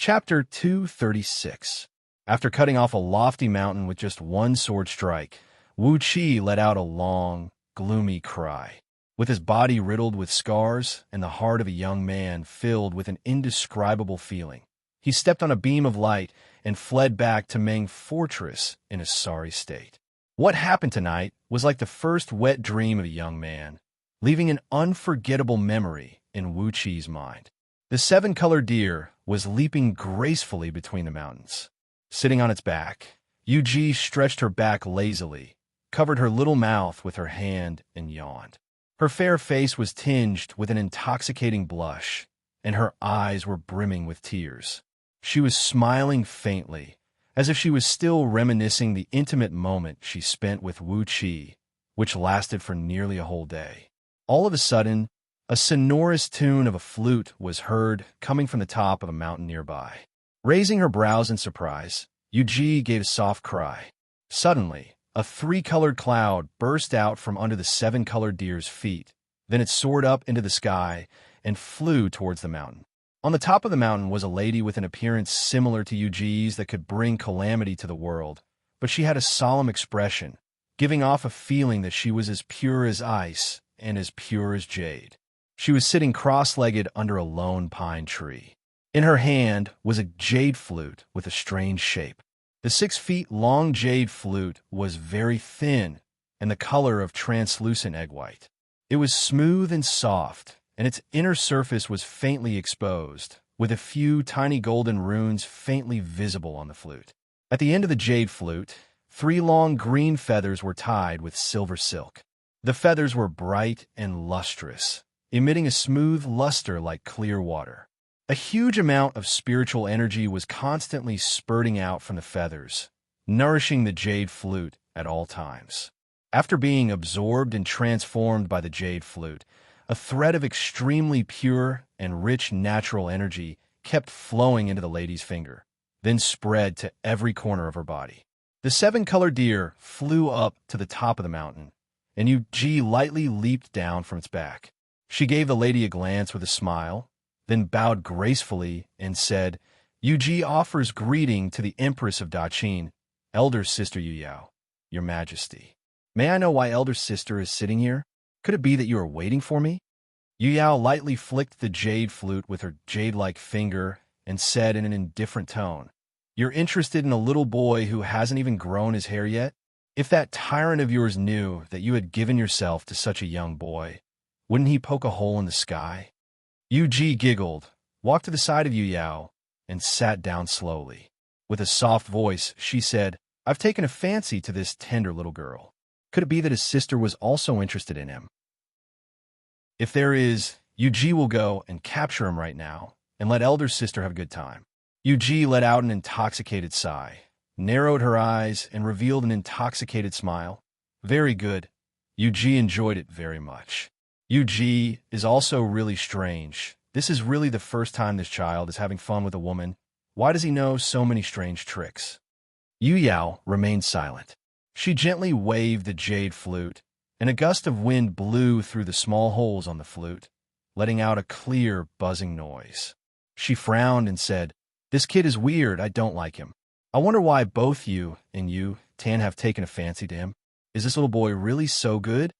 Chapter 236. After cutting off a lofty mountain with just one sword strike, Wuxia let out a long, gloomy cry. With his body riddled with scars and the heart of a young man filled with an indescribable feeling, he stepped on a beam of light and fled back to Meng Fortress in a sorry state. What happened tonight was like the first wet dream of a young man, leaving an unforgettable memory in Wuxia's mind. The seven-colored deer was leaping gracefully between the mountains. Sitting on its back, Wuxia stretched her back lazily, covered her little mouth with her hand, and yawned. Her fair face was tinged with an intoxicating blush, and her eyes were brimming with tears. She was smiling faintly, as if she was still reminiscing the intimate moment she spent with Wuxia, which lasted for nearly a whole day. All of a sudden, a sonorous tune of a flute was heard coming from the top of a mountain nearby. Raising her brows in surprise, Wuxia gave a soft cry. Suddenly, a three-colored cloud burst out from under the seven-colored deer's feet. Then it soared up into the sky and flew towards the mountain. On the top of the mountain was a lady with an appearance similar to Wuxia's that could bring calamity to the world, but she had a solemn expression, giving off a feeling that she was as pure as ice and as pure as jade. She was sitting cross-legged under a lone pine tree. In her hand was a jade flute with a strange shape. The 6-feet-long jade flute was very thin and the color of translucent egg white. It was smooth and soft, and its inner surface was faintly exposed, with a few tiny golden runes faintly visible on the flute. At the end of the jade flute, 3 long green feathers were tied with silver silk. The feathers were bright and lustrous, emitting a smooth luster like clear water. A huge amount of spiritual energy was constantly spurting out from the feathers, nourishing the jade flute at all times. After being absorbed and transformed by the jade flute, a thread of extremely pure and rich natural energy kept flowing into the lady's finger, then spread to every corner of her body. The 7-colored deer flew up to the top of the mountain, and Wuxia lightly leaped down from its back. She gave the lady a glance with a smile, then bowed gracefully and said, "Wuxia offers greeting to the Empress of Daqin, Elder Sister Yuyao, Your Majesty. May I know why Elder Sister is sitting here? Could it be that you are waiting for me?" Yuyao lightly flicked the jade flute with her jade-like finger and said in an indifferent tone, "You're interested in a little boy who hasn't even grown his hair yet? If that tyrant of yours knew that you had given yourself to such a young boy, wouldn't he poke a hole in the sky?" Wuxia giggled, walked to the side of Yuyao, and sat down slowly. With a soft voice, she said, "I've taken a fancy to this tender little girl. Could it be that his sister was also interested in him? If there is, Wuxia will go and capture him right now, and let Elder Sister have a good time." Wuxia let out an intoxicated sigh, narrowed her eyes, and revealed an intoxicated smile. "Very good." Wuxia enjoyed it very much. Wuxia is also really strange. This is really the first time this child is having fun with a woman. Why does he know so many strange tricks? Yuyao remained silent. She gently waved the jade flute, and a gust of wind blew through the small holes on the flute, letting out a clear, buzzing noise. She frowned and said, "This kid is weird. I don't like him. I wonder why both you and you, Tan, have taken a fancy to him. Is this little boy really so good?"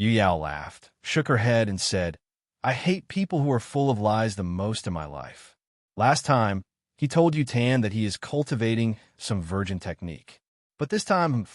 Yuyao laughed, shook her head, and said, "I hate people who are full of lies the most in my life. Last time, he told you, Tan, that he is cultivating some virgin technique. But this time,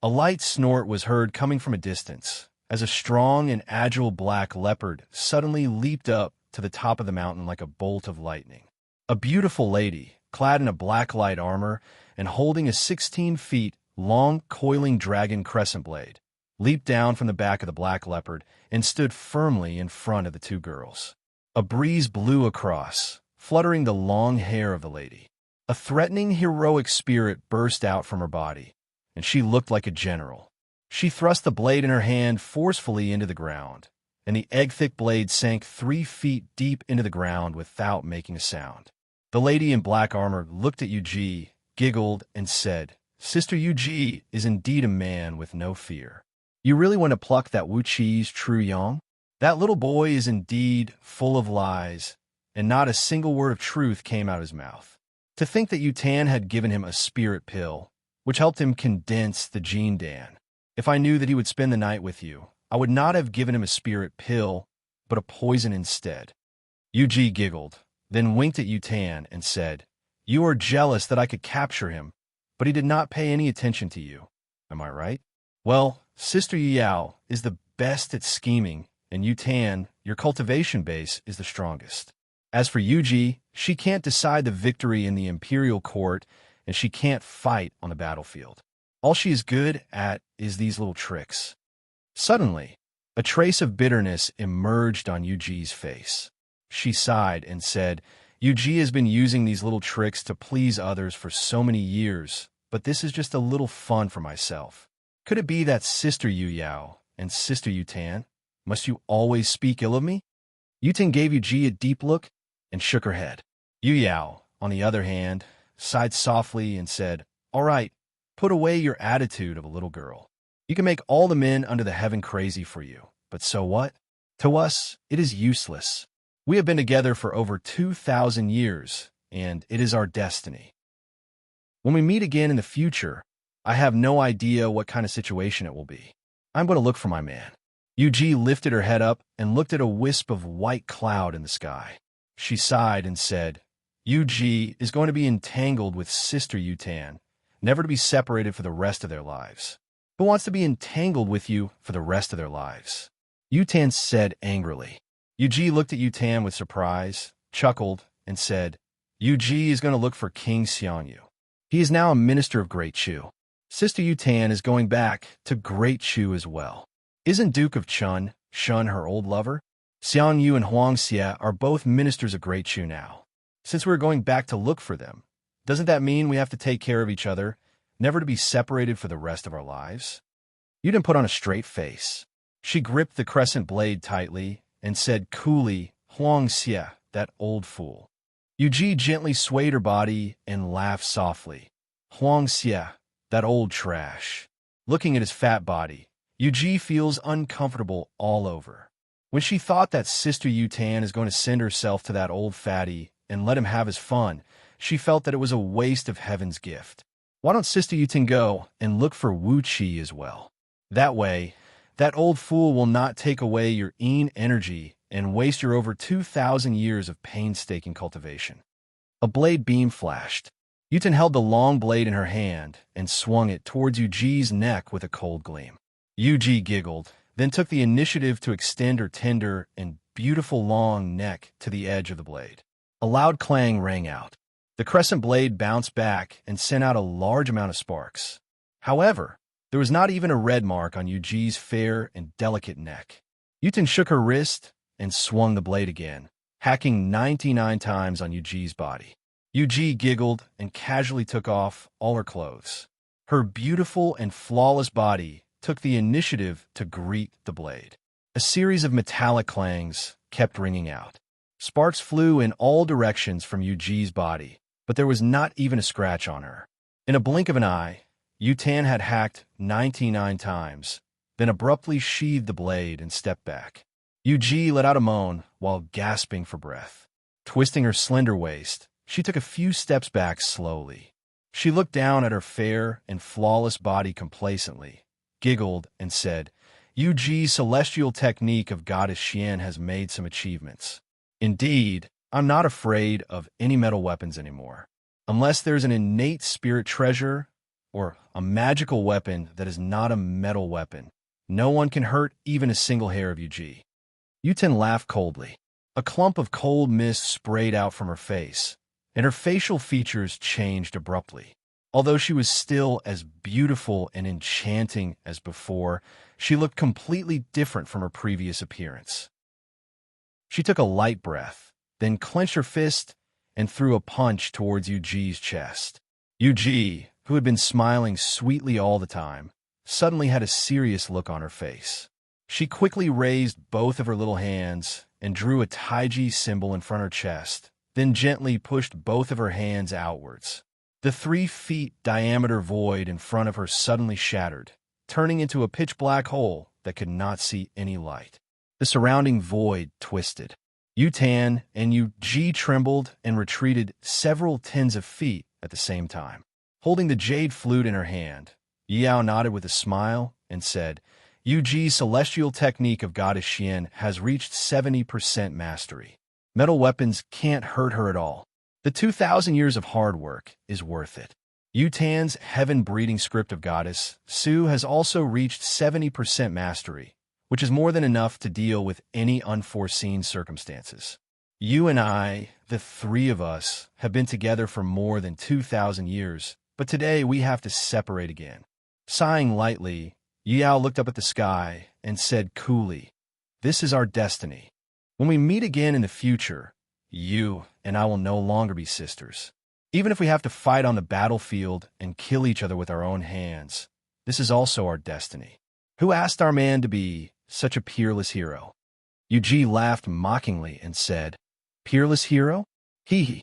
a light snort was heard coming from a distance, as a strong and agile black leopard suddenly leaped up to the top of the mountain like a bolt of lightning. A beautiful lady, clad in a black light armor and holding a 16-feet-long coiling dragon crescent blade, leaped down from the back of the black leopard and stood firmly in front of the 2 girls. A breeze blew across, fluttering the long hair of the lady. A threatening, heroic spirit burst out from her body, and she looked like a general. She thrust the blade in her hand forcefully into the ground, and the egg-thick blade sank 3 feet deep into the ground without making a sound. The lady in black armor looked at Wuxia, giggled, and said, "Sister Wuxia is indeed a man with no fear. You really want to pluck that Wuxia's true young? That little boy is indeed full of lies, and not a single word of truth came out of his mouth. To think that Yutan had given him a spirit pill, which helped him condense the gene Dan. If I knew that he would spend the night with you, I would not have given him a spirit pill, but a poison instead. Yuji giggled, then winked at Yutan and said, "You are jealous that I could capture him, but he did not pay any attention to you. Am I right? Well, Sister Yao is the best at scheming, and Yutan, your cultivation base, is the strongest. As for Yuji, she can't decide the victory in the imperial court, and she can't fight on the battlefield. All she is good at is these little tricks." Suddenly, a trace of bitterness emerged on Yuji's face. She sighed and said, "Yuji has been using these little tricks to please others for so many years, but this is just a little fun for myself. Could it be that Sister Yu Yao and Sister Yutan? Must you always speak ill of me?" Yutan gave Yuji a deep look and shook her head. Yu Yao, on the other hand, sighed softly and said, "All right, put away your attitude of a little girl. You can make all the men under the heaven crazy for you, but so what? To us, it is useless. We have been together for over 2,000 years, and it is our destiny. When we meet again in the future, I have no idea what kind of situation it will be. I'm going to look for my man." Yuji lifted her head up and looked at a wisp of white cloud in the sky. She sighed and said, "Yuji is going to be entangled with Sister Yutan, never to be separated for the rest of their lives. Who wants to be entangled with you for the rest of their lives?" Yutan said angrily. Yuji looked at Yutan with surprise, chuckled, and said, "Yuji is going to look for King Xianxia. He is now a minister of Great Chu. Sister Yutan is going back to Great Chu as well. Isn't Duke of Shun her old lover? Xianxia and Huangxia are both ministers of Great Chu now. Since we're going back to look for them, doesn't that mean we have to take care of each other, never to be separated for the rest of our lives?" Yuden put on a straight face. She gripped the crescent blade tightly and said coolly, "Huangxia, that old fool." Yuji gently swayed her body and laughed softly. "Huangxia, that old trash." Looking at his fat body, Yuji feels uncomfortable all over. When she thought that Sister Yutan is going to send herself to that old fatty and let him have his fun, she felt that it was a waste of heaven's gift. Why don't Sister Yutan go and look for Wuxia as well? That way, that old fool will not take away your yin energy and waste your over 2,000 years of painstaking cultivation. A blade beam flashed. Yutan held the long blade in her hand and swung it towards Yuji's neck with a cold gleam. Yuji giggled, then took the initiative to extend her tender and beautiful long neck to the edge of the blade. A loud clang rang out. The crescent blade bounced back and sent out a large amount of sparks. However, there was not even a red mark on Yuji's fair and delicate neck. Yutan shook her wrist and swung the blade again, hacking 99 times on Yuji's body. Yuji giggled and casually took off all her clothes. Her beautiful and flawless body took the initiative to greet the blade. A series of metallic clangs kept ringing out. Sparks flew in all directions from Yuji's body, but there was not even a scratch on her. In a blink of an eye, Yutan had hacked 99 times, then abruptly sheathed the blade and stepped back. Yuji let out a moan while gasping for breath. Twisting her slender waist, she took a few steps back slowly. She looked down at her fair and flawless body complacently, giggled, and said, "Yuji's celestial technique of Goddess Xian has made some achievements. Indeed, I'm not afraid of any metal weapons anymore. Unless there's an innate spirit treasure or a magical weapon that is not a metal weapon, no one can hurt even a single hair of Yuji." Yutan laughed coldly. A clump of cold mist sprayed out from her face, and her facial features changed abruptly. Although she was still as beautiful and enchanting as before, she looked completely different from her previous appearance. She took a light breath, then clenched her fist and threw a punch towards Yuji's chest. Yuji, who had been smiling sweetly all the time, suddenly had a serious look on her face. She quickly raised both of her little hands and drew a Taiji symbol in front of her chest, then gently pushed both of her hands outwards. The 3-foot diameter void in front of her suddenly shattered, turning into a pitch-black hole that could not see any light. The surrounding void twisted. Tan and Yu Ji trembled and retreated several tens of feet at the same time. Holding the jade flute in her hand, Yao nodded with a smile and said, Yu Ji's celestial technique of Goddess Xian has reached 70% mastery. Metal weapons can't hurt her at all. The 2,000 years of hard work is worth it. Yu Tan's heaven-breeding script of Goddess Su has also reached 70% mastery, which is more than enough to deal with any unforeseen circumstances. You and I, the three of us, have been together for more than 2,000 years, but today we have to separate again. Sighing lightly, Yao looked up at the sky and said coolly, This is our destiny. When we meet again in the future, you and I will no longer be sisters. Even if we have to fight on the battlefield and kill each other with our own hands, this is also our destiny. Who asked our man to be such a peerless hero? Yu Ji laughed mockingly and said, Peerless hero? Hee.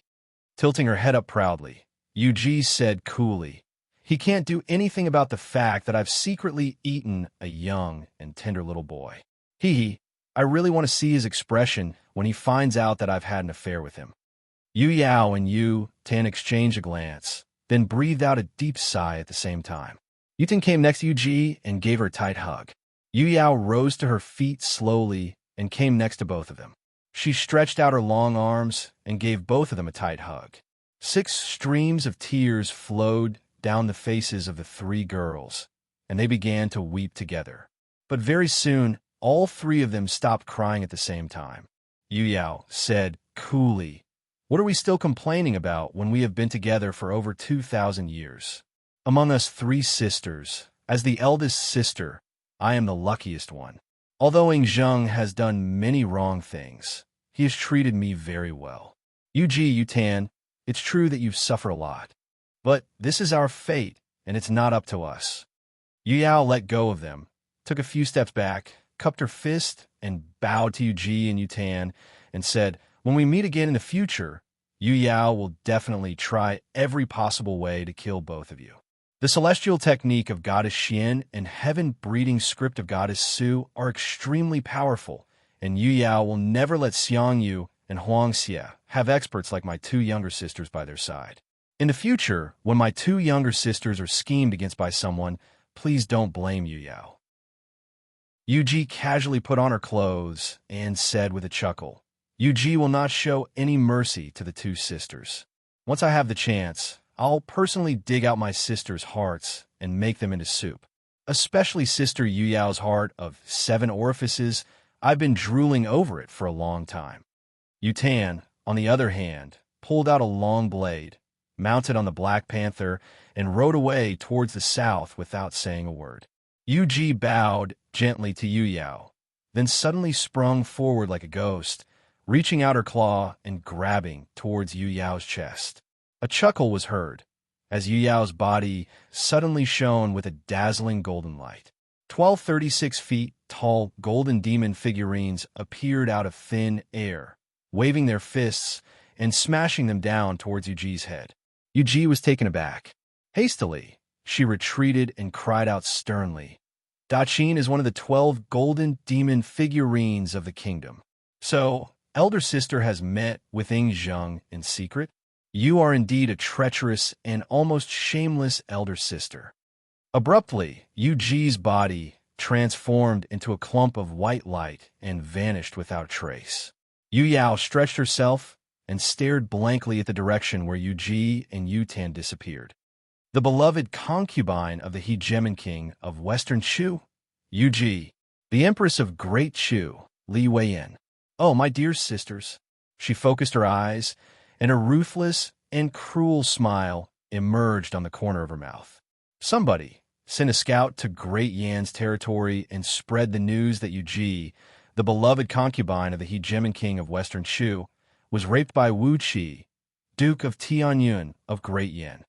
Tilting her head up proudly, Yu Ji said coolly, He can't do anything about the fact that I've secretly eaten a young and tender little boy. Hee. I really want to see his expression when he finds out that I've had an affair with him. Yu Yao and Yu Tan exchanged a glance, then breathed out a deep sigh at the same time. Yu Tan came next to Yu Ji and gave her a tight hug. Yu Yao rose to her feet slowly and came next to both of them. She stretched out her long arms and gave both of them a tight hug. 6 streams of tears flowed down the faces of the 3 girls, and they began to weep together. But very soon, all 3 of them stopped crying at the same time. Yu Yao said coolly, What are we still complaining about when we have been together for over 2,000 years? Among us 3 sisters, as the eldest sister, I am the luckiest one. Although Yingzheng has done many wrong things, he has treated me very well. Yu Ji, Yu Tan, it's true that you've suffered a lot, but this is our fate, and it's not up to us. Yu Yao let go of them, took a few steps back, cupped her fist, and bowed to Yu Ji and Yu Tan, and said, When we meet again in the future, Yu Yao will definitely try every possible way to kill both of you. The celestial technique of Goddess Xian and heaven-breeding script of Goddess Su are extremely powerful, and Yu Yao will never let Xianxia and Huangxia have experts like my 2 younger sisters by their side. In the future, when my 2 younger sisters are schemed against by someone, please don't blame Yu Yao. Yu Ji casually put on her clothes and said with a chuckle, Yu Ji will not show any mercy to the 2 sisters. Once I have the chance, I'll personally dig out my sisters' hearts and make them into soup. Especially Sister Yu Yao's heart of 7 orifices, I've been drooling over it for a long time. Yu Tan, on the other hand, pulled out a long blade, mounted on the Black Panther, and rode away towards the south without saying a word. Yu Ji bowed gently to Yu Yao, then suddenly sprung forward like a ghost, reaching out her claw and grabbing towards Yu Yao's chest. A chuckle was heard, as Yu Yao's body suddenly shone with a dazzling golden light. 12 36 feet tall golden demon figurines appeared out of thin air, waving their fists and smashing them down towards Yu Ji's head. Yu Ji was taken aback. Hastily, she retreated and cried out sternly, Daqin is one of the 12 golden demon figurines of the kingdom. So, elder sister has met with Yingzheng in secret? You are indeed a treacherous and almost shameless elder sister. Abruptly, Yu Ji's body transformed into a clump of white light and vanished without trace. Yu Yao stretched herself and stared blankly at the direction where Yu Ji and Yu Tan disappeared. The beloved concubine of the hegemon king of Western Chu, Yu Ji, the empress of Great Chu, Li Weiyan. Oh, my dear sisters. She focused her eyes, and a ruthless and cruel smile emerged on the corner of her mouth. Somebody sent a scout to Great Yan's territory and spread the news that Yu Ji, the beloved concubine of the hegemon king of Western Chu, was raped by Wuxia, Duke of Tianyun of Great Yan.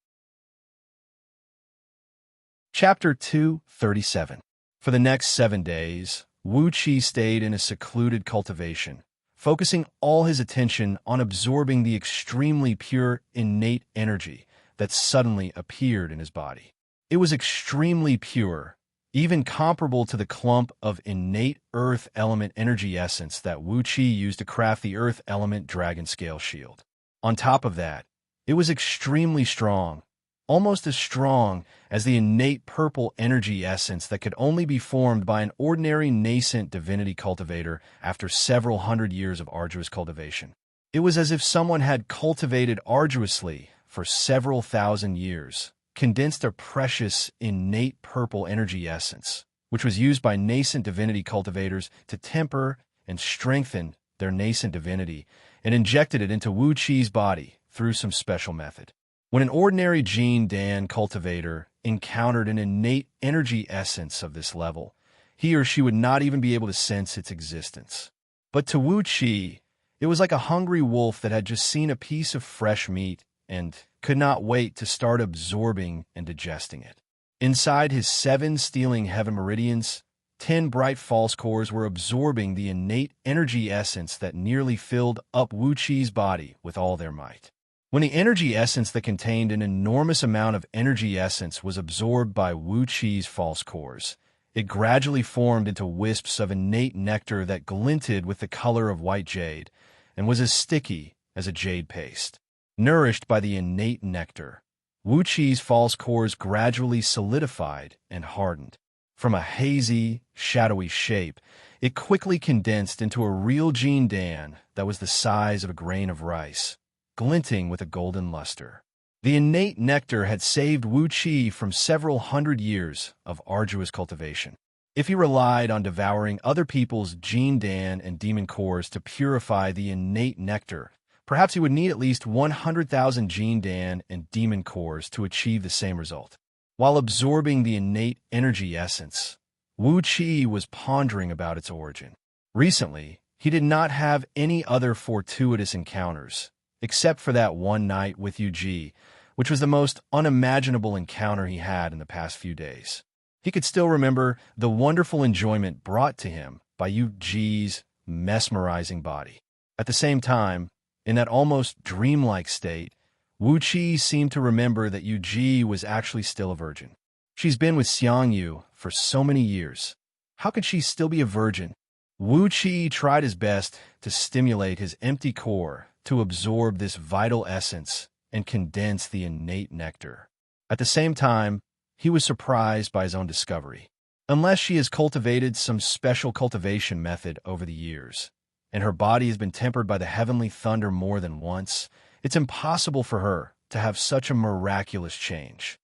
Chapter 237. For the next 7 days, Wuxia stayed in a secluded cultivation, focusing all his attention on absorbing the extremely pure innate energy that suddenly appeared in his body. It was extremely pure, even comparable to the clump of innate earth element energy essence that Wuxia used to craft the earth element dragon scale shield. On top of that, it was extremely strong, almost as strong as the innate purple energy essence that could only be formed by an ordinary nascent divinity cultivator after several hundred years of arduous cultivation. It was as if someone had cultivated arduously for several thousand years, condensed a precious innate purple energy essence, which was used by nascent divinity cultivators to temper and strengthen their nascent divinity, and injected it into Wuqi's body through some special method. When an ordinary Jin Dan cultivator encountered an innate energy essence of this level, he or she would not even be able to sense its existence. But to Wuqi, it was like a hungry wolf that had just seen a piece of fresh meat and could not wait to start absorbing and digesting it. Inside his 7 stealing heaven meridians, 10 bright false cores were absorbing the innate energy essence that nearly filled up Wuqi's body with all their might. When the energy essence that contained an enormous amount of energy essence was absorbed by Wuqi's false cores, it gradually formed into wisps of innate nectar that glinted with the color of white jade and was as sticky as a jade paste. Nourished by the innate nectar, Wuqi's false cores gradually solidified and hardened. From a hazy, shadowy shape, it quickly condensed into a real Jin Dan that was the size of a grain of rice, glinting with a golden luster. The innate nectar had saved Wuqi from several hundred years of arduous cultivation. If he relied on devouring other people's Jin Dan and demon cores to purify the innate nectar, perhaps he would need at least 100,000 Jin Dan and demon cores to achieve the same result. While absorbing the innate energy essence, Wuqi was pondering about its origin. Recently, he did not have any other fortuitous encounters, except for that one night with Yuji, which was the most unimaginable encounter he had in the past few days. He could still remember the wonderful enjoyment brought to him by Yuji's mesmerizing body. At the same time, in that almost dreamlike state, Wuqi seemed to remember that Yuji was actually still a virgin. She's been with Xianxia for so many years. How could she still be a virgin? Wuqi tried his best to stimulate his empty core to absorb this vital essence and condense the innate nectar. At the same time, he was surprised by his own discovery. Unless she has cultivated some special cultivation method over the years, and her body has been tempered by the heavenly thunder more than once, it's impossible for her to have such a miraculous change.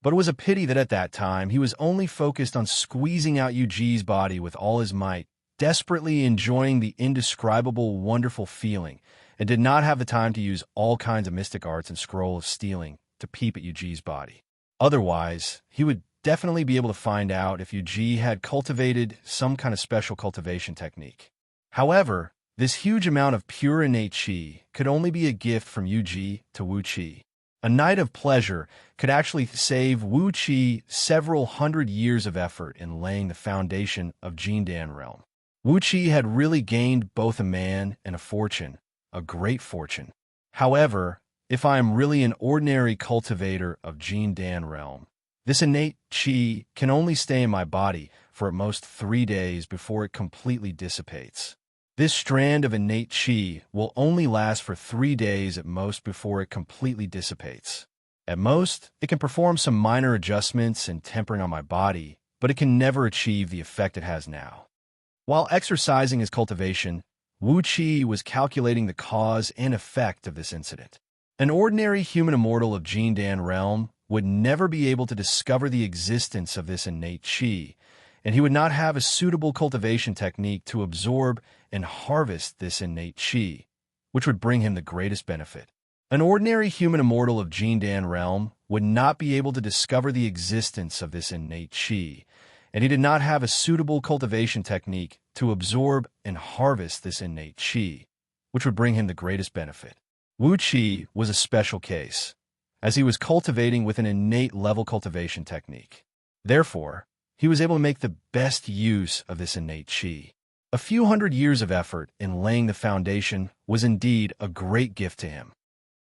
But it was a pity that at that time he was only focused on squeezing out Yuji's body with all his might, desperately enjoying the indescribable, wonderful feeling, and did not have the time to use all kinds of mystic arts and scroll of stealing to peep at Yuji's body. Otherwise, he would definitely be able to find out if Yuji had cultivated some kind of special cultivation technique. However, this huge amount of pure innate qi could only be a gift from Yuji to Wuqi. A night of pleasure could actually save Wuqi several hundred years of effort in laying the foundation of Jindan realm. Wuqi had really gained both a man and a fortune, a great fortune. However, if I am really an ordinary cultivator of Jindan realm, this innate qi can only stay in my body for at most 3 days before it completely dissipates. This strand of innate qi will only last for 3 days at most before it completely dissipates. At most, it can perform some minor adjustments and tempering on my body, but it can never achieve the effect it has now. While exercising his cultivation, Wuqi was calculating the cause and effect of this incident. An ordinary human immortal of Jindan realm would never be able to discover the existence of this innate qi, and he would not have a suitable cultivation technique to absorb and harvest this innate qi, which would bring him the greatest benefit. An ordinary human immortal of Jindan realm would not be able to discover the existence of this innate qi, and he did not have a suitable cultivation technique to absorb and harvest this innate qi, which would bring him the greatest benefit. Wuqi was a special case, as he was cultivating with an innate level cultivation technique. Therefore, he was able to make the best use of this innate qi. A few hundred years of effort in laying the foundation was indeed a great gift to him.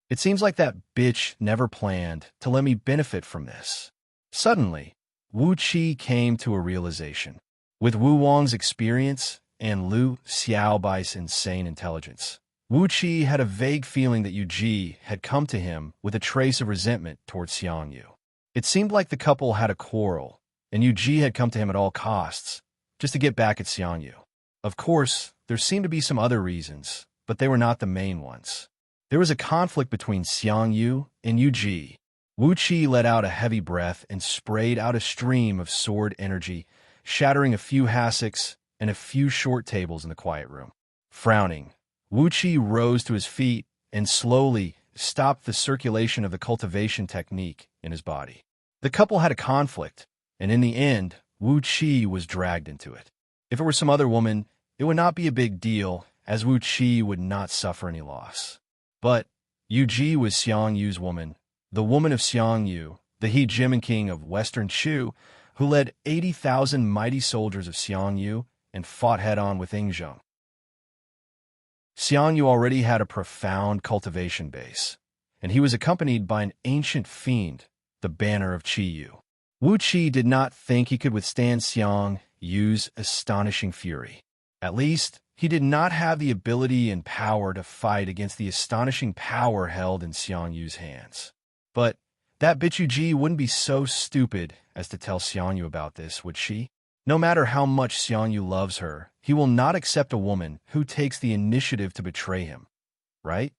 It seems like that bitch never planned to let me benefit from this. Suddenly, Wu Qi came to a realization. With Wu Wang's experience and Liu Xiaobai's insane intelligence, Wu Qi had a vague feeling that Yu Ji had come to him with a trace of resentment towards Xiangyu. It seemed like the couple had a quarrel, and Yu Ji had come to him at all costs, just to get back at Xiangyu. Of course, there seemed to be some other reasons, but they were not the main ones. There was a conflict between Xiangyu and Yu Ji. Wu Qi let out a heavy breath and sprayed out a stream of sword energy, shattering a few hassocks and a few short tables in the quiet room. Frowning, Wu Qi rose to his feet and slowly stopped the circulation of the cultivation technique in his body. The couple had a conflict, and in the end, Wu Qi was dragged into it. If it were some other woman, it would not be a big deal, as Wu Qi would not suffer any loss. But Yu Ji was Xiangyu's woman, the woman of Xiangyu, the He Jimin King of Western Shu, who led 80,000 mighty soldiers of Xiangyu and fought head-on with Ingzheng. Xiangyu already had a profound cultivation base, and he was accompanied by an ancient fiend, the banner of Qiyu. Wu Qi did not think he could withstand Xiangyu's astonishing fury. At least, he did not have the ability and power to fight against the astonishing power held in Xiangyu's hands. But that bitch Yu Ji wouldn't be so stupid as to tell Xiangyu about this, would she? No matter how much Xiangyu loves her, he will not accept a woman who takes the initiative to betray him, right?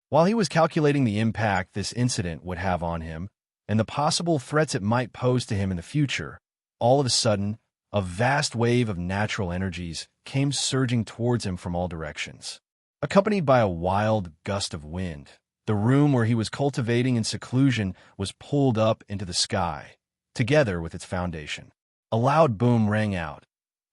While he was calculating the impact this incident would have on him and the possible threats it might pose to him in the future, all of a sudden, a vast wave of natural energies came surging towards him from all directions. Accompanied by a wild gust of wind, the room where he was cultivating in seclusion was pulled up into the sky, together with its foundation. A loud boom rang out,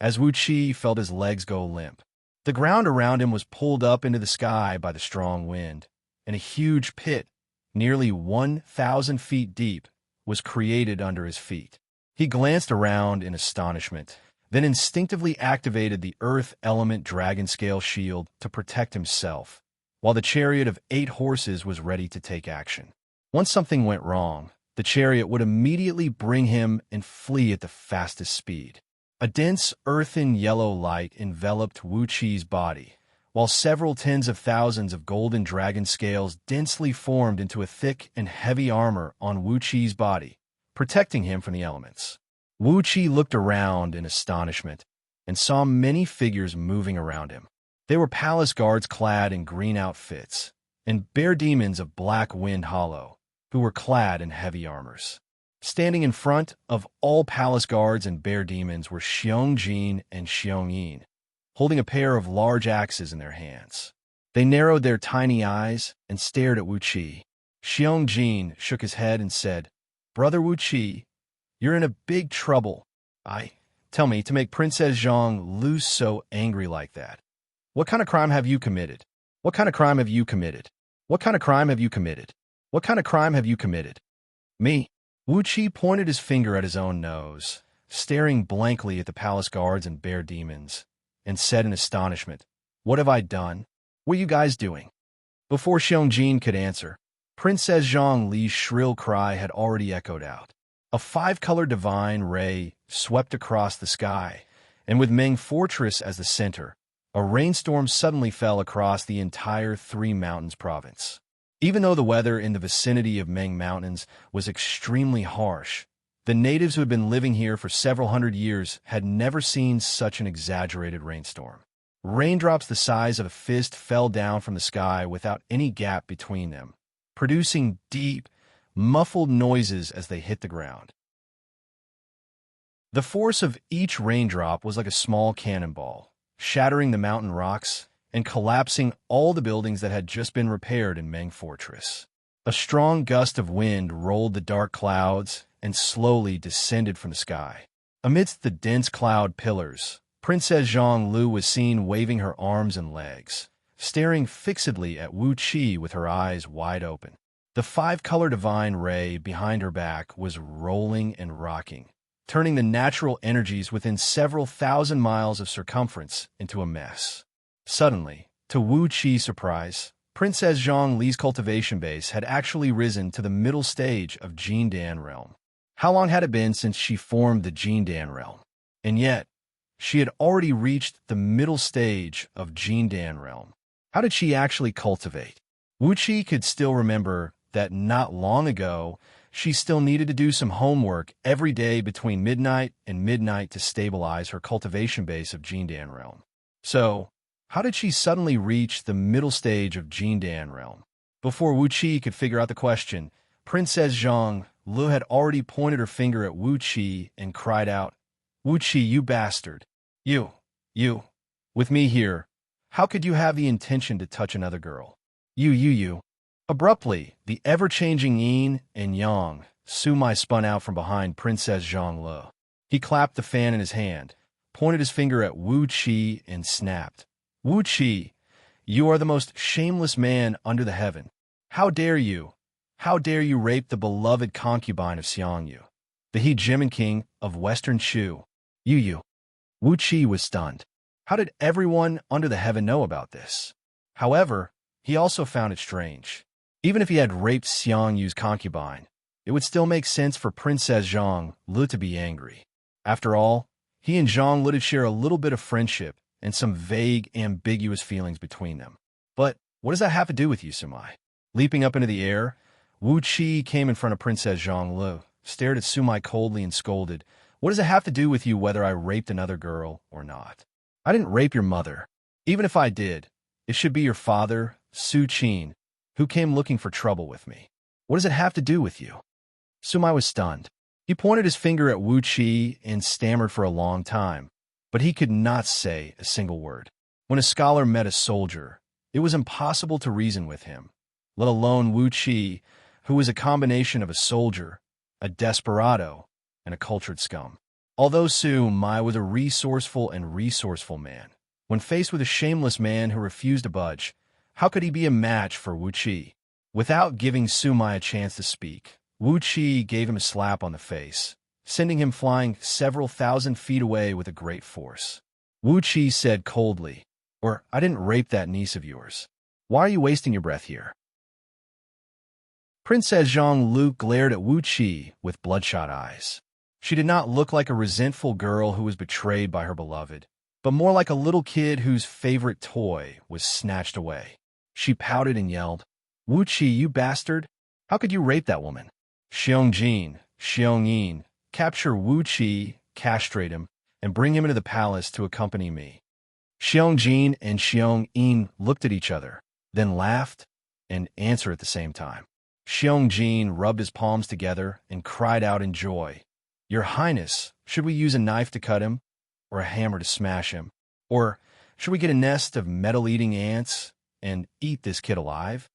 as Wu Qi felt his legs go limp. The ground around him was pulled up into the sky by the strong wind, and a huge pit, nearly 1,000 feet deep, was created under his feet. He glanced around in astonishment, then instinctively activated the Earth Element Dragon Scale Shield to protect himself, while the chariot of 8 horses was ready to take action. Once something went wrong, the chariot would immediately bring him and flee at the fastest speed. A dense, earthen yellow light enveloped Wu Qi's body, while several tens of thousands of golden dragon scales densely formed into a thick and heavy armor on Wu Qi's body, protecting him from the elements. Wu Qi looked around in astonishment and saw many figures moving around him. They were palace guards clad in green outfits, and bear demons of Black Wind Hollow, who were clad in heavy armors. Standing in front of all palace guards and bear demons were Xiangjin and Xiangyin, holding a pair of large axes in their hands. They narrowed their tiny eyes and stared at Wu Qi. Xiangjin shook his head and said, "Brother Wu Qi, you're in a big trouble. Tell me, to make Princess Zhang lose so angry like that. What kind of crime have you committed? What kind of crime have you committed? What kind of crime have you committed? What kind of crime have you committed?" "Me?" Wu Qi pointed his finger at his own nose, staring blankly at the palace guards and bear demons, and said in astonishment, "What have I done? What are you guys doing?" Before Xiangjin could answer, Princess Zhang Li's shrill cry had already echoed out. A 5-color divine ray swept across the sky, and with Meng Fortress as the center, a rainstorm suddenly fell across the entire Three Mountains province. Even though the weather in the vicinity of Meng Mountains was extremely harsh, the natives who had been living here for several hundred years had never seen such an exaggerated rainstorm. Raindrops the size of a fist fell down from the sky without any gap between them, producing deep, muffled noises as they hit the ground. The force of each raindrop was like a small cannonball, shattering the mountain rocks and collapsing all the buildings that had just been repaired in Meng Fortress. A strong gust of wind rolled the dark clouds and slowly descended from the sky. Amidst the dense cloud pillars, Princess Zhang Lu was seen waving her arms and legs, staring fixedly at Wu Qi with her eyes wide open. The 5-color divine ray behind her back was rolling and rocking, turning the natural energies within several thousand miles of circumference into a mess. Suddenly, to Wu Qi's surprise, Princess Zhang Li's cultivation base had actually risen to the middle stage of Jindan realm. How long had it been since she formed the Jindan realm? And yet, she had already reached the middle stage of Jindan realm. How did she actually cultivate? Wuxia could still remember that not long ago, she still needed to do some homework every day between midnight and midnight to stabilize her cultivation base of Jindan realm. So, how did she suddenly reach the middle stage of Jindan realm? Before Wuxia could figure out the question, Princess Zhang Lu had already pointed her finger at Wuxia and cried out, "Wuxia, you bastard! You, with me here, how could you have the intention to touch another girl? You. Abruptly, the ever-changing yin and yang, Sumai spun out from behind Princess Zhang Lu. He clapped the fan in his hand, pointed his finger at Wu Qi, and snapped. Wu Qi, you are the most shameless man under the heaven. How dare you? How dare you rape the beloved concubine of Xianxia, the hegemon king of Western Shu? You. Wu Qi was stunned. How did everyone under the heaven know about this? However, he also found it strange. Even if he had raped Xiangyu's concubine, it would still make sense for Princess Zhang Lu to be angry. After all, he and Zhang Lu did share a little bit of friendship and some vague, ambiguous feelings between them. But what does that have to do with you, Sumai? Leaping up into the air, Wu Qi came in front of Princess Zhang Lu, stared at Sumai coldly and scolded, "What does it have to do with you whether I raped another girl or not? I didn't rape your mother. Even if I did, it should be your father, Su Qin, who came looking for trouble with me. What does it have to do with you?" Sumai was stunned. He pointed his finger at Wu Qi and stammered for a long time, but he could not say a single word. When a scholar met a soldier, it was impossible to reason with him, let alone Wu Qi, who was a combination of a soldier, a desperado, and a cultured scum. Although Sumai was a resourceful man, when faced with a shameless man who refused to budge, how could he be a match for Wu Qi? Without giving Sumai a chance to speak, Wu Qi gave him a slap on the face, sending him flying several thousand feet away with a great force. Wu Qi said coldly, I didn't rape that niece of yours. Why are you wasting your breath here?" Princess Zhang Lu glared at Wu Qi with bloodshot eyes. She did not look like a resentful girl who was betrayed by her beloved, but more like a little kid whose favorite toy was snatched away. She pouted and yelled, "Wu Qi, you bastard! How could you rape that woman? Xiangjin, Xiangyin, capture Wu Qi, castrate him, and bring him into the palace to accompany me." Xiangjin and Xiangyin looked at each other, then laughed and answered at the same time. Xiangjin rubbed his palms together and cried out in joy, "Your Highness, should we use a knife to cut him, or a hammer to smash him? Or should we get a nest of metal-eating ants and eat this kid alive?"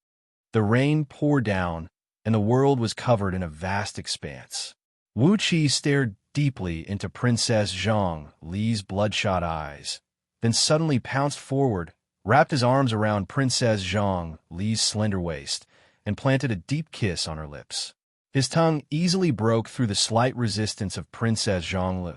The rain poured down, and the world was covered in a vast expanse. Wu Qi stared deeply into Princess Zhang Li's bloodshot eyes, then suddenly pounced forward, wrapped his arms around Princess Zhang Li's slender waist, and planted a deep kiss on her lips. His tongue easily broke through the slight resistance of Princess Zhang Lu,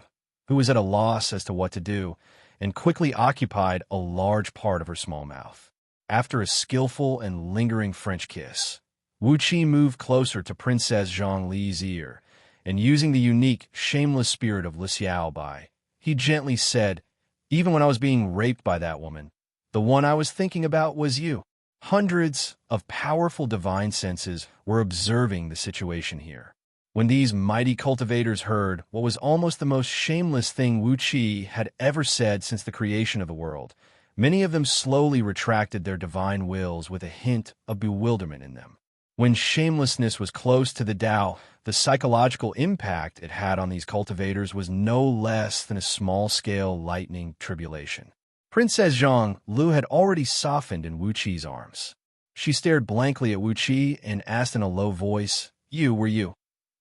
who was at a loss as to what to do, and quickly occupied a large part of her small mouth. After a skillful and lingering French kiss, Wu Qi moved closer to Princess Zhang Li's ear, and using the unique, shameless spirit of Li Xiaobai, he gently said, "Even when I was being raped by that woman, the one I was thinking about was you." Hundreds of powerful divine senses were observing the situation here. When these mighty cultivators heard what was almost the most shameless thing Wu Qi had ever said since the creation of the world, many of them slowly retracted their divine wills with a hint of bewilderment in them. When shamelessness was close to the Tao, the psychological impact it had on these cultivators was no less than a small-scale lightning tribulation. Princess Zhang Lu had already softened in Wu Qi's arms. She stared blankly at Wu Qi and asked in a low voice, Were you?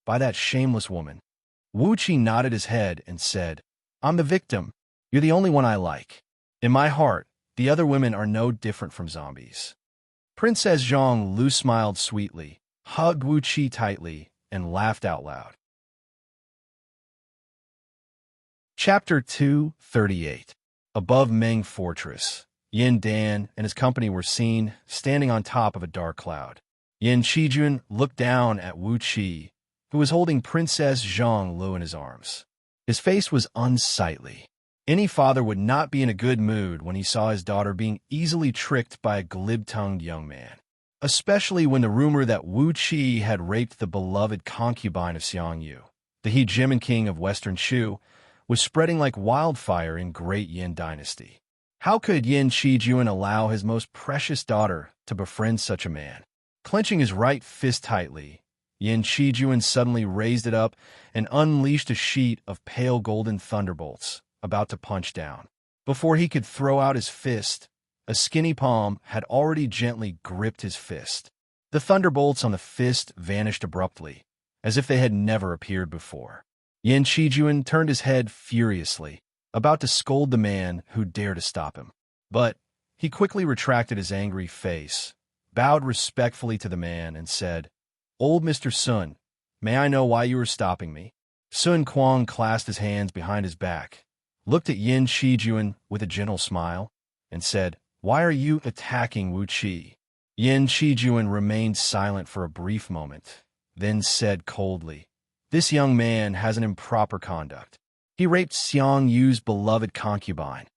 By that shameless woman?" Wu Qi nodded his head and said, "I'm the victim. You're the only one I like. In my heart, the other women are no different from zombies." Princess Zhang Lu smiled sweetly, hugged Wu Qi tightly, and laughed out loud. Chapter 238. Above Meng Fortress, Yin Dan and his company were seen standing on top of a dark cloud. Yin Qijun looked down at Wu Qi, who was holding Princess Xianxia in his arms. His face was unsightly. Any father would not be in a good mood when he saw his daughter being easily tricked by a glib-tongued young man, especially when the rumor that Wuxia had raped the beloved concubine of Xianxia, the hegemon king of Western Shu, was spreading like wildfire in Great Yin Dynasty. How could Yin Shijuan allow his most precious daughter to befriend such a man? Clenching his right fist tightly, Yin Shijuan suddenly raised it up and unleashed a sheet of pale golden thunderbolts, about to punch down. Before he could throw out his fist, a skinny palm had already gently gripped his fist. The thunderbolts on the fist vanished abruptly, as if they had never appeared before. Yin Shijuan turned his head furiously, about to scold the man who dared to stop him. But he quickly retracted his angry face, bowed respectfully to the man, and said, "Old Mr. Sun, may I know why you are stopping me?" Sun Quan clasped his hands behind his back, looked at Yin Shijuan with a gentle smile, and said, "Why are you attacking Wuxia?" Yin Shijuan remained silent for a brief moment, then said coldly, "This young man has an improper conduct. He raped Xiangyu's beloved concubine,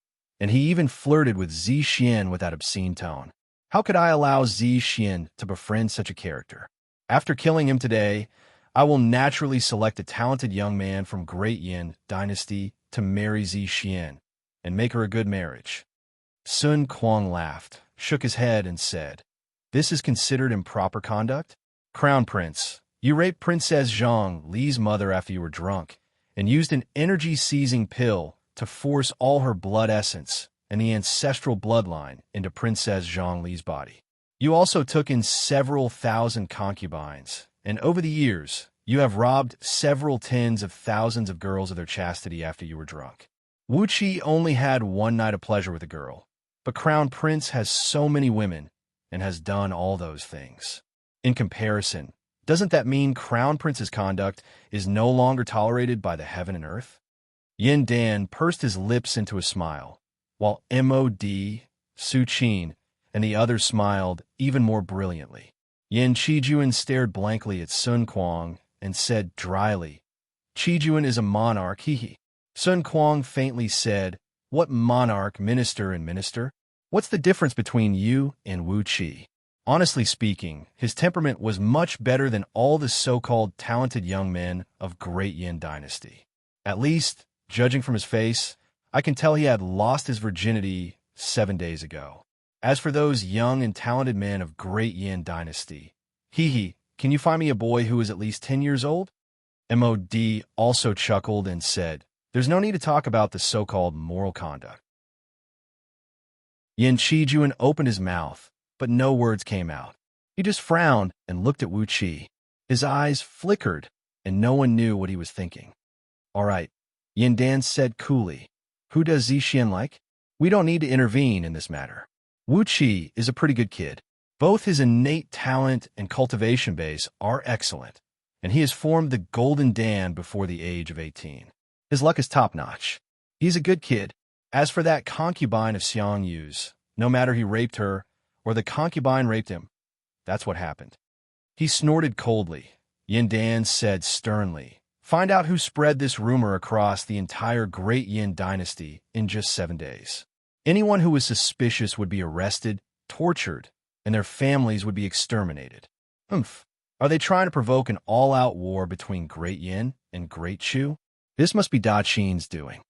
and he even flirted with Zixian with that obscene tone. How could I allow Zixian to befriend such a character? After killing him today, I will naturally select a talented young man from Great Yin Dynasty to marry Zixian and make her a good marriage." Sun Quan laughed, shook his head, and said, "This is considered improper conduct? Crown Prince, you raped Princess Xianxia's mother after you were drunk, and used an energy-seizing pill to force all her blood essence and the ancestral bloodline into Princess Xianxia's body. You also took in several thousand concubines, and over the years, you have robbed several tens of thousands of girls of their chastity after you were drunk. Wuxia only had one night of pleasure with a girl, but Crown Prince has so many women and has done all those things. In comparison, doesn't that mean Crown Prince's conduct is no longer tolerated by the heaven and earth?" Yin Dan pursed his lips into a smile, while Mod, Su Qin, and the others smiled even more brilliantly. Yin Shijuan stared blankly at Sun Quan and said dryly, "Shijuan is a monarch, hee." Sun Quan faintly said, "What monarch, minister, and minister? What's the difference between you and Wuxia?" Honestly speaking, his temperament was much better than all the so-called talented young men of Great Yin Dynasty. At least, judging from his face, I can tell he had lost his virginity 7 days ago. As for those young and talented men of Great Yin Dynasty, can you find me a boy who is at least 10 years old? Mod also chuckled and said, "There's no need to talk about the so-called moral conduct." Yin Shijuan opened his mouth, but no words came out. He just frowned and looked at Wuxia. His eyes flickered, and no one knew what he was thinking. "All right," Yin Dan said coolly. "Who does Zixian like? We don't need to intervene in this matter. Wuxia is a pretty good kid. Both his innate talent and cultivation base are excellent, and he has formed the Golden Dan before the age of 18. His luck is top-notch. He's a good kid. As for that concubine of Xiangyu's, no matter he raped her or the concubine raped him, that's what happened." He snorted coldly. Yin Dan said sternly, "Find out who spread this rumor across the entire Great Yin Dynasty in just 7 days. Anyone who was suspicious would be arrested, tortured, and their families would be exterminated." Are they trying to provoke an all-out war between Great Yin and Great Shu? This must be Da Qin's doing.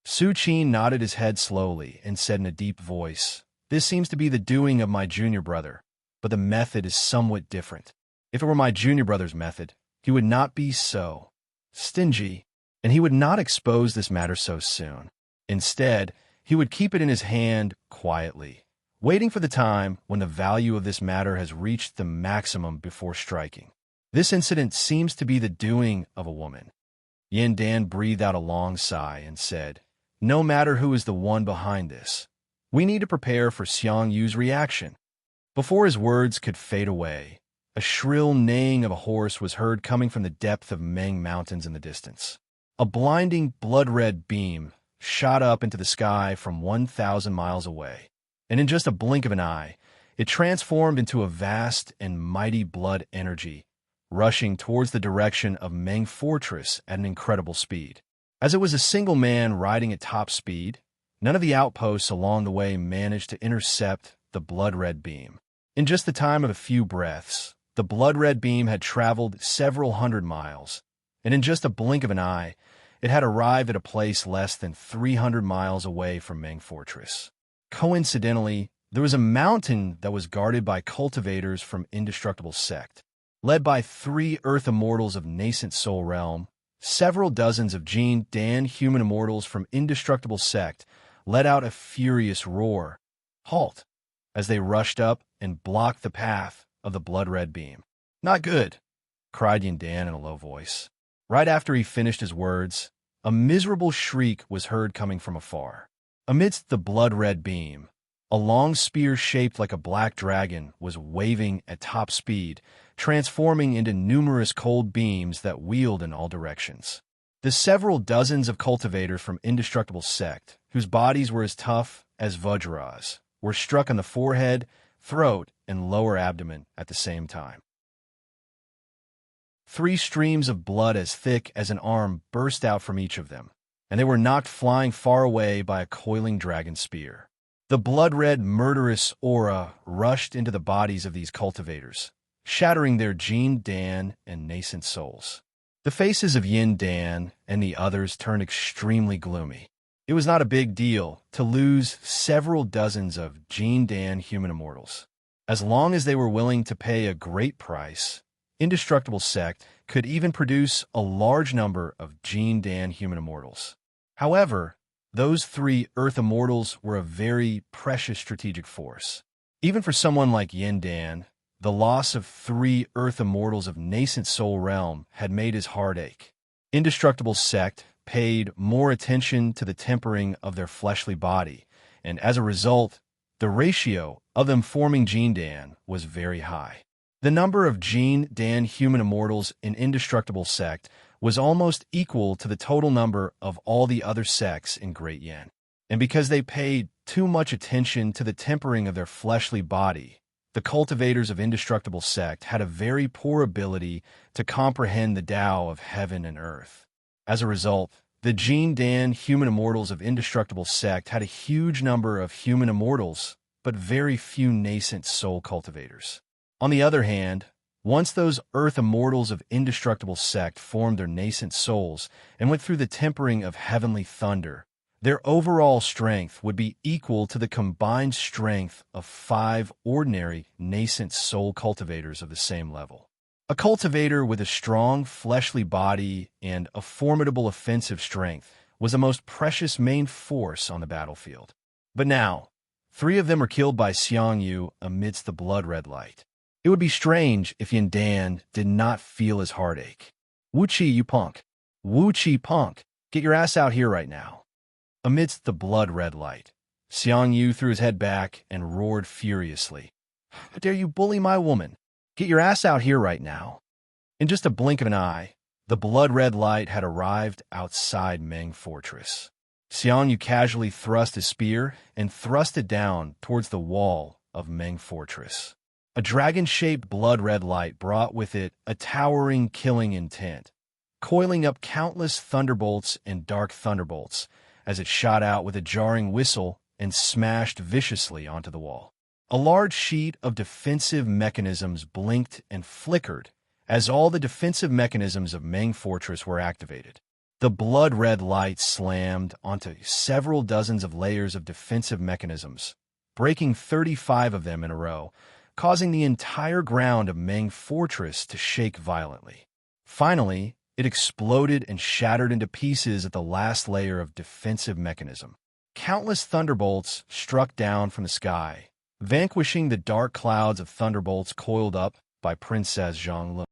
Su Qin nodded his head slowly and said in a deep voice, "This seems to be the doing of my junior brother, but the method is somewhat different. If it were my junior brother's method, he would not be so stingy, and he would not expose this matter so soon. Instead, he would keep it in his hand quietly, waiting for the time when the value of this matter has reached the maximum before striking. This incident seems to be the doing of a woman." Yin Dan breathed out a long sigh and said, "No matter who is the one behind this, we need to prepare for Xiangyu's reaction." Before his words could fade away, a shrill neighing of a horse was heard coming from the depth of Meng Mountains in the distance. A blinding blood-red beam shot up into the sky from 1,000 miles away, and in just a blink of an eye, it transformed into a vast and mighty blood energy rushing towards the direction of Meng Fortress at an incredible speed. As it was a single man riding at top speed, none of the outposts along the way managed to intercept the blood-red beam. In just the time of a few breaths, the blood-red beam had traveled several hundred miles, and in just a blink of an eye, it had arrived at a place less than 300 miles away from Meng Fortress. Coincidentally, there was a mountain that was guarded by cultivators from Indestructible Sect. Led by 3 Earth Immortals of Nascent Soul Realm, several dozens of Jin Dan human immortals from Indestructible Sect let out a furious roar. Halt! As they rushed up and blocked the path of the blood-red beam. Not good, cried Yin Dan in a low voice. Right after he finished his words, a miserable shriek was heard coming from afar. Amidst the blood-red beam, a long spear shaped like a black dragon was waving at top speed, transforming into numerous cold beams that wheeled in all directions. The several dozens of cultivators from Indestructible Sect, whose bodies were as tough as Vajras, were struck on the forehead, throat, and lower abdomen at the same time. 3 streams of blood as thick as an arm burst out from each of them, and they were knocked flying far away by a coiling dragon spear. The blood-red, murderous aura rushed into the bodies of these cultivators, shattering their Jin Dan and nascent souls. The faces of Yin Dan and the others turned extremely gloomy. It was not a big deal to lose several dozens of Jin Dan human immortals. As long as they were willing to pay a great price, Indestructible Sect could even produce a large number of Jin Dan human immortals. However, those 3 Earth Immortals were a very precious strategic force. Even for someone like Yin Dan, the loss of 3 Earth Immortals of Nascent Soul Realm had made his heart ache. Indestructible Sect paid more attention to the tempering of their fleshly body, and as a result, the ratio of them forming Jin Dan was very high. The number of Jin Dan human immortals in Indestructible Sect was almost equal to the total number of all the other sects in Great Yen. And because they paid too much attention to the tempering of their fleshly body, the cultivators of Indestructible Sect had a very poor ability to comprehend the Tao of heaven and earth. As a result, the Jin Dan human immortals of Indestructible Sect had a huge number of human immortals, but very few nascent soul cultivators. On the other hand, once those Earth Immortals of Indestructible Sect formed their nascent souls and went through the tempering of heavenly thunder, their overall strength would be equal to the combined strength of 5 ordinary nascent soul cultivators of the same level. A cultivator with a strong fleshly body and a formidable offensive strength was the most precious main force on the battlefield. But now, 3 of them were killed by Xianxia amidst the blood-red light. It would be strange if Yin Dan did not feel his heartache. Wuxia, you punk. Wuxia punk. Get your ass out here right now. Amidst the blood-red light, Xianxia threw his head back and roared furiously. How dare you bully my woman? Get your ass out here right now. In just a blink of an eye, the blood-red light had arrived outside Meng Fortress. Xianxia casually thrust his spear and thrust it down towards the wall of Meng Fortress. A dragon-shaped blood-red light brought with it a towering killing intent, coiling up countless thunderbolts and dark thunderbolts as it shot out with a jarring whistle and smashed viciously onto the wall. A large sheet of defensive mechanisms blinked and flickered as all the defensive mechanisms of Meng Fortress were activated. The blood-red light slammed onto several dozens of layers of defensive mechanisms, breaking 35 of them in a row, causing the entire ground of Meng Fortress to shake violently. Finally, it exploded and shattered into pieces at the last layer of defensive mechanism. Countless thunderbolts struck down from the sky, vanquishing the dark clouds of thunderbolts coiled up by Princess Zhang Lu.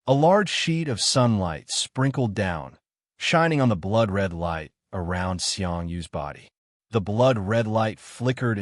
A large sheet of sunlight sprinkled down, shining on the blood-red light around Xiangyu's body. The blood-red light flickered,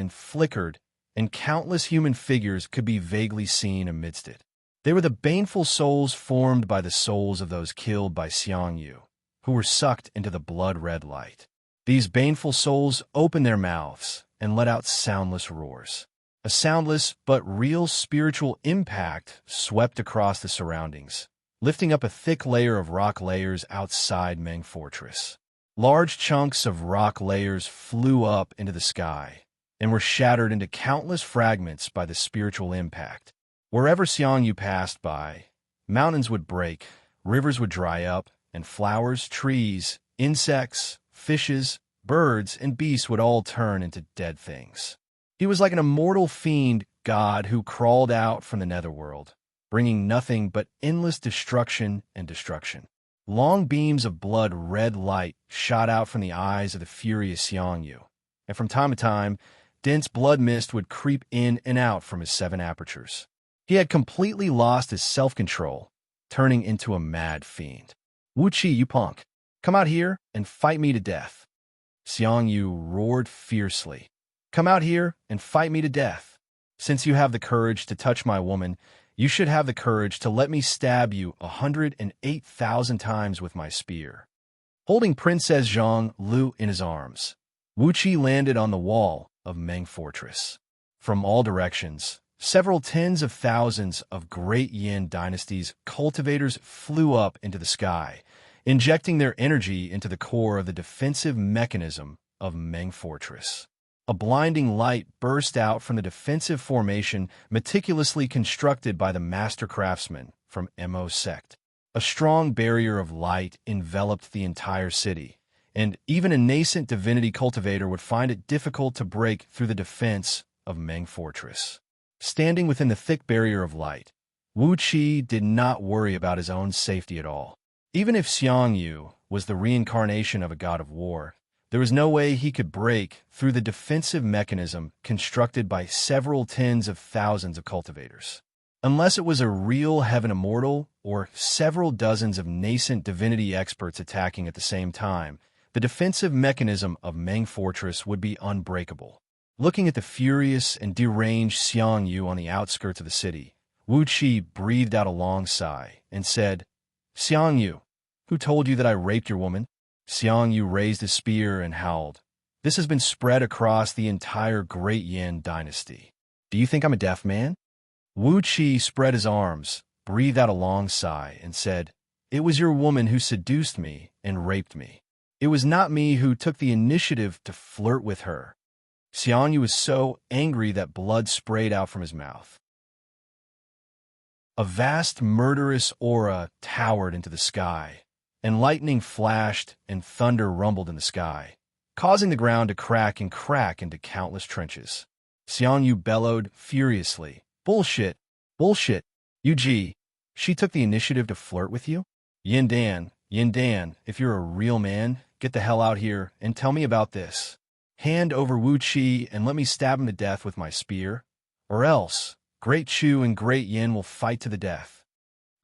and countless human figures could be vaguely seen amidst it. They were the baneful souls formed by the souls of those killed by Xiangyu, who were sucked into the blood-red light. These baneful souls opened their mouths and let out soundless roars. A soundless but real spiritual impact swept across the surroundings, lifting up a thick layer of rock layers outside Meng Fortress. Large chunks of rock layers flew up into the sky and were shattered into countless fragments by the spiritual impact. Wherever Xianxia passed by, mountains would break, rivers would dry up, and flowers, trees, insects, fishes, birds, and beasts would all turn into dead things. He was like an immortal fiend god who crawled out from the netherworld, bringing nothing but endless destruction and destruction. Long beams of blood-red light shot out from the eyes of the furious Xianxia, and from time to time, dense blood mist would creep in and out from his 7 apertures. He had completely lost his self-control, turning into a mad fiend. "Wuxia, you punk! Come out here and fight me to death!" Xianxia roared fiercely. "Come out here and fight me to death. Since you have the courage to touch my woman, you should have the courage to let me stab you 108,000 times with my spear." Holding Princess Zhang Lu in his arms, Wuxia landed on the wall of Meng Fortress. From all directions, several tens of thousands of Great Yin Dynasty's cultivators flew up into the sky, injecting their energy into the core of the defensive mechanism of Meng Fortress. A blinding light burst out from the defensive formation meticulously constructed by the master craftsmen from Mo sect. A strong barrier of light enveloped the entire city, and even a nascent divinity cultivator would find it difficult to break through the defense of Meng Fortress. Standing within the thick barrier of light, Wuxia did not worry about his own safety at all. Even if Xianxia was the reincarnation of a god of war, there was no way he could break through the defensive mechanism constructed by several tens of thousands of cultivators. Unless it was a real heaven immortal or several dozens of nascent divinity experts attacking at the same time, the defensive mechanism of Meng Fortress would be unbreakable. Looking at the furious and deranged Xianxia on the outskirts of the city, Wuxia breathed out a long sigh and said, "Xianxia, who told you that I raped your woman?" Xianxia raised his spear and howled. "This has been spread across the entire Great Yin Dynasty. Do you think I'm a deaf man?" Wuxia spread his arms, breathed out a long sigh, and said, "It was your woman who seduced me and raped me. It was not me who took the initiative to flirt with her." Xianxia was so angry that blood sprayed out from his mouth. A vast murderous aura towered into the sky, and lightning flashed and thunder rumbled in the sky, causing the ground to crack into countless trenches. Xianxia bellowed furiously, "Bullshit! Bullshit! Yuji, she took the initiative to flirt with you? Yin Dan, if you're a real man, get the hell out here and tell me about this. Hand over Wuxia and let me stab him to death with my spear, or else Great Chu and Great Yin will fight to the death."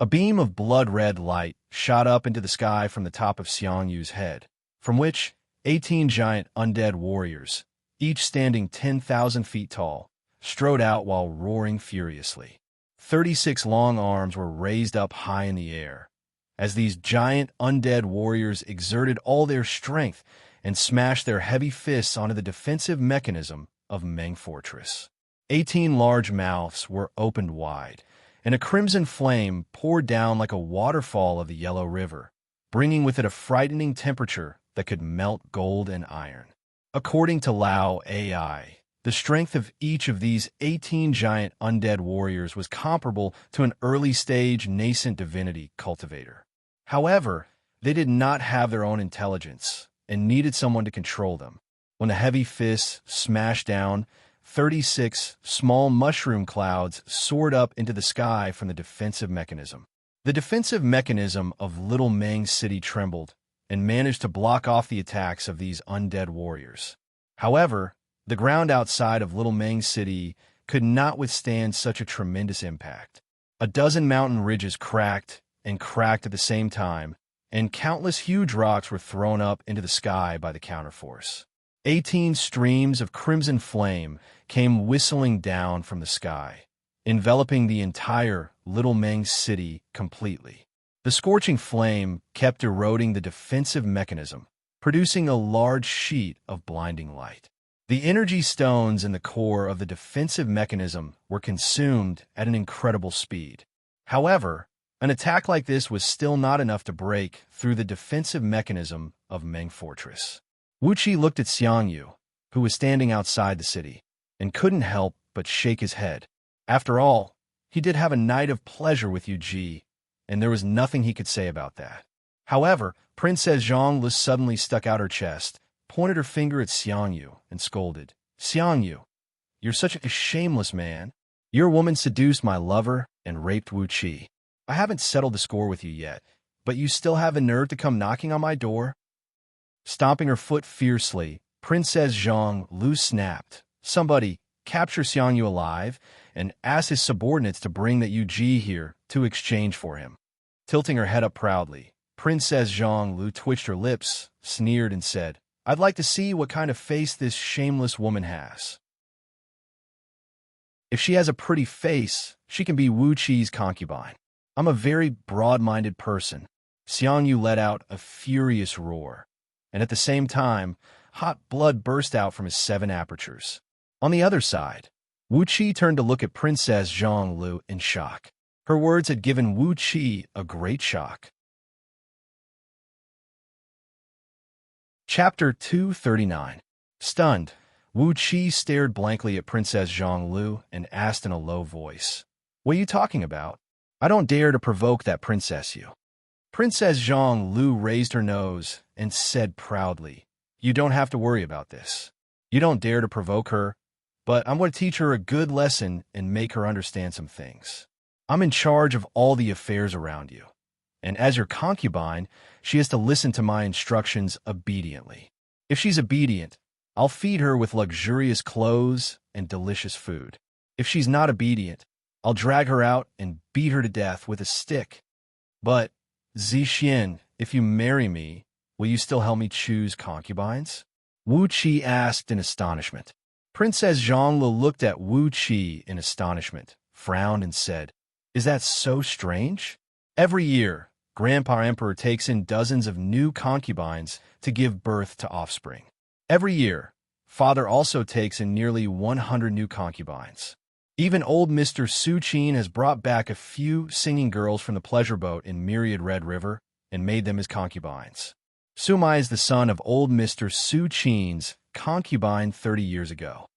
A beam of blood-red light shot up into the sky from the top of Xiangyu's head, from which 18 giant undead warriors, each standing 10,000 feet tall, strode out while roaring furiously. 36 long arms were raised up high in the air, as these giant undead warriors exerted all their strength and smashed their heavy fists onto the defensive mechanism of Meng Fortress. 18 large mouths were opened wide, and a crimson flame poured down like a waterfall of the Yellow River, bringing with it a frightening temperature that could melt gold and iron. According to Lao AI, the strength of each of these 18 giant undead warriors was comparable to an early-stage nascent divinity cultivator. However, they did not have their own intelligence and needed someone to control them. When the heavy fists smashed down, 36 small mushroom clouds soared up into the sky from the defensive mechanism. The defensive mechanism of Little Meng City trembled and managed to block off the attacks of these undead warriors. However, the ground outside of Little Meng City could not withstand such a tremendous impact. A dozen mountain ridges cracked and cracked at the same time, and countless huge rocks were thrown up into the sky by the counterforce. 18 streams of crimson flame came whistling down from the sky, enveloping the entire Little Meng City completely. The scorching flame kept eroding the defensive mechanism, producing a large sheet of blinding light. The energy stones in the core of the defensive mechanism were consumed at an incredible speed. However, an attack like this was still not enough to break through the defensive mechanism of Meng Fortress. Wuxia looked at Xianxia, who was standing outside the city, and couldn't help but shake his head. After all, he did have a night of pleasure with Yuji, and there was nothing he could say about that. However, Princess Zhongli suddenly stuck out her chest, pointed her finger at Xianxia, and scolded, "Xianxia, you're such a shameless man. Your woman seduced my lover and raped Wuxia. I haven't settled the score with you yet, but you still have the nerve to come knocking on my door?" Stomping her foot fiercely, Princess Zhongli snapped, "Somebody capture Xianxia alive and ask his subordinates to bring that Yuji here to exchange for him." Tilting her head up proudly, Princess Zhongli twitched her lips, sneered, and said, "I'd like to see what kind of face this shameless woman has. If she has a pretty face, she can be Wuqi's concubine. I'm a very broad-minded person." Xianxia let out a furious roar, and at the same time, hot blood burst out from his 7 apertures. On the other side, Wuqi turned to look at Princess Zhongli in shock. Her words had given Wuqi a great shock. Chapter 239. Stunned, Wuqi stared blankly at Princess Zhongli and asked in a low voice, "What are you talking about? I don't dare to provoke that princess you." Princess Zhongli raised her nose and said proudly, "You don't have to worry about this. You don't dare to provoke her, but I'm going to teach her a good lesson and make her understand some things. I'm in charge of all the affairs around you, and as your concubine, she has to listen to my instructions obediently. If she's obedient, I'll feed her with luxurious clothes and delicious food. If she's not obedient, I'll drag her out and beat her to death with a stick. But, Zixian, if you marry me, will you still help me choose concubines?" Wuqi asked in astonishment. Princess Zhongli looked at Wuqi in astonishment, frowned, and said, "Is that so strange? Every year, Grandpa Emperor takes in dozens of new concubines to give birth to offspring. Every year, Father also takes in nearly 100 new concubines. Even old Mr. Su Qin has brought back a few singing girls from the pleasure boat in Myriad Red River and made them his concubines. Sumai is the son of old Mr. Su Qin's concubine 30 years ago."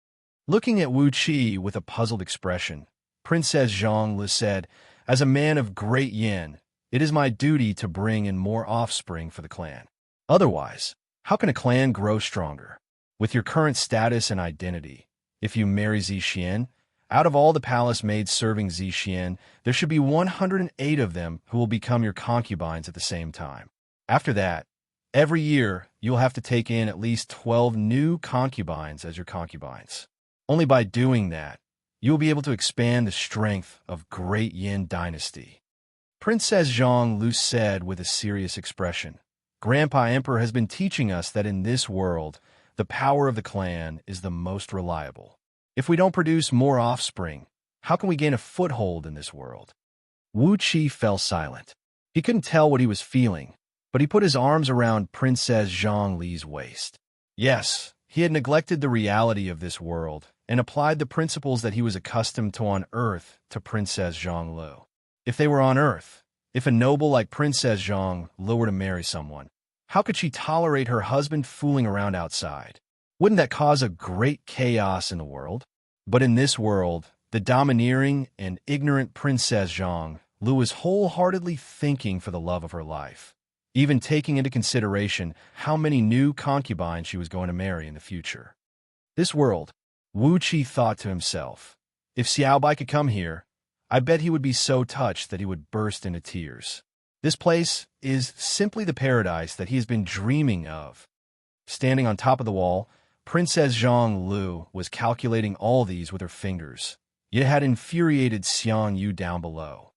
Looking at Wuqi with a puzzled expression, Princess Zhongli said, "As a man of great yin, it is my duty to bring in more offspring for the clan. Otherwise, how can a clan grow stronger? With your current status and identity, if you marry Zixian, out of all the palace maids serving Zixian, there should be 108 of them who will become your concubines at the same time. After that, every year you'll have to take in at least 12 new concubines as your concubines. Only by doing that, you will be able to expand the strength of Great Yin Dynasty." Princess Zhongli said with a serious expression, "Grandpa Emperor has been teaching us that in this world, the power of the clan is the most reliable. If we don't produce more offspring, how can we gain a foothold in this world?" Wuqi fell silent. He couldn't tell what he was feeling, but he put his arms around Princess Zhongli's waist. Yes, he had neglected the reality of this world and applied the principles that he was accustomed to on Earth to Princess Zhongli. If they were on Earth, if a noble like Princess Zhongli were to marry someone, how could she tolerate her husband fooling around outside? Wouldn't that cause a great chaos in the world? But in this world, the domineering and ignorant Princess Zhongli was wholeheartedly thinking for the love of her life, even taking into consideration how many new concubines she was going to marry in the future. This world, Wuqi thought to himself, if Xiaobai could come here, I bet he would be so touched that he would burst into tears. This place is simply the paradise that he has been dreaming of. Standing on top of the wall, Princess Zhongli was calculating all these with her fingers, yet had infuriated Xianxia down below.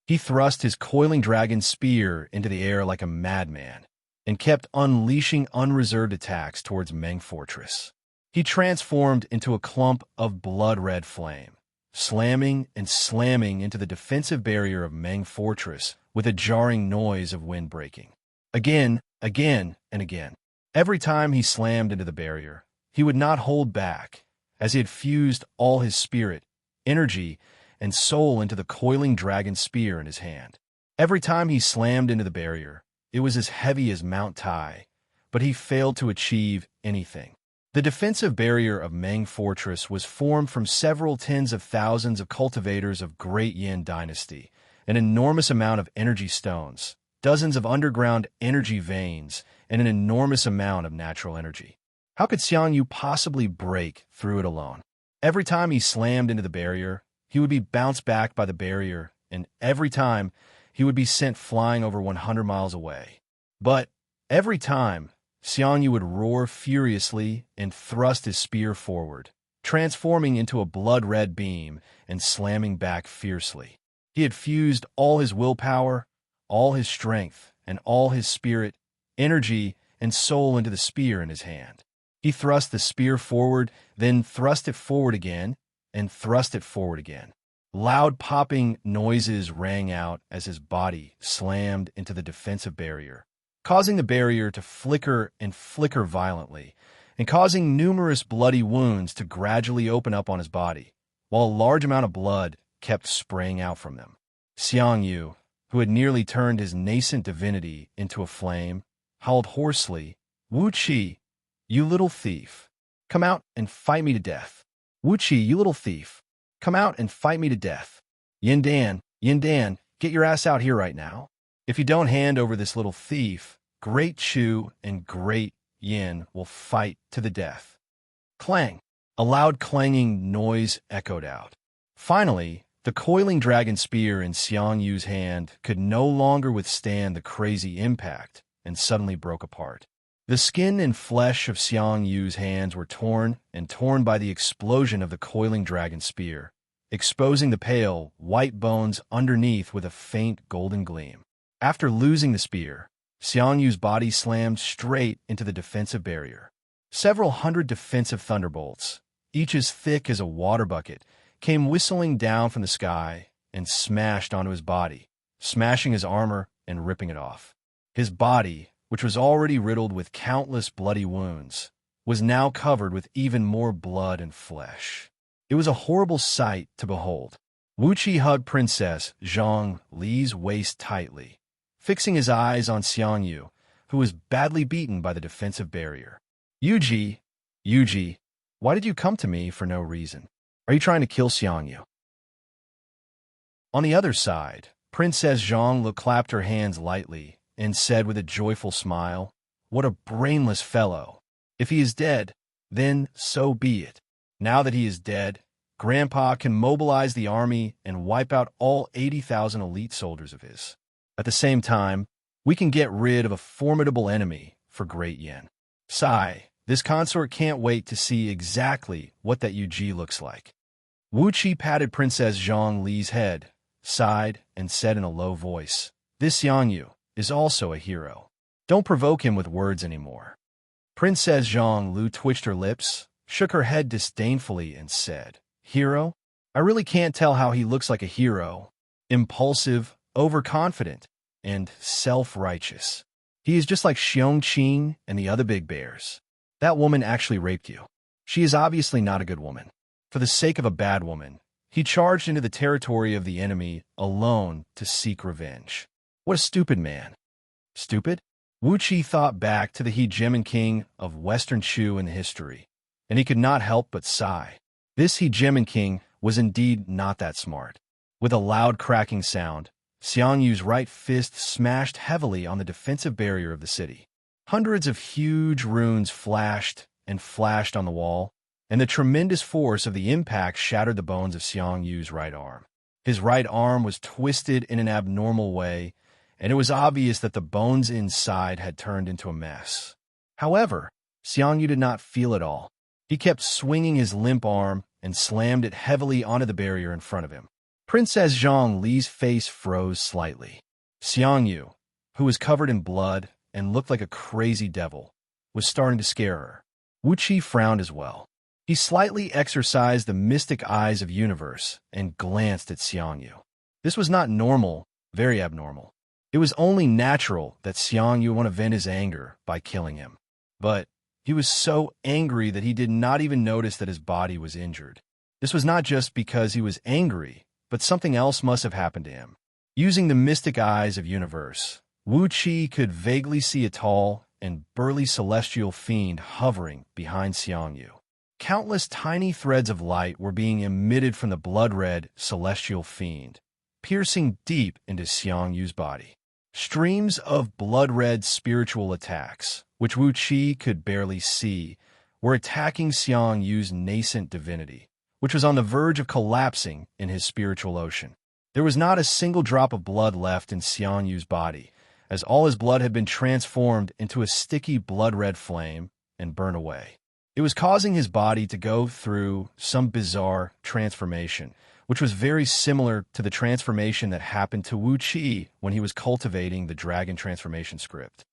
He thrust his coiling dragon spear into the air like a madman, and kept unleashing unreserved attacks towards Meng Fortress. He transformed into a clump of blood-red flame, slamming and slamming into the defensive barrier of Meng Fortress with a jarring noise of wind breaking. Again, and again. Every time he slammed into the barrier, he would not hold back, as he had fused all his spirit, energy, and soul into the coiling dragon spear in his hand. Every time he slammed into the barrier, it was as heavy as Mount Tai, but he failed to achieve anything. The defensive barrier of Meng Fortress was formed from several tens of thousands of cultivators of Great Yin Dynasty, an enormous amount of energy stones, dozens of underground energy veins, and an enormous amount of natural energy. How could Xianyu possibly break through it alone? Every time he slammed into the barrier, he would be bounced back by the barrier, and every time, he would be sent flying over 100 miles away. But every time, Xianyu would roar furiously and thrust his spear forward, transforming into a blood-red beam and slamming back fiercely. He had fused all his willpower, all his strength, and all his spirit, energy, and soul into the spear in his hand. He thrust the spear forward, then thrust it forward again, and thrust it forward again. Loud popping noises rang out as his body slammed into the defensive barrier, causing the barrier to flicker and flicker violently, and causing numerous bloody wounds to gradually open up on his body, while a large amount of blood kept spraying out from them. Xianyu, who had nearly turned his nascent divinity into a flame, howled hoarsely, "Wuxia, you little thief! Come out and fight me to death! Wuxia, you little thief! Come out and fight me to death! Yin Dan, get your ass out here right now! If you don't hand over this little thief, Great Chu and Great Yin will fight to the death." Clang! A loud clanging noise echoed out. Finally, the coiling dragon spear in Xiangyu's hand could no longer withstand the crazy impact and suddenly broke apart. The skin and flesh of Xiangyu's hands were torn and torn by the explosion of the coiling dragon spear, exposing the pale, white bones underneath with a faint golden gleam. After losing the spear, Xiangyu's body slammed straight into the defensive barrier. Several hundred defensive thunderbolts, each as thick as a water bucket, came whistling down from the sky and smashed onto his body, smashing his armor and ripping it off. His body, which was already riddled with countless bloody wounds, was now covered with even more blood and flesh. It was a horrible sight to behold. Wuxia hugged Princess Zhang Li's waist tightly, fixing his eyes on Xianyu, who was badly beaten by the defensive barrier. Yuji, why did you come to me for no reason? Are you trying to kill Xianyu?" On the other side, Princess Zhang clapped her hands lightly and said with a joyful smile, "What a brainless fellow! If he is dead, then so be it. Now that he is dead, Grandpa can mobilize the army and wipe out all 80,000 elite soldiers of his. At the same time, we can get rid of a formidable enemy for Great Yin. Sigh, this consort can't wait to see exactly what that Yuji looks like." Wuxia patted Princess Zhang Li's head, sighed, and said in a low voice, "This Xianyu is also a hero. Don't provoke him with words anymore." Princess Zhang Lu twitched her lips, shook her head disdainfully, and said, "Hero? I really can't tell how he looks like a hero. Impulsive, overconfident, and self-righteous. He is just like Xianxia and the other big bears. That woman actually raped you. She is obviously not a good woman. For the sake of a bad woman, he charged into the territory of the enemy alone to seek revenge. What a stupid man." Stupid? Wuxia thought back to the hegemon king of Western Chu in history, and he could not help but sigh. This hegemon king was indeed not that smart. With a loud cracking sound, Xianyu's right fist smashed heavily on the defensive barrier of the city. Hundreds of huge runes flashed and flashed on the wall, and the tremendous force of the impact shattered the bones of Xianyu's right arm. His right arm was twisted in an abnormal way, and it was obvious that the bones inside had turned into a mess. However, Xianyu did not feel it all. He kept swinging his limp arm and slammed it heavily onto the barrier in front of him. Princess Zhang Li's face froze slightly. Xianyu, who was covered in blood and looked like a crazy devil, was starting to scare her. Wuxia frowned as well. He slightly exercised the mystic eyes of universe and glanced at Xianyu. This was not normal, very abnormal. It was only natural that Xianyu want to vent his anger by killing him. But he was so angry that he did not even notice that his body was injured. This was not just because he was angry, but something else must have happened to him. Using the mystic eyes of universe, Wuxia could vaguely see a tall and burly celestial fiend hovering behind Xianxia. Countless tiny threads of light were being emitted from the blood-red celestial fiend, piercing deep into Xianxia's body. Streams of blood-red spiritual attacks, which Wuxia could barely see, were attacking Xianxia's nascent divinity, which was on the verge of collapsing in his spiritual ocean. There was not a single drop of blood left in Xianxia's body, as all his blood had been transformed into a sticky blood-red flame and burned away. It was causing his body to go through some bizarre transformation, which was very similar to the transformation that happened to Wuxia when he was cultivating the dragon transformation script.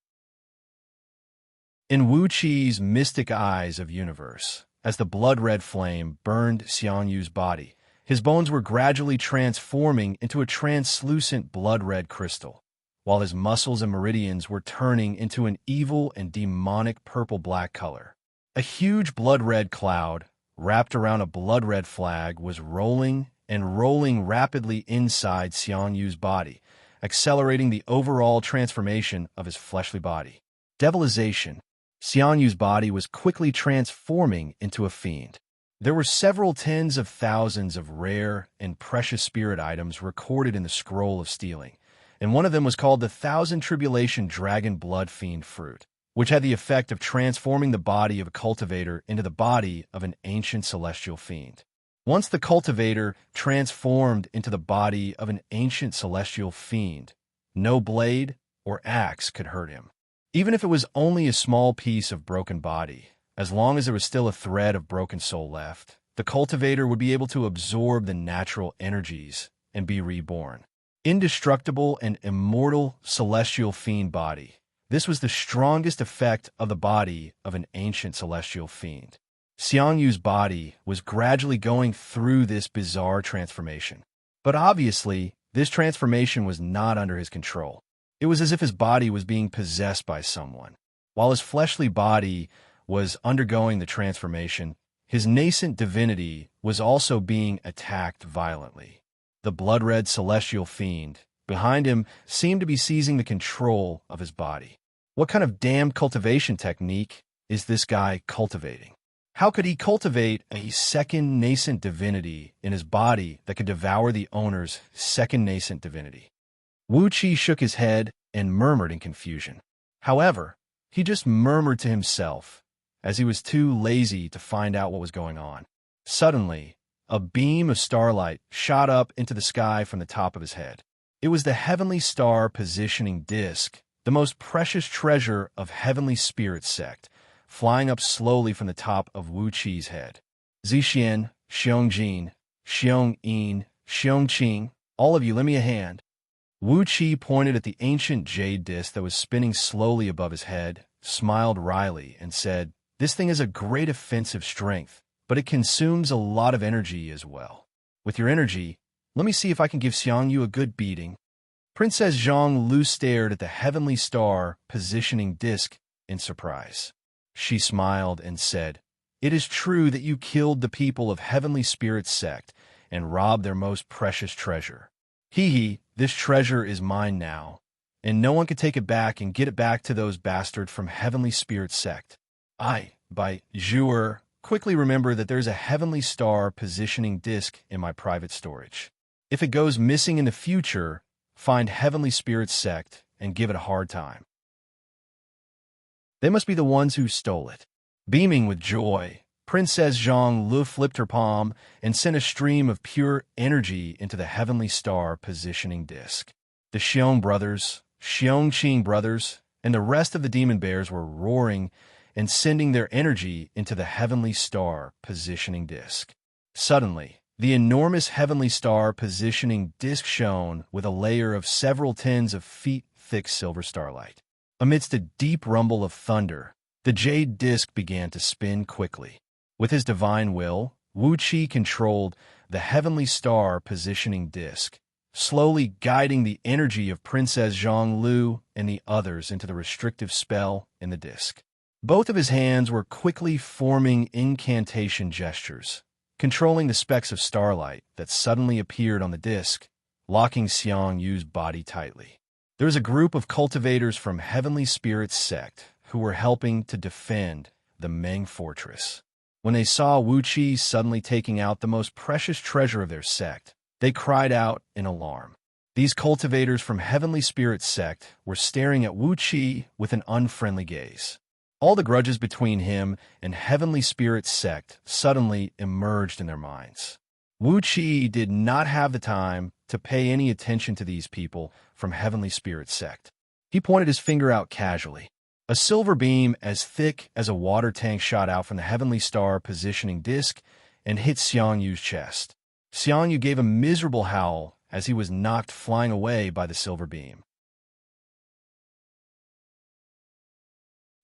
In Wuxia's mystic eyes of universe, as the blood-red flame burned Xianxia's body, his bones were gradually transforming into a translucent blood-red crystal, while his muscles and meridians were turning into an evil and demonic purple-black color. A huge blood-red cloud, wrapped around a blood-red flag, was rolling and rolling rapidly inside Xianxia's body, accelerating the overall transformation of his fleshly body. Devilization. Xianxia's body was quickly transforming into a fiend. There were several tens of thousands of rare and precious spirit items recorded in the Scroll of Stealing, and one of them was called the Thousand Tribulation Dragon Blood Fiend Fruit, which had the effect of transforming the body of a cultivator into the body of an ancient celestial fiend. Once the cultivator transformed into the body of an ancient celestial fiend, no blade or axe could hurt him. Even if it was only a small piece of broken body, as long as there was still a thread of broken soul left, the cultivator would be able to absorb the natural energies and be reborn. Indestructible and immortal celestial fiend body. This was the strongest effect of the body of an ancient celestial fiend. Xianxia's body was gradually going through this bizarre transformation. But obviously, this transformation was not under his control. It was as if his body was being possessed by someone. While his fleshly body was undergoing the transformation, his nascent divinity was also being attacked violently. The blood-red celestial fiend behind him seemed to be seizing the control of his body. What kind of damned cultivation technique is this guy cultivating? How could he cultivate a second nascent divinity in his body that could devour the owner's second nascent divinity? Wuxia shook his head and murmured in confusion. However, he just murmured to himself, as he was too lazy to find out what was going on. Suddenly, a beam of starlight shot up into the sky from the top of his head. It was the heavenly star positioning disk, the most precious treasure of heavenly spirit sect, flying up slowly from the top of Wuxia's head. Zixian, Xiangjin, Xiangyin, Xiangqing, all of you, lend me a hand. Wuxia pointed at the ancient jade disc that was spinning slowly above his head, smiled wryly, and said, "This thing has a great offensive strength, but it consumes a lot of energy as well. With your energy, let me see if I can give Xianxia a good beating." Princess Zhang Lu stared at the heavenly star positioning disc in surprise. She smiled and said, "It is true that you killed the people of Heavenly Spirit Sect and robbed their most precious treasure. Hee, this treasure is mine now, and no one can take it back and get it back to those bastards from Heavenly Spirit Sect. I, by Zhuer, quickly remember that there's a heavenly star positioning disc in my private storage. If it goes missing in the future, find Heavenly Spirit Sect and give it a hard time. They must be the ones who stole it." Beaming with joy, Princess Zhang Lu flipped her palm and sent a stream of pure energy into the heavenly star positioning disc. The Xiong brothers, Xiongqing brothers, and the rest of the demon bears were roaring and sending their energy into the heavenly star positioning disc. Suddenly, the enormous heavenly star positioning disc shone with a layer of several tens of feet thick silver starlight. Amidst a deep rumble of thunder, the jade disc began to spin quickly. With his divine will, Wuxia controlled the heavenly star positioning disc, slowly guiding the energy of Princess Zhang Lu and the others into the restrictive spell in the disc. Both of his hands were quickly forming incantation gestures, controlling the specks of starlight that suddenly appeared on the disk, locking Xiangyu's body tightly. There was a group of cultivators from Heavenly Spirit's sect who were helping to defend the Meng fortress. When they saw Wuxia suddenly taking out the most precious treasure of their sect, they cried out in alarm. These cultivators from Heavenly Spirit's sect were staring at Wuxia with an unfriendly gaze. All the grudges between him and Heavenly Spirit's sect suddenly emerged in their minds. Wuxia did not have the time to pay any attention to these people from Heavenly Spirit's sect. He pointed his finger out casually. A silver beam as thick as a water tank shot out from the Heavenly Star positioning disc and hit Xiangyu's chest. Xiangyu gave a miserable howl as he was knocked flying away by the silver beam.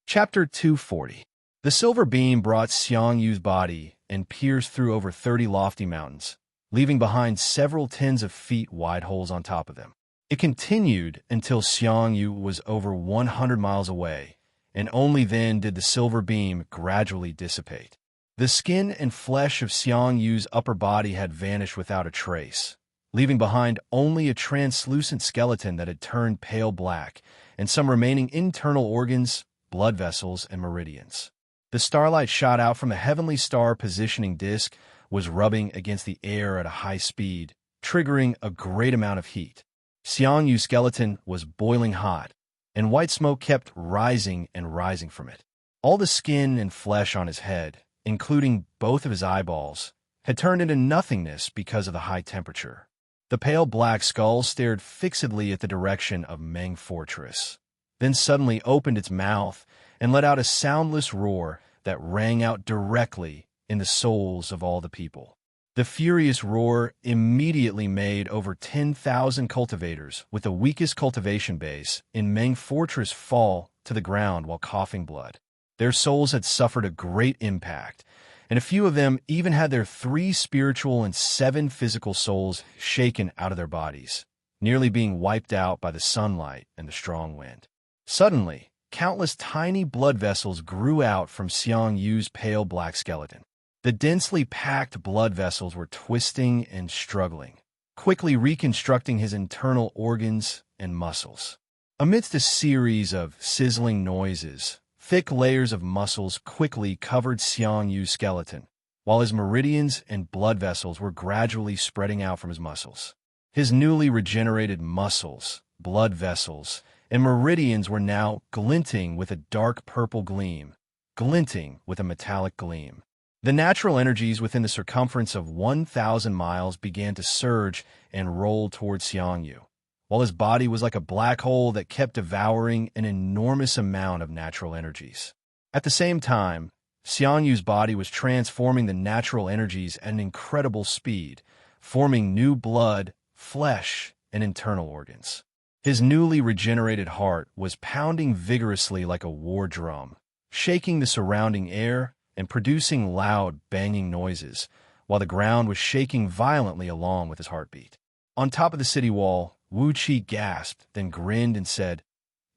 Chapter 240. The silver beam brought Xiangyu's body and pierced through over 30 lofty mountains, leaving behind several tens of feet wide holes on top of them. It continued until Xiangyu was over 100 miles away, and only then did the silver beam gradually dissipate. The skin and flesh of Xiangyu's upper body had vanished without a trace, leaving behind only a translucent skeleton that had turned pale black, and some remaining internal organs, blood vessels, and meridians. The starlight shot out from the Heavenly Star positioning disc was rubbing against the air at a high speed, triggering a great amount of heat. Xiangyu's skeleton was boiling hot, and white smoke kept rising and rising from it. All the skin and flesh on his head, including both of his eyeballs, had turned into nothingness because of the high temperature. The pale black skull stared fixedly at the direction of Meng Fortress, then suddenly opened its mouth and let out a soundless roar that rang out directly in the souls of all the people. The furious roar immediately made over 10,000 cultivators with the weakest cultivation base in Meng Fortress fall to the ground while coughing blood. Their souls had suffered a great impact, and a few of them even had their 3 spiritual and 7 physical souls shaken out of their bodies, nearly being wiped out by the sunlight and the strong wind. Suddenly, countless tiny blood vessels grew out from Xiangyu's pale black skeleton. The densely packed blood vessels were twisting and struggling, quickly reconstructing his internal organs and muscles. Amidst a series of sizzling noises, thick layers of muscles quickly covered Xiangyu's skeleton, while his meridians and blood vessels were gradually spreading out from his muscles. His newly regenerated muscles, blood vessels, and meridians were now glinting with a dark purple gleam, glinting with a metallic gleam. The natural energies within the circumference of 1,000 miles began to surge and roll towards Xiangyu, while his body was like a black hole that kept devouring an enormous amount of natural energies. At the same time, Xiangyu's body was transforming the natural energies at an incredible speed, forming new blood, flesh, and internal organs. His newly regenerated heart was pounding vigorously like a war drum, shaking the surrounding air and producing loud, banging noises, while the ground was shaking violently along with his heartbeat. On top of the city wall, Wuxia gasped, then grinned and said,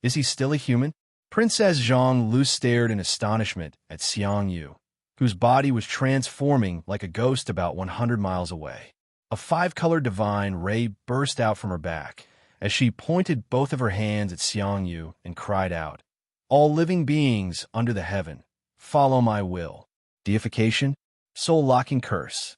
"Is he still a human?" Princess Zhang stared in astonishment at Xiangyu, whose body was transforming like a ghost about 100 miles away. A 5-colored divine ray burst out from her back as she pointed both of her hands at Xiangyu and cried out, "All living beings under the heaven, follow my will." Deification, soul-locking curse.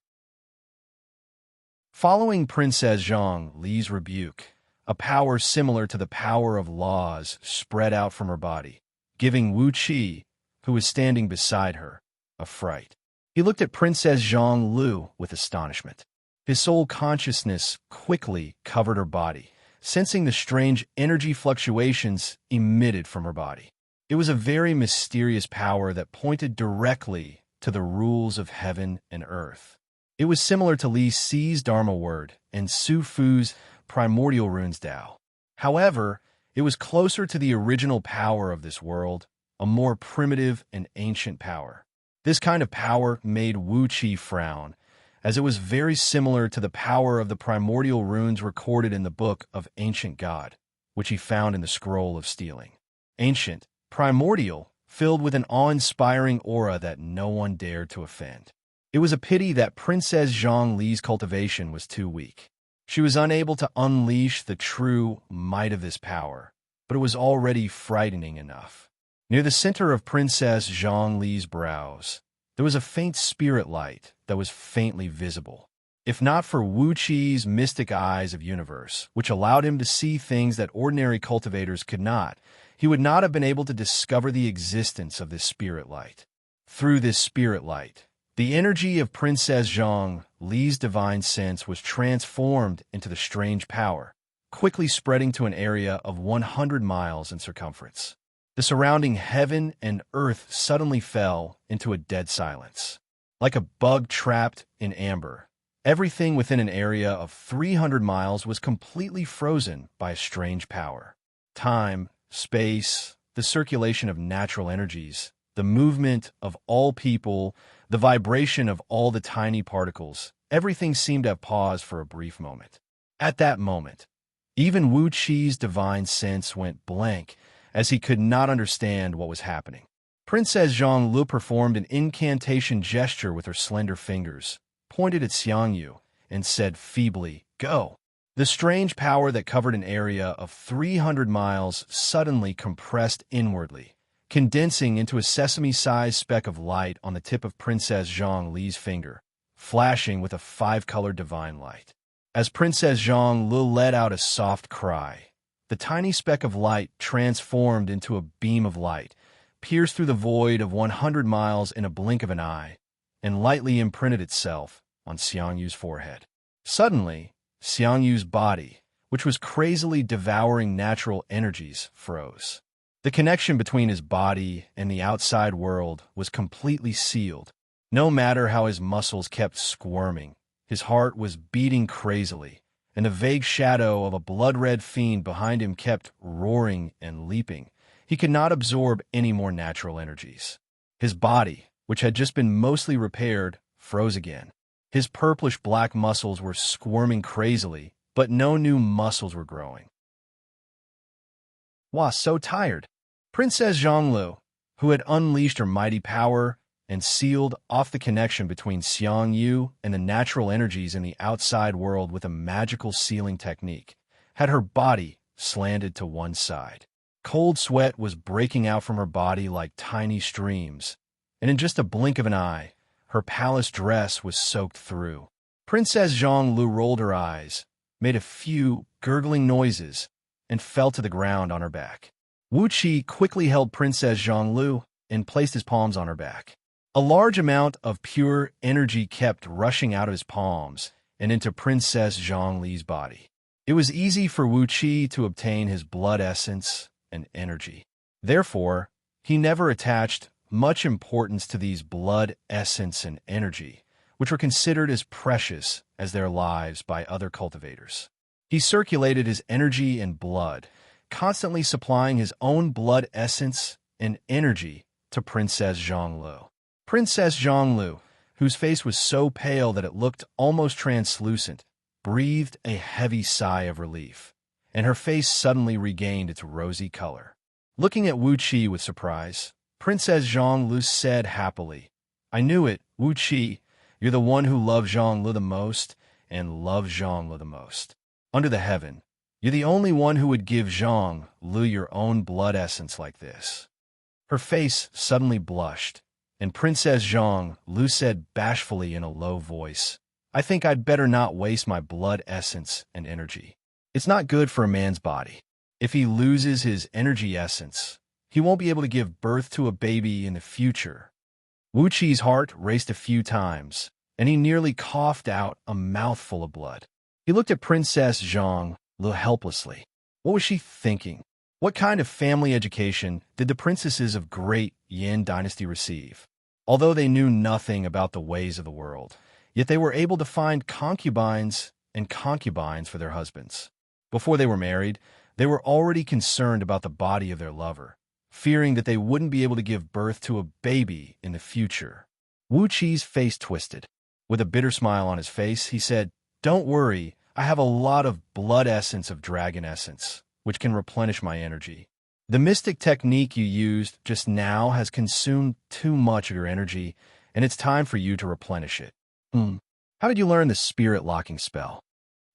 Following Princess Zhang Li's rebuke, a power similar to the power of laws spread out from her body, giving Wuxia, who was standing beside her, a fright. He looked at Princess Zhang Lu with astonishment. His soul consciousness quickly covered her body, sensing the strange energy fluctuations emitted from her body. It was a very mysterious power that pointed directly to the rules of heaven and earth. It was similar to Li Si's Dharma word and Su Fu's primordial runes Tao. However, it was closer to the original power of this world, a more primitive and ancient power. This kind of power made Wuxia frown, as it was very similar to the power of the primordial runes recorded in the Book of Ancient God, which he found in the Scroll of Stealing. Ancient, primordial, filled with an awe-inspiring aura that no one dared to offend. It was a pity that Princess Xianxia's cultivation was too weak. She was unable to unleash the true might of this power, but it was already frightening enough. Near the center of Princess Xianxia's brows, there was a faint spirit light that was faintly visible. If not for Wuxi's mystic eyes of universe, which allowed him to see things that ordinary cultivators could not, he would not have been able to discover the existence of this spirit light. Through this spirit light, the energy of Princess Xianxia's divine sense was transformed into the strange power, quickly spreading to an area of 100 miles in circumference. The surrounding heaven and earth suddenly fell into a dead silence. Like a bug trapped in amber, everything within an area of 300 miles was completely frozen by a strange power. Time, space, the circulation of natural energies, the movement of all people, the vibration of all the tiny particles, everything seemed to have paused for a brief moment. At that moment, even Wuxi's divine sense went blank, as he could not understand what was happening. Princess Xianxia performed an incantation gesture with her slender fingers, pointed at Xianxia, and said feebly, "Go." The strange power that covered an area of 300 miles suddenly compressed inwardly, condensing into a sesame-sized speck of light on the tip of Princess Xianxia's finger, flashing with a 5-colored divine light. As Princess Xianxia let out a soft cry, the tiny speck of light transformed into a beam of light, pierced through the void of 100 miles in a blink of an eye, and lightly imprinted itself on Xianxia's forehead. Suddenly, Xianxia's body, which was crazily devouring natural energies, froze. The connection between his body and the outside world was completely sealed. No matter how his muscles kept squirming, his heart was beating crazily, and the vague shadow of a blood-red fiend behind him kept roaring and leaping. He could not absorb any more natural energies. His body, which had just been mostly repaired, froze again. His purplish-black muscles were squirming crazily, but no new muscles were growing. Was so tired. Princess Xianxia, who had unleashed her mighty power and sealed off the connection between Xianxia and the natural energies in the outside world with a magical sealing technique, had her body slanted to one side. Cold sweat was breaking out from her body like tiny streams, and in just a blink of an eye, her palace dress was soaked through. Princess Xianxia rolled her eyes, made a few gurgling noises, and fell to the ground on her back. Wuxia quickly held Princess Xianxia and placed his palms on her back. A large amount of pure energy kept rushing out of his palms and into Princess Xianxia's body. It was easy for Wuxia to obtain his blood essence and energy. Therefore, he never attached much importance to these blood essence and energy, which were considered as precious as their lives by other cultivators. He circulated his energy and blood, constantly supplying his own blood essence and energy to Princess Xianxia. Princess Xianxia, whose face was so pale that it looked almost translucent, breathed a heavy sigh of relief, and her face suddenly regained its rosy color. Looking at Wuxia with surprise, Princess Xianxia said happily, "I knew it, Wuxia. You're the one who loves Xianxia the most and loves Xianxia the most. Under the heaven, you're the only one who would give Xianxia your own blood essence like this." Her face suddenly blushed, and Princess Xianxia said bashfully in a low voice, "I think I'd better not waste my blood essence and energy. It's not good for a man's body. If he loses his energy essence, he won't be able to give birth to a baby in the future." Wuxi's heart raced a few times, and he nearly coughed out a mouthful of blood. He looked at Princess Xianxia helplessly. What was she thinking? What kind of family education did the princesses of Great Yin Dynasty receive? Although they knew nothing about the ways of the world, yet they were able to find concubines and concubines for their husbands. Before they were married, they were already concerned about the body of their lover, fearing that they wouldn't be able to give birth to a baby in the future. Wuxi's face twisted. With a bitter smile on his face, he said, "Don't worry, I have a lot of blood essence of dragon essence, which can replenish my energy. The mystic technique you used just now has consumed too much of your energy, and it's time for you to replenish it. How did you learn the spirit-locking spell?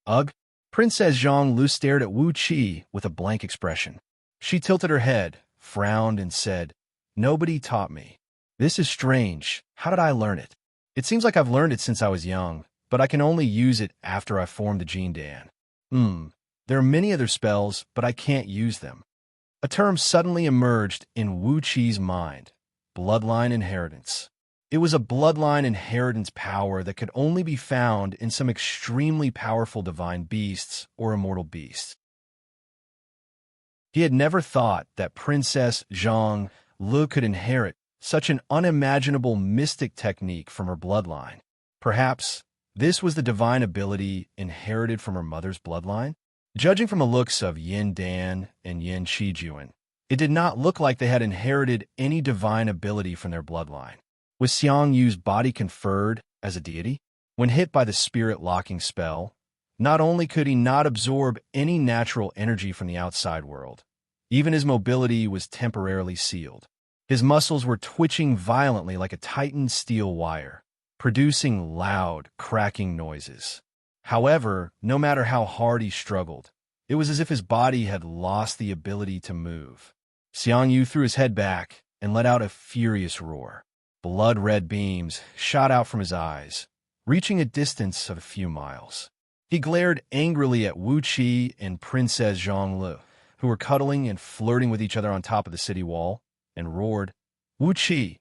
Ugh. Princess Xianxia stared at Wuxia with a blank expression. She tilted her head, frowned, and said, "Nobody taught me. This is strange. How did I learn it? It seems like I've learned it since I was young, but I can only use it after I formed the Jin Dan. There are many other spells, but I can't use them." A term suddenly emerged in Wuqi's mind: bloodline inheritance. It was a bloodline inheritance power that could only be found in some extremely powerful divine beasts or immortal beasts. He had never thought that Princess Xianxia could inherit such an unimaginable mystic technique from her bloodline. Perhaps this was the divine ability inherited from her mother's bloodline? Judging from the looks of Yin Dan and Yin Shijuan, it did not look like they had inherited any divine ability from their bloodline. Was Xiangyu's body conferred as a deity? When hit by the spirit-locking spell, not only could he not absorb any natural energy from the outside world, even his mobility was temporarily sealed. His muscles were twitching violently like a tightened steel wire, producing loud, cracking noises. However, no matter how hard he struggled, it was as if his body had lost the ability to move. Xiangyu threw his head back and let out a furious roar. Blood-red beams shot out from his eyes, reaching a distance of a few miles. He glared angrily at Wuqia and Princess Xianxia, who were cuddling and flirting with each other on top of the city wall, and roared, "Wuqia,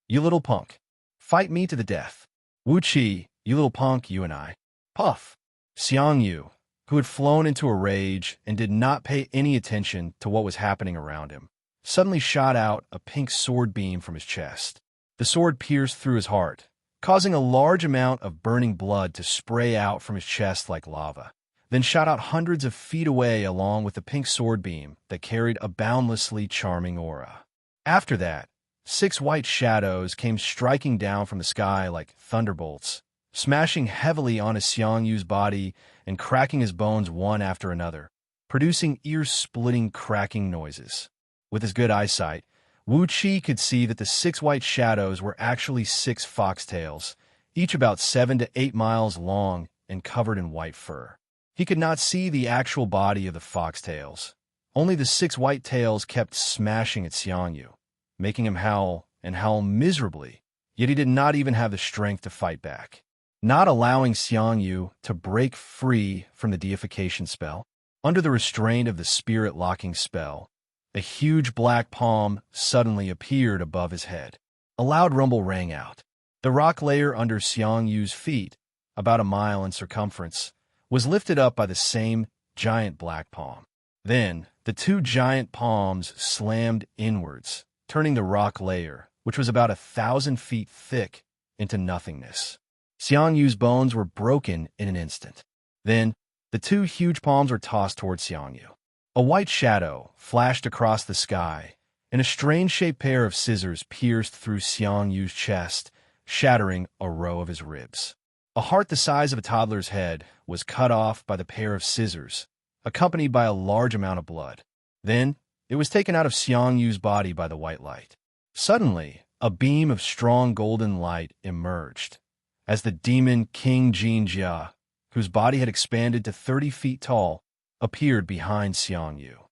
you little punk, fight me to the death. Wuqia, you little punk, you and I." Puff! Xiangyu, who had flown into a rage and did not pay any attention to what was happening around him, suddenly shot out a pink sword beam from his chest. The sword pierced through his heart, causing a large amount of burning blood to spray out from his chest like lava, then shot out hundreds of feet away along with the pink sword beam that carried a boundlessly charming aura. After that, 6 white shadows came striking down from the sky like thunderbolts, smashing heavily on Xiangyu's body and cracking his bones one after another, producing ear-splitting cracking noises. With his good eyesight, Wuqia could see that the 6 white shadows were actually 6 foxtails, each about 7 to 8 miles long and covered in white fur. He could not see the actual body of the foxtails. Only the 6 white tails kept smashing at Xiangyu, making him howl and howl miserably, yet he did not even have the strength to fight back. Not allowing Xiangyu to break free from the deification spell, under the restraint of the spirit-locking spell, a huge black palm suddenly appeared above his head. A loud rumble rang out. The rock layer under Xiangyu's feet, about a mile in circumference, was lifted up by the same giant black palm. Then, the 2 giant palms slammed inwards, turning the rock layer, which was about 1,000 feet thick, into nothingness. Xiangyu's bones were broken in an instant. Then, the 2 huge palms were tossed towards Xiangyu. A white shadow flashed across the sky, and a strange-shaped pair of scissors pierced through Xiangyu's chest, shattering a row of his ribs. A heart the size of a toddler's head was cut off by the pair of scissors, accompanied by a large amount of blood. Then, it was taken out of Xiangyu's body by the white light. Suddenly, a beam of strong golden light emerged, as the demon King Xianxia, whose body had expanded to 30 feet tall, appeared behind Xiangyu.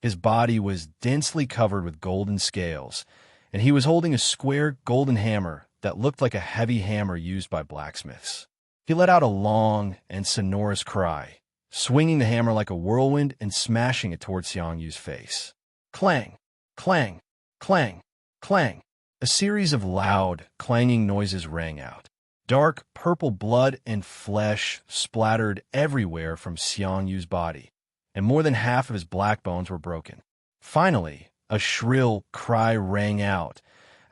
His body was densely covered with golden scales, and he was holding a square golden hammer that looked like a heavy hammer used by blacksmiths. He let out a long and sonorous cry, swinging the hammer like a whirlwind and smashing it towards Xiangyu's face. Clang! Clang! Clang! Clang! A series of loud, clanging noises rang out. Dark purple blood and flesh splattered everywhere from Xiangyu's body, and more than half of his black bones were broken. Finally, a shrill cry rang out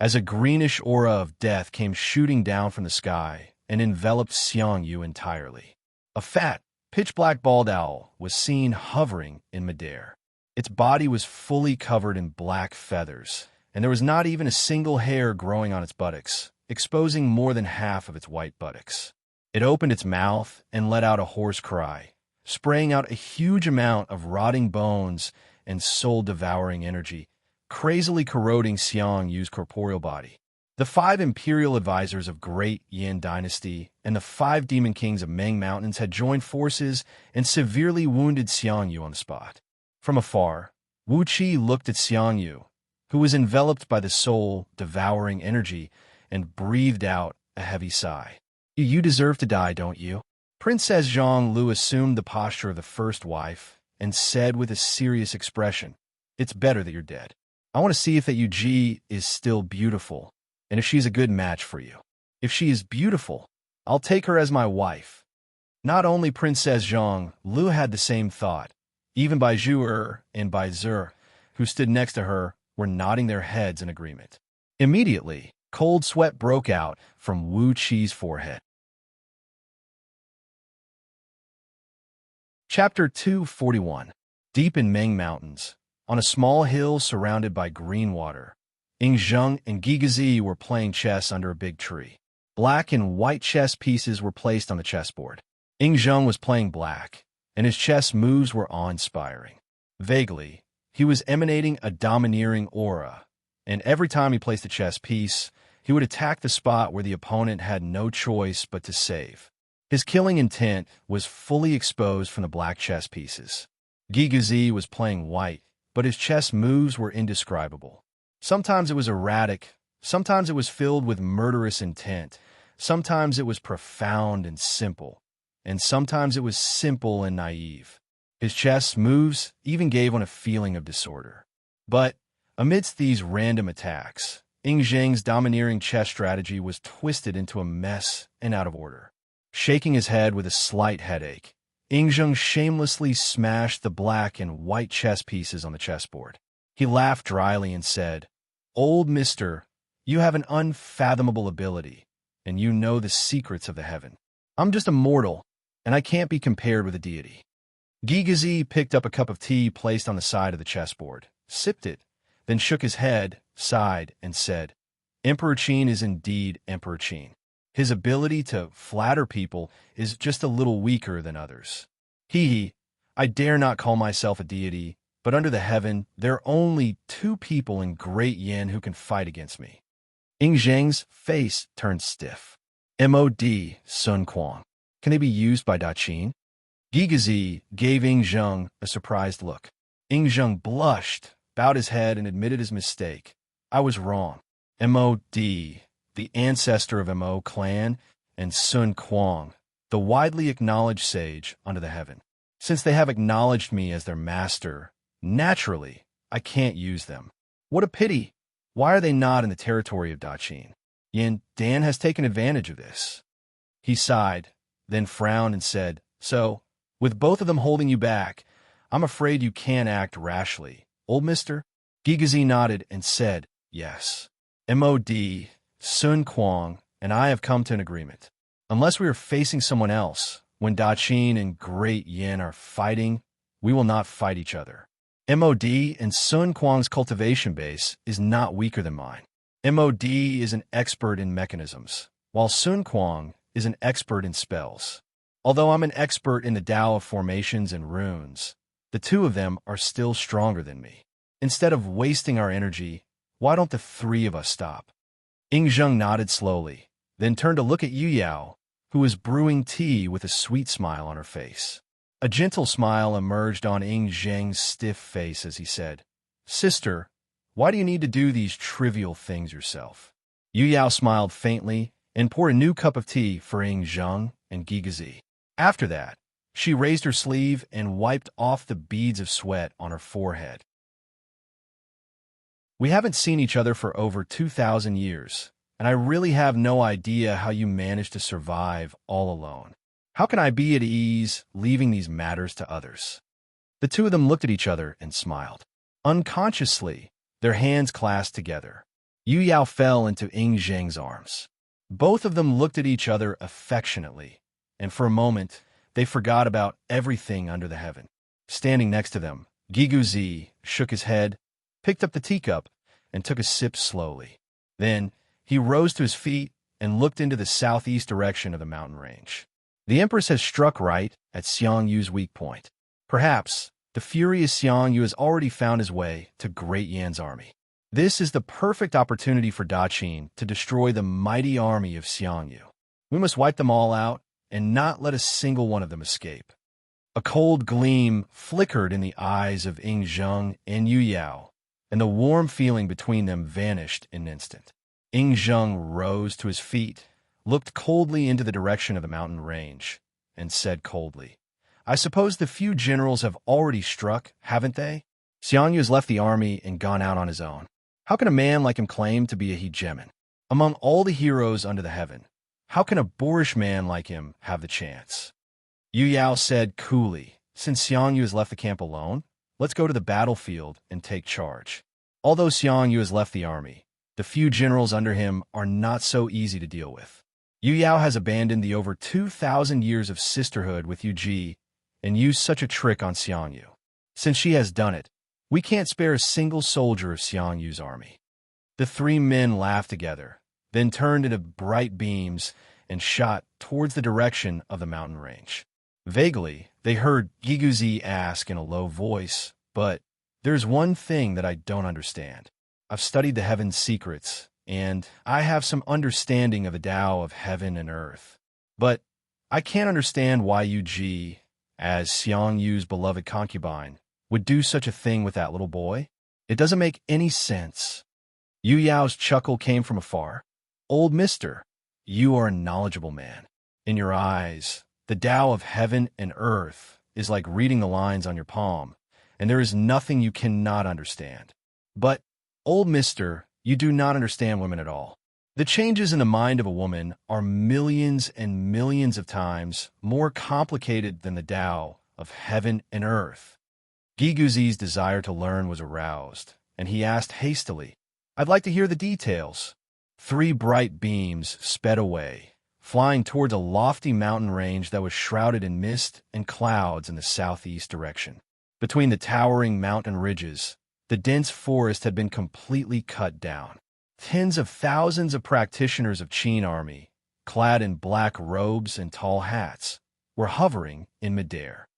as a greenish aura of death came shooting down from the sky and enveloped Xiangyu entirely. A fat, pitch-black bald owl was seen hovering in midair. Its body was fully covered in black feathers, and there was not even a single hair growing on its buttocks, exposing more than half of its white buttocks. It opened its mouth and let out a hoarse cry, spraying out a huge amount of rotting bones and soul-devouring energy, crazily corroding Xiangyu's corporeal body. The 5 imperial advisors of Great Yin Dynasty and the 5 demon kings of Meng Mountains had joined forces and severely wounded Xiangyu on the spot. From afar, Wuxia looked at Xiangyu, who was enveloped by the soul-devouring energy, and breathed out a heavy sigh. You deserve to die, don't you? Princess Zhonglu assumed the posture of the first wife and said with a serious expression, "It's better that you're dead. I want to see if that Yuji is still beautiful, and if she's a good match for you. If she is beautiful, I'll take her as my wife." Not only Princess Zhonglu had the same thought, even Bai Zhu'er and Bai Zer, who stood next to her, were nodding their heads in agreement. Immediately, cold sweat broke out from Wu Qi's forehead. Chapter 241. Deep in Meng Mountains, on a small hill surrounded by green water, Ying Zheng and Gigazi were playing chess under a big tree. Black and white chess pieces were placed on the chessboard. Ying Zheng was playing black, and his chess moves were awe-inspiring. Vaguely, he was emanating a domineering aura, and every time he placed a chess piece, he would attack the spot where the opponent had no choice but to save. His killing intent was fully exposed from the black chess pieces. Gigazi was playing white, but his chess moves were indescribable. Sometimes it was erratic, sometimes it was filled with murderous intent, sometimes it was profound and simple, and sometimes it was simple and naive. His chess moves even gave one a feeling of disorder. But amidst these random attacks, Ying Zheng's domineering chess strategy was twisted into a mess and out of order. Shaking his head with a slight headache, Ying Zheng shamelessly smashed the black and white chess pieces on the chessboard. He laughed dryly and said, "Old mister, you have an unfathomable ability, and you know the secrets of the heaven. I'm just a mortal, and I can't be compared with a deity." Gigazi picked up a cup of tea placed on the side of the chessboard, sipped it, then shook his head, sighed, and said, "Emperor Qin is indeed Emperor Qin. His ability to flatter people is just a little weaker than others. I dare not call myself a deity, but under the heaven, there are only 2 people in Great Yin who can fight against me." Ying Zheng's face turned stiff. "Mod Sun Quan. Can they be used by Da Qin?" Gigazi gave Ying Zheng a surprised look. Ying Zheng blushed, bowed his head, and admitted his mistake. "I was wrong. Mod, the ancestor of Mo clan, and Sun Quan, the widely acknowledged sage under the heaven. Since they have acknowledged me as their master, naturally, I can't use them. What a pity! Why are they not in the territory of Da Qin? Yin Dan has taken advantage of this." He sighed, then frowned and said, "So, with both of them holding you back, I'm afraid you can't act rashly, old mister?" Gigazi nodded and said, "Yes. Mod, Sun Quan, and I have come to an agreement. Unless we are facing someone else, when Da Qin and Great Yin are fighting, we will not fight each other. Mod and Sun Quan's cultivation base is not weaker than mine. Mod is an expert in mechanisms, while Sun Quan is an expert in spells. Although I'm an expert in the Tao of formations and runes, the 2 of them are still stronger than me. Instead of wasting our energy, why don't the 3 of us stop?" Ying Zheng nodded slowly, then turned to look at Yu Yao, who was brewing tea with a sweet smile on her face. A gentle smile emerged on Ying Zheng's stiff face as he said, "Sister, why do you need to do these trivial things yourself?" Yu Yao smiled faintly and poured a new cup of tea for Ying Zheng and Gigazi. After that, she raised her sleeve and wiped off the beads of sweat on her forehead. "We haven't seen each other for over 2,000 years, and I really have no idea how you managed to survive all alone. How can I be at ease leaving these matters to others?" The 2 of them looked at each other and smiled. Unconsciously, their hands clasped together. Yu Yao fell into Ying Zheng's arms. Both of them looked at each other affectionately, and for a moment, they forgot about everything under the heaven. Standing next to them, Gigazi shook his head, picked up the teacup, and took a sip slowly. Then, he rose to his feet and looked into the southeast direction of the mountain range. The Empress has struck right at Xiangyu's weak point. Perhaps the furious Xiangyu has already found his way to Great Yan's army. This is the perfect opportunity for Daqin to destroy the mighty army of Xiangyu. We must wipe them all out and not let a single one of them escape. A cold gleam flickered in the eyes of Ing Zheng and Yu Yao, and the warm feeling between them vanished in an instant. Ing Zheng rose to his feet, looked coldly into the direction of the mountain range, and said coldly, "I suppose the few generals have already struck, haven't they? Xiangyu has left the army and gone out on his own. How can a man like him claim to be a hegemon? Among all the heroes under the heaven, how can a boorish man like him have the chance?" Yu Yao said coolly, "Since Xiangyu has left the camp alone, let's go to the battlefield and take charge. Although Xiangyu has left the army, the few generals under him are not so easy to deal with. Yu Yao has abandoned the over 2,000 years of sisterhood with Yu Ji and used such a trick on Xiangyu. Since she has done it, we can't spare a single soldier of Xiangyu's army." The three men laughed together, then turned into bright beams and shot towards the direction of the mountain range. Vaguely, they heard Giguzi ask in a low voice, "But there's one thing that I don't understand. I've studied the heaven's secrets, and I have some understanding of the Tao of heaven and earth. But I can't understand why Yu Ji, as Xiangyu's beloved concubine, would do such a thing with that little boy. It doesn't make any sense." Yu Yao's chuckle came from afar. "Old mister, you are a knowledgeable man. In your eyes, the Tao of heaven and earth is like reading the lines on your palm, and there is nothing you cannot understand. But, old mister, you do not understand women at all. The changes in the mind of a woman are millions and millions of times more complicated than the Tao of heaven and earth." Giguzi's desire to learn was aroused, and he asked hastily, "I'd like to hear the details." Three bright beams sped away, flying towards a lofty mountain range that was shrouded in mist and clouds in the southeast direction. Between the towering mountain ridges, the dense forest had been completely cut down. Tens of thousands of practitioners of Qin army, clad in black robes and tall hats, were hovering in midair.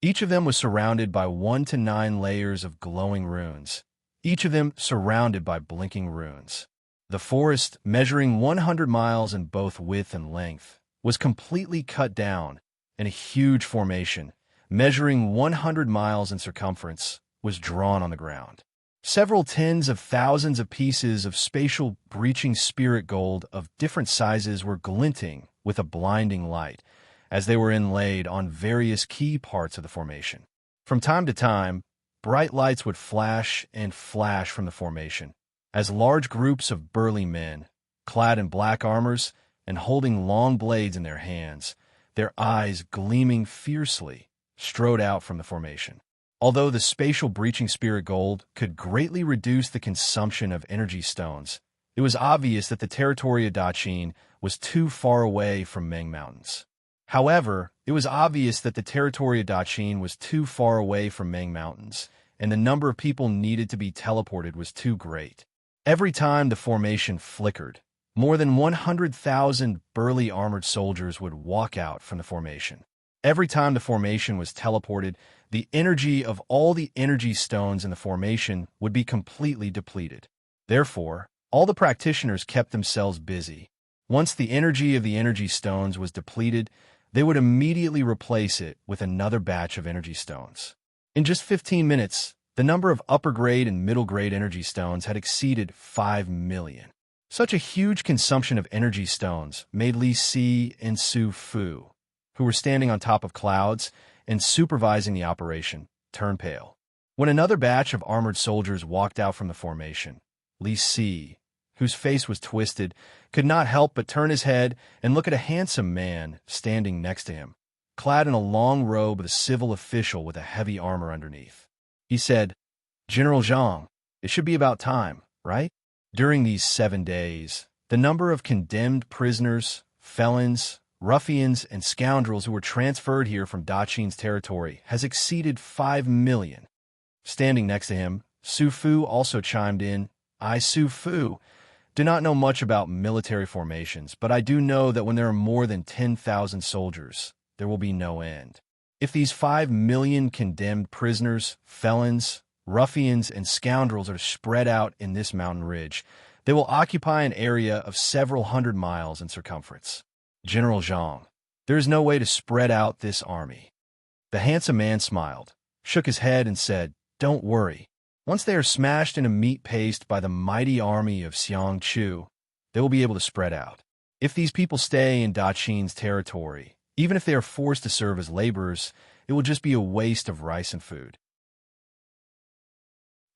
Each of them was surrounded by 1 to 9 layers of glowing runes, each of them surrounded by blinking runes. The forest, measuring 100 miles in both width and length, was completely cut down, and a huge formation, measuring 100 miles in circumference, was drawn on the ground. Several tens of thousands of pieces of spatial breaching spirit gold of different sizes were glinting with a blinding light, as they were inlaid on various key parts of the formation. From time to time, bright lights would flash and flash from the formation, as large groups of burly men, clad in black armors and holding long blades in their hands, their eyes gleaming fiercely, strode out from the formation. Although the spatial breaching spirit gold could greatly reduce the consumption of energy stones, it was obvious that the territory of Daqin was too far away from Meng Mountains. However, it was obvious that the territory of Daqin was too far away from Meng Mountains, and the number of people needed to be teleported was too great. Every time the formation flickered, more than 100,000 burly armored soldiers would walk out from the formation. Every time the formation was teleported, the energy of all the energy stones in the formation would be completely depleted. Therefore, all the practitioners kept themselves busy. Once the energy of the energy stones was depleted, they would immediately replace it with another batch of energy stones. In just 15 minutes, the number of upper-grade and middle-grade energy stones had exceeded 5 million. Such a huge consumption of energy stones made Li Si and Su Fu, who were standing on top of clouds and supervising the operation, turn pale. When another batch of armored soldiers walked out from the formation, Li Si, whose face was twisted, could not help but turn his head and look at a handsome man standing next to him, clad in a long robe of a civil official with a heavy armor underneath. He said, "General Zhang, it should be about time, right?" During these 7 days, the number of condemned prisoners, felons, ruffians, and scoundrels who were transferred here from Daqin's territory has exceeded 5 million. Standing next to him, Su Fu also chimed in, "I, Su Fu, do not know much about military formations, but I do know that when there are more than 10,000 soldiers, there will be no end. If these 5 million condemned prisoners, felons, ruffians, and scoundrels are spread out in this mountain ridge, they will occupy an area of several hundred miles in circumference. General Zhang, there is no way to spread out this army. The handsome man smiled, shook his head, and said, "Don't worry. Once they are smashed into meat paste by the mighty army of Xianxia, they will be able to spread out. If these people stay in Daqin's territory, even if they are forced to serve as laborers, it will just be a waste of rice and food.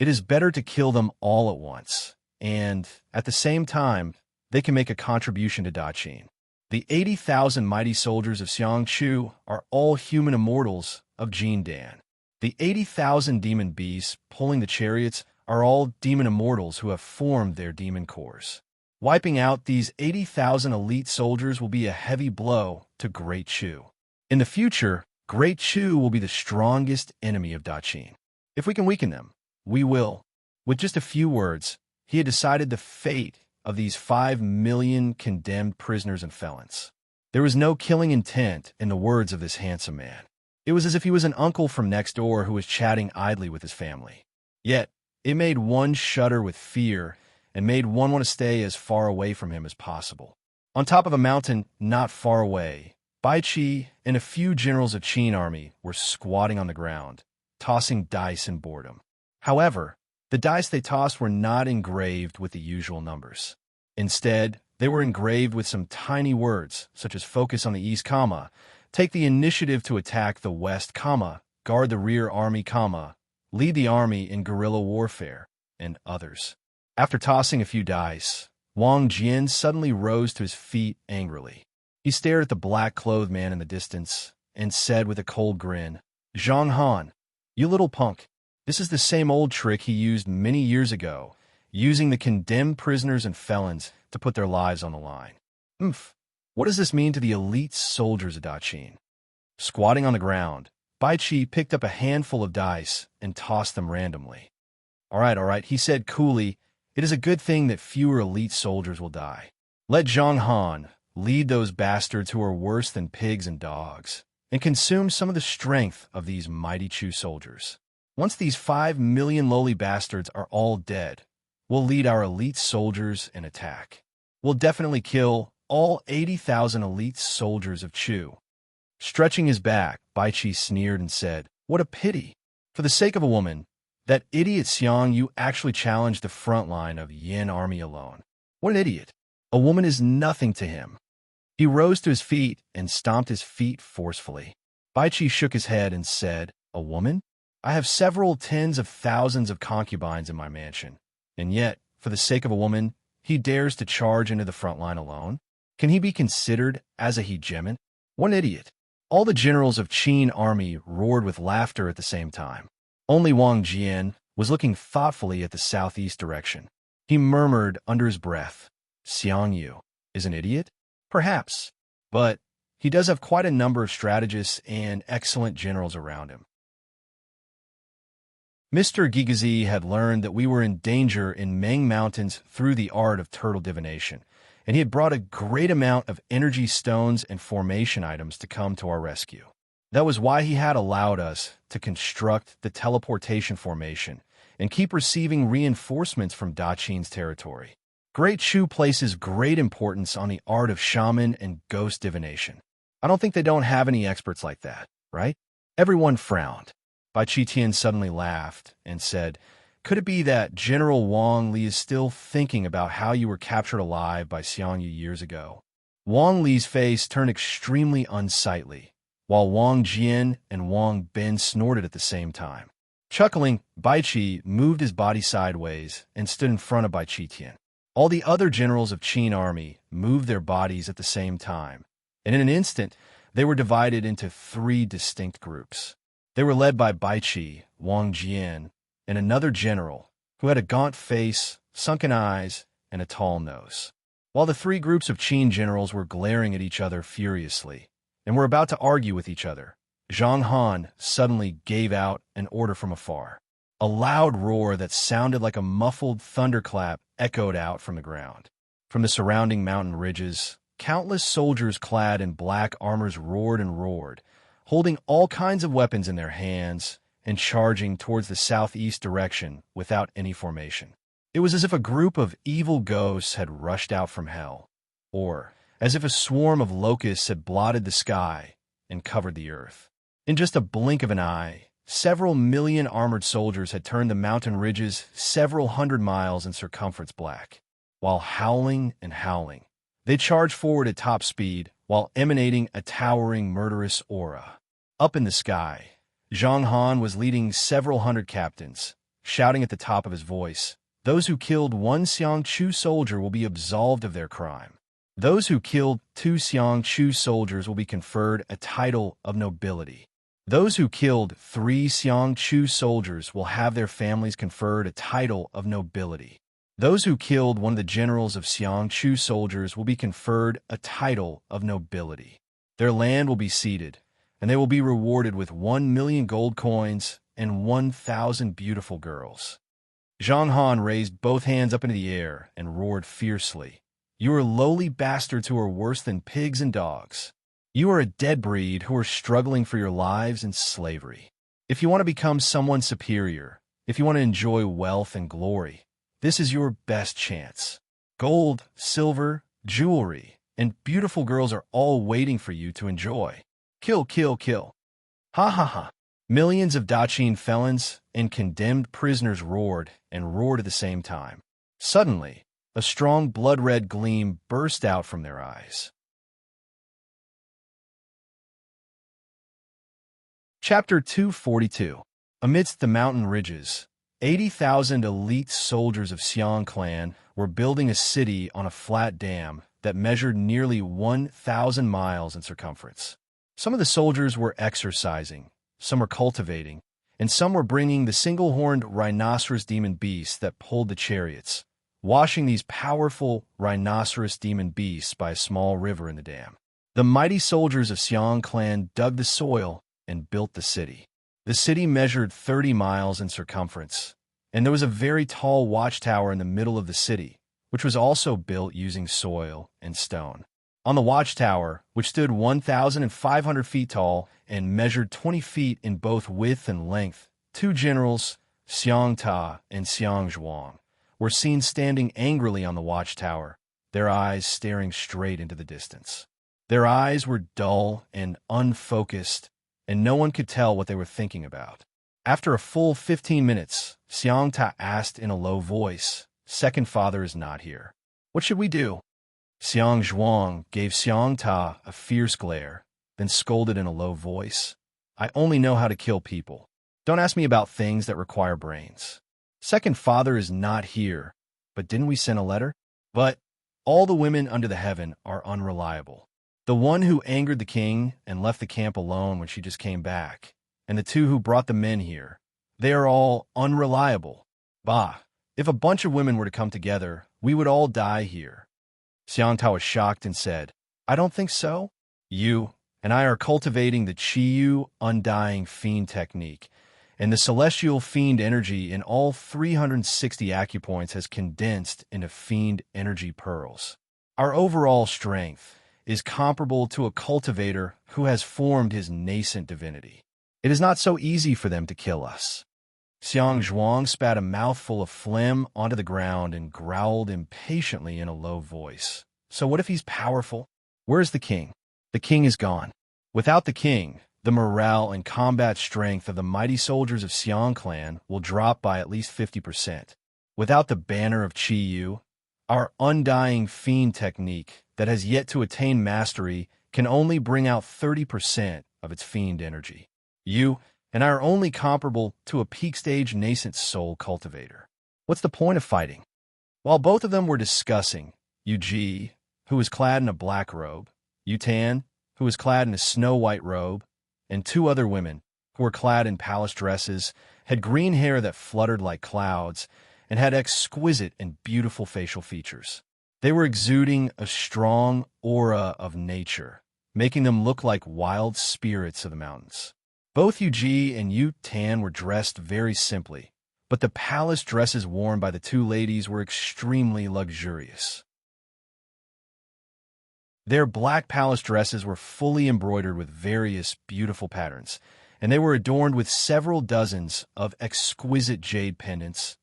It is better to kill them all at once, and, at the same time, they can make a contribution to Daqin. The 80,000 mighty soldiers of Xianxia are all human immortals of Jindan. The 80,000 demon beasts pulling the chariots are all demon immortals who have formed their demon cores. Wiping out these 80,000 elite soldiers will be a heavy blow to Great Chu. In the future, Great Chu will be the strongest enemy of Daqin. If we can weaken them, we will." With just a few words, he had decided the fate of these 5 million condemned prisoners and felons. There was no killing intent in the words of this handsome man. It was as if he was an uncle from next door who was chatting idly with his family. Yet, it made one shudder with fear and made one want to stay as far away from him as possible. On top of a mountain not far away, Bai Qi and a few generals of Qin army were squatting on the ground, tossing dice in boredom. However, the dice they tossed were not engraved with the usual numbers. Instead, they were engraved with some tiny words, such as focus on the east, take the initiative to attack the west, guard the rear army, lead the army in guerrilla warfare, and others. After tossing a few dice, Wang Jian suddenly rose to his feet angrily. He stared at the black-clothed man in the distance and said with a cold grin, "Zhang Han, you little punk. This is the same old trick he used many years ago, using the condemned prisoners and felons to put their lives on the line. What does this mean to the elite soldiers of Daqin?" Squatting on the ground, Bai Qi picked up a handful of dice and tossed them randomly. All right, he said coolly, "It is a good thing that fewer elite soldiers will die. Let Zhang Han lead those bastards who are worse than pigs and dogs, and consume some of the strength of these mighty Chu soldiers. Once these 5 million lowly bastards are all dead, we'll lead our elite soldiers in attack. We'll definitely kill all 80,000 elite soldiers of Chu." Stretching his back, Bai Qi sneered and said, "What a pity. For the sake of a woman, that idiot Xiang Yu actually challenged the front line of Yin army alone. What an idiot. A woman is nothing to him." He rose to his feet and stomped his feet forcefully. Bai Qi shook his head and said, "A woman? I have several tens of thousands of concubines in my mansion, and yet, for the sake of a woman, he dares to charge into the front line alone? Can he be considered as a hegemon? What an idiot." All the generals of Qin army roared with laughter at the same time. Only Wang Jian was looking thoughtfully at the southeast direction. He murmured under his breath, "Xiang Yu is an idiot? Perhaps, but he does have quite a number of strategists and excellent generals around him." Mr. Gigazi had learned that we were in danger in Meng Mountains through the art of turtle divination, and he had brought a great amount of energy stones and formation items to come to our rescue. That was why he had allowed us to construct the teleportation formation and keep receiving reinforcements from Daqin's territory. Great Chu places great importance on the art of shaman and ghost divination. I don't think they don't have any experts like that, right? Everyone frowned. Bai Qi suddenly laughed and said, "Could it be that General Wang Li is still thinking about how you were captured alive by Xiang Yu years ago?" Wang Li's face turned extremely unsightly, while Wang Jian and Wang Bin snorted at the same time. Chuckling, Bai Qi moved his body sideways and stood in front of Bai Qi. All the other generals of Qin army moved their bodies at the same time, and in an instant, they were divided into 3 distinct groups. They were led by Bai Qi, Wang Jian, and another general who had a gaunt face, sunken eyes, and a tall nose. While the 3 groups of Qin generals were glaring at each other furiously and were about to argue with each other, Zhang Han suddenly gave out an order from afar. A loud roar that sounded like a muffled thunderclap echoed out from the ground. From the surrounding mountain ridges, countless soldiers clad in black armors roared and roared, holding all kinds of weapons in their hands and charging towards the southeast direction without any formation. It was as if a group of evil ghosts had rushed out from hell, or as if a swarm of locusts had blotted the sky and covered the earth. In just a blink of an eye, several million armored soldiers had turned the mountain ridges several hundred miles in circumference black. While howling and howling, they charged forward at top speed while emanating a towering, murderous aura. Up in the sky, Zhang Han was leading several hundred captains, shouting at the top of his voice, "Those who killed one Xianxia soldier will be absolved of their crime. Those who killed 2 Xianxia soldiers will be conferred a title of nobility. Those who killed 3 Xianxia soldiers will have their families conferred a title of nobility. Those who killed one of the generals of Xianxia soldiers will be conferred a title of nobility. Their land will be ceded, and they will be rewarded with 1,000,000 gold coins and 1,000 beautiful girls." Zhang Han raised both hands up into the air and roared fiercely, "You are lowly bastards who are worse than pigs and dogs. You are a dead breed who are struggling for your lives in slavery. If you want to become someone superior, if you want to enjoy wealth and glory, this is your best chance. Gold, silver, jewelry, and beautiful girls are all waiting for you to enjoy. Kill, kill, kill. Ha ha ha." Millions of Daqin felons and condemned prisoners roared and roared at the same time. Suddenly, a strong blood-red gleam burst out from their eyes. Chapter 242. Amidst the mountain ridges, 80,000 elite soldiers of Xiang clan were building a city on a flat dam that measured nearly 1,000 miles in circumference. Some of the soldiers were exercising, some were cultivating, and some were bringing the single-horned rhinoceros demon beasts that pulled the chariots, washing these powerful rhinoceros demon beasts by a small river in the dam. The mighty soldiers of Xiang clan dug the soil and built the city. The city measured 30 miles in circumference, and there was a very tall watchtower in the middle of the city, which was also built using soil and stone. On the watchtower, which stood 1,500 feet tall and measured 20 feet in both width and length, 2 generals, Xiang Ta and Xiang Zhuang, were seen standing angrily on the watchtower, their eyes staring straight into the distance. Their eyes were dull and unfocused, and no one could tell what they were thinking about. After a full 15 minutes, Xiang Ta asked in a low voice, "Second father is not here. What should we do?" Xiang Zhuang gave Xiang Ta a fierce glare, then scolded in a low voice, "I only know how to kill people. Don't ask me about things that require brains. Second father is not here, but didn't we send a letter? But all the women under the heaven are unreliable. The one who angered the king and left the camp alone when she just came back, and the 2 who brought the men here, they are all unreliable. Bah, if a bunch of women were to come together, we would all die here." Xiang Ta was shocked and said, "I don't think so. You and I are cultivating the Qiyu Undying Fiend technique, and the celestial fiend energy in all 360 acupoints has condensed into fiend energy pearls. Our overall strength is comparable to a cultivator who has formed his nascent divinity. It is not so easy for them to kill us." Xiang Zhuang spat a mouthful of phlegm onto the ground and growled impatiently in a low voice. "So what if he's powerful? Where's the king? The king is gone. Without the king, the morale and combat strength of the mighty soldiers of Xiang clan will drop by at least 50%. Without the banner of Qiyu, our undying fiend technique that has yet to attain mastery can only bring out 30% of its fiend energy. You and I are only comparable to a peak-stage nascent soul cultivator. What's the point of fighting?" While both of them were discussing, Yu Ji, who was clad in a black robe, Yu Tan, who was clad in a snow-white robe, and 2 other women, who were clad in palace dresses, had green hair that fluttered like clouds, and had exquisite and beautiful facial features. They were exuding a strong aura of nature, making them look like wild spirits of the mountains. Both Yu Ji and Yu Tan were dressed very simply, but the palace dresses worn by the two ladies were extremely luxurious. Their black palace dresses were fully embroidered with various beautiful patterns, and they were adorned with several dozens of exquisite jade pendants,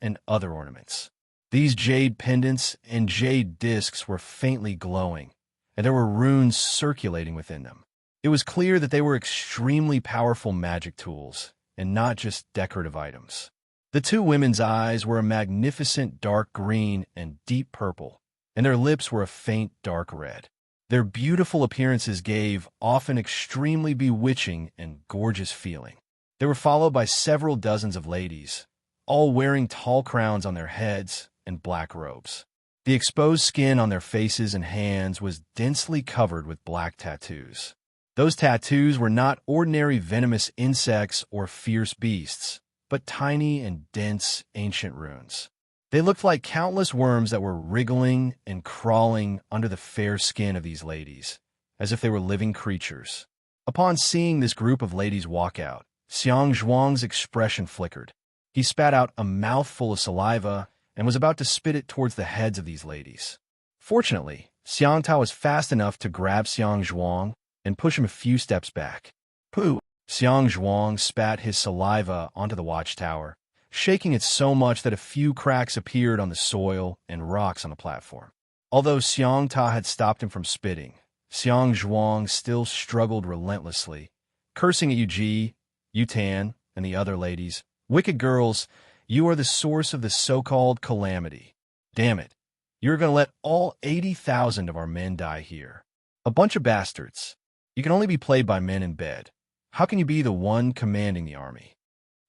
and other ornaments. These jade pendants and jade discs were faintly glowing, and there were runes circulating within them. It was clear that they were extremely powerful magic tools, and not just decorative items. The two women's eyes were a magnificent dark green and deep purple, and their lips were a faint dark red. Their beautiful appearances gave often extremely bewitching and gorgeous feeling. They were followed by several dozens of ladies, all wearing tall crowns on their heads and black robes. The exposed skin on their faces and hands was densely covered with black tattoos. Those tattoos were not ordinary venomous insects or fierce beasts, but tiny and dense ancient runes. They looked like countless worms that were wriggling and crawling under the fair skin of these ladies, as if they were living creatures. Upon seeing this group of ladies walk out, Xianxuang's expression flickered. He spat out a mouthful of saliva and was about to spit it towards the heads of these ladies. Fortunately, Xiangtao was fast enough to grab Xianxuang and push him a few steps back. Pooh! Xianxuang spat his saliva onto the watchtower, shaking it so much that a few cracks appeared on the soil and rocks on the platform. Although Xiangta had stopped him from spitting, Xianxuang still struggled relentlessly, cursing at Yuji, Yutan, and the other ladies. "Wicked girls, you are the source of the so-called calamity. Damn it, you're going to let all 80,000 of our men die here. A bunch of bastards. You can only be played by men in bed. How can you be the one commanding the army?"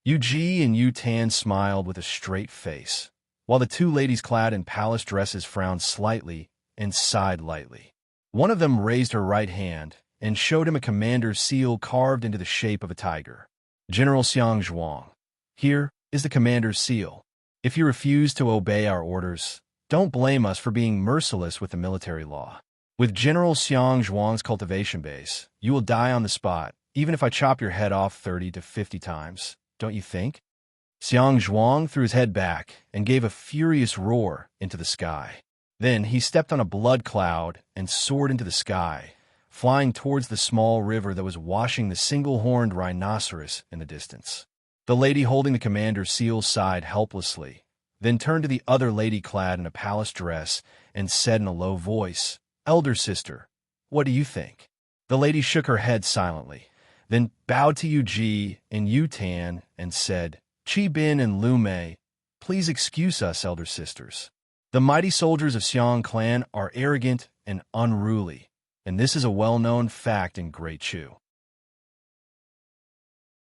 Yuji and Yutan smiled with a straight face, while the two ladies clad in palace dresses frowned slightly and sighed lightly. One of them raised her right hand and showed him a commander's seal carved into the shape of a tiger. "General Xianxuang, here is the commander's seal. If you refuse to obey our orders, don't blame us for being merciless with the military law. With General Xianxuang's cultivation base, you will die on the spot, even if I chop your head off 30 to 50 times. Don't you think?" Xianxuang threw his head back and gave a furious roar into the sky. Then he stepped on a blood cloud and soared into the sky, flying towards the small river that was washing the single-horned rhinoceros in the distance. The lady holding the commander's seal sighed helplessly, then turned to the other lady clad in a palace dress and said in a low voice, "Elder sister, what do you think?" The lady shook her head silently, then bowed to Yuji and Yutan and said, "Qi Bin and Lu Mei, please excuse us, elder sisters. The mighty soldiers of Xiang clan are arrogant and unruly, and this is a well-known fact in Great Chu.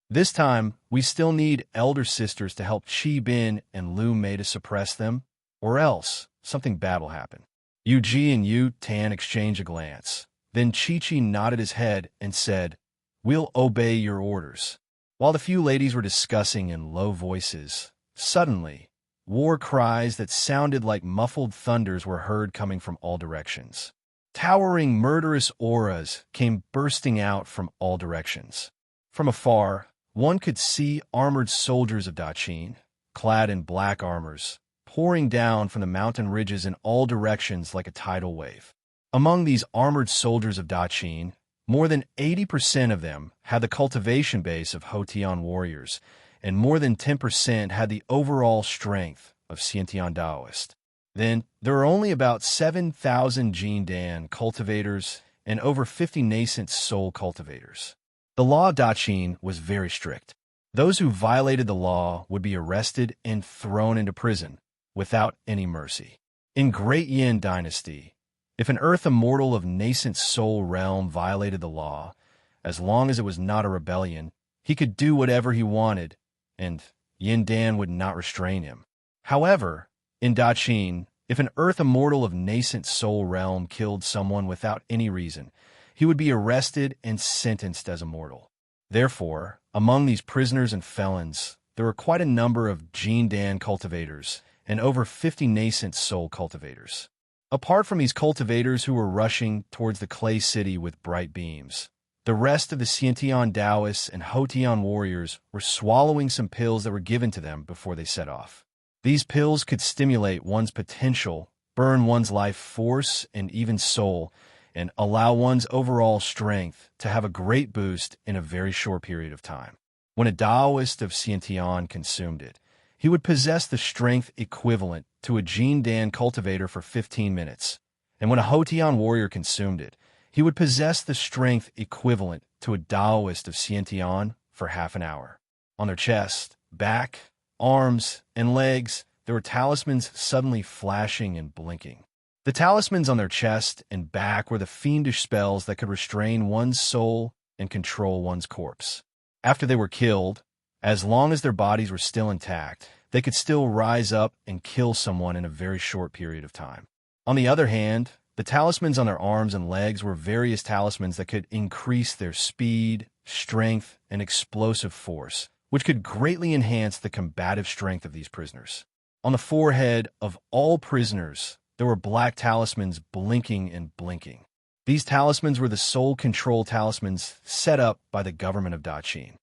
This time, we still need elder sisters to help Qi Bin and Lu Mei to suppress them, or else something bad will happen." Yuji and Yutan exchanged a glance. Then Chi-Chi nodded his head and said, "We'll obey your orders." While the few ladies were discussing in low voices, suddenly, war cries that sounded like muffled thunders were heard coming from all directions. Towering murderous auras came bursting out from all directions. From afar, one could see armored soldiers of Daqin, clad in black armors, pouring down from the mountain ridges in all directions like a tidal wave. Among these armored soldiers of Daqin, more than 80% of them had the cultivation base of Hotian warriors, and more than 10% had the overall strength of Xiantian Daoist. Then, there are only about 7,000 Jindan cultivators and over 50 nascent soul cultivators. The law of Daqin was very strict. Those who violated the law would be arrested and thrown into prison, without any mercy. In Great Yin Dynasty, if an Earth Immortal of nascent soul realm violated the law, as long as it was not a rebellion, he could do whatever he wanted, and Yin Dan would not restrain him. However, in Daqin, if an Earth Immortal of nascent soul realm killed someone without any reason, he would be arrested and sentenced as immortal. Therefore, among these prisoners and felons, there were quite a number of Jindan cultivators and over 50 nascent soul cultivators. Apart from these cultivators who were rushing towards the clay city with bright beams, The rest of the Xiantian Taoists and Hotian warriors were swallowing some pills that were given to them before they set off. These pills could stimulate one's potential, burn one's life force and even soul, and allow one's overall strength to have a great boost in a very short period of time. When a Taoist of Xiantian consumed it, he would possess the strength equivalent to a Jin Dan cultivator for 15 minutes. And when a Hotian warrior consumed it, he would possess the strength equivalent to a Taoist of Xiantian for half an hour. On their chest, back, arms, and legs, there were talismans suddenly flashing and blinking. The talismans on their chest and back were the fiendish spells that could restrain one's soul and control one's corpse. After they were killed, as long as their bodies were still intact, they could still rise up and kill someone in a very short period of time. On the other hand, the talismans on their arms and legs were various talismans that could increase their speed, strength, and explosive force, which could greatly enhance the combative strength of these prisoners. On the forehead of all prisoners, there were black talismans blinking and blinking. These talismans were the sole control talismans set up by the government of Daqin.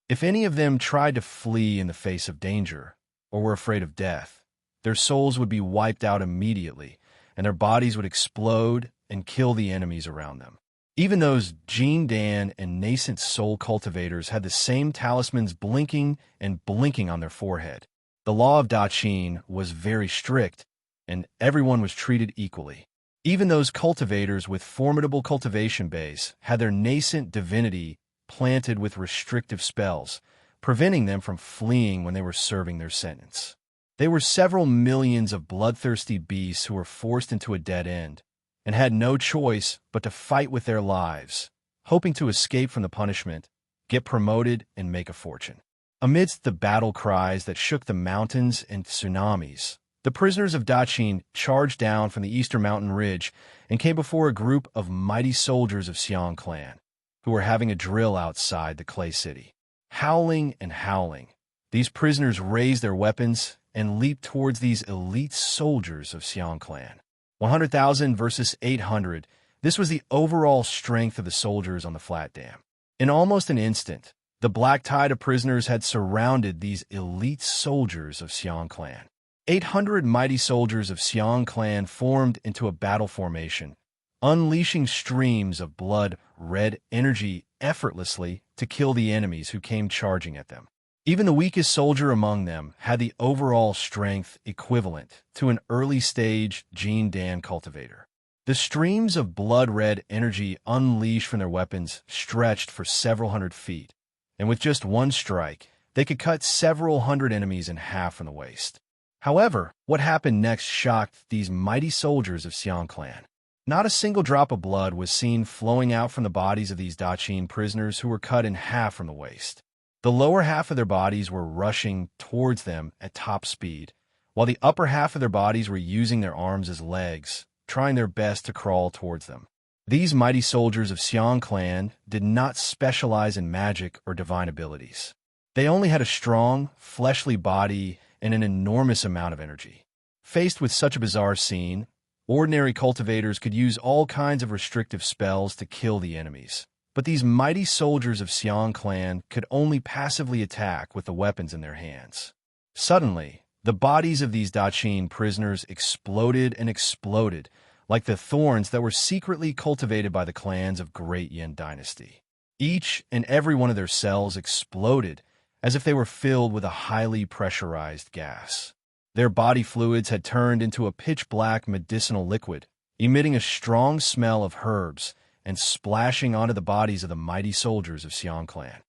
If any of them tried to flee in the face of danger, or were afraid of death, their souls would be wiped out immediately, and their bodies would explode and kill the enemies around them. Even those Jin Dan and nascent soul cultivators had the same talismans blinking and blinking on their forehead. The law of Daqin was very strict, and everyone was treated equally. Even those cultivators with formidable cultivation base had their nascent divinity planted with restrictive spells, preventing them from fleeing when they were serving their sentence. They were several millions of bloodthirsty beasts who were forced into a dead end, and had no choice but to fight with their lives, hoping to escape from the punishment, get promoted, and make a fortune. Amidst the battle cries that shook the mountains and tsunamis, the prisoners of Daqin charged down from the eastern mountain ridge and came before a group of mighty soldiers of Xiang clan, who were having a drill outside the clay city. Howling and howling, these prisoners raised their weapons and leaped towards these elite soldiers of Xiang clan. 100,000 versus 800, this was the overall strength of the soldiers on the flat dam. In almost an instant, the black tide of prisoners had surrounded these elite soldiers of Xiang clan. 800 mighty soldiers of Xiang clan formed into a battle formation, unleashing streams of blood-red energy effortlessly to kill the enemies who came charging at them. Even the weakest soldier among them had the overall strength equivalent to an early-stage Jin Dan cultivator. The streams of blood-red energy unleashed from their weapons stretched for several hundred feet, and with just one strike, they could cut several hundred enemies in half from the waist. However, what happened next shocked these mighty soldiers of Xiang clan. Not a single drop of blood was seen flowing out from the bodies of these Daqin prisoners who were cut in half from the waist. The lower half of their bodies were rushing towards them at top speed, while the upper half of their bodies were using their arms as legs, trying their best to crawl towards them. These mighty soldiers of Xiang clan did not specialize in magic or divine abilities. They only had a strong, fleshly body and an enormous amount of energy. Faced with such a bizarre scene, ordinary cultivators could use all kinds of restrictive spells to kill the enemies. But these mighty soldiers of Xiang clan could only passively attack with the weapons in their hands. Suddenly, the bodies of these Daqin prisoners exploded and exploded, like the thorns that were secretly cultivated by the clans of Great Yin Dynasty. Each and every one of their cells exploded as if they were filled with a highly pressurized gas. Their body fluids had turned into a pitch-black medicinal liquid, emitting a strong smell of herbs and splashing onto the bodies of the mighty soldiers of Xiang clan.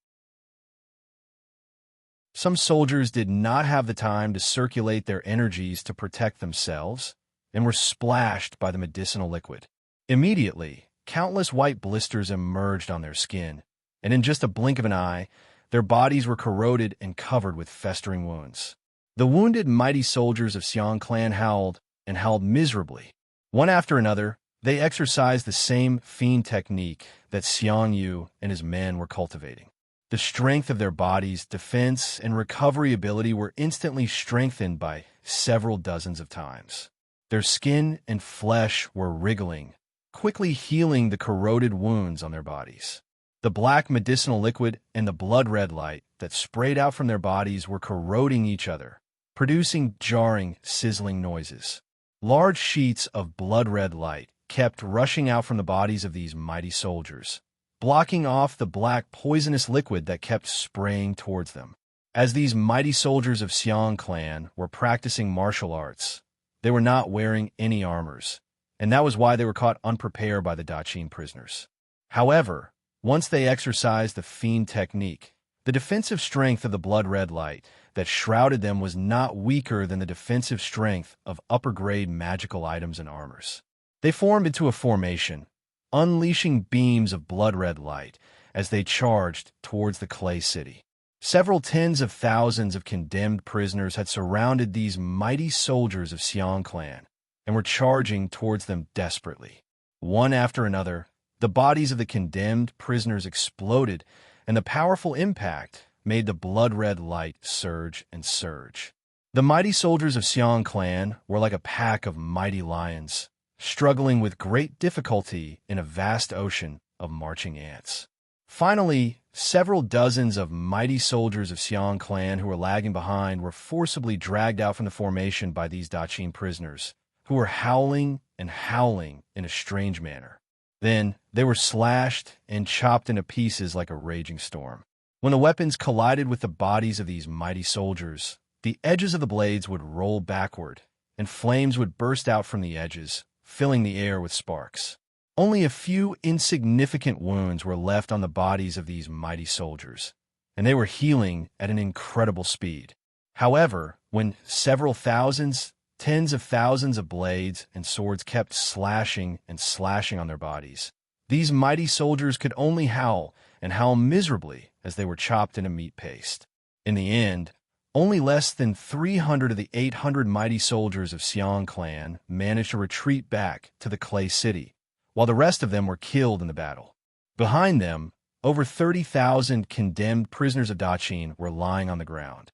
Some soldiers did not have the time to circulate their energies to protect themselves and were splashed by the medicinal liquid. Immediately, countless white blisters emerged on their skin, and in just a blink of an eye, their bodies were corroded and covered with festering wounds. The wounded mighty soldiers of Xiang clan howled and howled miserably. One after another, they exercised the same fiend technique that Xiangyu and his men were cultivating. The strength of their bodies, defense, and recovery ability were instantly strengthened by several dozens of times. Their skin and flesh were wriggling, quickly healing the corroded wounds on their bodies. The black medicinal liquid and the blood-red light that sprayed out from their bodies were corroding each other, producing jarring, sizzling noises. Large sheets of blood-red light kept rushing out from the bodies of these mighty soldiers, blocking off the black poisonous liquid that kept spraying towards them. As these mighty soldiers of Xiang clan were practicing martial arts, they were not wearing any armors, and that was why they were caught unprepared by the Daqin prisoners. However, once they exercised the fiend technique, the defensive strength of the blood-red light that shrouded them was not weaker than the defensive strength of upper-grade magical items and armors. They formed into a formation, unleashing beams of blood-red light as they charged towards the clay city. Several tens of thousands of condemned prisoners had surrounded these mighty soldiers of Xiang clan and were charging towards them desperately. One after another, the bodies of the condemned prisoners exploded, and the powerful impact made the blood-red light surge and surge. The mighty soldiers of Xiang clan were like a pack of mighty lions, struggling with great difficulty in a vast ocean of marching ants. Finally, several dozens of mighty soldiers of Xiang clan who were lagging behind were forcibly dragged out from the formation by these Daqin prisoners, who were howling and howling in a strange manner. Then they were slashed and chopped into pieces like a raging storm. When the weapons collided with the bodies of these mighty soldiers, the edges of the blades would roll backward, and flames would burst out from the edges, filling the air with sparks. Only a few insignificant wounds were left on the bodies of these mighty soldiers, and they were healing at an incredible speed. However, when several thousands, tens of thousands of blades and swords kept slashing and slashing on their bodies, these mighty soldiers could only howl and howl miserably as they were chopped into meat paste. In the end, only less than 300 of the 800 mighty soldiers of Xiang clan managed to retreat back to the clay city, while the rest of them were killed in the battle. Behind them, over 30,000 condemned prisoners of Daqin were lying on the ground.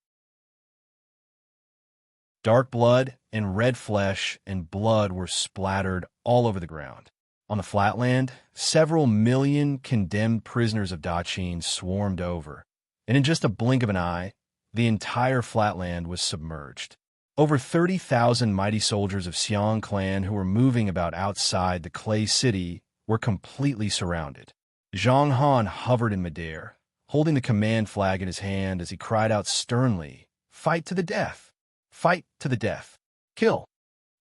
Dark blood and red flesh and blood were splattered all over the ground. On the flatland, several million condemned prisoners of Daqin swarmed over, and in just a blink of an eye, the entire flatland was submerged. Over 30,000 mighty soldiers of Xiang clan who were moving about outside the clay city were completely surrounded. Zhang Han hovered in midair, holding the command flag in his hand as he cried out sternly, "Fight to the death! Fight to the death! Kill!"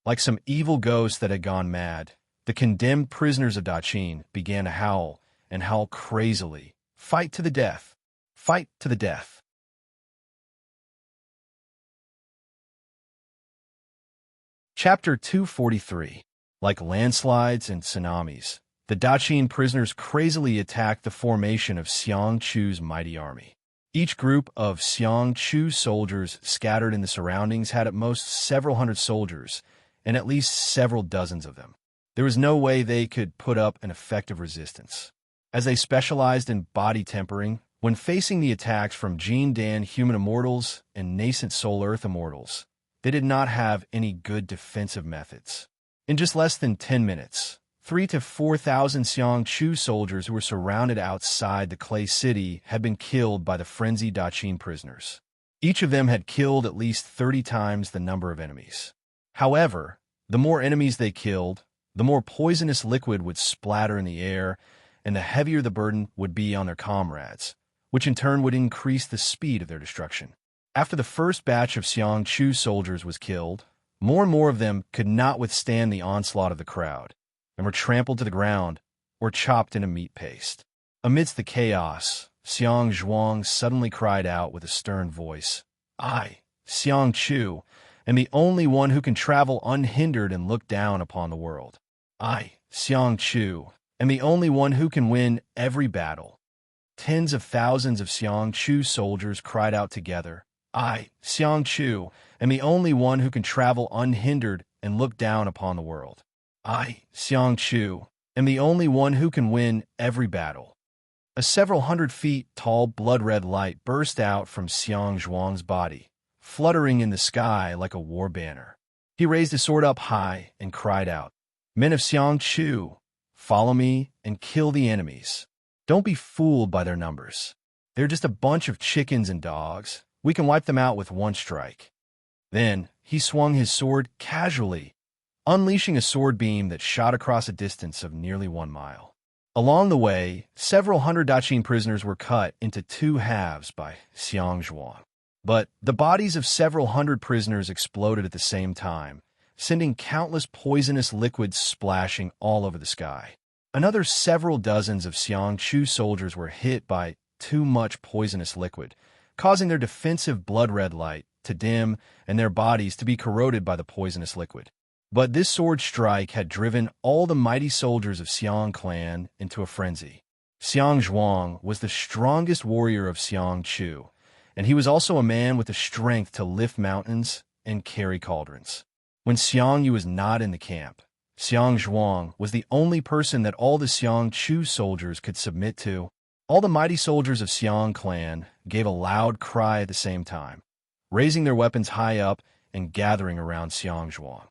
Like some evil ghost that had gone mad, the condemned prisoners of Daqin began to howl and howl crazily, "Fight to the death! Fight to the death!" Chapter 243. Like landslides and tsunamis, the Daqin prisoners crazily attacked the formation of Xiang Chu's mighty army. Each group of Xiang Chu soldiers scattered in the surroundings had at most several hundred soldiers, and at least several dozens of them. There was no way they could put up an effective resistance. As they specialized in body tempering, when facing the attacks from Jin Dan human immortals and nascent Soul Earth immortals, they did not have any good defensive methods. In just less than 10 minutes, 3,000 to 4,000 Xiang Chu soldiers who were surrounded outside the clay city had been killed by the frenzied Daqin prisoners. Each of them had killed at least 30 times the number of enemies. However, the more enemies they killed, the more poisonous liquid would splatter in the air, and the heavier the burden would be on their comrades, which in turn would increase the speed of their destruction. After the first batch of Xiang Chu soldiers was killed, more and more of them could not withstand the onslaught of the crowd, and were trampled to the ground or chopped into meat paste. Amidst the chaos, Xiang Zhuang suddenly cried out with a stern voice, "I, Xiang Chu, am the only one who can travel unhindered and look down upon the world. I, Xiang Chu, am the only one who can win every battle." Tens of thousands of Xiang Chu soldiers cried out together, "I, Xiang Chu, am the only one who can travel unhindered and look down upon the world. I, Xiang Chu, am the only one who can win every battle." A several hundred feet tall blood-red light burst out from Xiang Zhuang's body, fluttering in the sky like a war banner. He raised his sword up high and cried out, "Men of Xiang Chu, Follow me and kill the enemies. Don't be fooled by their numbers. They're just a bunch of chickens and dogs. We can wipe them out with one strike." Then he swung his sword casually, unleashing a sword beam that shot across a distance of nearly 1 mile. Along the way, several hundred Daqin prisoners were cut into 2 halves by Xianxia. But the bodies of several hundred prisoners exploded at the same time, sending countless poisonous liquids splashing all over the sky. Another several dozens of Xianxia soldiers were hit by too much poisonous liquid, causing their defensive blood-red light to dim and their bodies to be corroded by the poisonous liquid. But this sword strike had driven all the mighty soldiers of Xiang clan into a frenzy. Xiang Zhuang was the strongest warrior of Xiang Chu, and he was also a man with the strength to lift mountains and carry cauldrons. When Xiang Yu was not in the camp, Xiang Zhuang was the only person that all the Xiang Chu soldiers could submit to. All the mighty soldiers of Xiang clan gave a loud cry at the same time, raising their weapons high up and gathering around Xiang Zhuang.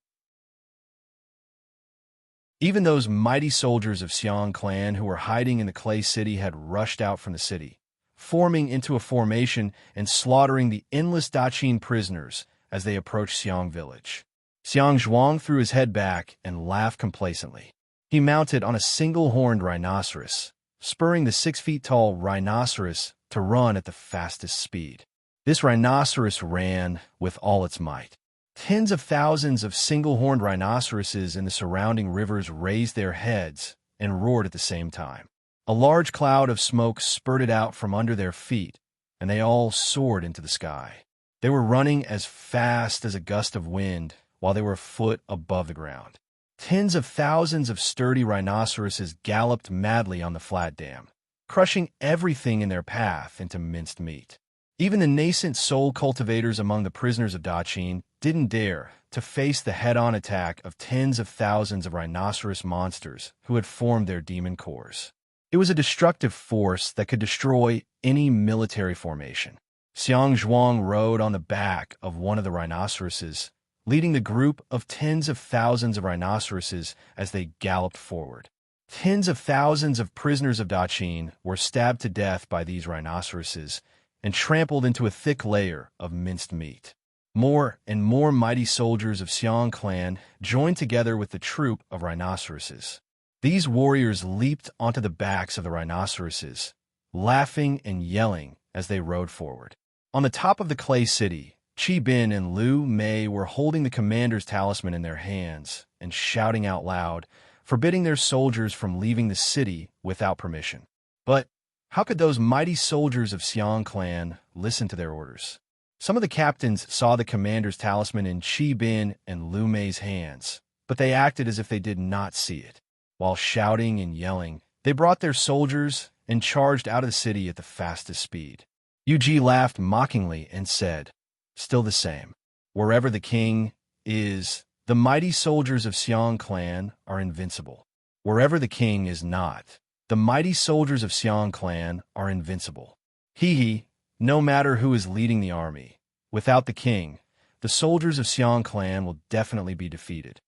Even those mighty soldiers of Xiang clan who were hiding in the clay city had rushed out from the city, forming into a formation and slaughtering the endless Daqin prisoners as they approached Xiang village. Xiang Zhuang threw his head back and laughed complacently. He mounted on a single-horned rhinoceros, spurring the 6-feet-tall rhinoceros to run at the fastest speed. This rhinoceros ran with all its might. Tens of thousands of single-horned rhinoceroses in the surrounding rivers raised their heads and roared at the same time. A large cloud of smoke spurted out from under their feet, and they all soared into the sky. They were running as fast as a gust of wind while they were a foot above the ground. Tens of thousands of sturdy rhinoceroses galloped madly on the flat dam, crushing everything in their path into minced meat. Even the nascent soul cultivators among the prisoners of Daqin didn't dare to face the head-on attack of tens of thousands of rhinoceros monsters who had formed their demon cores. It was a destructive force that could destroy any military formation. Xiang Zhuang rode on the back of one of the rhinoceroses, leading the group of tens of thousands of rhinoceroses as they galloped forward. Tens of thousands of prisoners of Daqin were stabbed to death by these rhinoceroses and trampled into a thick layer of minced meat. More and more mighty soldiers of Xiang clan joined together with the troop of rhinoceroses. These warriors leaped onto the backs of the rhinoceroses, laughing and yelling as they rode forward. On the top of the clay city, Qi Bin and Liu Mei were holding the commander's talisman in their hands and shouting out loud, forbidding their soldiers from leaving the city without permission. But how could those mighty soldiers of Xiang clan listen to their orders? Some of the captains saw the commander's talisman in Qi Bin and Liu Mei's hands, but they acted as if they did not see it. While shouting and yelling, they brought their soldiers and charged out of the city at the fastest speed. Yu Ji laughed mockingly and said, "Still the same. Wherever the king is, the mighty soldiers of Xiang clan are invincible. Wherever the king is not, the mighty soldiers of Xiang clan are invincible. Hee, no matter who is leading the army, without the king, the soldiers of Xiang clan will definitely be defeated."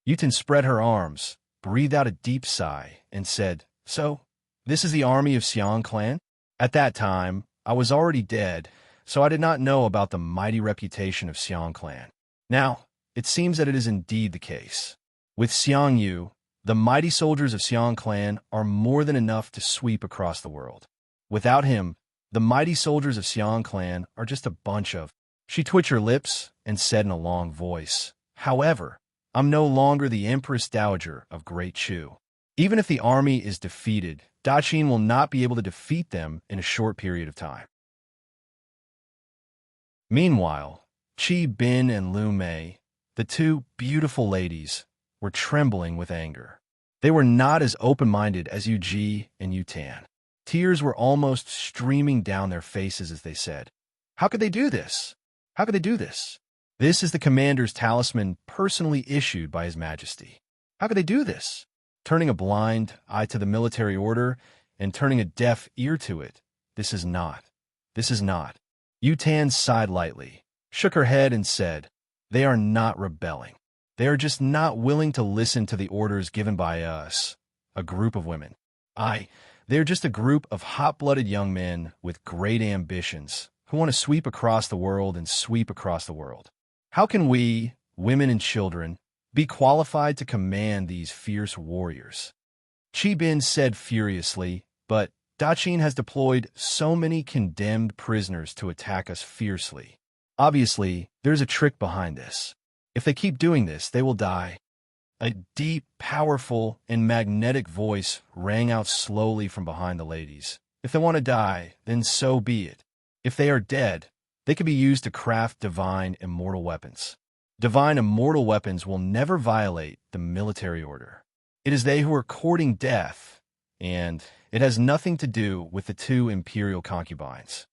Yuten spread her arms, breathed out a deep sigh, and said, "So, this is the army of Xiang clan?" At that time, I was already dead, so I did not know about the mighty reputation of Xiang clan. Now, it seems that it is indeed the case. With Xiang Yu, the mighty soldiers of Xiang clan are more than enough to sweep across the world. Without him, the mighty soldiers of Xiang clan are just a bunch of... She twitched her lips and said in a long voice, "However, I'm no longer the Empress Dowager of Great Chu. Even if the army is defeated, Daqin will not be able to defeat them in a short period of time." Meanwhile, Qi Bin and Liu Mei, the two beautiful ladies, were trembling with anger. They were not as open-minded as Yu Ji and Yu Tan. Tears were almost streaming down their faces as they said, "How could they do this? How could they do this? This is the commander's talisman personally issued by His Majesty. How could they do this?" Turning a blind eye to the military order and turning a deaf ear to it, This is not. Yu Tan sighed lightly, shook her head and said, "They are not rebelling. They are just not willing to listen to the orders given by us, a group of women. They're just a group of hot-blooded young men with great ambitions who want to sweep across the world and sweep across the world. How can we, women and children, be qualified to command these fierce warriors? Qi Bin said furiously, but Daqin has deployed so many condemned prisoners to attack us fiercely. Obviously, there's a trick behind this. If they keep doing this, they will die. A deep, powerful, and magnetic voice rang out slowly from behind the ladies. If they want to die, then so be it. If they are dead, they can be used to craft divine immortal weapons. Divine immortal weapons will never violate the military order. It is they who are courting death, and it has nothing to do with the two imperial concubines.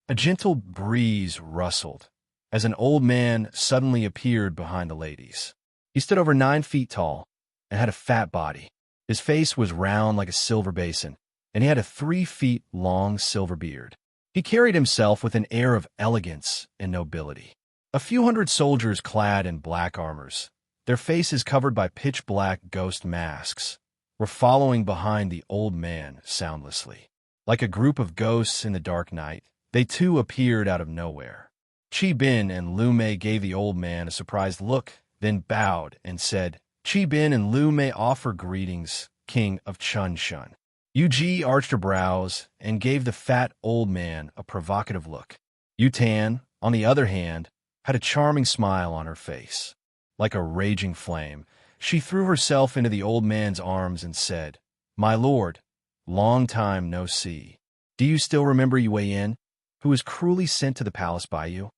A gentle breeze rustled as an old man suddenly appeared behind the ladies. He stood over 9 feet tall and had a fat body. His face was round like a silver basin, and he had a 3 feet long silver beard. He carried himself with an air of elegance and nobility. A few hundred soldiers clad in black armors, their faces covered by pitch-black ghost masks, were following behind the old man soundlessly. Like a group of ghosts in the dark night, they too appeared out of nowhere. Qi Bin and Lu Mei gave the old man a surprised look, then bowed and said, "Qi Bin and Lu Mei offer greetings, King of Xianxia." Yu Ji arched her brows and gave the fat old man a provocative look. Yu Tan, on the other hand, had a charming smile on her face. Like a raging flame, she threw herself into the old man's arms and said, "My lord, long time no see. Do you still remember Yue Yin, who was cruelly sent to the palace by you?"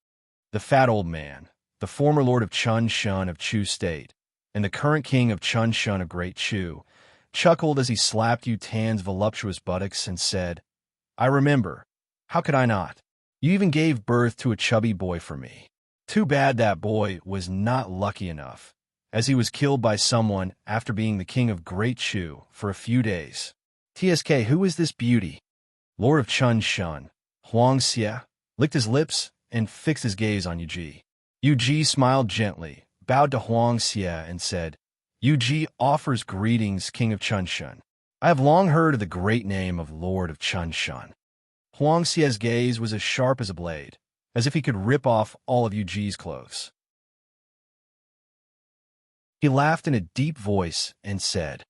The fat old man, the former lord of Chun Shun of Chu State, and the current king of Chun Shun of Great Chu, chuckled as he slapped Yu Tan's voluptuous buttocks and said, "I remember. How could I not? You even gave birth to a chubby boy for me. Too bad that boy was not lucky enough, as he was killed by someone after being the king of Great Chu for a few days. TSK, who is this beauty?" Lord of Chun Shun, Huangxia, licked his lips and fixed his gaze on Yu Ji. Yu Ji smiled gently, bowed to Huangxia, and said, "Yu Ji offers greetings, King of Chun Shun. I have long heard of the great name of Lord of Chun Shun." Huangxia's gaze was as sharp as a blade, as if he could rip off all of Yu Ji's clothes. He laughed in a deep voice and said,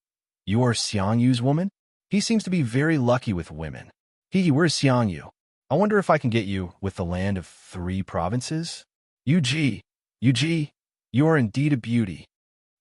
"You are Xiangyu's woman? He seems to be very lucky with women. Where's Xiangyu? I wonder if I can get you with the land of 3 provinces? Yu Ji, you are indeed a beauty."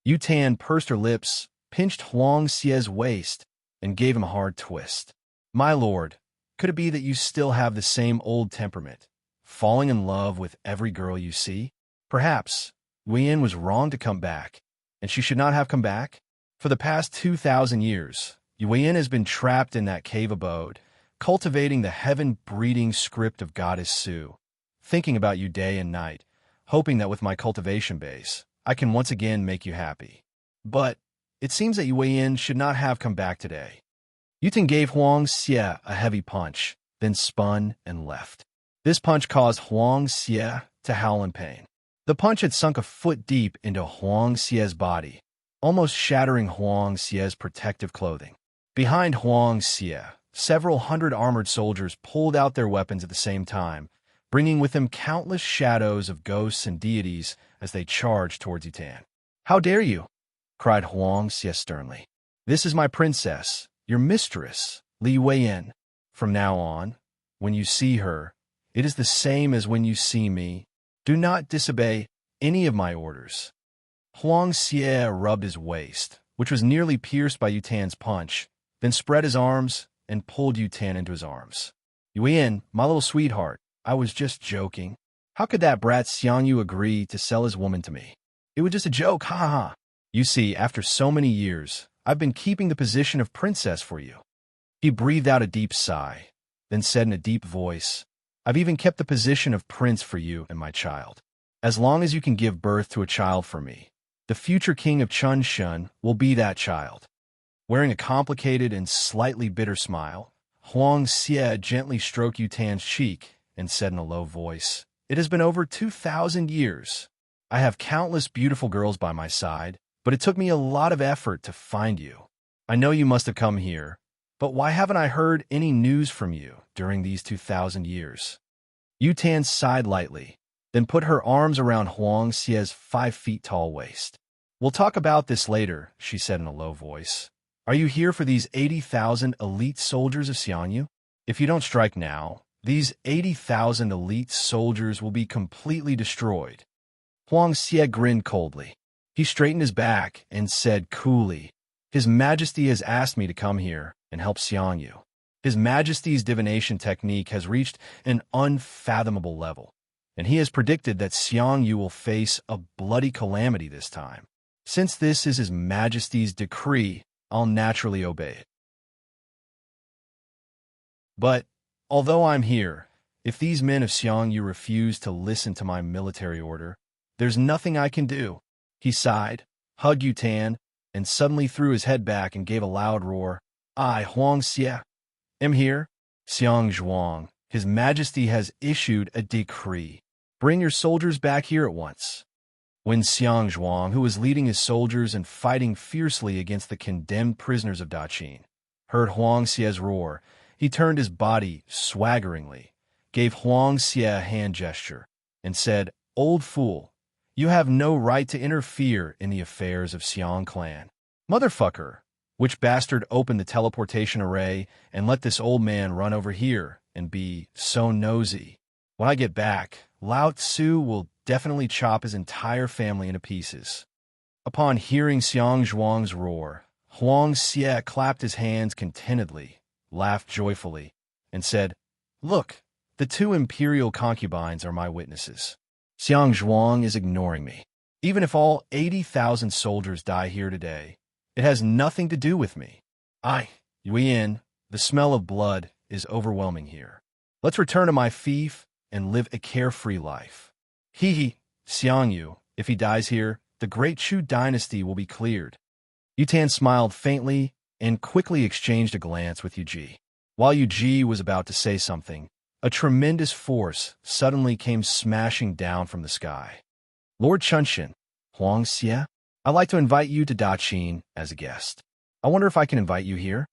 Yu Tan pursed her lips, pinched Huangxia's waist, and gave him a hard twist. "My lord, could it be that you still have the same old temperament, falling in love with every girl you see? Perhaps Wei Yin was wrong to come back, and she should not have come back? For the past 2,000 years, Wei Yin has been trapped in that cave abode, cultivating the heaven-breeding script of Goddess Su, thinking about you day and night, hoping that with my cultivation base, I can once again make you happy. But it seems that Wei Yin should not have come back today." Yu Tan gave Huangxia a heavy punch, then spun and left. This punch caused Huangxia to howl in pain. The punch had sunk a foot deep into Huangxia's body, almost shattering Huangxia's protective clothing. Behind Huangxia, several hundred armored soldiers pulled out their weapons at the same time, bringing with them countless shadows of ghosts and deities as they charged towards Yu Tan. "How dare you?" cried Huangxia sternly. "This is my princess, your mistress, Li Weiyan. From now on, when you see her, it is the same as when you see me. Do not disobey any of my orders." Huangxia rubbed his waist, which was nearly pierced by Yu Tan's punch, then spread his arms and pulled Yu Tan into his arms. "Yue Yin, my little sweetheart, I was just joking. How could that brat Xiangyu agree to sell his woman to me? It was just a joke, ha ha ha. You see, after so many years, I've been keeping the position of princess for you." He breathed out a deep sigh, then said in a deep voice, "I've even kept the position of prince for you and my child. As long as you can give birth to a child for me, the future king of Chun Shun will be that child." Wearing a complicated and slightly bitter smile, Huangxia gently stroked Yu Tan's cheek and said in a low voice, "It has been over 2,000 years. I have countless beautiful girls by my side, but it took me a lot of effort to find you. I know you must have come here, but why haven't I heard any news from you during these 2,000 years? Yu Tan sighed lightly, then put her arms around Xia's 5 feet tall waist. We'll talk about this later, she said in a low voice. Are you here for these 80,000 elite soldiers of Xianyu? If you don't strike now, these 80,000 elite soldiers will be completely destroyed. Xia grinned coldly. He straightened his back and said coolly, His Majesty has asked me to come here and help Xianyu. His Majesty's divination technique has reached an unfathomable level, and he has predicted that Xianyu will face a bloody calamity this time. Since this is His Majesty's decree, I'll naturally obey it. But, although I'm here, if these men of Xianyu refuse to listen to my military order, there's nothing I can do. He sighed, hugged Yu Tan, and suddenly threw his head back and gave a loud roar. I, Xia, am here. Xiang Zhuang, His Majesty has issued a decree. Bring your soldiers back here at once. When Xiang Zhuang, who was leading his soldiers and fighting fiercely against the condemned prisoners of Daqin, heard Xia's roar, he turned his body swaggeringly, gave Xia a hand gesture, and said, Old fool, you have no right to interfere in the affairs of Xiang clan. Motherfucker, which bastard opened the teleportation array and let this old man run over here and be so nosy? When I get back, Lao Tzu will definitely chop his entire family into pieces. Upon hearing Xiang Zhuang's roar, Xia clapped his hands contentedly, laughed joyfully, and said, Look, the 2 imperial concubines are my witnesses. Xiang Zhuang is ignoring me. Even if all 80,000 soldiers die here today, it has nothing to do with me. Yuan, the smell of blood is overwhelming here. Let's return to my fief and live a carefree life. Xianyu, if he dies here, the Great Chu dynasty will be cleared. Yu Tan smiled faintly and quickly exchanged a glance with Yu Ji. While Yu Ji was about to say something, a tremendous force suddenly came smashing down from the sky. Lord Chunshin, Xia, I'd like to invite you to Daqin as a guest. I wonder if I can invite you here?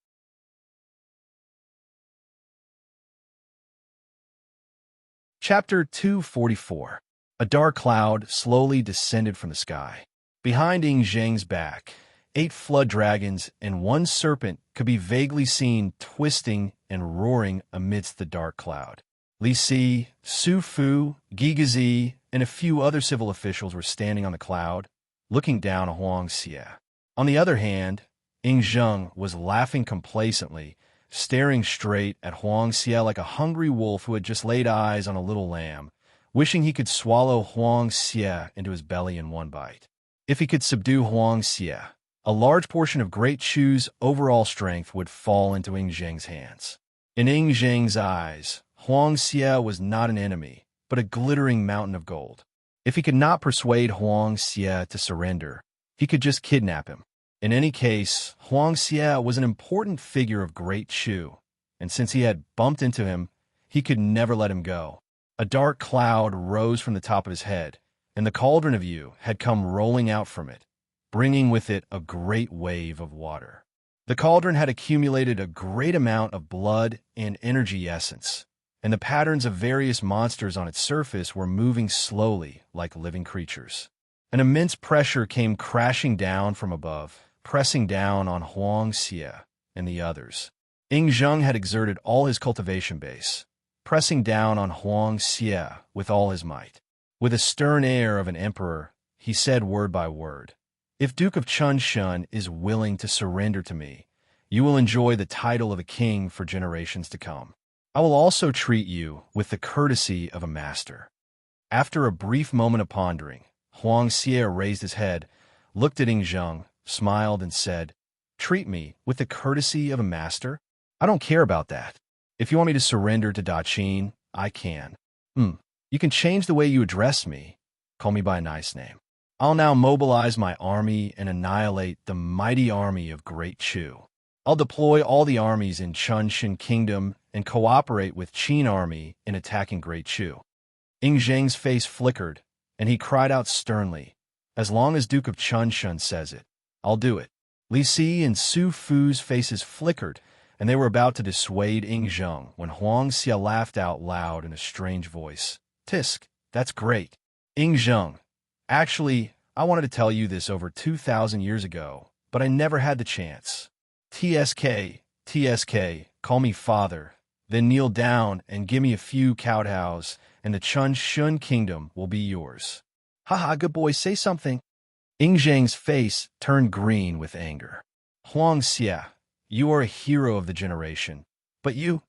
Chapter 244. A dark cloud slowly descended from the sky. Behind Ying Zheng's back, 8 flood dragons and 1 serpent could be vaguely seen twisting and roaring amidst the dark cloud. Li Si, Su Fu, Gigazi, and a few other civil officials were standing on the cloud, looking down on Xia. On the other hand, Ying Zheng was laughing complacently, staring straight at Xia like a hungry wolf who had just laid eyes on a little lamb, wishing he could swallow Xia into his belly in one bite. If he could subdue Xia, a large portion of Great Chu's overall strength would fall into Ying Zheng's hands. In Ying Zheng's eyes, Xia was not an enemy, but a glittering mountain of gold. If he could not persuade Xia to surrender, he could just kidnap him. In any case, Xia was an important figure of Great Chu, and since he had bumped into him, he could never let him go. A dark cloud rose from the top of his head, and the cauldron of Yu had come rolling out from it, bringing with it a great wave of water. The cauldron had accumulated a great amount of blood and energy essence, and the patterns of various monsters on its surface were moving slowly like living creatures. An immense pressure came crashing down from above, pressing down on Xia and the others. Ying Zheng had exerted all his cultivation base, pressing down on Xia with all his might. With a stern air of an emperor, he said word by word, If Duke of Chunshan is willing to surrender to me, you will enjoy the title of a king for generations to come. I will also treat you with the courtesy of a master. After a brief moment of pondering, Xia raised his head, looked at Ying Zheng, smiled, and said, Treat me with the courtesy of a master? I don't care about that. If you want me to surrender to Daqin, I can. You can change the way you address me. Call me by a nice name. I'll now mobilize my army and annihilate the mighty army of Great Chu. I'll deploy all the armies in Chunshan Kingdom and cooperate with Qin army in attacking Great Chu. Ying Zheng's face flickered, and he cried out sternly, As long as Duke of Chunshan says it, I'll do it. Li Si and Su Fu's faces flickered, and they were about to dissuade Ing Zheng when Huangxia laughed out loud in a strange voice. Tisk, that's great. Ing Zheng, actually, I wanted to tell you this over 2,000 years ago, but I never had the chance. TSK, call me father, then kneel down and give me a few kowtows, and the Chun Shun kingdom will be yours. Haha, good boy, say something. Ing Zheng's face turned green with anger. Huangxia, you are a hero of the generation, but you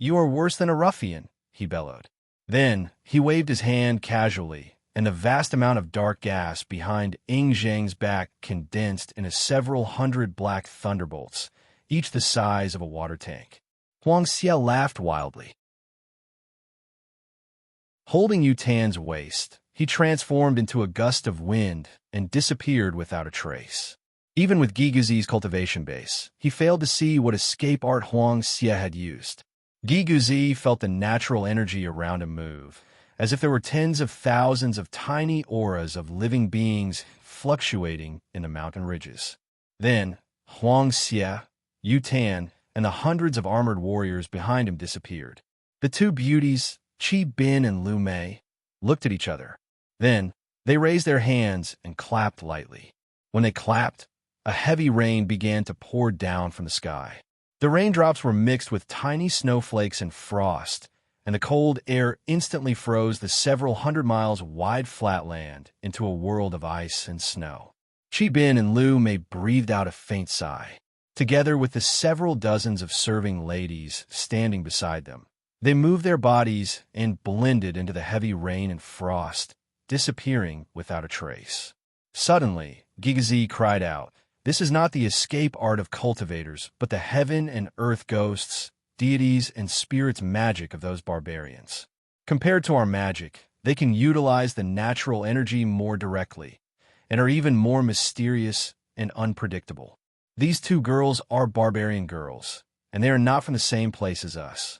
are worse than a ruffian, he bellowed. Then he waved his hand casually, and the vast amount of dark gas behind Ing Zheng's back condensed into several hundred black thunderbolts, each the size of a water tank. Huangxia laughed wildly. Holding Yu Tan's waist, he transformed into a gust of wind and disappeared without a trace. Even with Giguzi's cultivation base, he failed to see what escape art Huangxia had used. Giguzi felt the natural energy around him move, as if there were tens of thousands of tiny auras of living beings fluctuating in the mountain ridges. Then, Huangxia, Yu Tan, and the hundreds of armored warriors behind him disappeared. The two beauties, Qi Bin and Lu Mei, looked at each other. Then, they raised their hands and clapped lightly. When they clapped, a heavy rain began to pour down from the sky. The raindrops were mixed with tiny snowflakes and frost, and the cold air instantly froze the several hundred miles wide flatland into a world of ice and snow. Qi Bin and Lu Mei breathed out a faint sigh. Together with the several dozens of serving ladies standing beside them, they moved their bodies and blended into the heavy rain and frost, disappearing without a trace. Suddenly, Giguzi cried out, "This is not the escape art of cultivators, but the heaven and earth ghosts, deities, and spirits magic of those barbarians. Compared to our magic, they can utilize the natural energy more directly, and are even more mysterious and unpredictable. These two girls are barbarian girls, and they are not from the same place as us."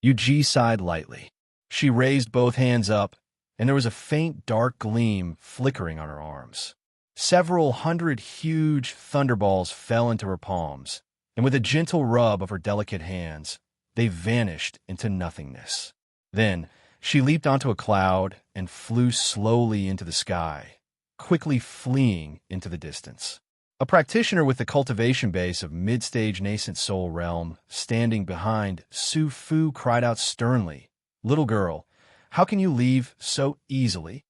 Yuji sighed lightly. She raised both hands up, and there was a faint dark gleam flickering on her arms. Several hundred huge thunderballs fell into her palms, and with a gentle rub of her delicate hands, they vanished into nothingness. Then she leaped onto a cloud and flew slowly into the sky, quickly fleeing into the distance. A practitioner with the cultivation base of mid-stage nascent soul realm standing behind Su Fu cried out sternly, "Little girl, how can you leave so easily?"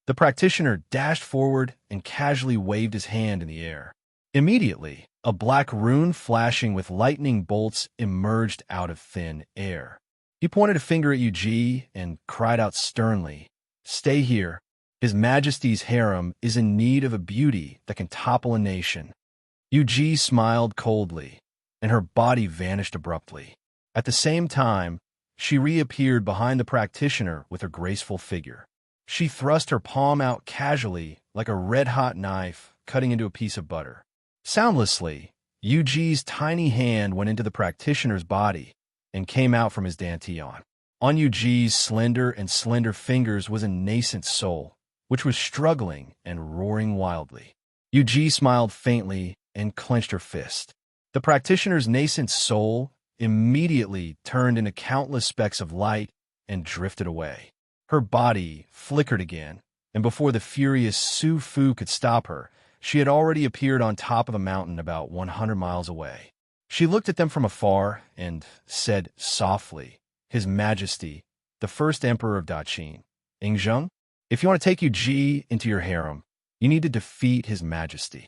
The practitioner dashed forward and casually waved his hand in the air. Immediately, a black rune flashing with lightning bolts emerged out of thin air. He pointed a finger at Yuji and cried out sternly, "Stay here. His Majesty's harem is in need of a beauty that can topple a nation." Yuji smiled coldly, and her body vanished abruptly. At the same time, she reappeared behind the practitioner with her graceful figure. She thrust her palm out casually like a red-hot knife cutting into a piece of butter. Soundlessly, Yuji's tiny hand went into the practitioner's body and came out from his dantian. On Yuji's slender fingers was a nascent soul, which was struggling and roaring wildly. Yuji smiled faintly and clenched her fist. The practitioner's nascent soul immediately turned into countless specks of light and drifted away. Her body flickered again, and before the furious Su Fu could stop her, she had already appeared on top of a mountain about 100 miles away. She looked at them from afar and said softly, "His Majesty, the first Emperor of Daqin, Ing Zheng, if you want to take Yuji into your harem, you need to defeat His Majesty.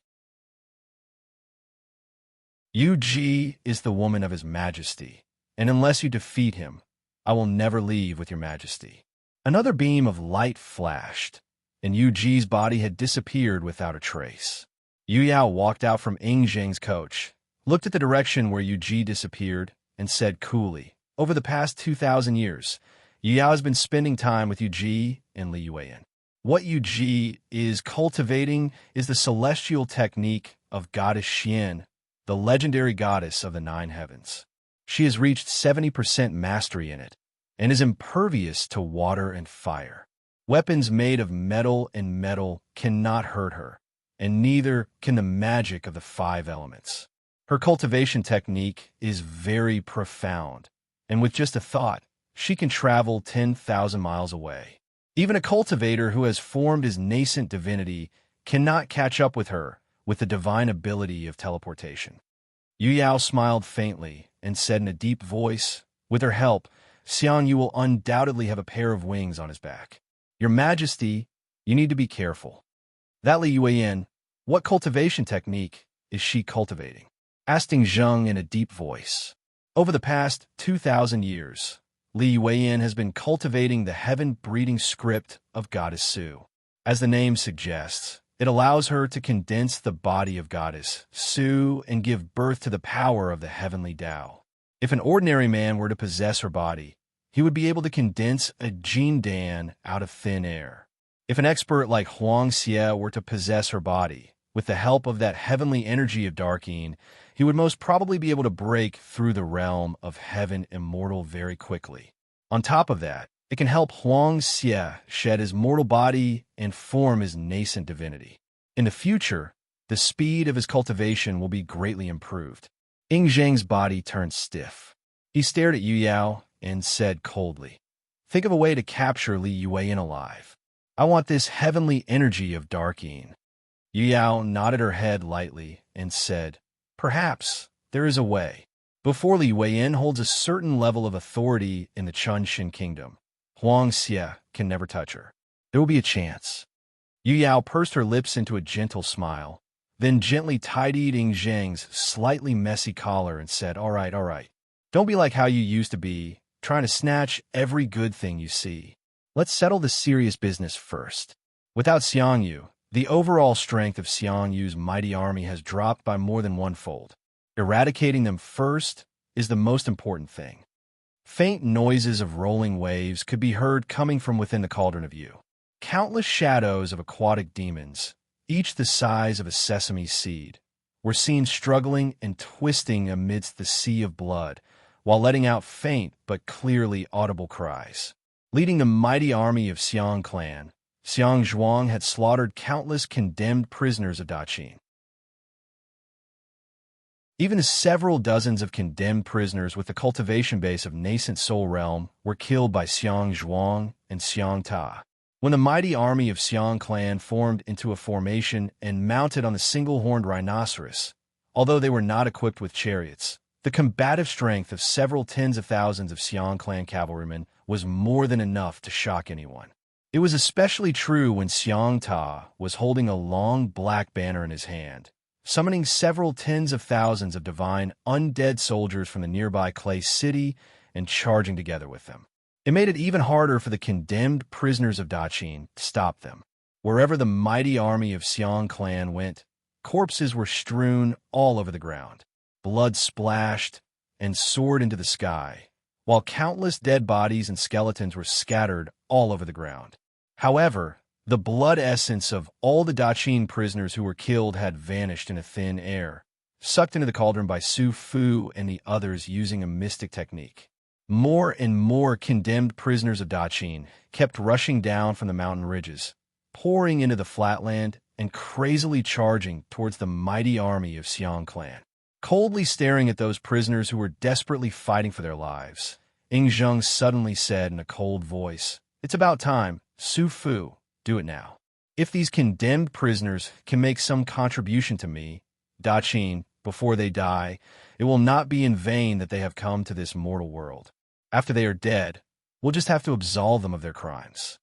Yuji is the woman of His Majesty, and unless you defeat him, I will never leave with your Majesty." Another beam of light flashed, and Yuji's body had disappeared without a trace. Yu Yao walked out from Ing Zheng's coach, looked at the direction where Yuji disappeared, and said coolly, "Over the past 2,000 years, Yu Yao has been spending time with Yuji and Li Yuan. What Yuji is cultivating is the celestial technique of Goddess Xian, the legendary goddess of the 9 heavens. She has reached 70% mastery in it, and is impervious to water and fire. Weapons made of metal and metal cannot hurt her, and neither can the magic of the 5 elements. Her cultivation technique is very profound, and with just a thought, she can travel 10,000 miles away. Even a cultivator who has formed his nascent divinity cannot catch up with her with the divine ability of teleportation. Yu Yao smiled faintly and said in a deep voice, "With her help, Xianxia will undoubtedly have a pair of wings on his back. Your Majesty, you need to be careful." That Li Yueyin, what cultivation technique is she cultivating? Asked Zheng in a deep voice. Over the past 2,000 years, Li Yueyin has been cultivating the heaven-breeding script of Goddess Su. As the name suggests, it allows her to condense the body of Goddess Su and give birth to the power of the heavenly Tao. If an ordinary man were to possess her body, he would be able to condense a Jin Dan out of thin air. If an expert like Xianxia were to possess her body, with the help of that heavenly energy of Darkine, he would most probably be able to break through the realm of heaven immortal very quickly. On top of that, it can help Xianxia shed his mortal body and form his nascent divinity. In the future, the speed of his cultivation will be greatly improved. Zheng's body turned stiff. He stared at Yu Yao and said coldly, "Think of a way to capture Li Yueyin alive. I want this heavenly energy of Darkine." Yu Yao nodded her head lightly and said, "Perhaps there is a way. Before Li Yueyin holds a certain level of authority in the Chunxin kingdom, Xianxia can never touch her. There will be a chance." Yu Yao pursed her lips into a gentle smile, then gently tidied Zheng's slightly messy collar and said, all right. Don't be like how you used to be, trying to snatch every good thing you see. Let's settle the serious business first. Without Xianxia, the overall strength of Xianxu's mighty army has dropped by more than 1-fold. Eradicating them first is the most important thing. Faint noises of rolling waves could be heard coming from within the Cauldron of Yu. Countless shadows of aquatic demons, each the size of a sesame seed, were seen struggling and twisting amidst the sea of blood, while letting out faint but clearly audible cries. Leading the mighty army of Xiang clan, Xiang Zhuang had slaughtered countless condemned prisoners of Daqin. Even several dozens of condemned prisoners with the cultivation base of nascent soul realm were killed by Xiang Zhuang and Xiang Ta. When the mighty army of Xiang clan formed into a formation and mounted on the single-horned rhinoceros, although they were not equipped with chariots, the combative strength of several tens of thousands of Xiang clan cavalrymen was more than enough to shock anyone. It was especially true when Xiang Ta was holding a long black banner in his hand, summoning several tens of thousands of divine undead soldiers from the nearby Clay City and charging together with them. It made it even harder for the condemned prisoners of Daqin to stop them. Wherever the mighty army of Xiang clan went, corpses were strewn all over the ground. Blood splashed and soared into the sky, while countless dead bodies and skeletons were scattered all over the ground. However, the blood essence of all the Daqin prisoners who were killed had vanished in a thin air, sucked into the cauldron by Su Fu and the others using a mystic technique. More and more condemned prisoners of Daqin kept rushing down from the mountain ridges, pouring into the flatland and crazily charging towards the mighty army of Xiang clan. Coldly staring at those prisoners who were desperately fighting for their lives, Zheng suddenly said in a cold voice, "It's about time. Su Fu, do it now. If these condemned prisoners can make some contribution to me, Daqin, before they die, it will not be in vain that they have come to this mortal world. After they are dead, we'll just have to absolve them of their crimes."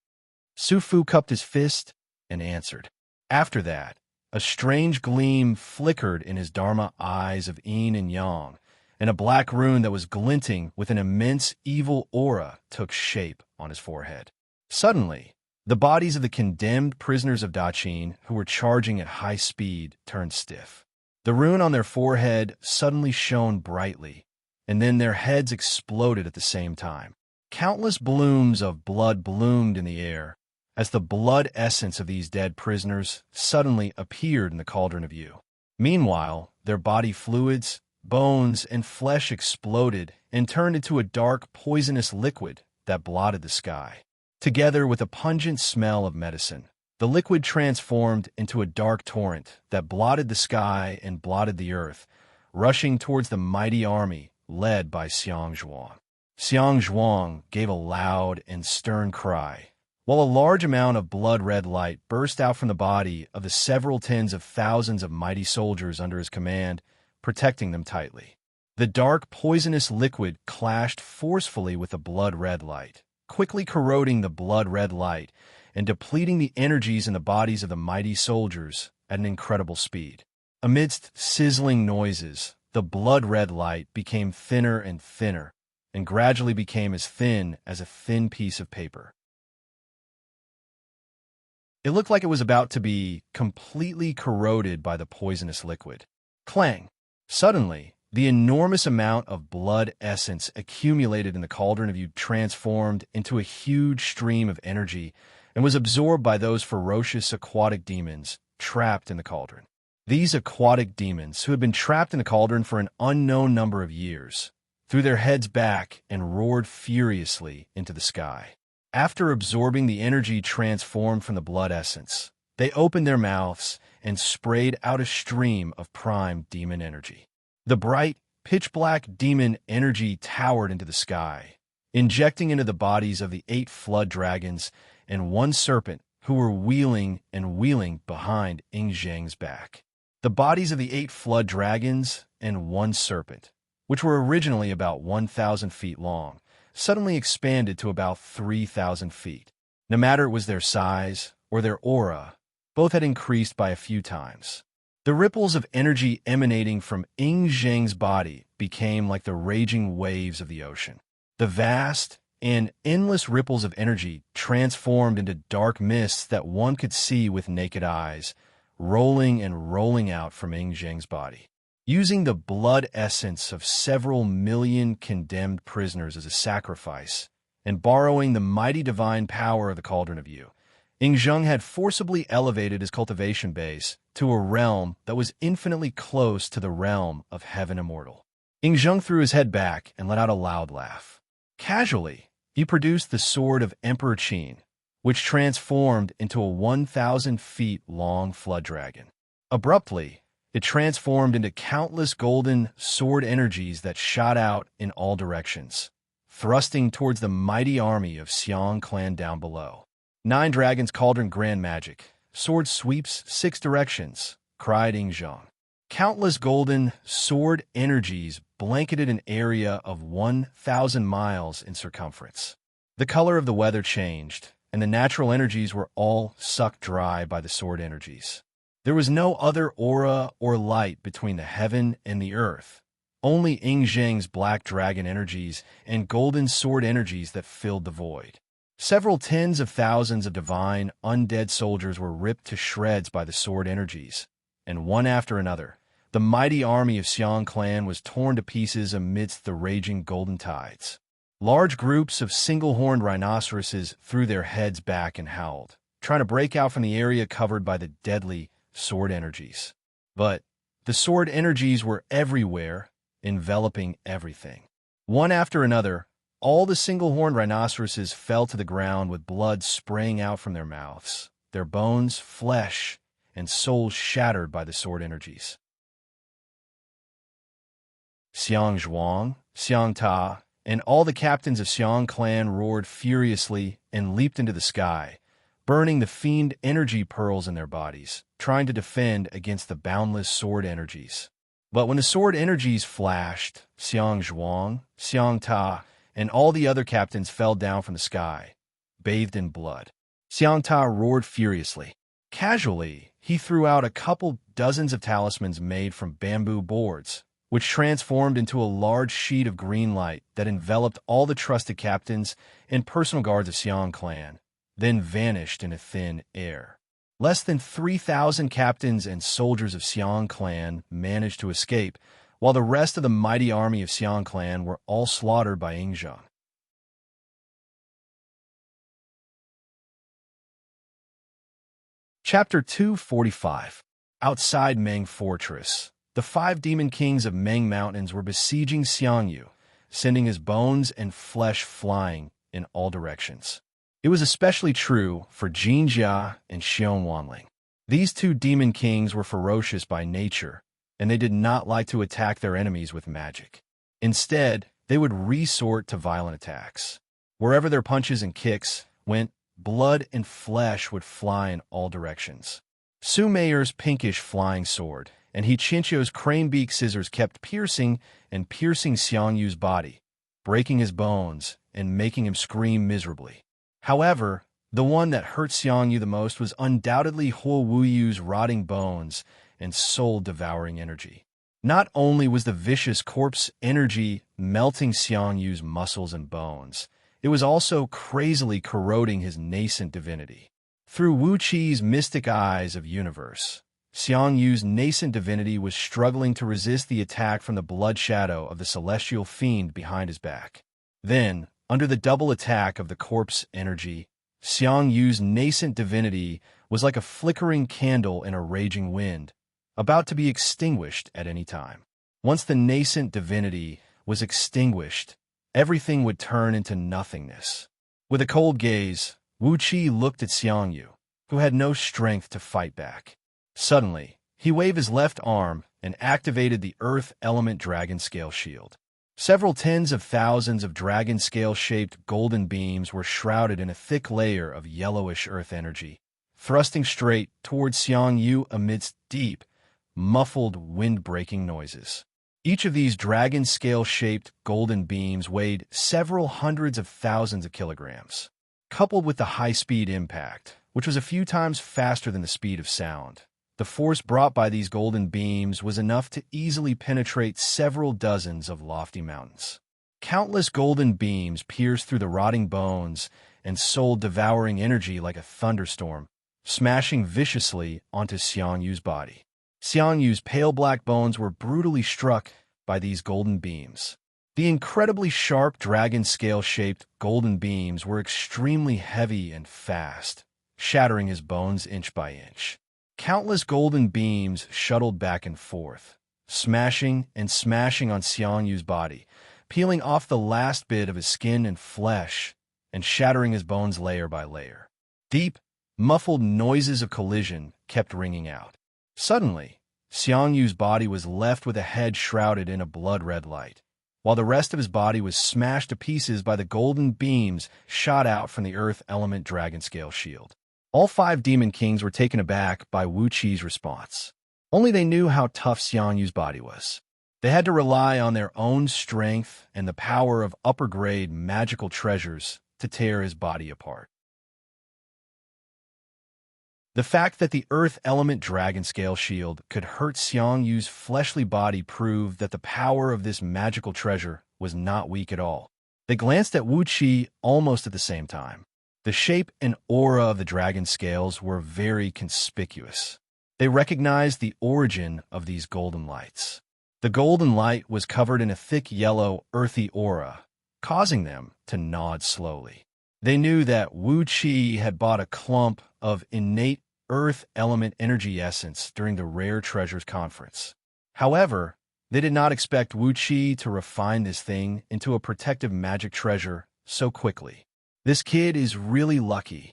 Su Fu cupped his fist and answered. After that, a strange gleam flickered in his Dharma eyes of yin and yang, and a black rune that was glinting with an immense evil aura took shape on his forehead. Suddenly, the bodies of the condemned prisoners of Daqin who were charging at high speed turned stiff. The rune on their forehead suddenly shone brightly, and then their heads exploded at the same time. Countless blooms of blood bloomed in the air, as the blood essence of these dead prisoners suddenly appeared in the Cauldron of Yu. Meanwhile, their body fluids, bones, and flesh exploded and turned into a dark, poisonous liquid that blotted the sky. Together with a pungent smell of medicine, The liquid transformed into a dark torrent that blotted the sky and blotted the earth, rushing towards the mighty army led by Xianxia. Xianxia gave a loud and stern cry, while a large amount of blood-red light burst out from the body of the several tens of thousands of mighty soldiers under his command, protecting them tightly. The dark, poisonous liquid clashed forcefully with the blood-red light, quickly corroding the blood-red light and depleting the energies in the bodies of the mighty soldiers at an incredible speed. Amidst sizzling noises, the blood-red light became thinner and gradually became as thin as a thin piece of paper. It looked like it was about to be completely corroded by the poisonous liquid. Clang! Suddenly, the enormous amount of blood essence accumulated in the cauldron of you transformed into a huge stream of energy and was absorbed by those ferocious aquatic demons trapped in the cauldron. These aquatic demons, who had been trapped in the cauldron for an unknown number of years, threw their heads back and roared furiously into the sky. After absorbing the energy transformed from the blood essence, they opened their mouths and sprayed out a stream of prime demon energy. The bright, pitch-black demon energy towered into the sky, injecting into the bodies of the 8 flood dragons and 1 serpent who were wheeling behind Yingzhang's back. The bodies of the 8 flood dragons and 1 serpent, which were originally about 1,000 feet long, suddenly expanded to about 3,000 feet. No matter it was their size or their aura, both had increased by a few times. The ripples of energy emanating from Yingzhang's body became like the raging waves of the ocean. The vast and endless ripples of energy transformed into dark mists that one could see with naked eyes, rolling and rolling out from Yingzhang's body. Using the blood essence of several million condemned prisoners as a sacrifice, and borrowing the mighty divine power of the Cauldron of You, Yingzhang had forcibly elevated his cultivation base to a realm that was infinitely close to the realm of Heaven Immortal. Yingzhang threw his head back and let out a loud laugh. Casually, he produced the Sword of Emperor Qin, which transformed into a 1,000 feet long flood dragon. Abruptly, it transformed into countless golden sword energies that shot out in all directions, thrusting towards the mighty army of Xiang clan down below. 9 Dragons Cauldron Grand Magic. Sword sweeps 6 directions, cried Yingzhang. Countless golden sword energies blanketed an area of 1,000 miles in circumference. The color of the weather changed, and the natural energies were all sucked dry by the sword energies. There was no other aura or light between the heaven and the earth, only Yingzhang's black dragon energies and golden sword energies that filled the void. Several tens of thousands of divine, undead soldiers were ripped to shreds by the sword energies, and one after another, the mighty army of Xiang clan was torn to pieces amidst the raging golden tides. Large groups of single-horned rhinoceroses threw their heads back and howled, trying to break out from the area covered by the deadly sword energies. But the sword energies were everywhere, enveloping everything. One after another, all the single-horned rhinoceroses fell to the ground with blood spraying out from their mouths, their bones, flesh, and souls shattered by the sword energies. Xianxia, Xiangta, and all the captains of Xiang clan roared furiously and leaped into the sky, burning the fiend energy pearls in their bodies, trying to defend against the boundless sword energies. But when the sword energies flashed, Xianxia, Xiangta, and all the other captains fell down from the sky, bathed in blood. Xiangta roared furiously. Casually, he threw out a couple dozens of talismans made from bamboo boards, which transformed into a large sheet of green light that enveloped all the trusted captains and personal guards of Xiang clan, then vanished in a thin air. Less than 3,000 captains and soldiers of Xiang clan managed to escape, while the rest of the mighty army of Xiang clan were all slaughtered by Yingzhang. Chapter 245. Outside Meng Fortress, the 5 demon kings of Meng Mountains were besieging Xiangyu, sending his bones and flesh flying in all directions. It was especially true for Xianxia and Xianwanling. These two demon kings were ferocious by nature, and they did not like to attack their enemies with magic. Instead, they would resort to violent attacks. Wherever their punches and kicks went, blood and flesh would fly in all directions. Su Meier's pinkish flying sword and Xianxia's crane-beak scissors kept piercing and piercing Xiangyu's body, breaking his bones and making him scream miserably. However, the one that hurt Xiangyu the most was undoubtedly Huo Wuyu's rotting bones and soul-devouring energy. Not only was the vicious corpse energy melting Xiangyu's muscles and bones, it was also crazily corroding his nascent divinity. Through Wuqi's mystic eyes of universe, Xiangyu's nascent divinity was struggling to resist the attack from the blood shadow of the celestial fiend behind his back. Then, under the double attack of the corpse energy, Xiangyu's nascent divinity was like a flickering candle in a raging wind, about to be extinguished at any time. Once the nascent divinity was extinguished, everything would turn into nothingness. With a cold gaze, Wuqi looked at Xiangyu, who had no strength to fight back. Suddenly, he waved his left arm and activated the Earth Element Dragon Scale Shield. Several tens of thousands of dragon scale-shaped golden beams were shrouded in a thick layer of yellowish earth energy, thrusting straight towards Xiangyu amidst deep, muffled wind-breaking noises. Each of these dragon scale-shaped golden beams weighed several hundreds of thousands of kilograms. Coupled with the high-speed impact, which was a few times faster than the speed of sound, the force brought by these golden beams was enough to easily penetrate several dozens of lofty mountains. Countless golden beams pierced through the rotting bones and soul-devouring energy like a thunderstorm, smashing viciously onto Xiangyu's body. Xiangyu's pale black bones were brutally struck by these golden beams. The incredibly sharp dragon scale-shaped golden beams were extremely heavy and fast, shattering his bones inch by inch. Countless golden beams shuttled back and forth, smashing and smashing on Xiangyu's body, peeling off the last bit of his skin and flesh, and shattering his bones layer by layer. Deep, muffled noises of collision kept ringing out. Suddenly, Xiangyu's body was left with a head shrouded in a blood-red light, while the rest of his body was smashed to pieces by the golden beams shot out from the Earth Element Dragon Scale Shield. All 5 demon kings were taken aback by Wuqi's response. Only they knew how tough Xiangyu's body was. They had to rely on their own strength and the power of upper-grade magical treasures to tear his body apart. The fact that the Earth Element Dragon Scale Shield could hurt Xiangyu's fleshly body proved that the power of this magical treasure was not weak at all. They glanced at Wuqi almost at the same time. The shape and aura of the dragon scales were very conspicuous. They recognized the origin of these golden lights. The golden light was covered in a thick yellow, earthy aura, causing them to nod slowly. They knew that Wuqi had bought a clump of innate earth element energy essence during the Rare Treasures Conference. However, they did not expect Wuqi to refine this thing into a protective magic treasure so quickly. This kid is really lucky.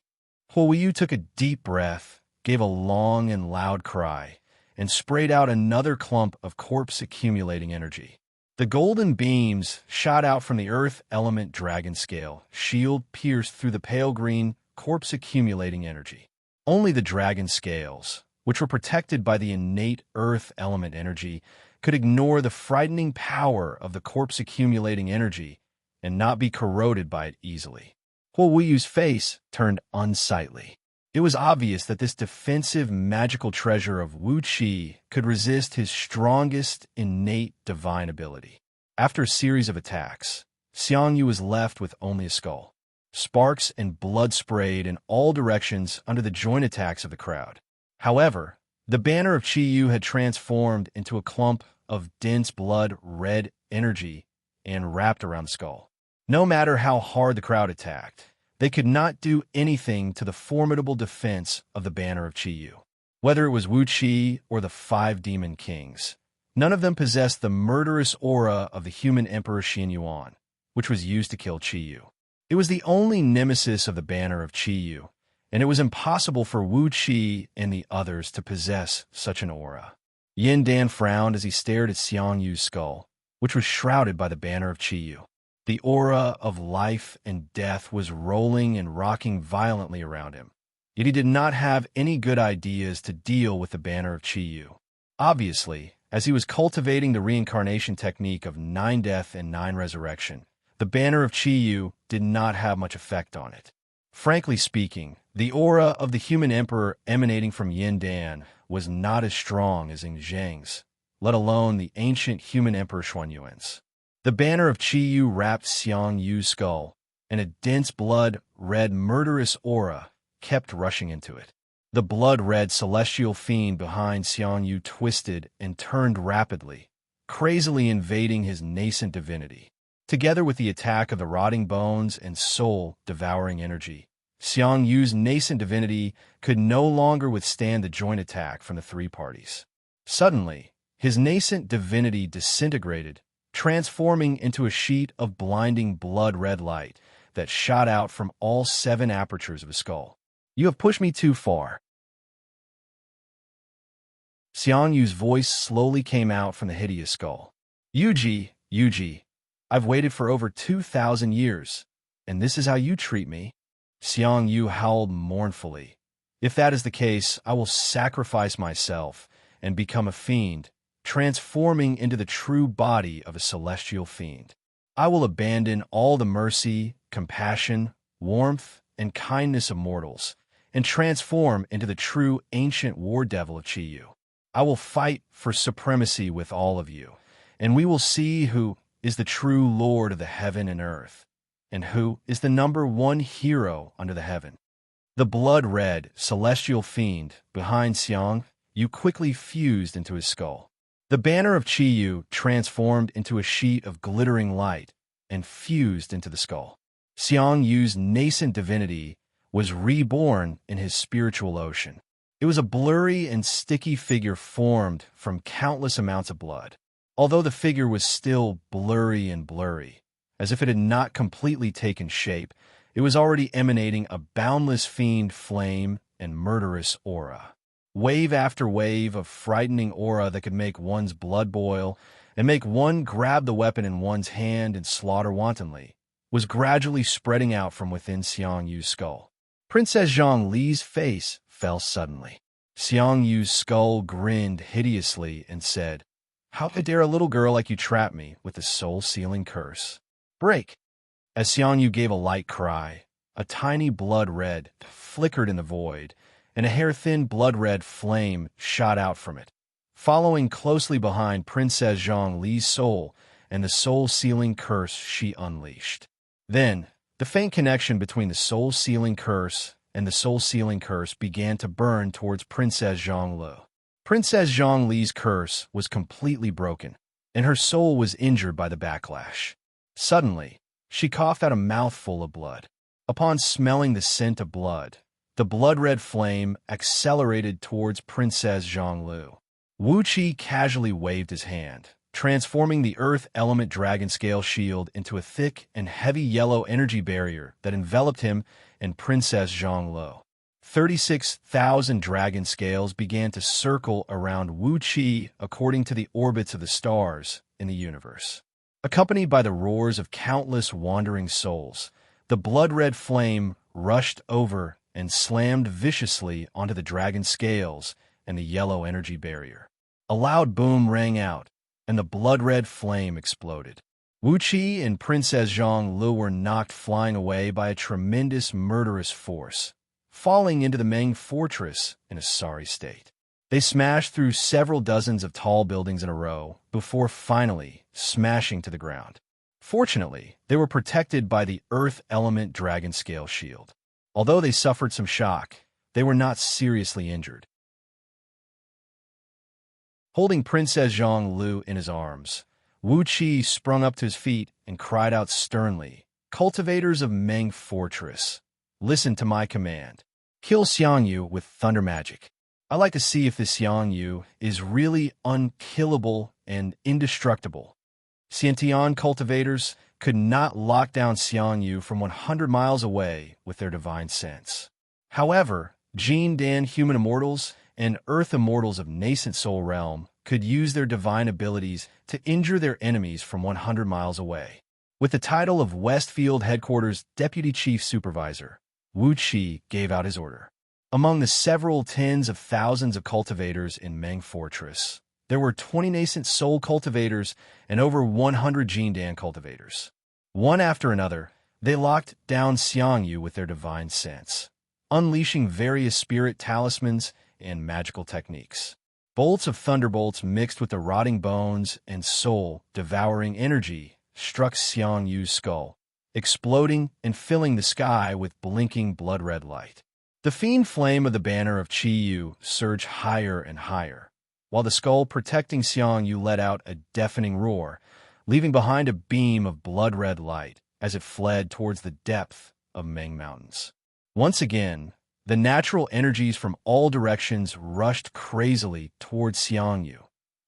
Huo Wuyu took a deep breath, gave a long and loud cry, and sprayed out another clump of corpse-accumulating energy. The golden beams shot out from the Earth Element Dragon Scale Shield pierced through the pale green, corpse-accumulating energy. Only the dragon scales, which were protected by the innate Earth Element energy, could ignore the frightening power of the corpse-accumulating energy and not be corroded by it easily. Huo Wuyu's face turned unsightly. It was obvious that this defensive magical treasure of Wuqi could resist his strongest innate divine ability. After a series of attacks, Xiangyu was left with only a skull. Sparks and blood sprayed in all directions under the joint attacks of the crowd. However, the banner of Qiyu had transformed into a clump of dense blood-red energy and wrapped around the skull. No matter how hard the crowd attacked, they could not do anything to the formidable defense of the banner of Qiyu. Whether it was Wuqi or the 5 demon kings, none of them possessed the murderous aura of the human emperor Xinyuan, which was used to kill Qiyu. It was the only nemesis of the banner of Qiyu, and it was impossible for Wuxia and the others to possess such an aura. Yin Dan frowned as he stared at Xiangyu's skull, which was shrouded by the banner of Qiyu. The aura of life and death was rolling and rocking violently around him, yet he did not have any good ideas to deal with the banner of Qiyu. Obviously, as he was cultivating the reincarnation technique of 9 death and 9 resurrection, the banner of Qiyu did not have much effect on it. Frankly speaking, the aura of the human emperor emanating from Yin Dan was not as strong as in Zheng's, let alone the ancient human emperor Xuanyuan's. The banner of Qiyu wrapped Xiangyu's skull, and a dense blood-red murderous aura kept rushing into it. The blood-red celestial fiend behind Xiangyu twisted and turned rapidly, crazily invading his nascent divinity. Together with the attack of the rotting bones and soul-devouring energy, Xiangyu's nascent divinity could no longer withstand the joint attack from the 3 parties. Suddenly, his nascent divinity disintegrated, transforming into a sheet of blinding blood-red light that shot out from all 7 apertures of his skull. "You have pushed me too far." Xiangyu's voice slowly came out from the hideous skull. Yuji, I've waited for over 2,000 years, and this is how you treat me?" Xiangyu howled mournfully. "If that is the case, I will sacrifice myself and become a fiend, transforming into the true body of a celestial fiend. I will abandon all the mercy, compassion, warmth, and kindness of mortals, and transform into the true ancient war devil of Qiyu. I will fight for supremacy with all of you, and we will see who is the true Lord of the heaven and earth, and who is the #1 hero under the heaven." The blood-red, celestial fiend behind Xianyu quickly fused into his skull. The banner of Qiyu transformed into a sheet of glittering light and fused into the skull. Xiangyu's nascent divinity was reborn in his spiritual ocean. It was a blurry and sticky figure formed from countless amounts of blood. Although the figure was still blurry, as if it had not completely taken shape, it was already emanating a boundless fiend flame and murderous aura. Wave after wave of frightening aura that could make one's blood boil and make one grab the weapon in one's hand and slaughter wantonly was gradually spreading out from within Xiangyu's skull. Princess Zhongli's face fell suddenly. Xiangyu's skull grinned hideously and said, "How dare a little girl like you trap me with the soul-sealing curse? Break!" As Xiangyu gave a light cry, a tiny blood-red flickered in the void, and a hair-thin blood-red flame shot out from it, following closely behind Princess Zhongli's soul and the soul-sealing curse she unleashed. Then, the faint connection between the soul-sealing curse and the soul-sealing curse began to burn towards Princess Zhongli. Princess Zhongli's curse was completely broken, and her soul was injured by the backlash. Suddenly, she coughed out a mouthful of blood. Upon smelling the scent of blood, the blood-red flame accelerated towards Princess Zhongli. Wuxia casually waved his hand, transforming the earth element dragon scale shield into a thick and heavy yellow energy barrier that enveloped him and Princess Zhongli. 36,000 dragon scales began to circle around Wuxia according to the orbits of the stars in the universe. Accompanied by the roars of countless wandering souls, the blood-red flame rushed over and slammed viciously onto the dragon scales and the yellow energy barrier. A loud boom rang out, and the blood-red flame exploded. Wuxia and Princess Zhongli were knocked flying away by a tremendous murderous force, falling into the Meng fortress in a sorry state. They smashed through several dozens of tall buildings in a row before finally smashing to the ground. Fortunately, they were protected by the earth element dragon scale shield. Although they suffered some shock, they were not seriously injured. Holding Princess Zhongli in his arms, Wuxia sprung up to his feet and cried out sternly, "Cultivators of Meng Fortress, listen to my command. Kill Xiangyu with thunder magic. I'd like to see if this Xiangyu is really unkillable and indestructible. Xiantian cultivators, could not lock down Xianxia from 100 miles away with their divine sense. However, Jin Dan human immortals and earth immortals of nascent soul realm could use their divine abilities to injure their enemies from 100 miles away. With the title of Westfield Headquarters Deputy Chief Supervisor, Wuxia gave out his order. Among the several tens of thousands of cultivators in Meng Fortress, there were 20 nascent soul cultivators and over 100 Jindan cultivators. One after another, they locked down Xianxia with their divine sense, unleashing various spirit talismans and magical techniques. Bolts of thunderbolts mixed with the rotting bones and soul-devouring energy struck Xianxia's skull, exploding and filling the sky with blinking blood-red light. The fiend flame of the banner of Qiyu surged higher and higher, while the skull protecting Xianxia let out a deafening roar, leaving behind a beam of blood-red light as it fled towards the depth of Meng Mountains. Once again, the natural energies from all directions rushed crazily towards Xianxia,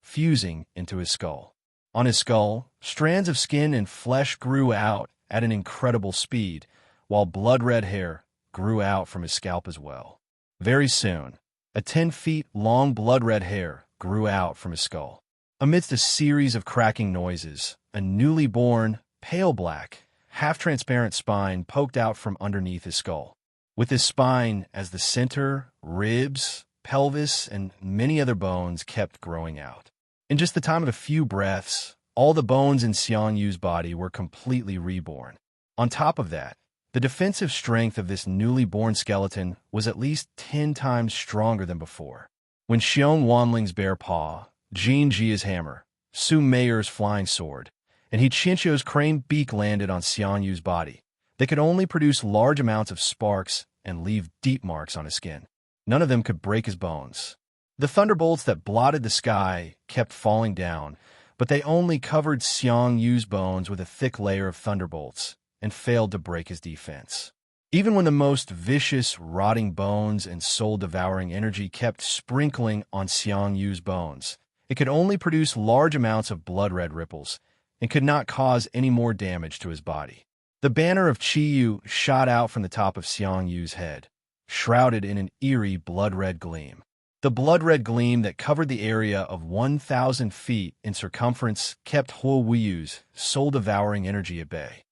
fusing into his skull. On his skull, strands of skin and flesh grew out at an incredible speed, while blood-red hair grew out from his scalp as well. Very soon, a 10-feet-long blood-red hair grew out from his skull. Amidst a series of cracking noises, a newly born, pale black, half-transparent spine poked out from underneath his skull. With his spine as the center, ribs, pelvis, and many other bones kept growing out. In just the time of a few breaths, all the bones in Xianxu's body were completely reborn. On top of that, the defensive strength of this newly born skeleton was at least 10 times stronger than before. When Xiong Wanling's bare paw, Jin Jia's hammer, Su Meier's flying sword, and He Qianqiu's crane beak landed on Xianxu's body, they could only produce large amounts of sparks and leave deep marks on his skin. None of them could break his bones. The thunderbolts that blotted the sky kept falling down, but they only covered Xianxu's bones with a thick layer of thunderbolts and failed to break his defense. Even when the most vicious, rotting bones and soul-devouring energy kept sprinkling on Xianxu's bones, it could only produce large amounts of blood-red ripples and could not cause any more damage to his body. The banner of Qiyu shot out from the top of Xianxu's head, shrouded in an eerie blood-red gleam. The blood-red gleam that covered the area of 1,000 feet in circumference kept Huo Wuyu's soul-devouring energy at bay.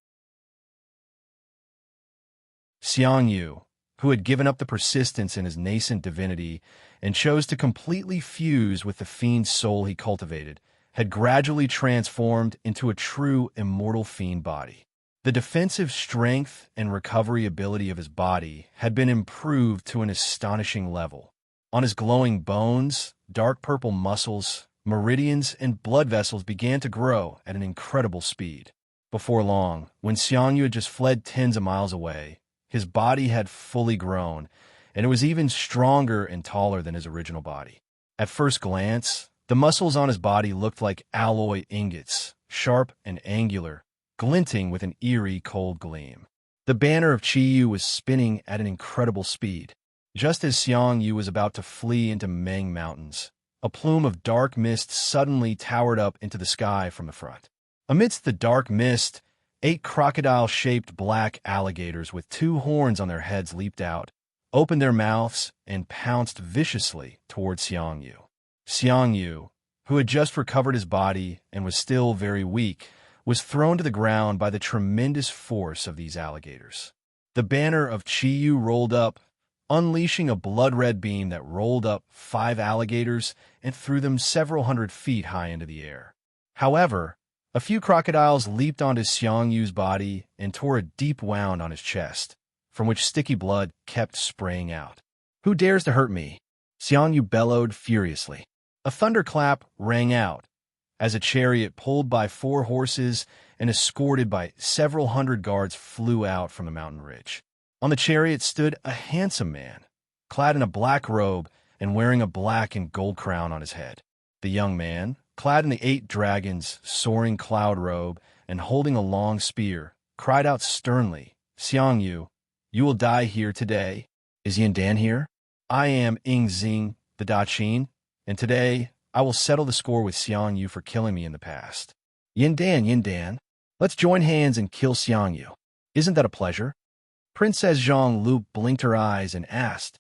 Xianxia, who had given up the persistence in his nascent divinity and chose to completely fuse with the fiend's soul he cultivated, had gradually transformed into a true immortal fiend body. The defensive strength and recovery ability of his body had been improved to an astonishing level. On his glowing bones, dark purple muscles, meridians, and blood vessels began to grow at an incredible speed. Before long, when Xianxia had just fled tens of miles away, his body had fully grown, and it was even stronger and taller than his original body. At first glance, the muscles on his body looked like alloy ingots, sharp and angular, glinting with an eerie, cold gleam. The banner of Qiyu was spinning at an incredible speed. Just as Xianxia was about to flee into Meng Mountains, a plume of dark mist suddenly towered up into the sky from the front. Amidst the dark mist, 8 crocodile-shaped black alligators with 2 horns on their heads leaped out, opened their mouths, and pounced viciously towards Xianxia. Xianxia, who had just recovered his body and was still very weak, was thrown to the ground by the tremendous force of these alligators. The banner of Qiyu rolled up, unleashing a blood-red beam that rolled up 5 alligators and threw them several hundred feet high into the air. However, a few crocodiles leaped onto Xianxu's body and tore a deep wound on his chest, from which sticky blood kept spraying out. "Who dares to hurt me?" Xianxia bellowed furiously. A thunderclap rang out, as a chariot pulled by 4 horses and escorted by several hundred guards flew out from the mountain ridge. On the chariot stood a handsome man, clad in a black robe and wearing a black and gold crown on his head. The young man, clad in the 8 dragons' soaring cloud robe and holding a long spear, cried out sternly, "Xianxia, you will die here today. Is Yin Dan here? I am Ing Xing, the Daqin, and today I will settle the score with Xianxia for killing me in the past." Yin Dan, Let's join hands and kill Xianxia. Isn't that a pleasure? Princess Zhang Lu blinked her eyes and asked,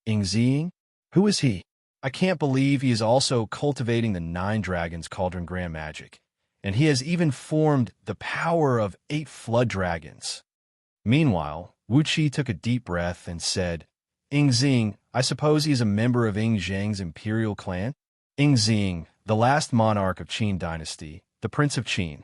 Ingzing? Who is he? I can't believe he is also cultivating the 9 dragons cauldron grand magic, and he has even formed the power of 8 flood dragons. Meanwhile, Wuxia took a deep breath and said, Ingzing, I suppose he is a member of Ing Zheng's imperial clan? Ingzing, the last monarch of Qin dynasty, the Prince of Qin.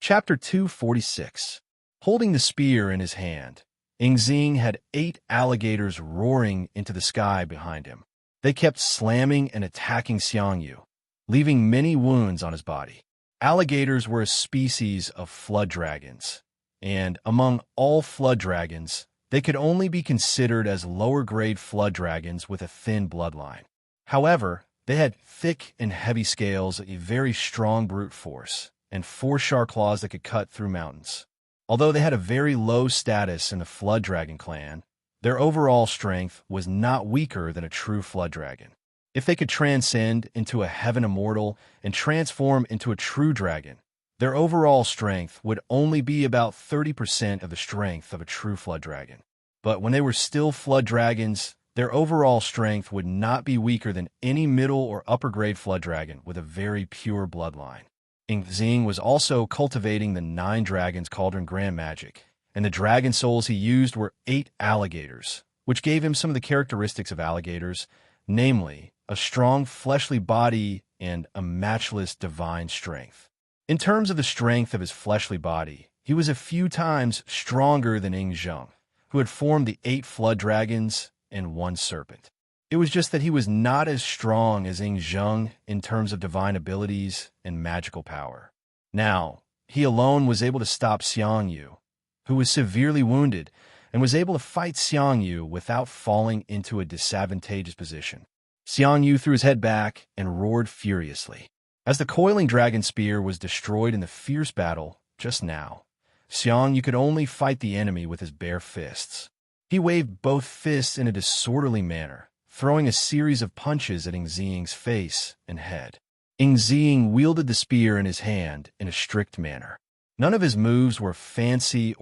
Chapter 246. Holding the spear in his hand, Ingzing had 8 alligators roaring into the sky behind him. They kept slamming and attacking Xianxia, leaving many wounds on his body. Alligators were a species of flood dragons, and among all flood dragons, they could only be considered as lower-grade flood dragons with a thin bloodline. However, they had thick and heavy scales, a very strong brute force, and 4 sharp claws that could cut through mountains. Although they had a very low status in the Flood Dragon clan, their overall strength was not weaker than a true Flood Dragon. If they could transcend into a Heaven Immortal and transform into a true dragon, their overall strength would only be about 30% of the strength of a true Flood Dragon. But when they were still Flood Dragons, their overall strength would not be weaker than any middle or upper grade Flood Dragon with a very pure bloodline. Ingzing was also cultivating the 9 dragons cauldron grand magic, and the dragon souls he used were 8 alligators, which gave him some of the characteristics of alligators, namely, a strong fleshly body and a matchless divine strength. In terms of the strength of his fleshly body, he was a few times stronger than Ing Zheng, who had formed the 8 flood dragons and 1 serpent. It was just that he was not as strong as Ing Zheng in terms of divine abilities and magical power. Now, he alone was able to stop Xianxia, who was severely wounded, and was able to fight Xianxia without falling into a disadvantageous position. Xianxia threw his head back and roared furiously. As the coiling dragon spear was destroyed in the fierce battle just now, Xianxia could only fight the enemy with his bare fists. He waved both fists in a disorderly manner, throwing a series of punches at Ingzing's face and head. Ingzing wielded the spear in his hand in a strict manner. None of his moves were fancy,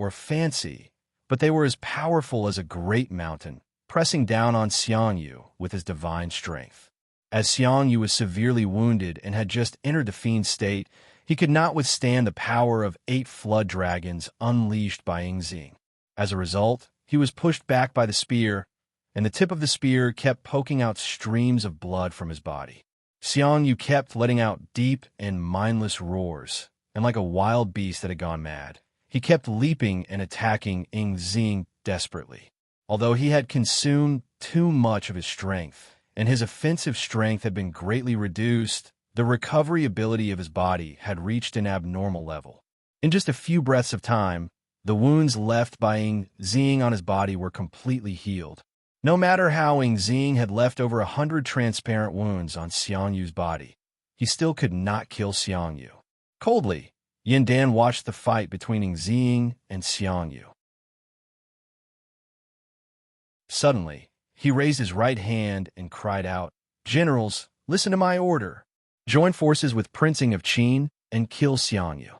but they were as powerful as a great mountain, pressing down on Xianxia with his divine strength. As Xianxia was severely wounded and had just entered the fiend state, he could not withstand the power of 8 flood dragons unleashed by Ingzing. As a result, he was pushed back by the spear, and the tip of the spear kept poking out streams of blood from his body. Xianxia kept letting out deep and mindless roars, and like a wild beast that had gone mad, he kept leaping and attacking Ingzing desperately. Although he had consumed too much of his strength, and his offensive strength had been greatly reduced, the recovery ability of his body had reached an abnormal level. In just a few breaths of time, the wounds left by Ingzing on his body were completely healed. No matter how Ingzing had left over 100 transparent wounds on Xianxu's body, he still could not kill Xianxia. Coldly, Yandan watched the fight between Ingzing and Xianxia. Suddenly, he raised his right hand and cried out, "Generals, listen to my order. Join forces with Prince Ing of Qin and kill Xianxia."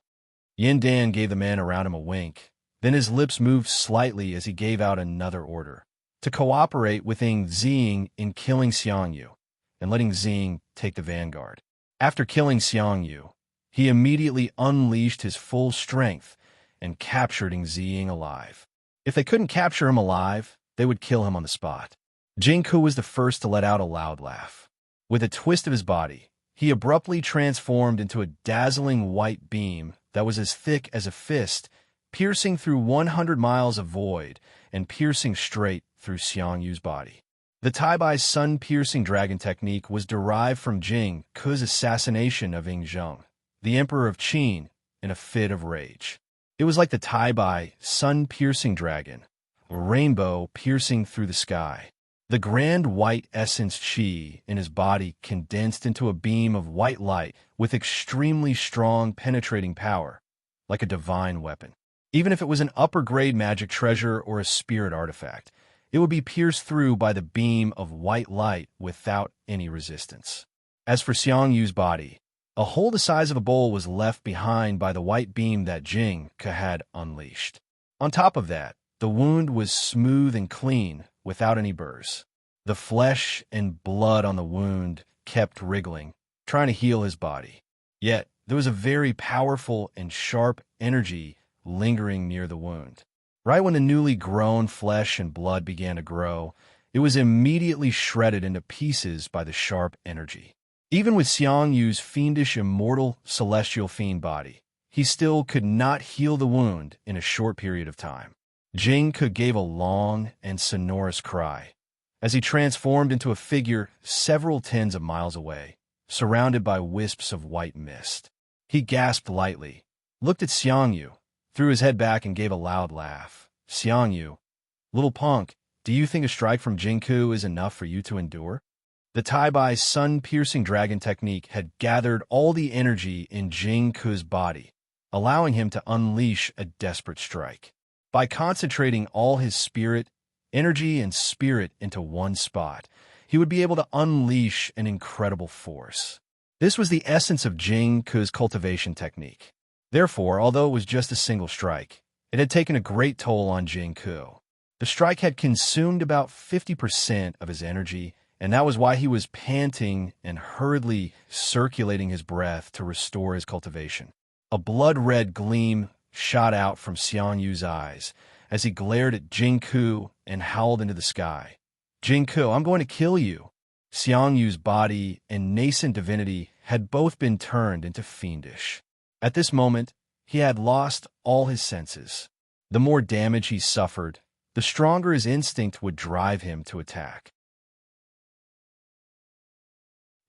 Yandan gave the men around him a wink. Then his lips moved slightly as he gave out another order: to cooperate with Ingzing in killing Xianxia and letting Ingzing take the vanguard. After killing Xianxia, he immediately unleashed his full strength and captured Ingzing alive. If they couldn't capture him alive, they would kill him on the spot. Jingku was the first to let out a loud laugh. With a twist of his body, he abruptly transformed into a dazzling white beam that was as thick as a fist, piercing through 100 miles of void and piercing straight through Xianxu's body. The Taibai's sun-piercing dragon technique was derived from Jing Ku's assassination of Ing Zheng, the emperor of Qin, in a fit of rage. It was like the Taibai sun-piercing dragon, a rainbow piercing through the sky. The grand white essence chi in his body condensed into a beam of white light with extremely strong penetrating power, like a divine weapon. Even if it was an upper-grade magic treasure or a spirit artifact, it would be pierced through by the beam of white light without any resistance. As for Xiangyu's body, a hole the size of a bowl was left behind by the white beam that Jing Ke had unleashed. On top of that, the wound was smooth and clean, without any burrs. The flesh and blood on the wound kept wriggling, trying to heal his body. Yet, there was a very powerful and sharp energy lingering near the wound. Right when the newly grown flesh and blood began to grow, it was immediately shredded into pieces by the sharp energy. Even with Xiangyu's fiendish immortal celestial fiend body, he still could not heal the wound in a short period of time. Jing Ke gave a long and sonorous cry as he transformed into a figure several tens of miles away, surrounded by wisps of white mist. He gasped lightly, looked at Xiangyu, threw his head back and gave a loud laugh. Xiangyu, little punk, do you think a strike from Jing Ke is enough for you to endure? The Tai-Bai's sun-piercing dragon technique had gathered all the energy in Jing Ke's body, allowing him to unleash a desperate strike. By concentrating all his spirit, energy, and spirit into one spot, he would be able to unleash an incredible force. This was the essence of Jing Ke's cultivation technique. Therefore, although it was just a single strike, it had taken a great toll on Jing Ke. The strike had consumed about 50% of his energy, and that was why he was panting and hurriedly circulating his breath to restore his cultivation. A blood-red gleam shot out from Xiangyu's eyes as he glared at Jing Ke and howled into the sky. Jing Ke, I'm going to kill you. Xiangyu's body and nascent divinity had both been turned into fiendish. At this moment, he had lost all his senses. The more damage he suffered, the stronger his instinct would drive him to attack.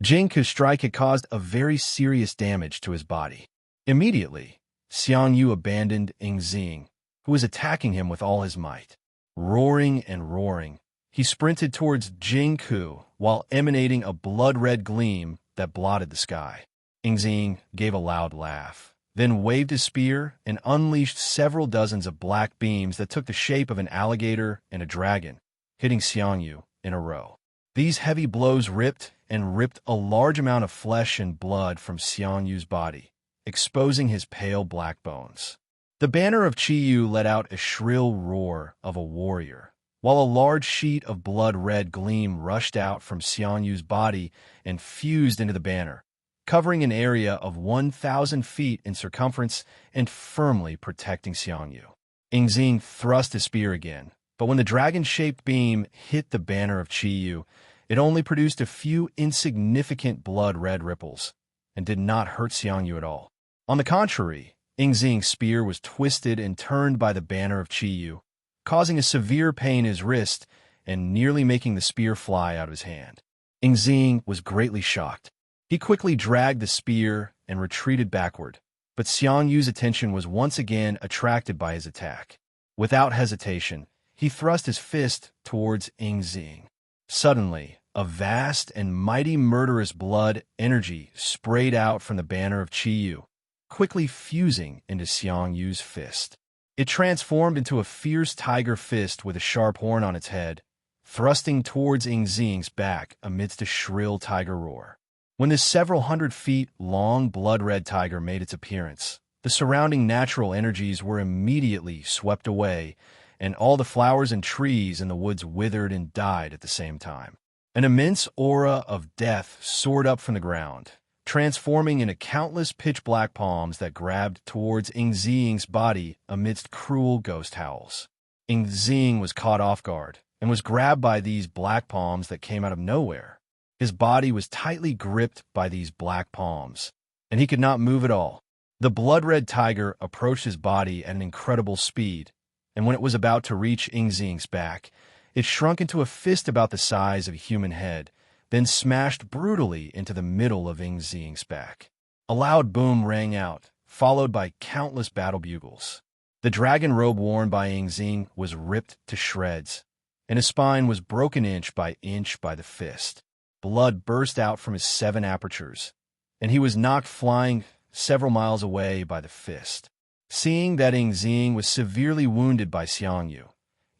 Jing Ke's strike had caused a very serious damage to his body. Immediately, Xiangyu abandoned Yingxing, who was attacking him with all his might. Roaring and roaring, he sprinted towards Jing Ke while emanating a blood-red gleam that blotted the sky. Yingxing gave a loud laugh, then waved his spear and unleashed several dozens of black beams that took the shape of an alligator and a dragon, hitting Xiangyu in a row. These heavy blows ripped a large amount of flesh and blood from Xiangyu's body, exposing his pale black bones. The banner of Qiyu let out a shrill roar of a warrior, while a large sheet of blood-red gleam rushed out from Xiangyu's body and fused into the banner, covering an area of 1,000 feet in circumference and firmly protecting Xiangyu. Yingxing thrust his spear again, but when the dragon-shaped beam hit the banner of Qiyu, it only produced a few insignificant blood-red ripples and did not hurt Xiangyu at all. On the contrary, Yingxing's spear was twisted and turned by the banner of Qiyu, causing a severe pain in his wrist and nearly making the spear fly out of his hand. Yingxing was greatly shocked. He quickly dragged the spear and retreated backward, but Xiangyu's attention was once again attracted by his attack. Without hesitation, he thrust his fist towards Yingxing. Suddenly, a vast and mighty murderous blood energy sprayed out from the banner of Qiyu, quickly fusing into Xiangyu's fist. It transformed into a fierce tiger fist with a sharp horn on its head, thrusting towards Yingxing's back amidst a shrill tiger roar. When this several hundred feet long blood-red tiger made its appearance, the surrounding natural energies were immediately swept away, and all the flowers and trees in the woods withered and died at the same time. An immense aura of death soared up from the ground, transforming into countless pitch-black palms that grabbed towards Yingxing's body amidst cruel ghost howls. Yingxing was caught off guard and was grabbed by these black palms that came out of nowhere. His body was tightly gripped by these black palms, and he could not move at all. The blood-red tiger approached his body at an incredible speed, and when it was about to reach Yingxing's back, it shrunk into a fist about the size of a human head, then smashed brutally into the middle of Yingxing's back. A loud boom rang out, followed by countless battle bugles. The dragon robe worn by Yingxing was ripped to shreds, and his spine was broken inch by the fist. Blood burst out from his 7 apertures, and he was knocked flying several miles away by the fist. Seeing that Yingxing was severely wounded by Xiangyu,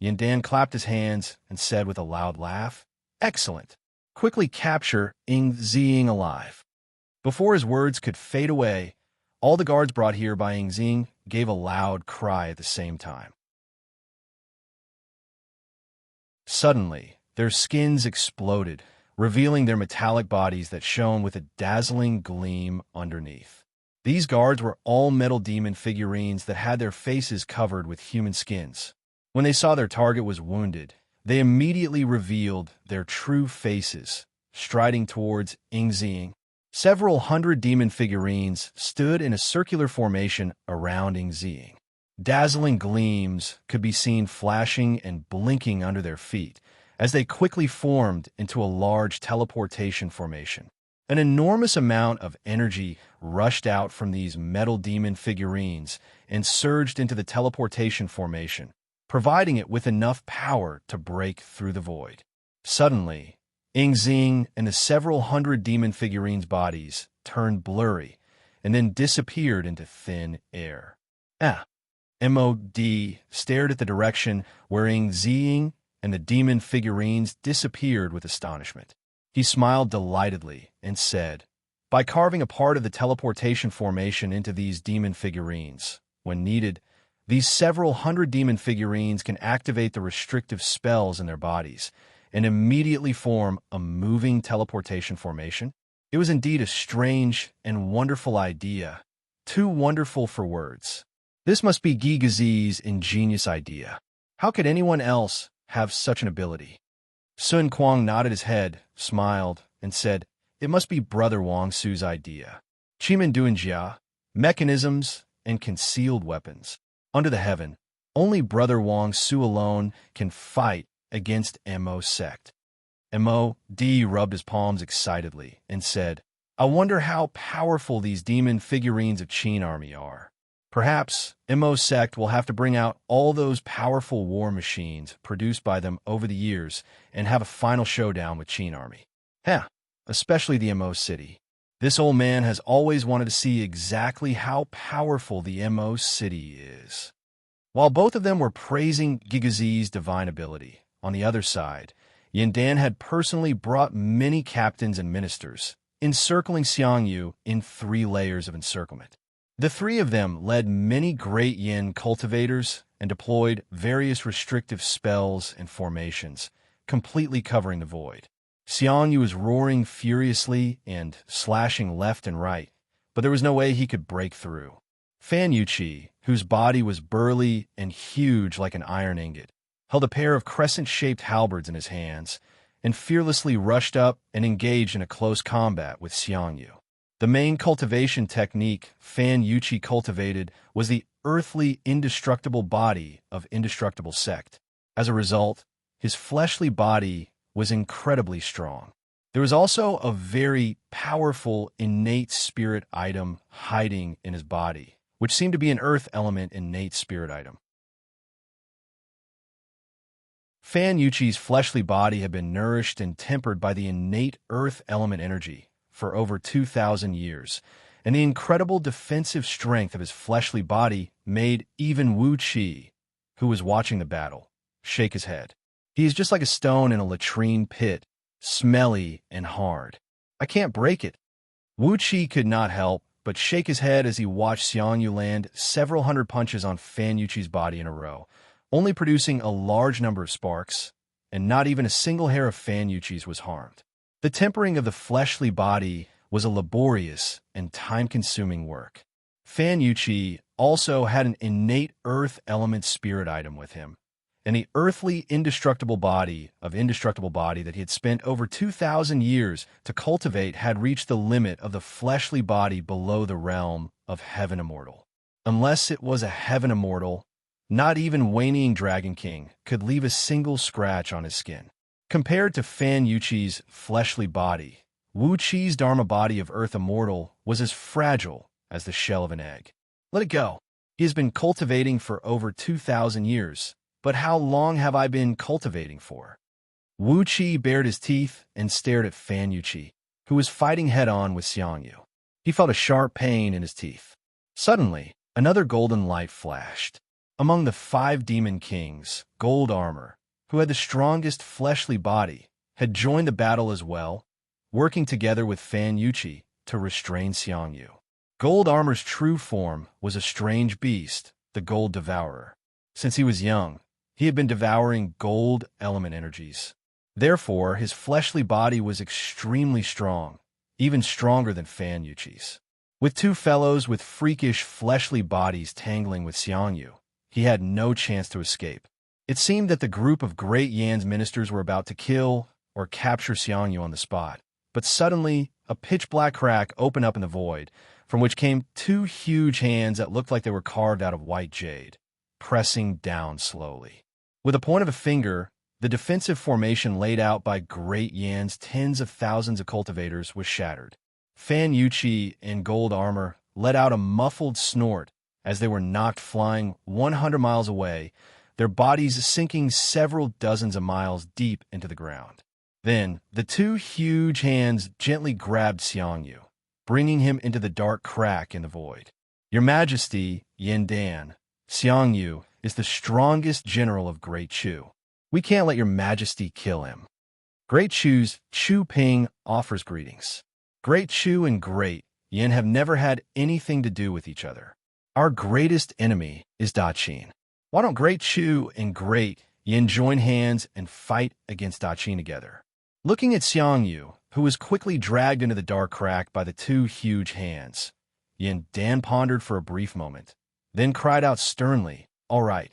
Yandan clapped his hands and said with a loud laugh, "Excellent! quickly capture Yingxing alive. Before his words could fade away, all the guards brought here by Yingxing gave a loud cry at the same time. Suddenly, their skins exploded, revealing their metallic bodies that shone with a dazzling gleam underneath. These guards were all metal demon figurines that had their faces covered with human skins. When they saw their target was wounded, they immediately revealed their true faces, striding towards Yingxing. Several hundred demon figurines stood in a circular formation around Yingxing. Dazzling gleams could be seen flashing and blinking under their feet as they quickly formed into a large teleportation formation. An enormous amount of energy rushed out from these metal demon figurines and surged into the teleportation formation, providing it with enough power to break through the void. Suddenly, Yingxing and the several hundred demon figurines' bodies turned blurry and then disappeared into thin air. MOD stared at the direction where Yingxing and the demon figurines disappeared with astonishment. He smiled delightedly and said, "By carving a part of the teleportation formation into these demon figurines, when needed, these several hundred demon figurines can activate the restrictive spells in their bodies and immediately form a moving teleportation formation." It was indeed a strange and wonderful idea, too wonderful for words. This must be Gigazi's ingenious idea. How could anyone else have such an ability? Sun Kuang nodded his head, smiled, and said, "It must be Brother Wang Su's idea. Chimen Duanjia, mechanisms, and concealed weapons. Under the heaven, only Brother Wang Su alone can fight against Mo sect." MOD rubbed his palms excitedly and said, "I wonder how powerful these demon figurines of Qin army are. Perhaps Mo sect will have to bring out all those powerful war machines produced by them over the years and have a final showdown with Qin army. Especially the Mo city. This old man has always wanted to see exactly how powerful the Mo city is." While both of them were praising Gigazi's divine ability, on the other side, Yindan had personally brought many captains and ministers, encircling Xianxia in 3 layers of encirclement. The 3 of them led many great Yin cultivators and deployed various restrictive spells and formations, completely covering the void. Xianxia was roaring furiously and slashing left and right, but there was no way he could break through. Fan Yuqi, whose body was burly and huge like an iron ingot, held a pair of crescent-shaped halberds in his hands and fearlessly rushed up and engaged in a close combat with Xianxia. The main cultivation technique Fan Yuqi cultivated was the earthly indestructible body of indestructible sect. As a result, his fleshly body was incredibly strong. There was also a very powerful innate spirit item hiding in his body, which seemed to be an earth element innate spirit item. Fan Yuqi's fleshly body had been nourished and tempered by the innate earth element energy for over 2,000 years, and the incredible defensive strength of his fleshly body made even Wuxia, who was watching the battle, shake his head. He is just like a stone in a latrine pit, smelly and hard. I can't break it. Wuxia could not help but shake his head as he watched Xianxia land several hundred punches on Fan Yuqi's body in a row, only producing a large number of sparks, and not even a single hair of Fan Yuqi's was harmed. The tempering of the fleshly body was a laborious and time-consuming work. Fan Yuqi also had an innate earth element spirit item with him, and the earthly indestructible body that he had spent over 2,000 years to cultivate had reached the limit of the fleshly body below the realm of Heaven Immortal. Unless it was a Heaven Immortal, not even Waning Dragon King could leave a single scratch on his skin. Compared to Fan Yuqi's fleshly body, Wuqi's Dharma body of Earth Immortal was as fragile as the shell of an egg. Let it go. He has been cultivating for over 2,000 years, but how long have I been cultivating for? Wuqi bared his teeth and stared at Fan Yuqi, who was fighting head-on with Xianxia. He felt a sharp pain in his teeth. Suddenly, another golden light flashed. Among the 5 demon kings, Gold Armor, who had the strongest fleshly body, had joined the battle as well, working together with Fan Yuqi to restrain Xianxia. Gold Armor's true form was a strange beast, the Gold Devourer. Since he was young, he had been devouring gold element energies. Therefore, his fleshly body was extremely strong, even stronger than Fan Yuqi's. With two fellows with freakish fleshly bodies tangling with Xianxia, he had no chance to escape. It seemed that the group of Great Yan's ministers were about to kill or capture Xianxia on the spot, but suddenly a pitch-black crack opened up in the void, from which came two huge hands that looked like they were carved out of white jade, pressing down slowly. With a point of a finger, the defensive formation laid out by Great Yan's tens of thousands of cultivators was shattered. Fan Yuqi in gold armor let out a muffled snort as they were knocked flying 100 miles away, their bodies sinking several dozens of miles deep into the ground. Then, the two huge hands gently grabbed Xianxia, bringing him into the dark crack in the void. "Your Majesty, Yin Dan, Xianxia is the strongest general of Great Chu. We can't let your Majesty kill him." Great Chu's Chu Ping offers greetings. Great Chu and Great Yin have never had anything to do with each other. Our greatest enemy is Da Qin. Why don't Great Chu and Great Yin join hands and fight against Da Qin together? Looking at Xianxia, who was quickly dragged into the dark crack by the two huge hands, Yin Dan pondered for a brief moment, then cried out sternly, "All right."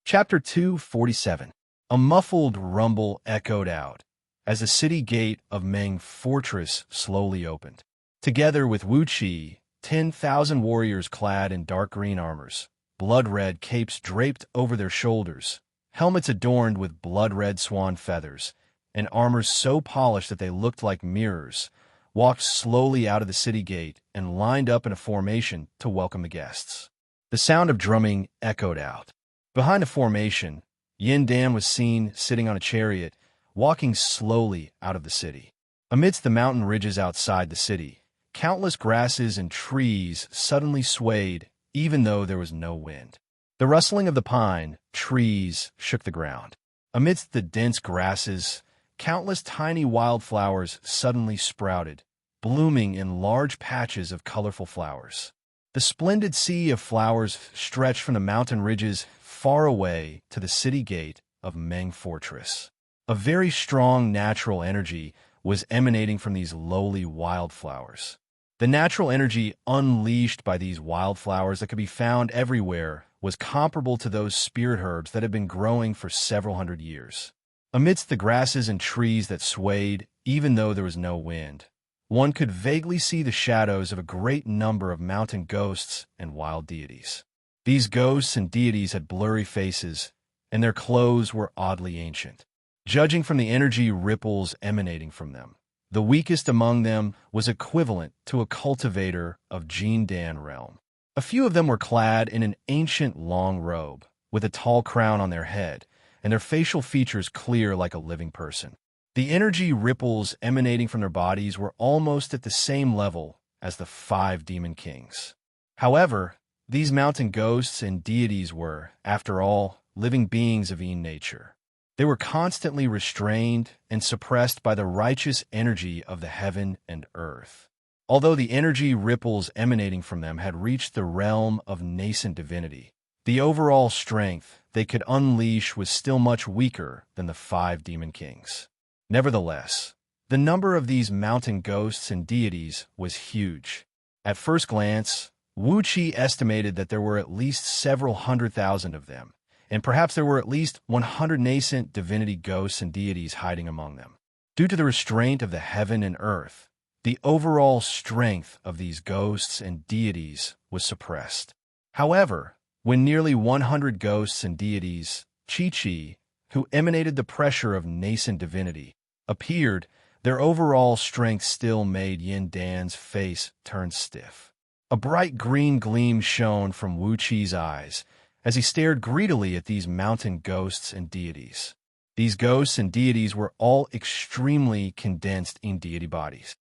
Chapter 247. A muffled rumble echoed out as the city gate of Meng Fortress slowly opened. Together with Wuxia, 10,000 warriors clad in dark green armors, blood-red capes draped over their shoulders, helmets adorned with blood-red swan feathers, and armors so polished that they looked like mirrors, walked slowly out of the city gate and lined up in a formation to welcome the guests. The sound of drumming echoed out. Behind the formation, Yin Dan was seen sitting on a chariot, walking slowly out of the city. Amidst the mountain ridges outside the city, countless grasses and trees suddenly swayed, even though there was no wind. The rustling of the pine trees shook the ground. Amidst the dense grasses, countless tiny wildflowers suddenly sprouted, blooming in large patches of colorful flowers. The splendid sea of flowers stretched from the mountain ridges far away to the city gate of Meng Fortress. A very strong natural energy was emanating from these lowly wildflowers. The natural energy unleashed by these wildflowers that could be found everywhere was comparable to those spirit herbs that had been growing for several hundred years. Amidst the grasses and trees that swayed, even though there was no wind, one could vaguely see the shadows of a great number of mountain ghosts and wild deities. These ghosts and deities had blurry faces, and their clothes were oddly ancient. Judging from the energy ripples emanating from them, the weakest among them was equivalent to a cultivator of Jin Dan realm. A few of them were clad in an ancient long robe, with a tall crown on their head, and their facial features clear like a living person. The energy ripples emanating from their bodies were almost at the same level as the 5 demon kings. However, these mountain ghosts and deities were, after all, living beings of Yin nature. They were constantly restrained and suppressed by the righteous energy of the heaven and earth. Although the energy ripples emanating from them had reached the realm of nascent divinity, the overall strength they could unleash was still much weaker than the 5 demon kings. Nevertheless, the number of these mountain ghosts and deities was huge. At first glance, Wuxia estimated that there were at least several 100,000 of them, and perhaps there were at least 100 nascent divinity ghosts and deities hiding among them. Due to the restraint of the heaven and earth, the overall strength of these ghosts and deities was suppressed. However, when nearly 100 ghosts and deities, Chi-Chi, who emanated the pressure of nascent divinity, appeared, their overall strength still made Yin Dan's face turn stiff. A bright green gleam shone from Wuqi's eyes as he stared greedily at these mountain ghosts and deities. These ghosts and deities were all extremely condensed in deity bodies.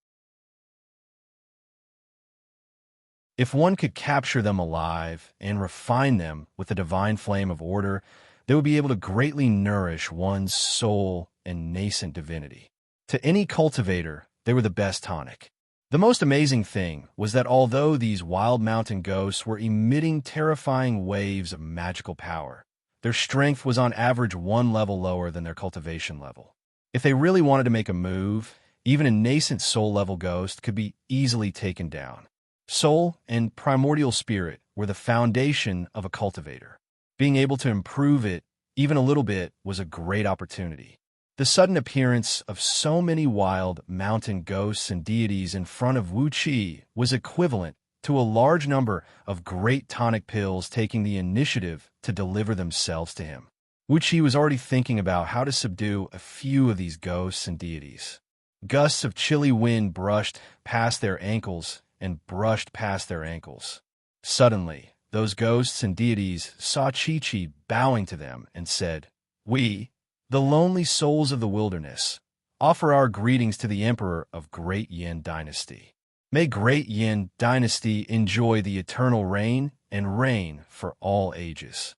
If one could capture them alive and refine them with the divine flame of order, they would be able to greatly nourish one's soul and nascent divinity. To any cultivator, they were the best tonic. The most amazing thing was that although these wild mountain ghosts were emitting terrifying waves of magical power, their strength was on average one level lower than their cultivation level. If they really wanted to make a move, even a nascent soul-level ghost could be easily taken down. Soul and primordial spirit were the foundation of a cultivator. Being able to improve it, even a little bit, was a great opportunity. The sudden appearance of so many wild mountain ghosts and deities in front of Wuxia was equivalent to a large number of great tonic pills taking the initiative to deliver themselves to him. Wuxia was already thinking about how to subdue a few of these ghosts and deities. Gusts of chilly wind brushed past their ankles and brushed past their ankles. Suddenly, those ghosts and deities saw Chi-Chi bowing to them and said, "We, the lonely souls of the wilderness, offer our greetings to the Emperor of Great Yin Dynasty. May Great Yin Dynasty enjoy the eternal reign and reign for all ages."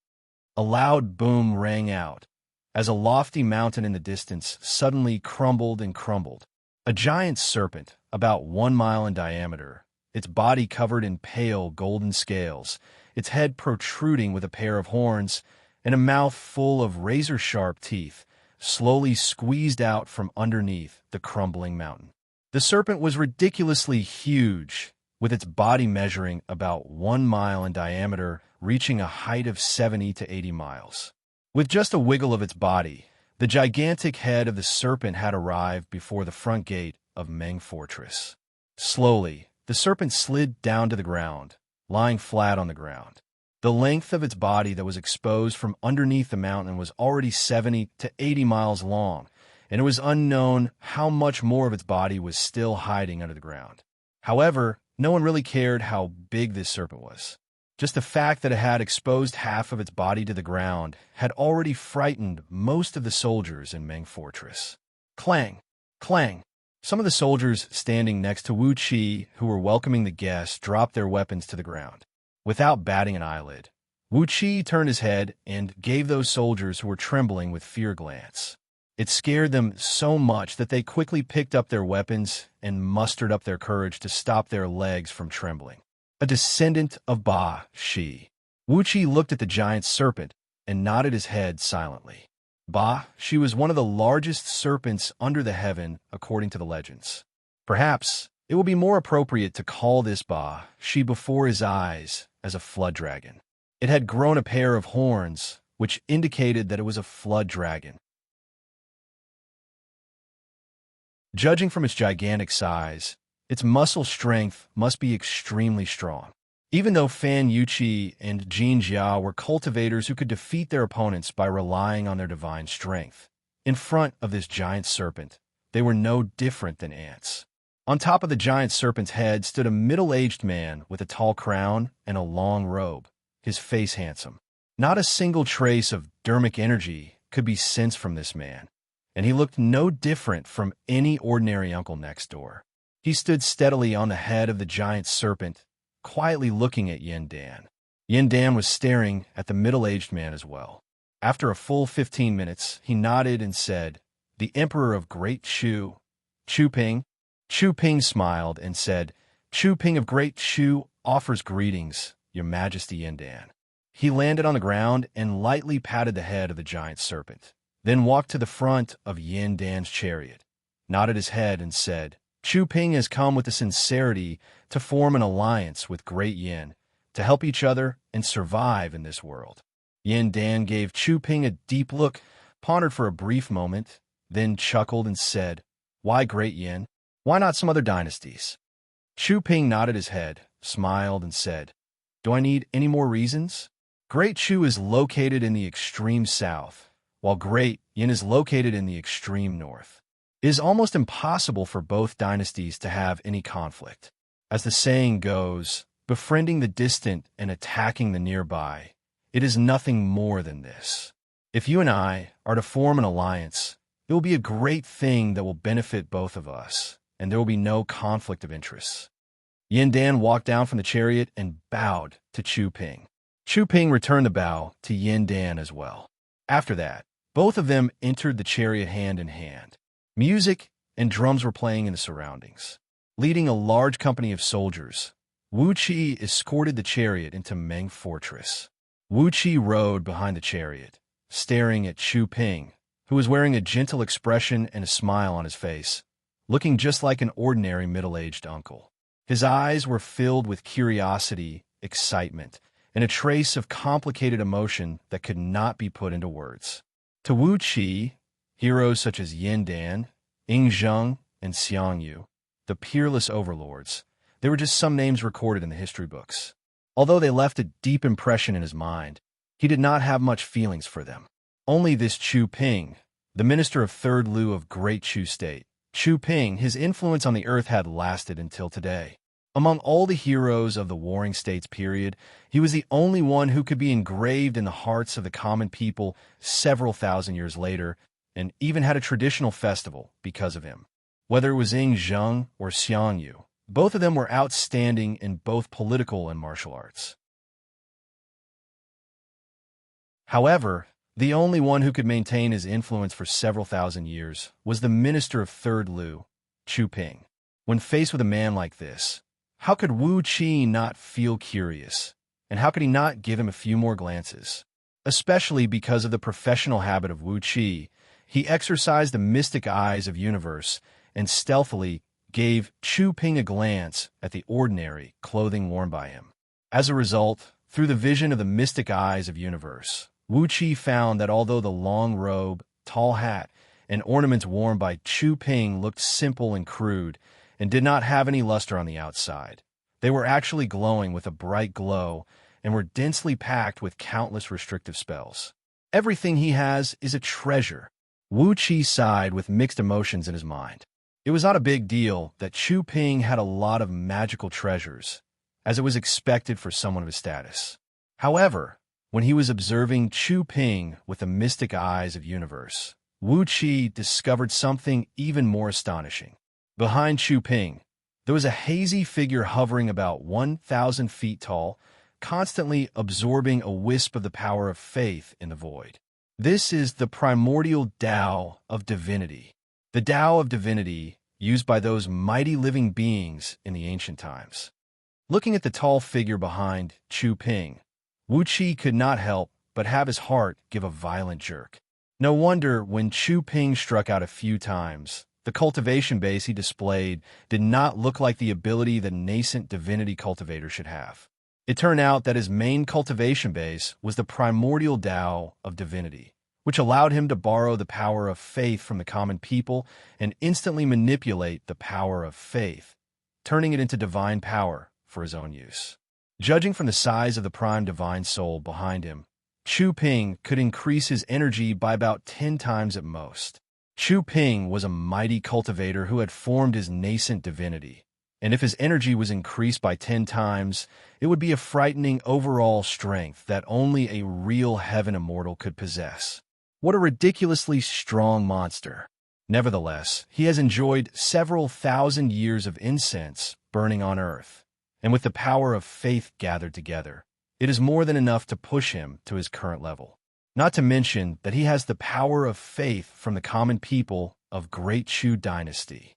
A loud boom rang out, as a lofty mountain in the distance suddenly crumbled and crumbled. A giant serpent, about 1 mile in diameter, its body covered in pale golden scales, its head protruding with a pair of horns, and a mouth full of razor-sharp teeth, slowly squeezed out from underneath the crumbling mountain. The serpent was ridiculously huge, with its body measuring about 1 mile in diameter, reaching a height of 70 to 80 miles. With just a wiggle of its body, the gigantic head of the serpent had arrived before the front gate of Meng Fortress. Slowly, the serpent slid down to the ground, lying flat on the ground. The length of its body that was exposed from underneath the mountain was already 70 to 80 miles long, and it was unknown how much more of its body was still hiding under the ground. However, no one really cared how big this serpent was. Just the fact that it had exposed half of its body to the ground had already frightened most of the soldiers in Meng Fortress. Clang! Clang! Some of the soldiers standing next to Wuxia who were welcoming the guests dropped their weapons to the ground. Without batting an eyelid, Wuxia turned his head and gave those soldiers who were trembling with fear a glance. It scared them so much that they quickly picked up their weapons and mustered up their courage to stop their legs from trembling. A descendant of Ba Shi. Wuxia looked at the giant serpent and nodded his head silently. Ba Shi was one of the largest serpents under the heaven, according to the legends. Perhaps it will be more appropriate to call this Ba Shi before his eyes as a flood dragon. It had grown a pair of horns, which indicated that it was a flood dragon. Judging from its gigantic size, its muscle strength must be extremely strong. Even though Fan Yuqi and Xianxia were cultivators who could defeat their opponents by relying on their divine strength, in front of this giant serpent, they were no different than ants. On top of the giant serpent's head stood a middle-aged man with a tall crown and a long robe, his face handsome. Not a single trace of dermic energy could be sensed from this man, and he looked no different from any ordinary uncle next door. He stood steadily on the head of the giant serpent, quietly looking at Yin Dan. Yin Dan was staring at the middle-aged man as well. After a full 15 minutes, he nodded and said, "The Emperor of Great Shu, Chu Ping." Chu Ping smiled and said, "Chu Ping of Great Shu offers greetings, Your Majesty Yin Dan." He landed on the ground and lightly patted the head of the giant serpent, then walked to the front of Yin Dan's chariot, nodded his head and said, "Chu Ping has come with the sincerity to form an alliance with Great Yin, to help each other and survive in this world." Yin Dan gave Chu Ping a deep look, pondered for a brief moment, then chuckled and said, "Why Great Yin? Why not some other dynasties?" Chu Ping nodded his head, smiled, and said, "Do I need any more reasons? Great Shu is located in the extreme south, while Great Yin is located in the extreme north. It is almost impossible for both dynasties to have any conflict. As the saying goes, befriending the distant and attacking the nearby, it is nothing more than this. If you and I are to form an alliance, it will be a great thing that will benefit both of us, and there will be no conflict of interests." Yin Dan walked down from the chariot and bowed to Chu Ping. Chu Ping returned the bow to Yin Dan as well. After that, both of them entered the chariot hand in hand. Music and drums were playing in the surroundings. Leading a large company of soldiers, Wuxia escorted the chariot into Meng Fortress. Wuxia rode behind the chariot, staring at Chu Ping, who was wearing a gentle expression and a smile on his face, looking just like an ordinary middle-aged uncle. His eyes were filled with curiosity, excitement, and a trace of complicated emotion that could not be put into words. To Wuxia, heroes such as Yin Dan, Ying Zheng, and Xianxia, the peerless overlords, they were just some names recorded in the history books. Although they left a deep impression in his mind, he did not have much feelings for them. Only this Chu Ping, the minister of Third Lu of Great Chu State. Chu Ping, his influence on the earth had lasted until today. Among all the heroes of the Warring States period, he was the only one who could be engraved in the hearts of the common people several thousand years later, and even had a traditional festival because of him. Whether it was Ying Zheng or Xianxia, both of them were outstanding in both political and martial arts. However, the only one who could maintain his influence for several thousand years was the minister of Third Lu, Chu Ping. When faced with a man like this, how could Wuxia not feel curious? And how could he not give him a few more glances? Especially because of the professional habit of Wuxia, he exercised the mystic eyes of universe and stealthily gave Chu Ping a glance at the ordinary clothing worn by him. As a result, through the vision of the mystic eyes of universe, Wuxia found that although the long robe, tall hat, and ornaments worn by Chu Ping looked simple and crude and did not have any luster on the outside, they were actually glowing with a bright glow and were densely packed with countless restrictive spells. Everything he has is a treasure. Wuxia sighed with mixed emotions in his mind. It was not a big deal that Chu Ping had a lot of magical treasures, as it was expected for someone of his status. However, when he was observing Chu Ping with the mystic eyes of universe, Wuxia discovered something even more astonishing. Behind Chu Ping, there was a hazy figure hovering about 1,000 feet tall, constantly absorbing a wisp of the power of faith in the void. This is the primordial Tao of divinity. The Tao of divinity used by those mighty living beings in the ancient times. Looking at the tall figure behind Chu Ping, Wuxia could not help but have his heart give a violent jerk. No wonder when Chu Ping struck out a few times, the cultivation base he displayed did not look like the ability that nascent divinity cultivator should have. It turned out that his main cultivation base was the primordial Tao of divinity, which allowed him to borrow the power of faith from the common people and instantly manipulate the power of faith, turning it into divine power for his own use. Judging from the size of the prime divine soul behind him, Chu Ping could increase his energy by about 10 times at most. Chu Ping was a mighty cultivator who had formed his nascent divinity, and if his energy was increased by 10 times, it would be a frightening overall strength that only a real heaven immortal could possess. What a ridiculously strong monster. Nevertheless, he has enjoyed several thousand years of incense burning on earth, and with the power of faith gathered together, it is more than enough to push him to his current level. Not to mention that he has the power of faith from the common people of Great Chu Dynasty.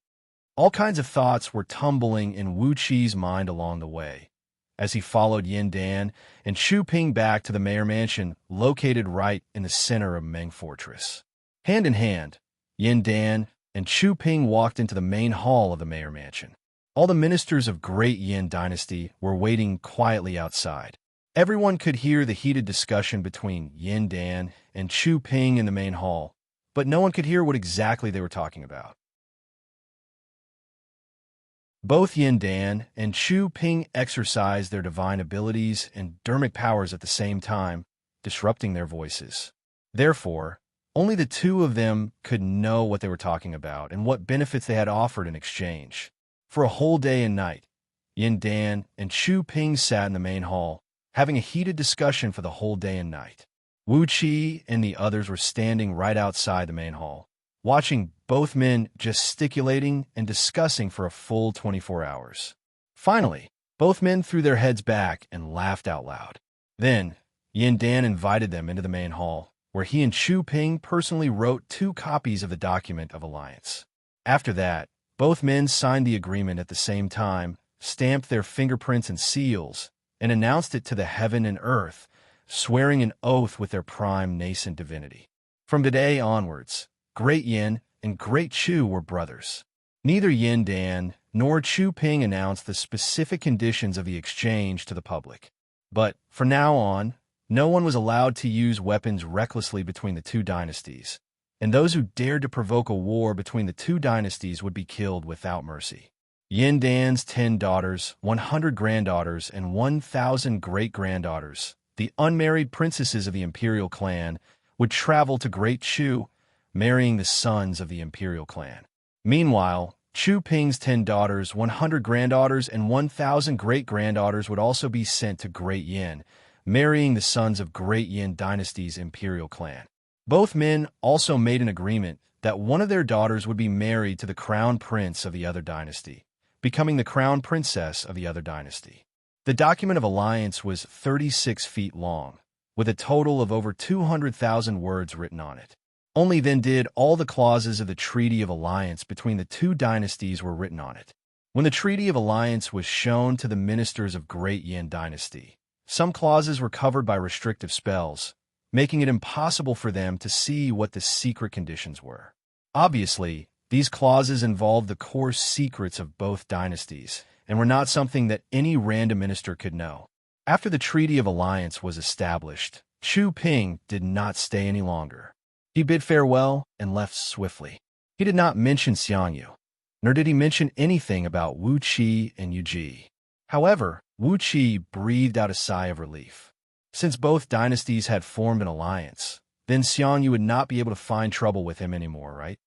All kinds of thoughts were tumbling in Wuxia's mind along the way, as he followed Yin Dan and Chu Ping back to the mayor mansion located right in the center of Meng Fortress. Hand in hand, Yin Dan and Chu Ping walked into the main hall of the mayor mansion. All the ministers of Great Yin Dynasty were waiting quietly outside. Everyone could hear the heated discussion between Yin Dan and Chu Ping in the main hall, but no one could hear what exactly they were talking about. Both Yin Dan and Chu Ping exercised their divine abilities and dermic powers at the same time, disrupting their voices. Therefore, only the two of them could know what they were talking about and what benefits they had offered in exchange. For a whole day and night, Yin Dan and Chu Ping sat in the main hall, having a heated discussion for the whole day and night. Wuxia and the others were standing right outside the main hall, watching both men gesticulating and discussing for a full 24 hours. Finally, both men threw their heads back and laughed out loud. Then, Yin Dan invited them into the main hall, where he and Chu Ping personally wrote 2 copies of the document of alliance. After that, both men signed the agreement at the same time, stamped their fingerprints and seals, and announced it to the heaven and earth, swearing an oath with their prime nascent divinity. From today onwards, Great Yin and Great Chu were brothers. Neither Yin Dan nor Chu Ping announced the specific conditions of the exchange to the public. But, from now on, no one was allowed to use weapons recklessly between the 2 dynasties, and those who dared to provoke a war between the 2 dynasties would be killed without mercy. Yin Dan's 10 daughters, 100 granddaughters, and 1,000 great-granddaughters, the unmarried princesses of the imperial clan, would travel to Great Chu, marrying the sons of the imperial clan. Meanwhile, Chu Ping's 10 daughters, 100 granddaughters, and 1,000 great-granddaughters would also be sent to Great Yin, marrying the sons of Great Yin dynasty's imperial clan. Both men also made an agreement that one of their daughters would be married to the crown prince of the other dynasty, becoming the crown princess of the other dynasty. The document of alliance was 36 feet long, with a total of over 200,000 words written on it. Only then did all the clauses of the Treaty of Alliance between the 2 dynasties were written on it. When the Treaty of Alliance was shown to the ministers of Great Yin dynasty, some clauses were covered by restrictive spells, making it impossible for them to see what the secret conditions were. Obviously, these clauses involved the core secrets of both dynasties, and were not something that any random minister could know. After the Treaty of Alliance was established, Chu Ping did not stay any longer. He bid farewell and left swiftly. He did not mention Xianxia, nor did he mention anything about Wuxia and Yuji. However, Wuxia breathed out a sigh of relief. Since both dynasties had formed an alliance, then Xianxia would not be able to find trouble with him anymore, right?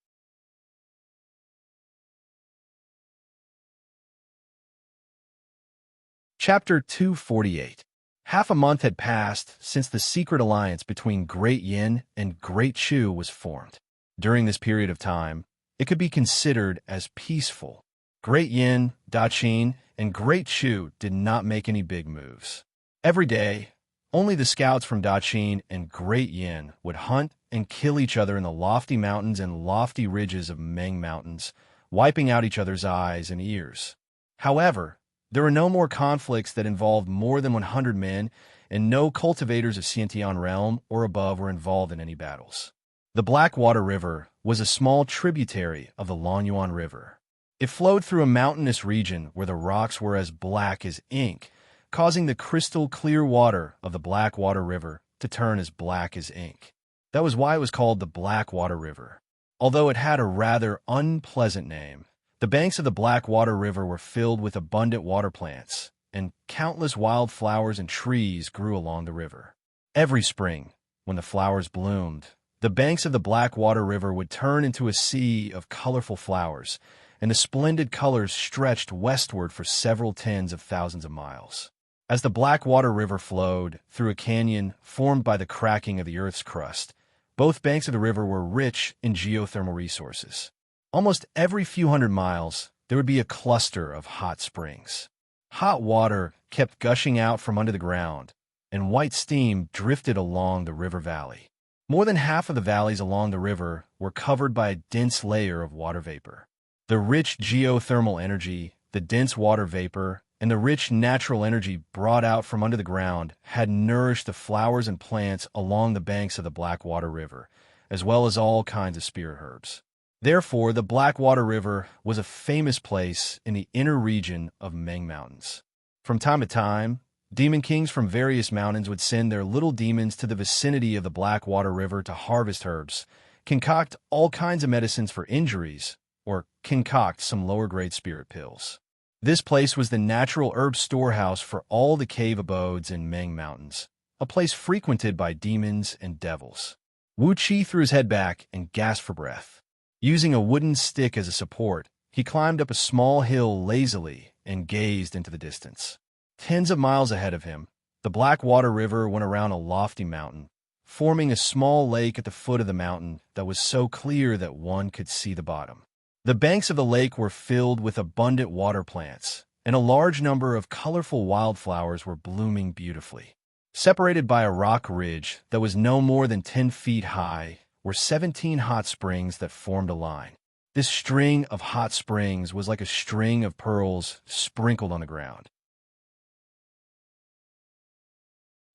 Chapter 248. Half a month had passed since the secret alliance between Great Yin and Great Chu was formed. During this period of time, it could be considered as peaceful. Great Yin, Daqin, and Great Chu did not make any big moves. Every day, only the scouts from Daqin and Great Yin would hunt and kill each other in the lofty mountains and lofty ridges of Meng Mountains, wiping out each other's eyes and ears. However, there were no more conflicts that involved more than 100 men, and no cultivators of Xiantian realm or above were involved in any battles. The Blackwater River was a small tributary of the Longyuan River. It flowed through a mountainous region where the rocks were as black as ink, causing the crystal clear water of the Blackwater River to turn as black as ink. That was why it was called the Blackwater River. Although it had a rather unpleasant name, the banks of the Blackwater River were filled with abundant water plants, and countless wild flowers and trees grew along the river. Every spring, when the flowers bloomed, the banks of the Blackwater River would turn into a sea of colorful flowers, and the splendid colors stretched westward for several tens of thousands of miles. As the Blackwater River flowed through a canyon formed by the cracking of the Earth's crust, both banks of the river were rich in geothermal resources. Almost every few hundred miles, there would be a cluster of hot springs. Hot water kept gushing out from under the ground, and white steam drifted along the river valley. More than half of the valleys along the river were covered by a dense layer of water vapor. The rich geothermal energy, the dense water vapor, and the rich natural energy brought out from under the ground had nourished the flowers and plants along the banks of the Blackwater River, as well as all kinds of spirit herbs. Therefore, the Blackwater River was a famous place in the inner region of Meng Mountains. From time to time, demon kings from various mountains would send their little demons to the vicinity of the Blackwater River to harvest herbs, concoct all kinds of medicines for injuries, or concoct some lower-grade spirit pills. This place was the natural herb storehouse for all the cave abodes in Meng Mountains, a place frequented by demons and devils. Wuxia threw his head back and gasped for breath. Using a wooden stick as a support, he climbed up a small hill lazily and gazed into the distance. Tens of miles ahead of him, the Blackwater River went around a lofty mountain, forming a small lake at the foot of the mountain that was so clear that one could see the bottom. The banks of the lake were filled with abundant water plants, and a large number of colorful wildflowers were blooming beautifully. Separated by a rock ridge that was no more than 10 feet high were 17 hot springs that formed a line. This string of hot springs was like a string of pearls sprinkled on the ground.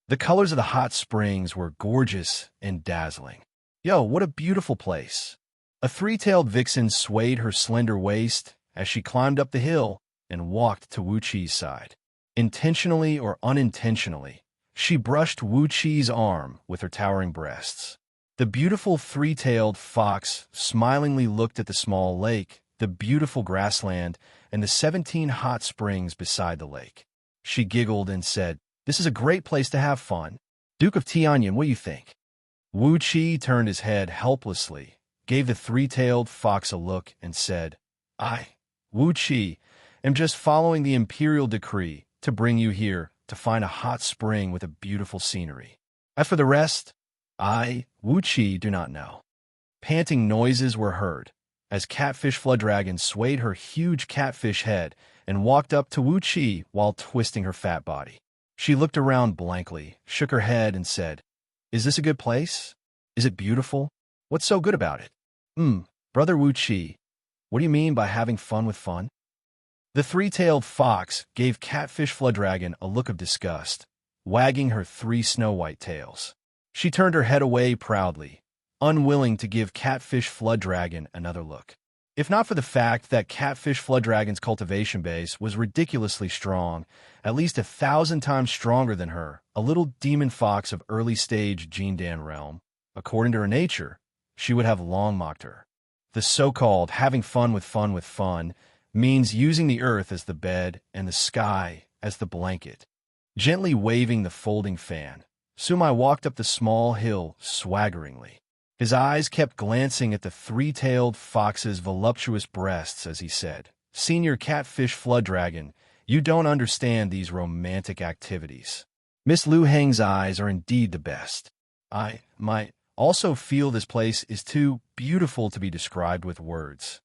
The colors of the hot springs were gorgeous and dazzling. Yo, what a beautiful place! A three-tailed vixen swayed her slender waist as she climbed up the hill and walked to Wuxi's side. Intentionally or unintentionally, she brushed Wuxi's arm with her towering breasts. The beautiful three-tailed fox smilingly looked at the small lake, the beautiful grassland, and the 17 hot springs beside the lake. She giggled and said, "This is a great place to have fun. Duke of Tianyan, what do you think?" Wuxi turned his head helplessly, gave the three-tailed fox a look, and said, "I, Wuxi, am just following the imperial decree to bring you here to find a hot spring with a beautiful scenery. As for the rest, I, Wuxi, do not know." Panting noises were heard as Catfish Flooddragon swayed her huge catfish head and walked up to Wuxi while twisting her fat body. She looked around blankly, shook her head, and said, "Is this a good place? Is it beautiful? What's so good about it?" Brother Wuxi, what do you mean by having fun with fun?" The three-tailed fox gave Catfish Flooddragon a look of disgust, wagging her 3 snow-white tails. She turned her head away proudly, unwilling to give Catfish Flooddragon another look. If not for the fact that Catfish Flooddragon's cultivation base was ridiculously strong, at least 1,000 times stronger than her, a little demon fox of early-stage Jindan realm, according to her nature, she would have long mocked her. The so-called having fun with fun means using the earth as the bed and the sky as the blanket. Gently waving the folding fan, Sumai walked up the small hill swaggeringly. His eyes kept glancing at the three-tailed fox's voluptuous breasts as he said, "Senior Catfish Flooddragon, you don't understand these romantic activities. Miss Lu Heng's eyes are indeed the best. I might also feel this place is too beautiful to be described with words."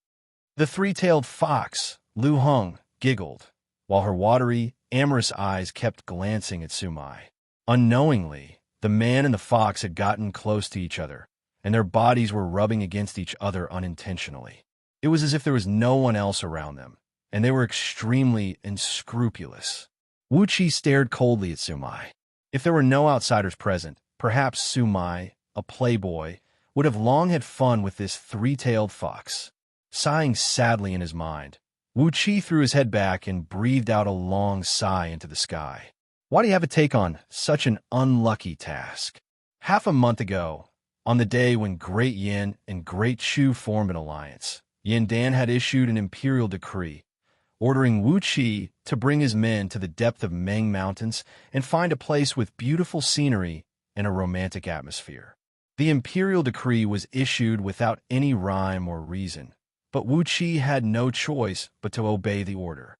The three-tailed fox, Lu Heng, giggled, while her watery, amorous eyes kept glancing at Sumai. Unknowingly, the man and the fox had gotten close to each other, and their bodies were rubbing against each other unintentionally. It was as if there was no one else around them, and they were extremely unscrupulous. Wuxi stared coldly at Sumai. If there were no outsiders present, perhaps Sumai, a playboy, would have long had fun with this three-tailed fox. Sighing sadly in his mind, Wuxi threw his head back and breathed out a long sigh into the sky. Why do you have to take on such an unlucky task? Half a month ago, on the day when Great Yin and Great Chu formed an alliance, Yin Dan had issued an imperial decree, ordering Wuxi to bring his men to the depth of Meng Mountains and find a place with beautiful scenery and a romantic atmosphere. The imperial decree was issued without any rhyme or reason, but Wuxi had no choice but to obey the order.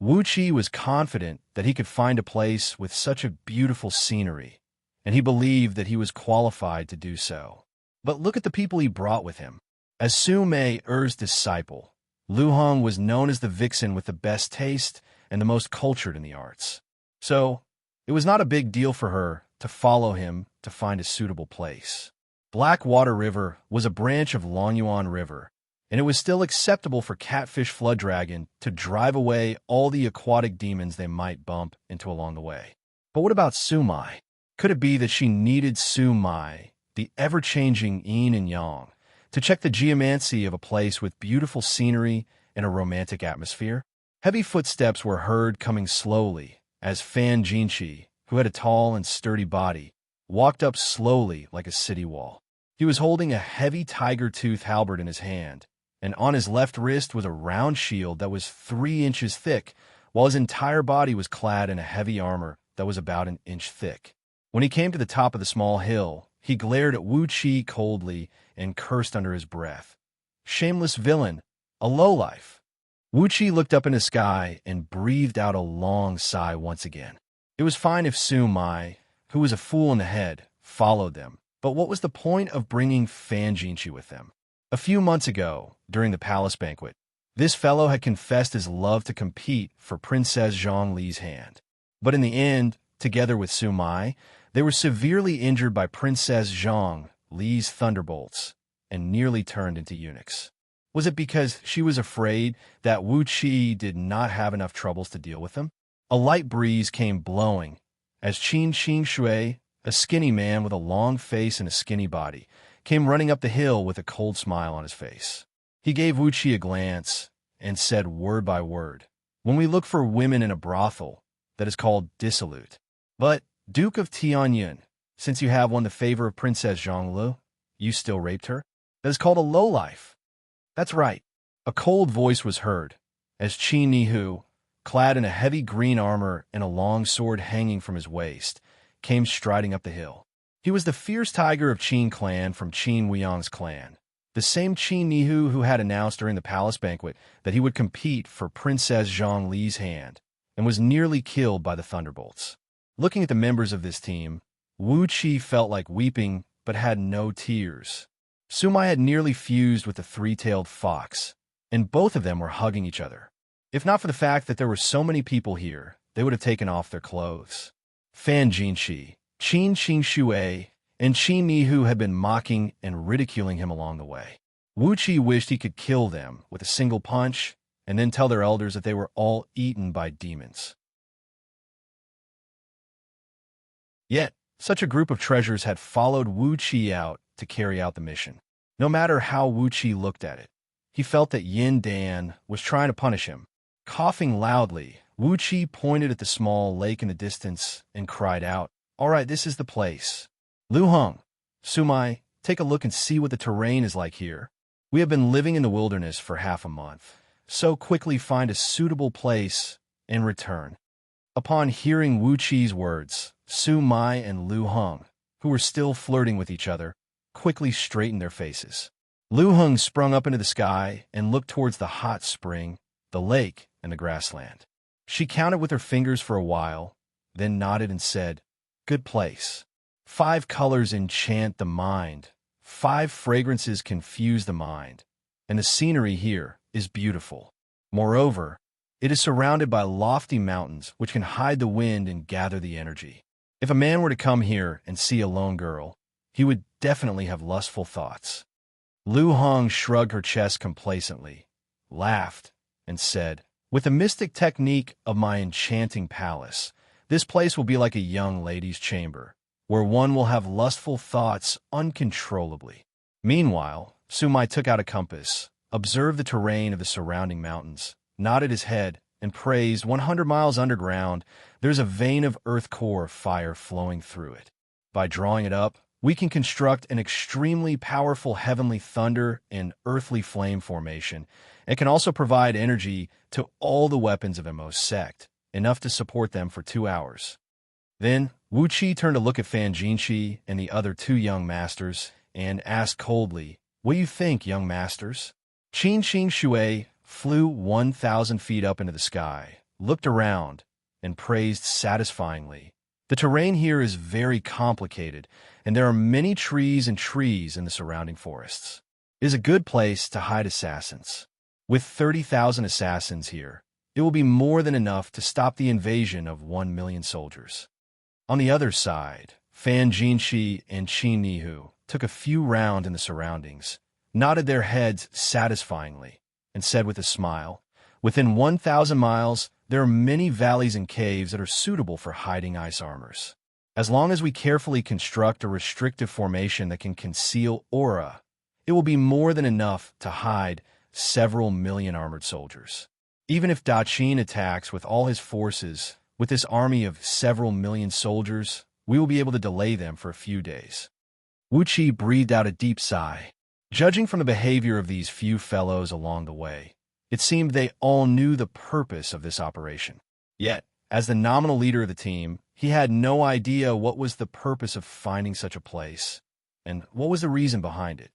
Wuxi was confident that he could find a place with such a beautiful scenery, and he believed that he was qualified to do so. But look at the people he brought with him. As Su Mei-er's disciple, Lu Heng was known as the vixen with the best taste and the most cultured in the arts. So, it was not a big deal for her to follow him to find a suitable place. Blackwater River was a branch of Longyuan River, and it was still acceptable for Catfish Flooddragon to drive away all the aquatic demons they might bump into along the way. But what about Sumai? Could it be that she needed Sumai, the ever-changing yin and yang, to check the geomancy of a place with beautiful scenery and a romantic atmosphere? Heavy footsteps were heard coming slowly as Fan Jinchi, who had a tall and sturdy body, walked up slowly like a city wall. He was holding a heavy tiger-tooth halberd in his hand, and on his left wrist was a round shield that was 3 inches thick, while his entire body was clad in a heavy armor that was about an inch thick. When he came to the top of the small hill, he glared at Wuxi coldly and cursed under his breath. "Shameless villain, a lowlife." Wuxi looked up in the sky and breathed out a long sigh once again. It was fine if Sumai, who was a fool in the head, followed them, but what was the point of bringing Fan Jinchi with them? A few months ago, during the palace banquet, This fellow had confessed his love to compete for Princess Zhongli's hand. But in the end, together with Su Mai, they were severely injured by Princess Zhongli's thunderbolts and nearly turned into eunuchs. Was it because she was afraid that Wuxia did not have enough troubles to deal with them? A light breeze came blowing as Xianxia, a skinny man with a long face and a skinny body, came running up the hill with a cold smile on his face. He gave Wuxia a glance and said word by word, "When we look for women in a brothel, that is called dissolute. But, Duke of Tianyun, since you have won the favor of Princess Zhonglu, you still raped her? That is called a lowlife." "That's right." A cold voice was heard, as Qin Nihu, clad in a heavy green armor and a long sword hanging from his waist, came striding up the hill. He was the fierce tiger of Qin clan from Qin Weiyang's clan, the same Qin Nihu who had announced during the palace banquet that he would compete for Princess Zhongli's hand, and was nearly killed by the thunderbolts. Looking at the members of this team, Wu Qi felt like weeping but had no tears. Su Mai had nearly fused with the three-tailed fox, and both of them were hugging each other. If not for the fact that there were so many people here, they would have taken off their clothes. Fan Jinshi, Qin Xingxue, and Qin Nihu had been mocking and ridiculing him along the way. Wu Qi wished he could kill them with a single punch and then tell their elders that they were all eaten by demons. Yet, such a group of treasures had followed Wu Qi out to carry out the mission. No matter how Wu Qi looked at it, he felt that Yin Dan was trying to punish him. Coughing loudly, Wu Qi pointed at the small lake in the distance and cried out, "All right, this is the place. Lu Heng, Su Mai, take a look and see what the terrain is like here. We have been living in the wilderness for half a month, so quickly find a suitable place and return." Upon hearing Wu Qi's words, Su Mai and Lu Heng, who were still flirting with each other, quickly straightened their faces. Lu Heng sprung up into the sky and looked towards the hot spring, the lake, and the grassland. She counted with her fingers for a while, then nodded and said, "Good place. 5 colors enchant the mind, 5 fragrances confuse the mind, and the scenery here is beautiful. Moreover, it is surrounded by lofty mountains which can hide the wind and gather the energy. If a man were to come here and see a lone girl, he would definitely have lustful thoughts." Lu Heng shrugged her chest complacently, laughed, and said, "With the mystic technique of my enchanting palace, this place will be like a young lady's chamber, where one will have lustful thoughts uncontrollably." Meanwhile, Su Mai took out a compass, observed the terrain of the surrounding mountains, nodded his head, and praised 100 miles underground, there's a vein of earth core fire flowing through it. By drawing it up, we can construct an extremely powerful heavenly thunder and earthly flame formation, and can also provide energy to all the weapons of Emos sect, enough to support them for 2 hours. Then, Wu Qi turned to look at Fan Jinshi and the other 2 young masters, and asked coldly, "What do you think, young masters?" Qin Xingxue flew 1,000 feet up into the sky, looked around, and praised satisfyingly, "The terrain here is very complicated, and there are many trees and trees in the surrounding forests. It is a good place to hide assassins. With 30,000 assassins here, it will be more than enough to stop the invasion of 1 million soldiers." On the other side, Fan Jinshi and Qin Nihu took a few rounds in the surroundings, nodded their heads satisfyingly, and said with a smile, "Within 1,000 miles, there are many valleys and caves that are suitable for hiding ice armors. As long as we carefully construct a restrictive formation that can conceal aura, it will be more than enough to hide several million armored soldiers. Even if Da Qin attacks with all his forces, with this army of several million soldiers, we will be able to delay them for a few days." Wu Qi breathed out a deep sigh. Judging from the behavior of these few fellows along the way, it seemed they all knew the purpose of this operation. Yet, as the nominal leader of the team, he had no idea what was the purpose of finding such a place, and what was the reason behind it.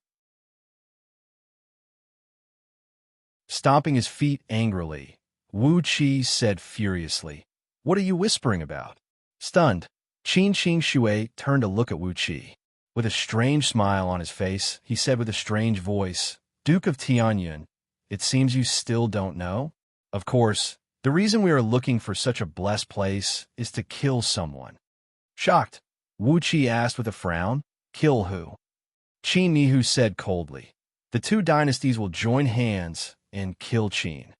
Stomping his feet angrily, Wu Qi said furiously, "What are you whispering about?" Stunned, Qin Xingxue turned to look at Wu Qi. With a strange smile on his face, he said with a strange voice, "Duke of Tianyun, it seems you still don't know? Of course, the reason we are looking for such a blessed place is to kill someone. Shocked, Wuxia asked with a frown. Kill who? Qin Nihu said coldly. The two dynasties will join hands and kill Qin.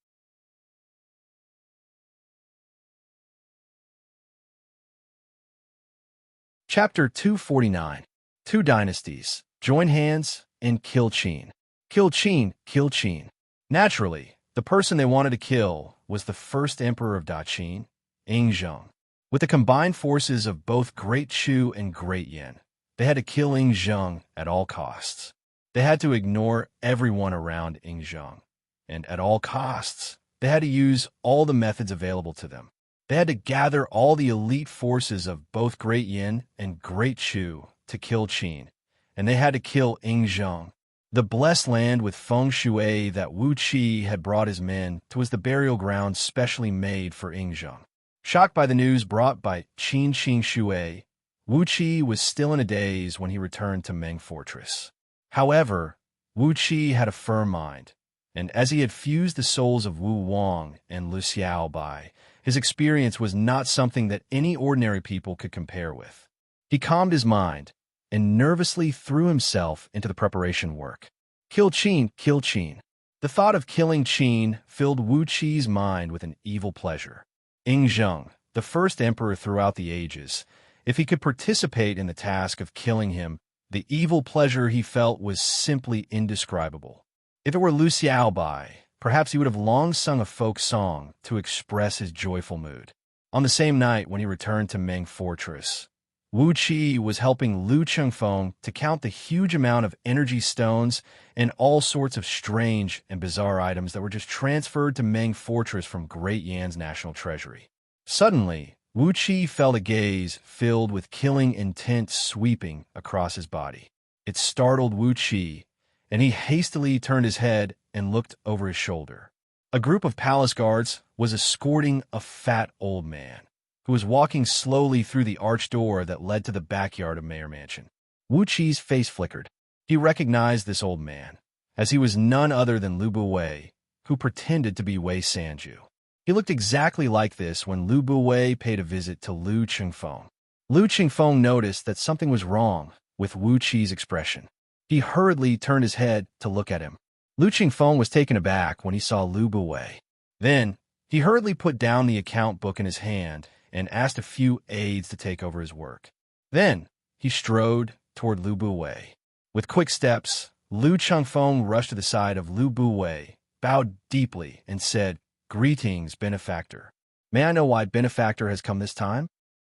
Chapter 249. Two dynasties. Join hands and kill Qin. Kill Qin, kill Qin. Naturally, the person they wanted to kill was the first emperor of Daqin, Yingzheng. With the combined forces of both Great Chu and Great Yin, they had to kill Yingzheng at all costs. They had to ignore everyone around Yingzheng, and at all costs, they had to use all the methods available to them. They had to gather all the elite forces of both Great Yin and Great Chu to kill Qin, and they had to kill Yingzheng. The blessed land with feng shui that Wuxia had brought his men to was the burial ground specially made for Yingzheng. Shocked by the news brought by Qin Shui, Wuxia was still in a daze when he returned to Meng Fortress. However, Wuxia had a firm mind, and as he had fused the souls of Wu Wang and Lu Xiaobai, his experience was not something that any ordinary people could compare with. He calmed his mind and nervously threw himself into the preparation work. Kill Qin, kill Qin. The thought of killing Qin filled Wuqi's mind with an evil pleasure. Yingzheng, the first emperor throughout the ages, if he could participate in the task of killing him, the evil pleasure he felt was simply indescribable. If it were Lu Xiaobai, perhaps he would have long sung a folk song to express his joyful mood. On the same night when he returned to Meng Fortress, Wuxia was helping Lu Chengfeng to count the huge amount of energy stones and all sorts of strange and bizarre items that were just transferred to Meng Fortress from Great Yan's national treasury. Suddenly, Wuxia felt a gaze filled with killing intent sweeping across his body. It startled Wuxia, and he hastily turned his head and looked over his shoulder. A group of palace guards was escorting a fat old man, who was walking slowly through the arched door that led to the backyard of Mayor Mansion. Wuqi's face flickered. He recognized this old man, as he was none other than Lu Buwei, who pretended to be Wei Sanju. He looked exactly like this when Lu Buwei paid a visit to Lu Chengfeng. Lu Chengfeng noticed that something was wrong with Wuqi's expression. He hurriedly turned his head to look at him. Lu Chengfeng was taken aback when he saw Lu Buwei. Then, he hurriedly put down the account book in his hand and asked a few aides to take over his work. Then, he strode toward Lu Buwei. With quick steps, Lu Chengfeng rushed to the side of Lu Buwei, bowed deeply, and said, "Greetings, benefactor. May I know why benefactor has come this time?"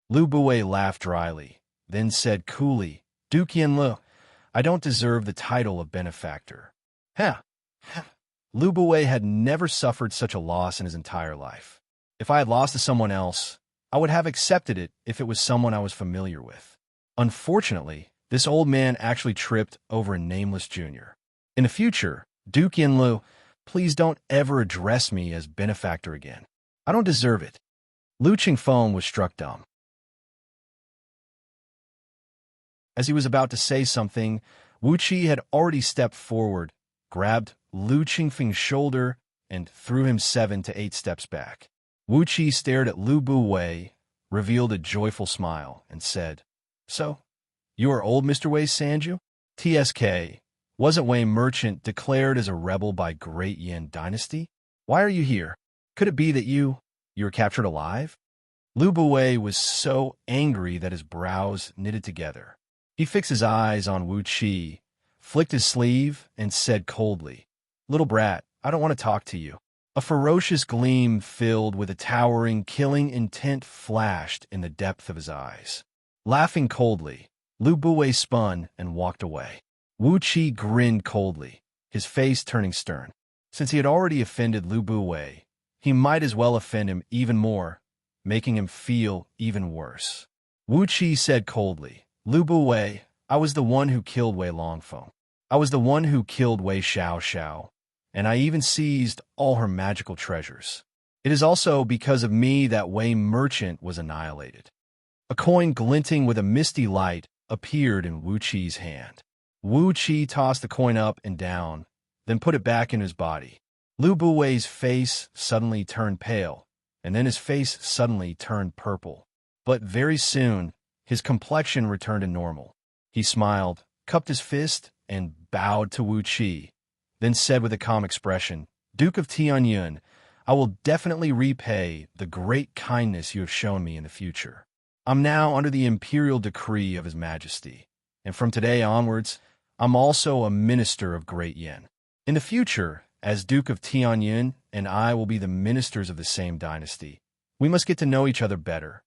Lu Buwei laughed dryly, then said coolly, "Duke Yanlu, I don't deserve the title of benefactor." Huh. Lu Buwei had never suffered such a loss in his entire life. If I had lost to someone else, I would have accepted it if it was someone I was familiar with. Unfortunately, this old man actually tripped over a nameless junior. In the future, Duke Yanlu, please don't ever address me as benefactor again. I don't deserve it. Lu Chengfeng was struck dumb. As he was about to say something, Wuxia had already stepped forward, grabbed Lu Chengfeng's shoulder, and threw him 7 to 8 steps back. Wuxia stared at Lu Buwei, revealed a joyful smile, and said, "So, you are old Mr. Wei Sanju? TSK, wasn't Wei Merchant declared as a rebel by Great Yin Dynasty? Why are you here? Could it be that you were captured alive?" Lu Buwei was so angry that his brows knitted together. He fixed his eyes on Wuxia, flicked his sleeve, and said coldly, "Little brat, I don't want to talk to you." A ferocious gleam filled with a towering, killing intent flashed in the depth of his eyes. Laughing coldly, Lu Buwei spun and walked away. Wuxia grinned coldly, his face turning stern. Since he had already offended Lu Buwei, he might as well offend him even more, making him feel even worse. Wuxia said coldly, "Lu Buwei, I was the one who killed Wei Longfeng. I was the one who killed Wei Xiaoxiao, and I even seized all her magical treasures. It is also because of me that Wei Merchant was annihilated." A coin glinting with a misty light appeared in Wuqi's hand. Wuxia tossed the coin up and down, then put it back in his body. Lu Buwei's face suddenly turned pale, and then his face suddenly turned purple. But very soon, his complexion returned to normal. He smiled, cupped his fist, and bowed to Wuxia, then said with a calm expression, "Duke of Tianyun, I will definitely repay the great kindness you have shown me in the future. I'm now under the imperial decree of His Majesty, and from today onwards, I'm also a minister of Great Yin. In the future, as Duke of Tianyun and I will be the ministers of the same dynasty, we must get to know each other better."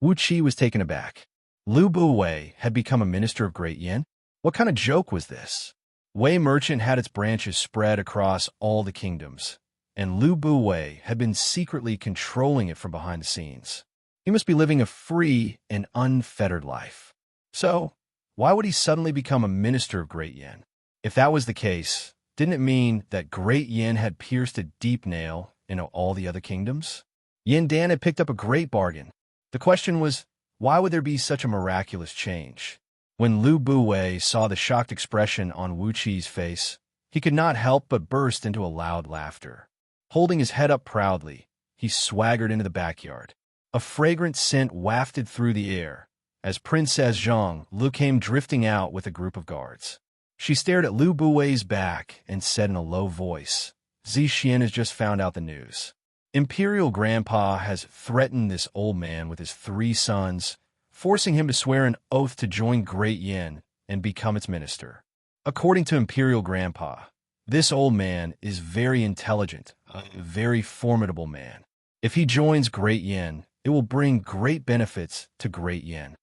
Wuxia was taken aback. Lu Buwei had become a minister of Great Yin? What kind of joke was this? Wei Merchant had its branches spread across all the kingdoms, and Lu Buwei had been secretly controlling it from behind the scenes. He must be living a free and unfettered life. So, why would he suddenly become a minister of Great Yin? If that was the case, didn't it mean that Great Yin had pierced a deep nail into all the other kingdoms? Yin Dan had picked up a great bargain. The question was, why would there be such a miraculous change? When Lu Buwei saw the shocked expression on Wuqi's face, he could not help but burst into a loud laughter. Holding his head up proudly, he swaggered into the backyard. A fragrant scent wafted through the air as Princess Zhang Lu came drifting out with a group of guards. She stared at Lu Buwei's back and said in a low voice, "Xian has just found out the news. Imperial Grandpa has threatened this old man with his 3 sons, forcing him to swear an oath to join Great Yin and become its minister. According to Imperial Grandpa, this old man is very intelligent, a very formidable man. If he joins Great Yin, it will bring great benefits to Great Yin."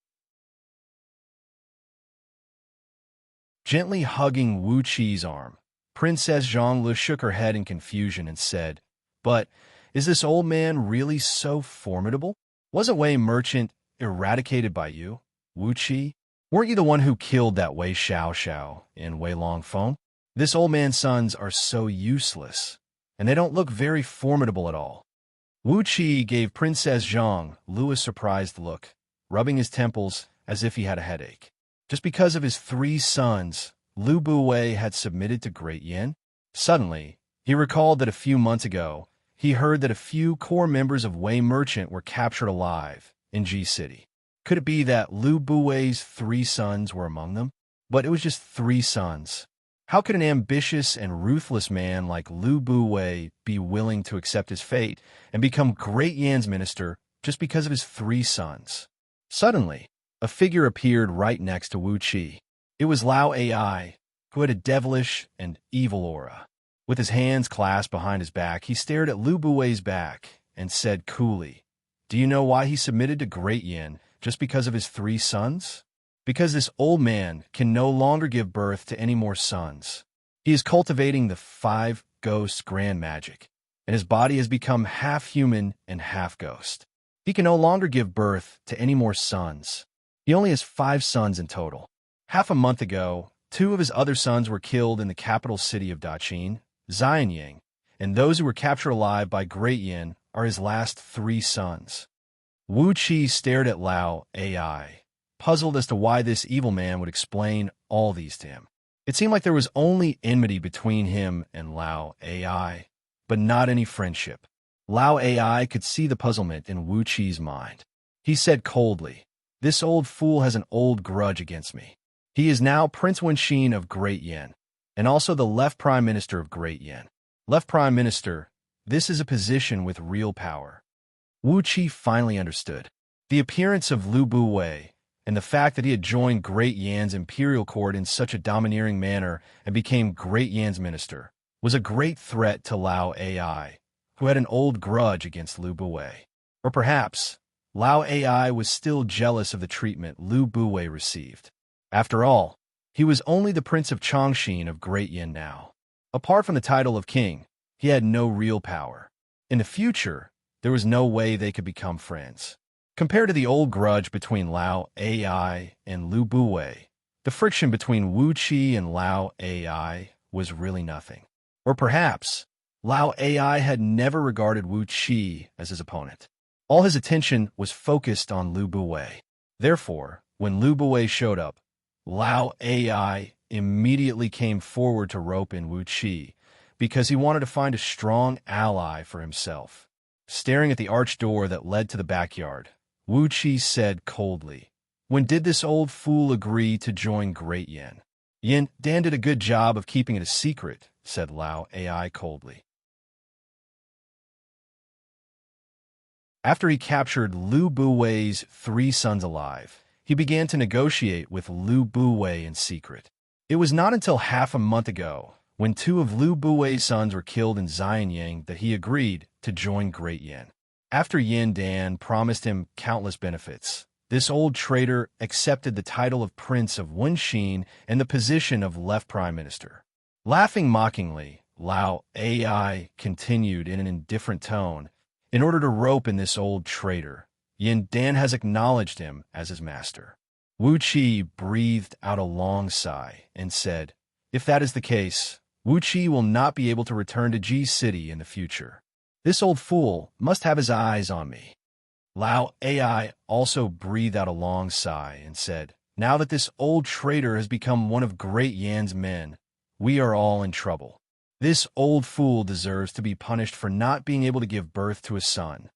Gently hugging Wuqi's arm, Princess Zhonglu shook her head in confusion and said, "But is this old man really so formidable? Wasn't Wei Merchant eradicated by you, Wuqi? Weren't you the one who killed that Wei Xiaoxiao in Wei Longfeng? This old man's sons are so useless, and they don't look very formidable at all." Wuqi gave Princess Zhang Lu a surprised look, rubbing his temples as if he had a headache. Just because of his 3 sons, Lu Buwei had submitted to Great Yin? Suddenly, he recalled that a few months ago, he heard that a few core members of Wei Merchant were captured alive in Ji City. Could it be that Lu Buwei's 3 sons were among them? But it was just 3 sons. How could an ambitious and ruthless man like Lu Buwei be willing to accept his fate and become Great Yan's minister just because of his 3 sons? Suddenly, a figure appeared right next to Wuqi. It was Lao Ai, who had a devilish and evil aura. With his hands clasped behind his back, he stared at Lu Buwei's back and said coolly, "Do you know why he submitted to Great Yin just because of his 3 sons? Because this old man can no longer give birth to any more sons. He is cultivating the 5 ghosts grand magic, and his body has become half human and half ghost. He can no longer give birth to any more sons. He only has 5 sons in total. Half a month ago, 2 of his other sons were killed in the capital city of Daqin, Xianyang, and those who were captured alive by Great Yin are his last 3 sons." Wuqi stared at Lao Ai, puzzled as to why this evil man would explain all these to him. It seemed like there was only enmity between him and Lao Ai, but not any friendship. Lao Ai could see the puzzlement in Wuqi's mind. He said coldly, "This old fool has an old grudge against me. He is now Prince Wenxin of Great Yin, and also the left Prime Minister of Great Yin. Left Prime Minister, this is a position with real power." Wuqi finally understood. The appearance of Lu Buwei and the fact that he had joined Great Yan's imperial court in such a domineering manner and became Great Yan's minister was a great threat to Lao Ai, who had an old grudge against Lu Buwei. Or perhaps, Lao Ai was still jealous of the treatment Lu Buwei received. After all, he was only the Prince of Chongqing of Great Yin now. Apart from the title of king, he had no real power. In the future, there was no way they could become friends. Compared to the old grudge between Lao Ai and Lu Buwei, the friction between Wuqi and Lao Ai was really nothing. Or perhaps, Lao Ai had never regarded Wuqi as his opponent. All his attention was focused on Lu Buwei. Therefore, when Lu Buwei showed up, Lao Ai immediately came forward to rope in Wuqi, because he wanted to find a strong ally for himself. Staring at the arched door that led to the backyard, Wuxia said coldly, "When did this old fool agree to join Great Yin?" Dan did a good job of keeping it a secret," said Lao AI coldly. After he captured Lu Buwei's 3 sons alive, he began to negotiate with Lu Buwei in secret. It was not until half a month ago, when 2 of Lu Buwei's sons were killed in Xianxia, that he agreed to join Great Yin. After Yin Dan promised him countless benefits, this old traitor accepted the title of Prince of Wuxia and the position of Left Prime Minister. Laughing mockingly, Lao AI continued in an indifferent tone, "In order to rope in this old traitor, Yin Dan has acknowledged him as his master." Wuxia breathed out a long sigh and said, "If that is the case, Wuxia will not be able to return to Ji City in the future. This old fool must have his eyes on me." Lao AI also breathed out a long sigh and said, "Now that this old traitor has become one of Great Yan's men, we are all in trouble. This old fool deserves to be punished for not being able to give birth to a son."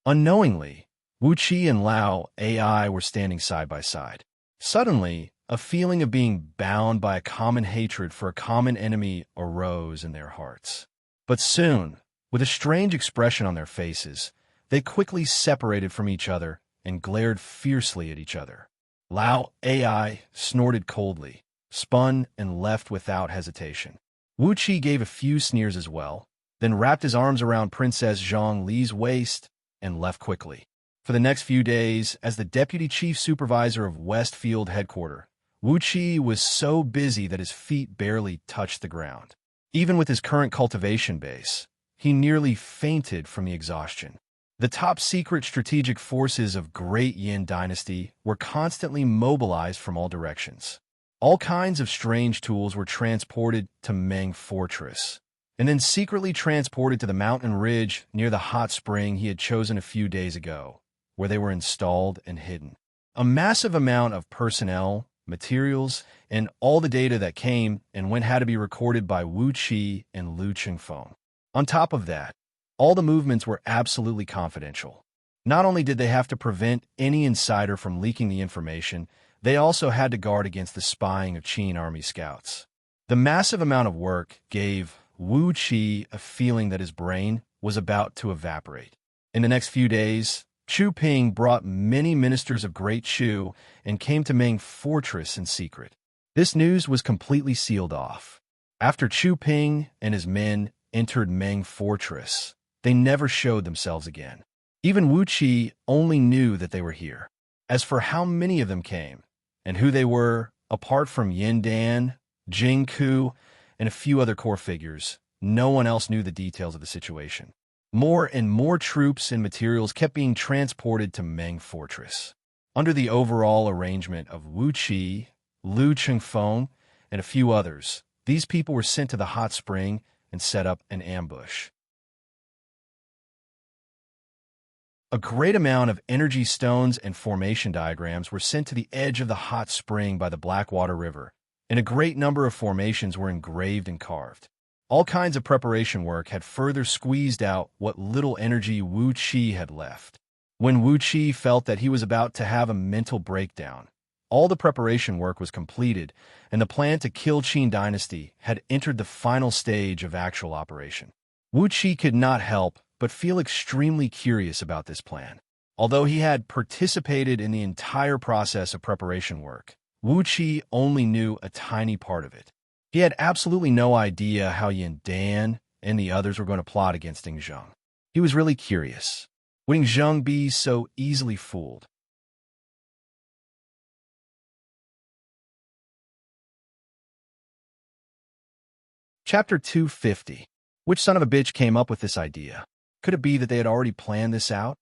Unknowingly, Wuxia and Lao AI were standing side by side. Suddenly, a feeling of being bound by a common hatred for a common enemy arose in their hearts. But soon, with a strange expression on their faces, they quickly separated from each other and glared fiercely at each other. Lao AI snorted coldly, spun, and left without hesitation. Wuxia gave a few sneers as well, then wrapped his arms around Princess Zhang Li's waist and left quickly. For the next few days, as the Deputy Chief Supervisor of Westfield Headquarters, Wuxia was so busy that his feet barely touched the ground. Even with his current cultivation base, he nearly fainted from the exhaustion. The top-secret strategic forces of Great Yin Dynasty were constantly mobilized from all directions. All kinds of strange tools were transported to Meng Fortress, and then secretly transported to the mountain ridge near the hot spring he had chosen a few days ago, where they were installed and hidden. A massive amount of personnel, materials, and all the data that came and went had to be recorded by Wuxia and Lu Chengfeng. On top of that, all the movements were absolutely confidential. Not only did they have to prevent any insider from leaking the information, they also had to guard against the spying of Qin army scouts. The massive amount of work gave Wuxia a feeling that his brain was about to evaporate. In the next few days, Chu Ping brought many ministers of Great Chu and came to Meng Fortress in secret. This news was completely sealed off. After Chu Ping and his men entered Meng Fortress, they never showed themselves again. Even Wuxia only knew that they were here. As for how many of them came, and who they were, apart from Yin Dan, Jing Ku, and a few other core figures, no one else knew the details of the situation. More and more troops and materials kept being transported to Meng Fortress. Under the overall arrangement of Wuxia, Lu Chengfeng, and a few others, these people were sent to the hot spring and set up an ambush. A great amount of energy stones and formation diagrams were sent to the edge of the hot spring by the Blackwater River, and a great number of formations were engraved and carved. All kinds of preparation work had further squeezed out what little energy Wuxia had left. When Wuxia felt that he was about to have a mental breakdown, all the preparation work was completed, and the plan to kill Qin Dynasty had entered the final stage of actual operation. Wuxia could not help but feel extremely curious about this plan. Although he had participated in the entire process of preparation work, Wuxia only knew a tiny part of it. He had absolutely no idea how Yin Dan and the others were going to plot against Ding Zheng. He was really curious. Would Ding Zheng be so easily fooled? Chapter 250. Which son of a bitch came up with this idea? Could it be that they had already planned this out?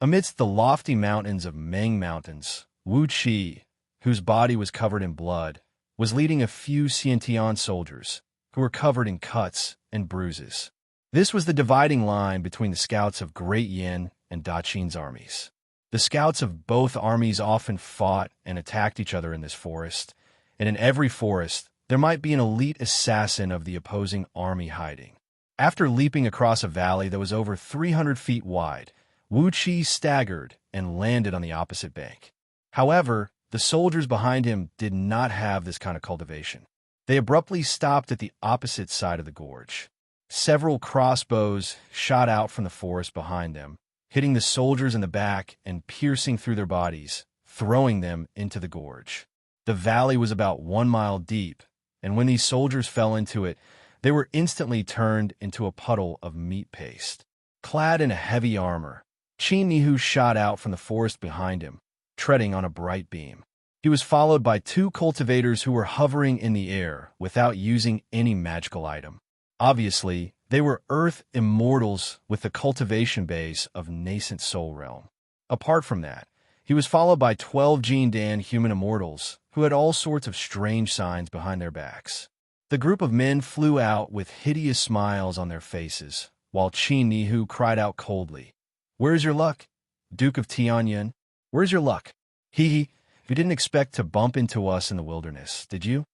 Amidst the lofty mountains of Meng Mountains, Wuxia, whose body was covered in blood, was leading a few Xiantian soldiers, who were covered in cuts and bruises. This was the dividing line between the scouts of Great Yin and Da Qin's armies. The scouts of both armies often fought and attacked each other in this forest, and in every forest there might be an elite assassin of the opposing army hiding. After leaping across a valley that was over 300 feet wide, Wuxia staggered and landed on the opposite bank. However, the soldiers behind him did not have this kind of cultivation. They abruptly stopped at the opposite side of the gorge. Several crossbows shot out from the forest behind them, hitting the soldiers in the back and piercing through their bodies, throwing them into the gorge. The valley was about 1 mile deep, and when these soldiers fell into it, they were instantly turned into a puddle of meat paste. Clad in a heavy armor, Xianxia shot out from the forest behind him, treading on a bright beam. He was followed by 2 cultivators who were hovering in the air without using any magical item. Obviously, they were Earth immortals with the cultivation base of nascent soul realm. Apart from that, he was followed by 12 Jindan human immortals who had all sorts of strange signs behind their backs. The group of men flew out with hideous smiles on their faces, while Xianxia cried out coldly, "Where's your luck, Duke of Tianyan? Where's your luck? You didn't expect to bump into us in the wilderness, did you?"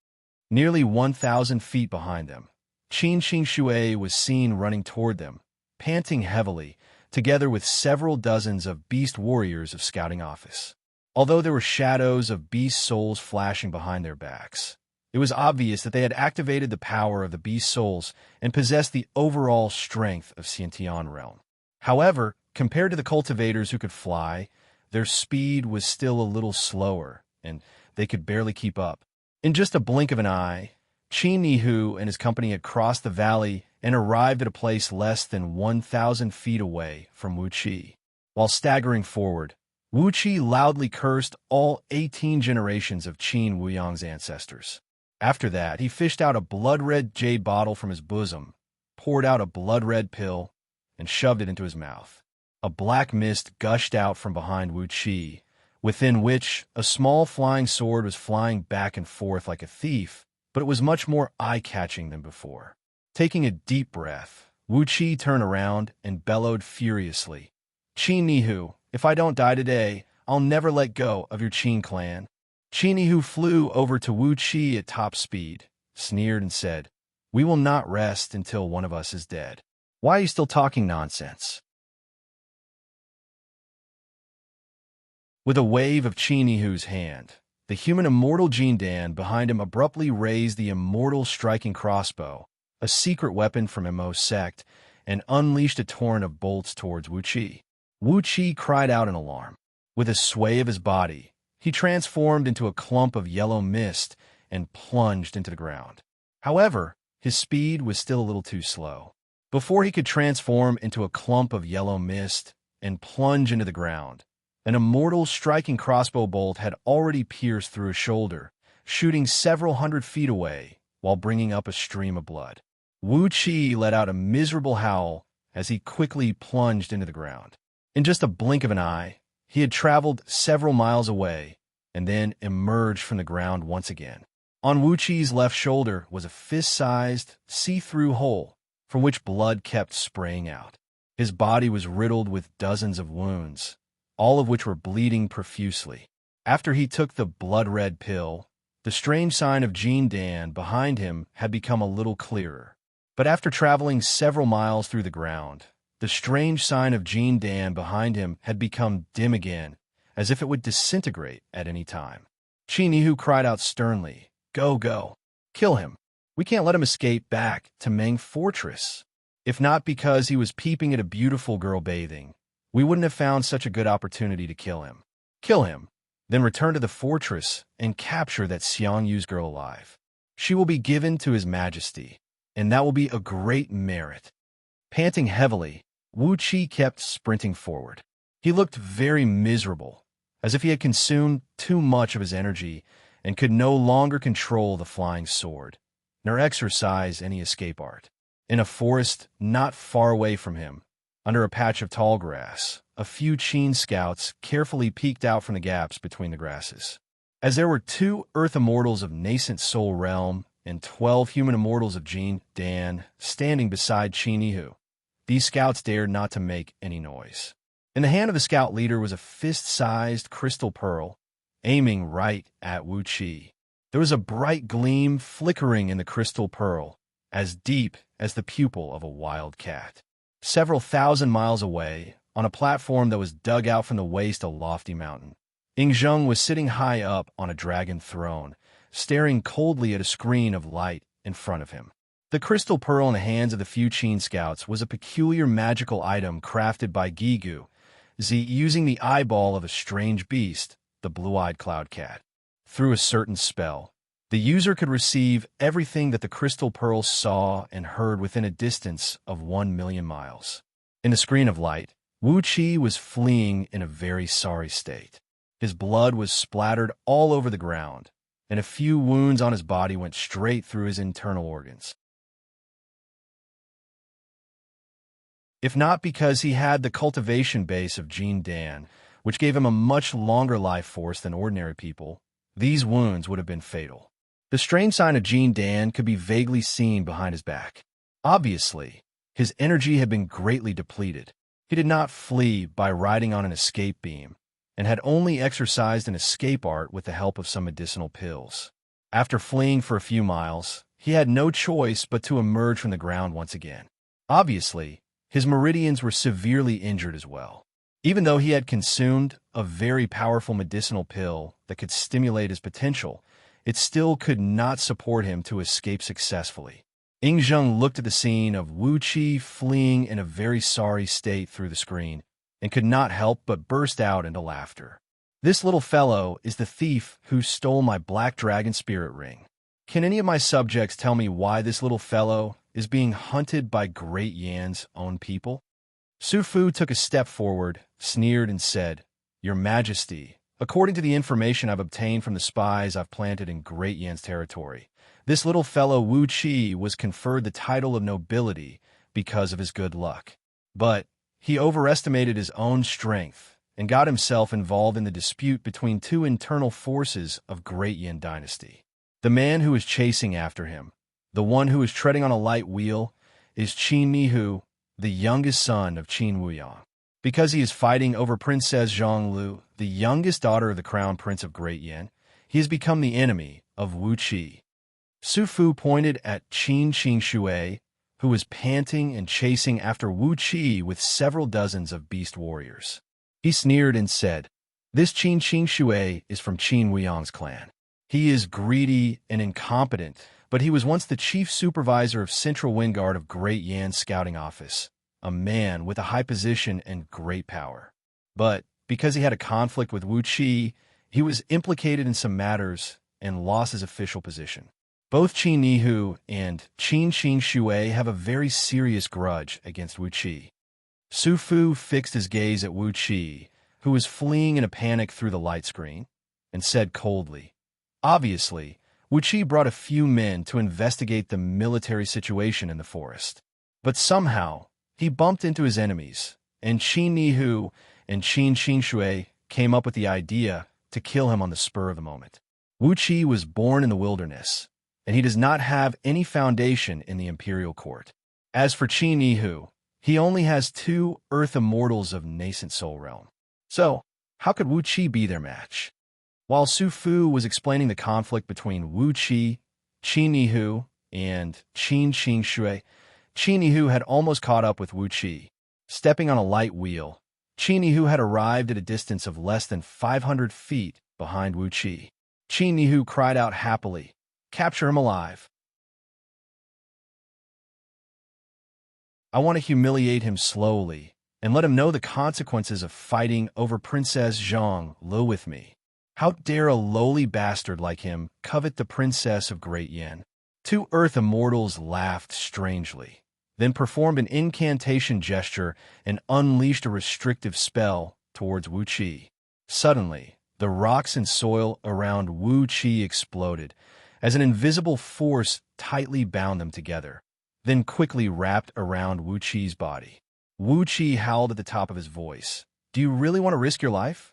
Nearly 1,000 feet behind them, Xianxia was seen running toward them, panting heavily, together with several dozens of beast warriors of scouting office. Although there were shadows of beast souls flashing behind their backs, it was obvious that they had activated the power of the beast souls and possessed the overall strength of Xiantian realm. However, compared to the cultivators who could fly, their speed was still a little slower, and they could barely keep up. In just a blink of an eye, Xianxia and his company had crossed the valley and arrived at a place less than 1,000 feet away from Wuxia. While staggering forward, Wuxia loudly cursed all 18 generations of Qin Wuyang's ancestors. After that, he fished out a blood-red jade bottle from his bosom, poured out a blood-red pill, and shoved it into his mouth. A black mist gushed out from behind Wuxia, within which a small flying sword was flying back and forth like a thief, but it was much more eye-catching than before. Taking a deep breath, Wuxia turned around and bellowed furiously, "Xianxia, if I don't die today, I'll never let go of your Qin clan." Xianxia flew over to Wuxia at top speed, sneered and said, "We will not rest until one of us is dead. Why are you still talking nonsense?" With a wave of Xianxia's hand, the human immortal Jindan behind him abruptly raised the immortal striking crossbow, a secret weapon from Mo's sect, and unleashed a torrent of bolts towards Wuxia. Wuxia cried out in alarm. With a sway of his body, he transformed into a clump of yellow mist and plunged into the ground. However, his speed was still a little too slow. Before he could transform into a clump of yellow mist and plunge into the ground, an immortal striking crossbow bolt had already pierced through his shoulder, shooting several hundred feet away while bringing up a stream of blood. Wuxia let out a miserable howl as he quickly plunged into the ground. In just a blink of an eye, he had traveled several miles away and then emerged from the ground once again. On Wuxi's left shoulder was a fist-sized, see-through hole from which blood kept spraying out. His body was riddled with dozens of wounds, all of which were bleeding profusely. After he took the blood-red pill, the strange sign of Jindan behind him had become a little clearer. But after traveling several miles through the ground, the strange sign of Jindan behind him had become dim again, as if it would disintegrate at any time. Xianxia cried out sternly, "Go, go! Kill him! We can't let him escape back to Meng Fortress." If not because he was peeping at a beautiful girl bathing, we wouldn't have found such a good opportunity to kill him. Kill him, then return to the fortress and capture that Xiangyu's girl alive. She will be given to his majesty, and that will be a great merit. Panting heavily, Wuxia kept sprinting forward. He looked very miserable, as if he had consumed too much of his energy and could no longer control the flying sword, nor exercise any escape art. In a forest not far away from him, under a patch of tall grass, a few Qin scouts carefully peeked out from the gaps between the grasses. As there were 2 Earth Immortals of nascent soul realm and 12 human immortals of Jindan standing beside Xianxia, these scouts dared not to make any noise. In the hand of the scout leader was a fist-sized crystal pearl, aiming right at Wuxia. There was a bright gleam flickering in the crystal pearl, as deep as the pupil of a wild cat. Several thousand miles away, on a platform that was dug out from the waste of a lofty mountain, Yingzheng was sitting high up on a dragon throne, staring coldly at a screen of light in front of him. The crystal pearl in the hands of the few Qin scouts was a peculiar magical item crafted by Gigu, using the eyeball of a strange beast, the blue-eyed cloud cat. Through a certain spell, the user could receive everything that the crystal pearl saw and heard within a distance of 1,000,000 miles. In the screen of light, Wuqi was fleeing in a very sorry state. His blood was splattered all over the ground, and a few wounds on his body went straight through his internal organs. If not because he had the cultivation base of Jin Dan, which gave him a much longer life force than ordinary people, these wounds would have been fatal. The strange sign of Jin Dan could be vaguely seen behind his back. Obviously, his energy had been greatly depleted. He did not flee by riding on an escape beam, and had only exercised an escape art with the help of some medicinal pills. After fleeing for a few miles, he had no choice but to emerge from the ground once again. Obviously, his meridians were severely injured as well. Even though he had consumed a very powerful medicinal pill that could stimulate his potential, it still could not support him to escape successfully. Yingzheng looked at the scene of Wuqi fleeing in a very sorry state through the screen, and could not help but burst out into laughter. This little fellow is the thief who stole my black dragon spirit ring. Can any of my subjects tell me why this little fellow is being hunted by Great Yan's own people? Su Fu took a step forward, sneered, and said, "Your Majesty, according to the information I've obtained from the spies I've planted in Great Yan's territory, this little fellow Wu Qi was conferred the title of nobility because of his good luck. But he overestimated his own strength and got himself involved in the dispute between two internal forces of Great Yan dynasty. The man who is chasing after him, the one who is treading on a light wheel, is Qin Nihu, the youngest son of Qin Wuyang. Because he is fighting over Princess Zhonglu, the youngest daughter of the crown prince of Great Yan, he has become the enemy of Wu Qi." Su Fu pointed at Qin Qingshui, who was panting and chasing after Wu Qi with several dozens of beast warriors. He sneered and said, "This Qin Qingshui is from Qin Wuyang's clan. He is greedy and incompetent, but he was once the chief supervisor of Central Windguard of Great Yan's scouting office, a man with a high position and great power. But because he had a conflict with Wu Qi, he was implicated in some matters and lost his official position. Both Qin Nihu and Qin Qingshui have a very serious grudge against Wu Qi." Su Fu fixed his gaze at Wu Qi, who was fleeing in a panic through the light screen, and said coldly, "Obviously, Wu Qi brought a few men to investigate the military situation in the forest. But somehow, he bumped into his enemies, and Qin Nihu and Qin Qingshui came up with the idea to kill him on the spur of the moment. Wu Qi was born in the wilderness, and he does not have any foundation in the imperial court. As for Qin Nihu, he only has 2 earth immortals of nascent soul realm. So, how could Wu Qi be their match?" While Su Fu was explaining the conflict between Wu Qi, Qin Nihu, and Qin Qingshui, Qin Nihu had almost caught up with Wu Qi. Stepping on a light wheel, Qin Nihu had arrived at a distance of less than 500 feet behind Wu Qi. Qin Nihu cried out happily, "Capture him alive. I want to humiliate him slowly and let him know the consequences of fighting over Princess Zhonglu with me. How dare a lowly bastard like him covet the princess of Great Yan?" 2 earth immortals laughed strangely, then performed an incantation gesture and unleashed a restrictive spell towards Wu Qi. Suddenly, the rocks and soil around Wu Qi exploded, as an invisible force tightly bound them together, then quickly wrapped around Wu Qi's body. Wu Qi howled at the top of his voice, "Do you really want to risk your life?"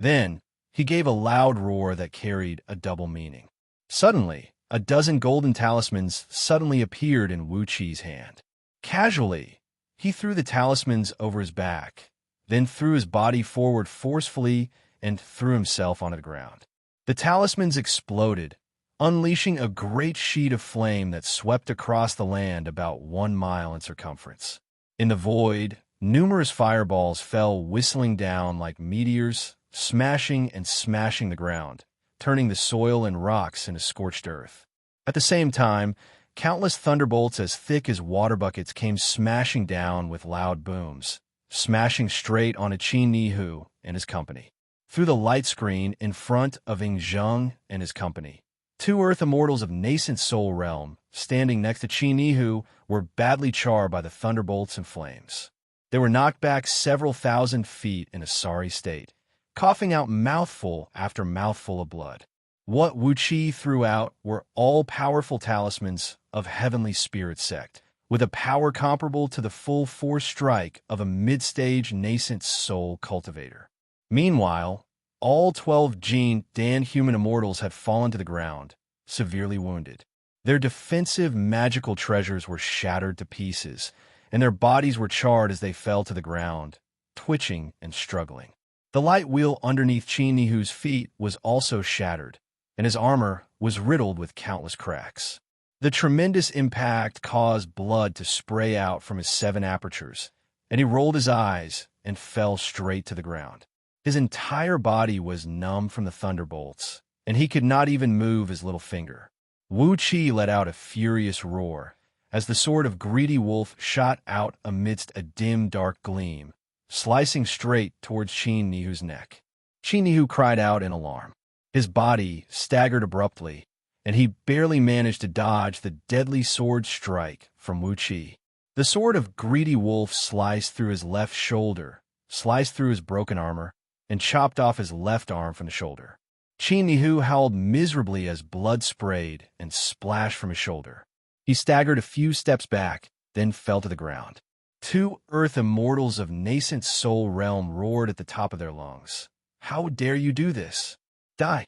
Then, he gave a loud roar that carried a double meaning. Suddenly, a dozen golden talismans suddenly appeared in Wu Qi's hand. Casually, he threw the talismans over his back, then threw his body forward forcefully and threw himself onto the ground. The talismans exploded, unleashing a great sheet of flame that swept across the land about 1 mile in circumference. In the void, numerous fireballs fell whistling down like meteors, smashing and smashing the ground, turning the soil and rocks into scorched earth. At the same time, countless thunderbolts as thick as water buckets came smashing down with loud booms, smashing straight onto Qin Nihu and his company. Through the light screen in front of Yingzheng and his company, 2 Earth Immortals of nascent soul realm, standing next to Qin Nihu, were badly charred by the thunderbolts and flames. They were knocked back several thousand feet in a sorry state, coughing out mouthful after mouthful of blood. What Wuxia threw out were all-powerful talismans of heavenly spirit sect, with a power comparable to the full force strike of a mid-stage nascent soul cultivator. Meanwhile, all 12 Jin Dan human immortals had fallen to the ground, severely wounded. Their defensive magical treasures were shattered to pieces, and their bodies were charred as they fell to the ground, twitching and struggling. The light wheel underneath Qin Nihu's feet was also shattered, and his armor was riddled with countless cracks. The tremendous impact caused blood to spray out from his 7 apertures, and he rolled his eyes and fell straight to the ground. His entire body was numb from the thunderbolts, and he could not even move his little finger. Wuxia let out a furious roar as the sword of Greedy Wolf shot out amidst a dim, dark gleam, slicing straight towards Qin Nihu's neck. Qin Nihu cried out in alarm. His body staggered abruptly, and he barely managed to dodge the deadly sword strike from Wuxia. The sword of Greedy Wolf sliced through his left shoulder, sliced through his broken armor, and chopped off his left arm from the shoulder. Qin Nihu howled miserably as blood sprayed and splashed from his shoulder. He staggered a few steps back, then fell to the ground. 2 Earth Immortals of nascent soul realm roared at the top of their lungs. "How dare you do this? Die!"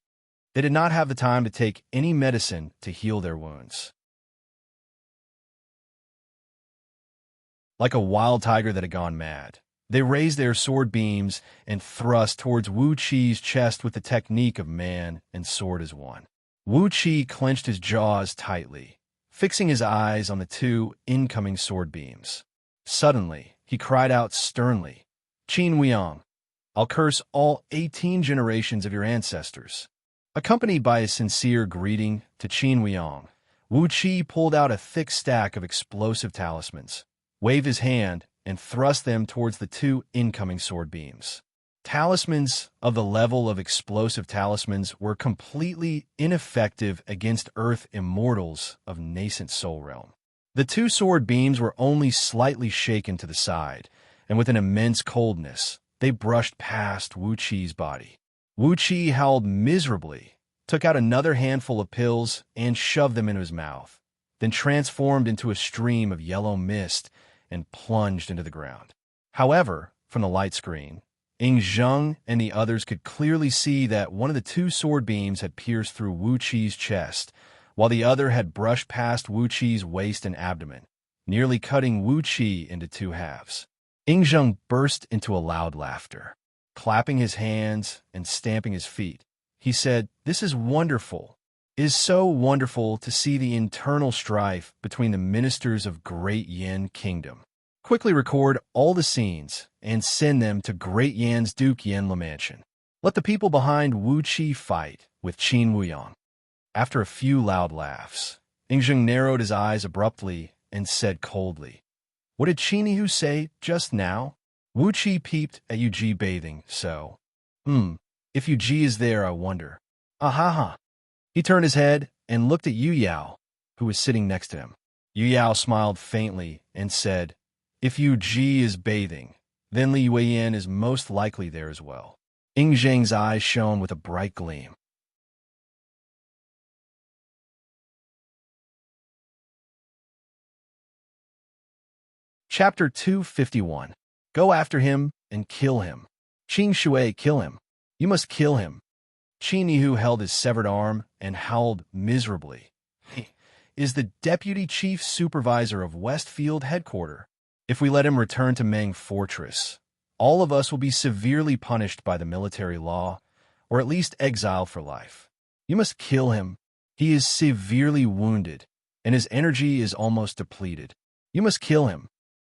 They did not have the time to take any medicine to heal their wounds. Like a wild tiger that had gone mad, they raised their sword beams and thrust towards Wuqia's chest with the technique of man and sword as one. Wuxia clenched his jaws tightly, fixing his eyes on the 2 incoming sword beams. Suddenly, he cried out sternly, "Qin Weiyang, I'll curse all 18 generations of your ancestors." Accompanied by a sincere greeting to Qin Weiyang, Wuxia pulled out a thick stack of explosive talismans, waved his hand, and thrust them towards the 2 incoming sword beams. Talismans of the level of explosive talismans were completely ineffective against Earth Immortals of nascent soul realm. The 2 sword beams were only slightly shaken to the side, and with an immense coldness, they brushed past Wuqia's body. Wuxia howled miserably, took out another handful of pills, and shoved them into his mouth, then transformed into a stream of yellow mist and plunged into the ground. However, from the light screen, Yingzheng and the others could clearly see that one of the 2 sword beams had pierced through Wuqia's chest, while the other had brushed past Wuqia's waist and abdomen, nearly cutting Wuxia into 2 halves. Yingzheng burst into a loud laughter. Clapping his hands and stamping his feet, he said, "This is wonderful. It is so wonderful to see the internal strife between the ministers of Great Yan Kingdom. Quickly record all the scenes and send them to Great Yan's Duke Yanla Mansion. Let the people behind Wuxia fight with Qin Weiyang." After a few loud laughs, Yingzheng narrowed his eyes abruptly and said coldly, "What did Qin Nihu say just now?" Wuxia peeped at Yuji bathing, so, if Yuji is there, I wonder. Ahaha. He turned his head and looked at Yu Yao, who was sitting next to him. Yu Yao smiled faintly and said, "If Yuji is bathing, then Li Weiyan is most likely there as well." Yingzheng's eyes shone with a bright gleam. Chapter 251. Go after him and kill him. Qing Shui, kill him. You must kill him. Qin Nihu held his severed arm and howled miserably. He is the deputy chief supervisor of Westfield headquarters. If we let him return to Meng Fortress, all of us will be severely punished by the military law, or at least exiled for life. You must kill him. He is severely wounded, and his energy is almost depleted. You must kill him.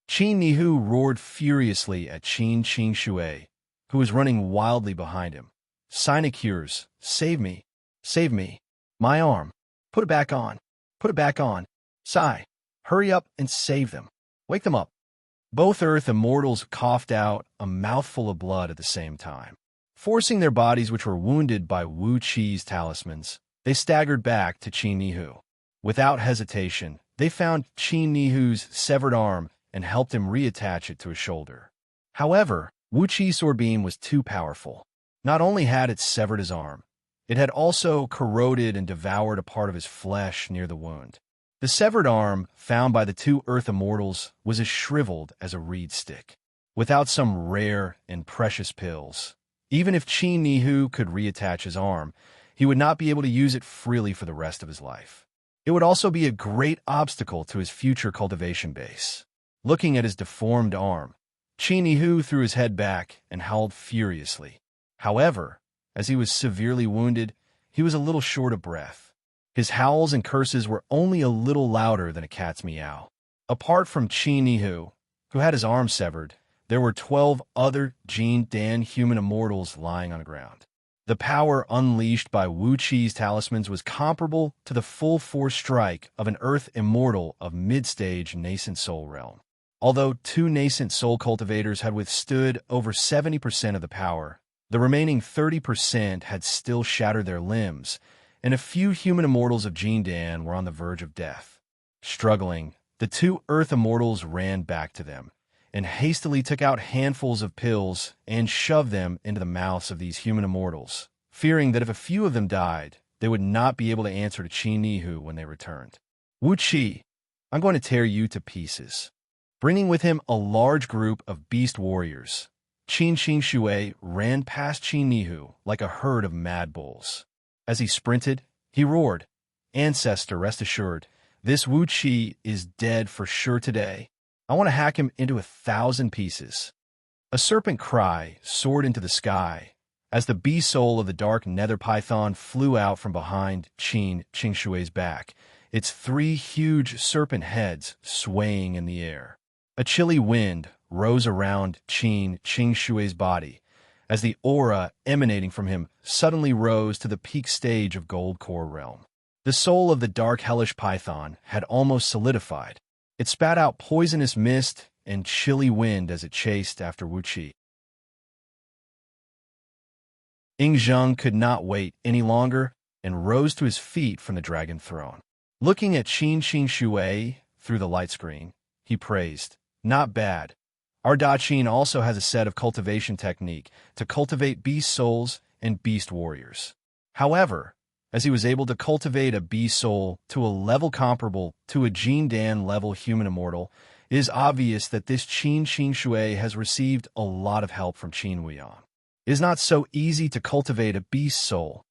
Qin Nihu roared furiously at Qin Qingshui, who was running wildly behind him. Sinecures, save me! Save me! My arm! Put it back on! Put it back on! Sai, hurry up and save them! Wake them up! Both Earth Immortals coughed out a mouthful of blood at the same time. Forcing their bodies, which were wounded by Wu Qi's talismans, they staggered back to Qin Nihu. Without hesitation, they found Qin Nihu's severed arm and helped him reattach it to his shoulder. However, Wu Qi's sword beam was too powerful. Not only had it severed his arm, it had also corroded and devoured a part of his flesh near the wound. The severed arm found by the two Earth Immortals was as shriveled as a reed stick. Without some rare and precious pills, even if Qin Nihu could reattach his arm, he would not be able to use it freely for the rest of his life. It would also be a great obstacle to his future cultivation base. Looking at his deformed arm, Qin Nihu threw his head back and howled furiously. However, as he was severely wounded, he was a little short of breath. His howls and curses were only a little louder than a cat's meow. Apart from Qin Nihu, who had his arm severed, there were 12 other Jin Dan human immortals lying on the ground. The power unleashed by Wu Qi's talismans was comparable to the full-force strike of an Earth Immortal of mid-stage nascent soul realm. Although 2 nascent soul cultivators had withstood over 70% of the power, the remaining 30% had still shattered their limbs, and a few human immortals of Jin Dan were on the verge of death. Struggling, the 2 Earth Immortals ran back to them, and hastily took out handfuls of pills and shoved them into the mouths of these human immortals, fearing that if a few of them died, they would not be able to answer to Qin Nihu when they returned. Wu Qi, I'm going to tear you to pieces. Bringing with him a large group of beast warriors, Qin Qingshui ran past Qin Nihu like a herd of mad bulls. As he sprinted, he roared, Ancestor, rest assured, this Wu Qi is dead for sure today. I want to hack him into 1,000 pieces. A serpent cry soared into the sky as the beast soul of the dark nether python flew out from behind Qin Qingshui's back, its 3 huge serpent heads swaying in the air. A chilly wind rose around Qin Qingshui's body as the aura emanating from him suddenly rose to the peak stage of Gold Core realm. The soul of the dark hellish python had almost solidified. It spat out poisonous mist and chilly wind as it chased after Wu Qi. Yingzheng could not wait any longer and rose to his feet from the dragon throne. Looking at Qin Qingshui through the light screen, he praised, Not bad. Our Da Qin also has a set of cultivation technique to cultivate beast souls and beast warriors. However, as he was able to cultivate a beast soul to a level comparable to a Jin Dan level human immortal, it is obvious that this Qin Qingshui has received a lot of help from Qin Wuyan. It is not so easy to cultivate a beast soul.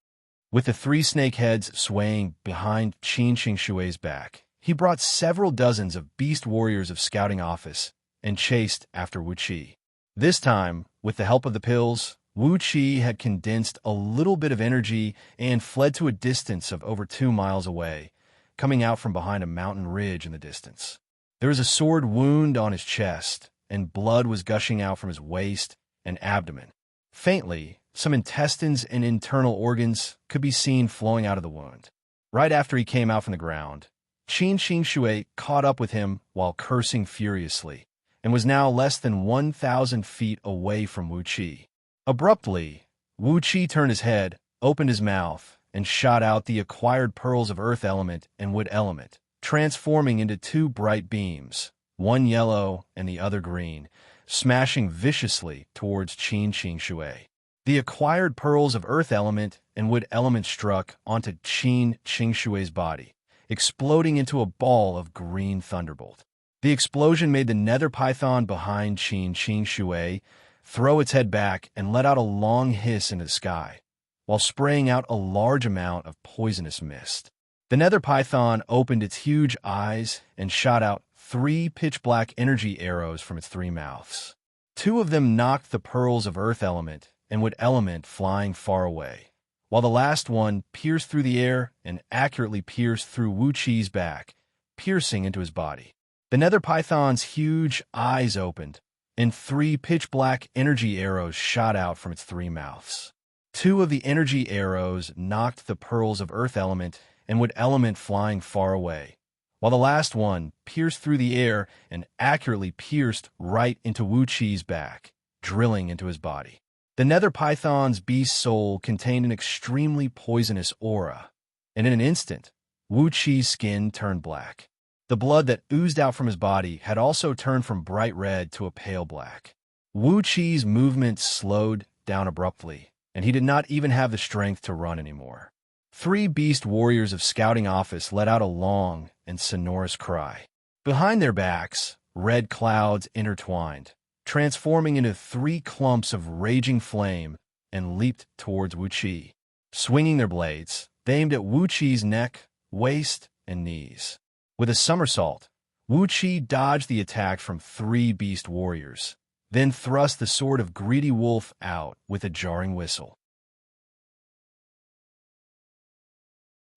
With the 3 snake heads swaying behind Qin Qingshui's back, he brought several dozens of beast warriors of scouting office and chased after Wu Qi. This time, with the help of the pills, Wu Qi had condensed a little bit of energy and fled to a distance of over 2 miles away, coming out from behind a mountain ridge in the distance. There was a sword wound on his chest, and blood was gushing out from his waist and abdomen. Faintly, some intestines and internal organs could be seen flowing out of the wound. Right after he came out from the ground, Qin Qingshui caught up with him while cursing furiously, and was now less than 1,000 feet away from Wu Qi. Abruptly, Wu Qi turned his head, opened his mouth, and shot out the acquired pearls of Earth Element and Wood Element, transforming into 2 bright beams, one yellow and the other green, smashing viciously towards Qin Qingshui. The acquired pearls of Earth Element and Wood Element struck onto Qin Qingshui's body, exploding into a ball of green thunderbolt. The explosion made the nether python behind Qin Qingshui throw its head back and let out a long hiss into the sky, while spraying out a large amount of poisonous mist. The nether python opened its huge eyes and shot out 3 pitch-black energy arrows from its 3 mouths. 2 of them knocked the pearls of Earth Element and Wood Element flying far away, while the last one pierced through the air and accurately pierced through Wuqi's back, piercing into his body. The nether python's huge eyes opened, and 3 pitch-black energy arrows shot out from its 3 mouths. 2 of the energy arrows knocked the pearls of earth element and wood element flying far away, while the last one pierced through the air and accurately pierced right into Wuqi's back, drilling into his body. The nether python's beast soul contained an extremely poisonous aura, and in an instant, Wuqi's skin turned black. The blood that oozed out from his body had also turned from bright red to a pale black. Wuqi's movement slowed down abruptly, and he did not even have the strength to run anymore. 3 beast warriors of scouting office let out a long and sonorous cry. Behind their backs, red clouds intertwined, transforming into 3 clumps of raging flame, and leaped towards Wuqi. Swinging their blades, they aimed at Wuqi's neck, waist, and knees. With a somersault, Wuqi dodged the attack from 3 beast warriors, then thrust the sword of Greedy Wolf out with a jarring whistle.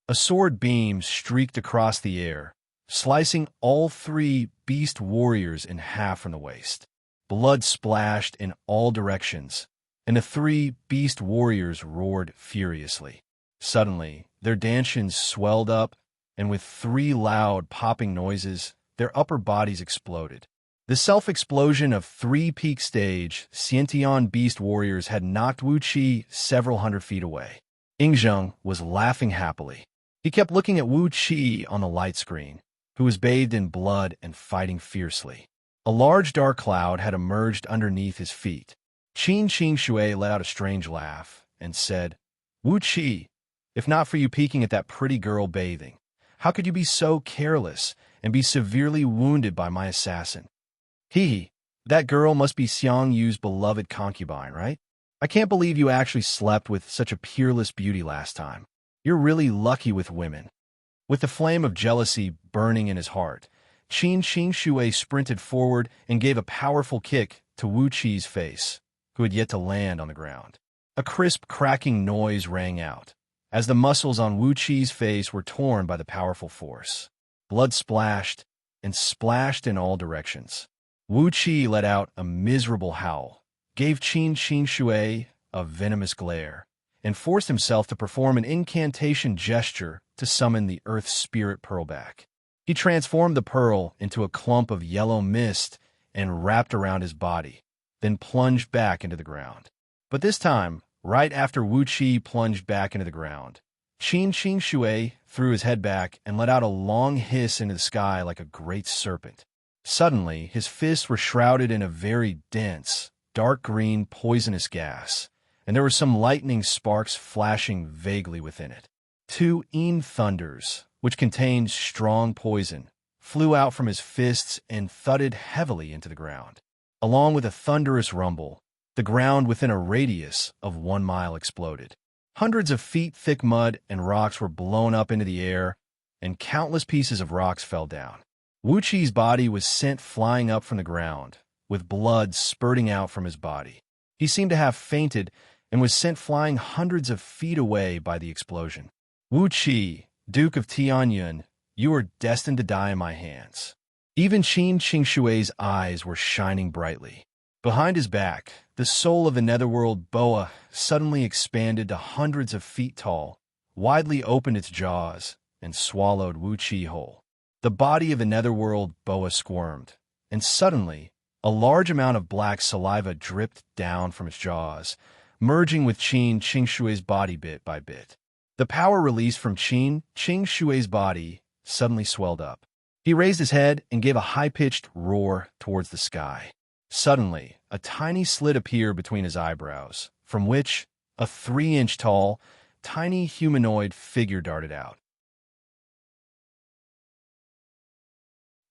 A sword beam streaked across the air, slicing all 3 beast warriors in half from the waist. Blood splashed in all directions, and the 3 beast warriors roared furiously. Suddenly, their dantians swelled up, and with 3 loud popping noises, their upper bodies exploded. The self-explosion of 3 peak stage Xianxia beast warriors had knocked Wuqi several hundred feet away. Ingzheng was laughing happily. He kept looking at Wuqi on the light screen, who was bathed in blood and fighting fiercely. A large dark cloud had emerged underneath his feet. Xianxia let out a strange laugh and said, "Wuqi, if not for you peeking at that pretty girl bathing, how could you be so careless and be severely wounded by my assassin? Hee, that girl must be Xiangyu's beloved concubine, right? I can't believe you actually slept with such a peerless beauty last time. You're really lucky with women." With the flame of jealousy burning in his heart, Xianxia sprinted forward and gave a powerful kick to Wuqi's face, who had yet to land on the ground. A crisp, cracking noise rang out, as the muscles on Wuqi's face were torn by the powerful force. Blood splashed and splashed in all directions. Wuqi let out a miserable howl, gave Xianxia a venomous glare, and forced himself to perform an incantation gesture to summon the Earth Spirit Pearl back. He transformed the pearl into a clump of yellow mist and wrapped around his body, then plunged back into the ground. But this time, right after Wuqi plunged back into the ground, Xianxia threw his head back and let out a long hiss into the sky like a great serpent. Suddenly, his fists were shrouded in a very dense, dark green, poisonous gas, and there were some lightning sparks flashing vaguely within it. 2 thunders, which contained strong poison, flew out from his fists and thudded heavily into the ground. Along with a thunderous rumble, the ground within a radius of 1 mile exploded. Hundreds of feet thick mud and rocks were blown up into the air, and countless pieces of rocks fell down. Wuqi's body was sent flying up from the ground, with blood spurting out from his body. He seemed to have fainted and was sent flying hundreds of feet away by the explosion. "Wuqi, Duke of Tianyun, you are destined to die in my hands." Even Xianxia's eyes were shining brightly. Behind his back, the soul of the netherworld boa suddenly expanded to hundreds of feet tall, widely opened its jaws, and swallowed Wuqi whole. The body of the netherworld boa squirmed, and suddenly, a large amount of black saliva dripped down from its jaws, merging with Xianxia's body bit by bit. The power released from Xianxia's body suddenly swelled up. He raised his head and gave a high-pitched roar towards the sky. Suddenly, a tiny slit appeared between his eyebrows, from which a 3-inch tall, tiny humanoid figure darted out.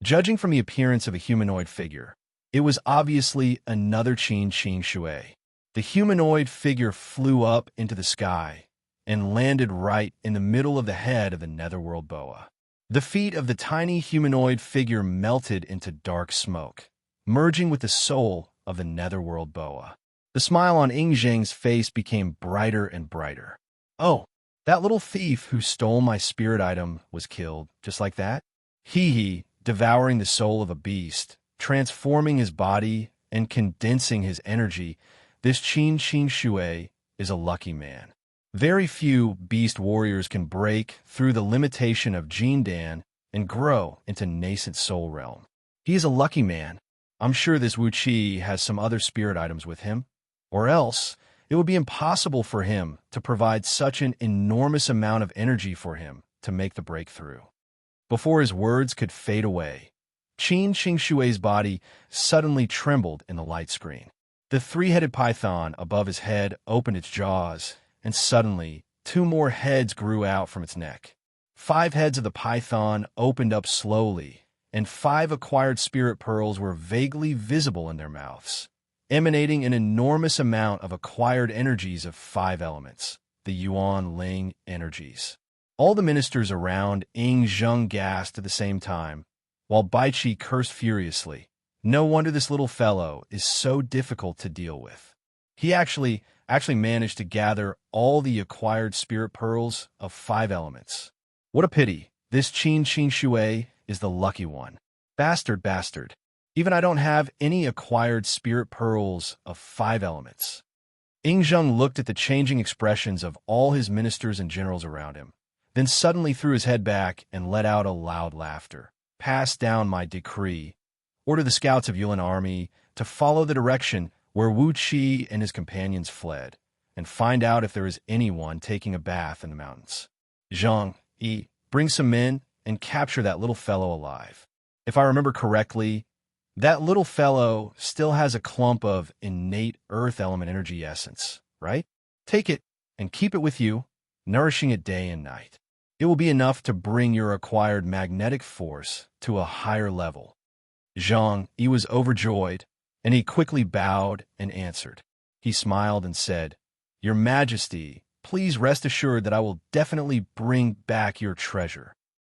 Judging from the appearance of a humanoid figure, it was obviously another Xianxia. The humanoid figure flew up into the sky and landed right in the middle of the head of the netherworld boa. The feet of the tiny humanoid figure melted into dark smoke, merging with the soul of the netherworld boa. The smile on Ingzheng's face became brighter and brighter. Oh, that little thief who stole my spirit item was killed, just like that? He, devouring the soul of a beast, transforming his body and condensing his energy, this Qin Qin Shui is a lucky man. Very few beast warriors can break through the limitation of Jindan and grow into nascent soul realm. He is a lucky man. I'm sure this Wuxia has some other spirit items with him, or else it would be impossible for him to provide such an enormous amount of energy for him to make the breakthrough. Before his words could fade away, Qin Qingshui's body suddenly trembled in the light screen. The three-headed python above his head opened its jaws, and suddenly 2 more heads grew out from its neck. 5 heads of the python opened up slowly, and 5 acquired spirit pearls were vaguely visible in their mouths, emanating an enormous amount of acquired energies of 5 elements, the Yuan Ling energies. All the ministers around Ying Zheng gasped at the same time, while Baiqi cursed furiously. No wonder this little fellow is so difficult to deal with. He actually managed to gather all the acquired spirit pearls of 5 elements. What a pity. This Qin Qin Shui is the lucky one. Bastard. Even I don't have any acquired spirit pearls of 5 elements. Ying Zheng looked at the changing expressions of all his ministers and generals around him, then suddenly threw his head back and let out a loud laughter. Pass down my decree. Order the scouts of Yuan army to follow the direction where Wu Qi and his companions fled, and find out if there is anyone taking a bath in the mountains. Zhang, Yi, bring some men and capture that little fellow alive. If I remember correctly, that little fellow still has a clump of innate earth element energy essence, right? Take it and keep it with you, nourishing it day and night. It will be enough to bring your acquired magnetic force to a higher level. Zhang Yi was overjoyed, and he quickly bowed and answered. He smiled and said, Your Majesty, please rest assured that I will definitely bring back your treasure.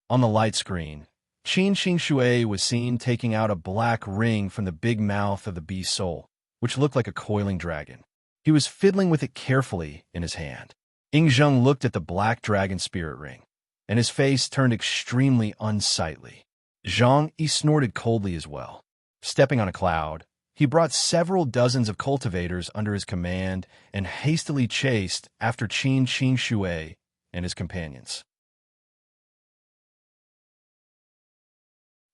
On the light screen, Qin Qing Shui was seen taking out a black ring from the big mouth of the beast soul, which looked like a coiling dragon. He was fiddling with it carefully in his hand. Ying Zheng looked at the black dragon spirit ring, and his face turned extremely unsightly. Zhang Yi snorted coldly as well. Stepping on a cloud, he brought several dozens of cultivators under his command and hastily chased after Qin Qing Shui and his companions.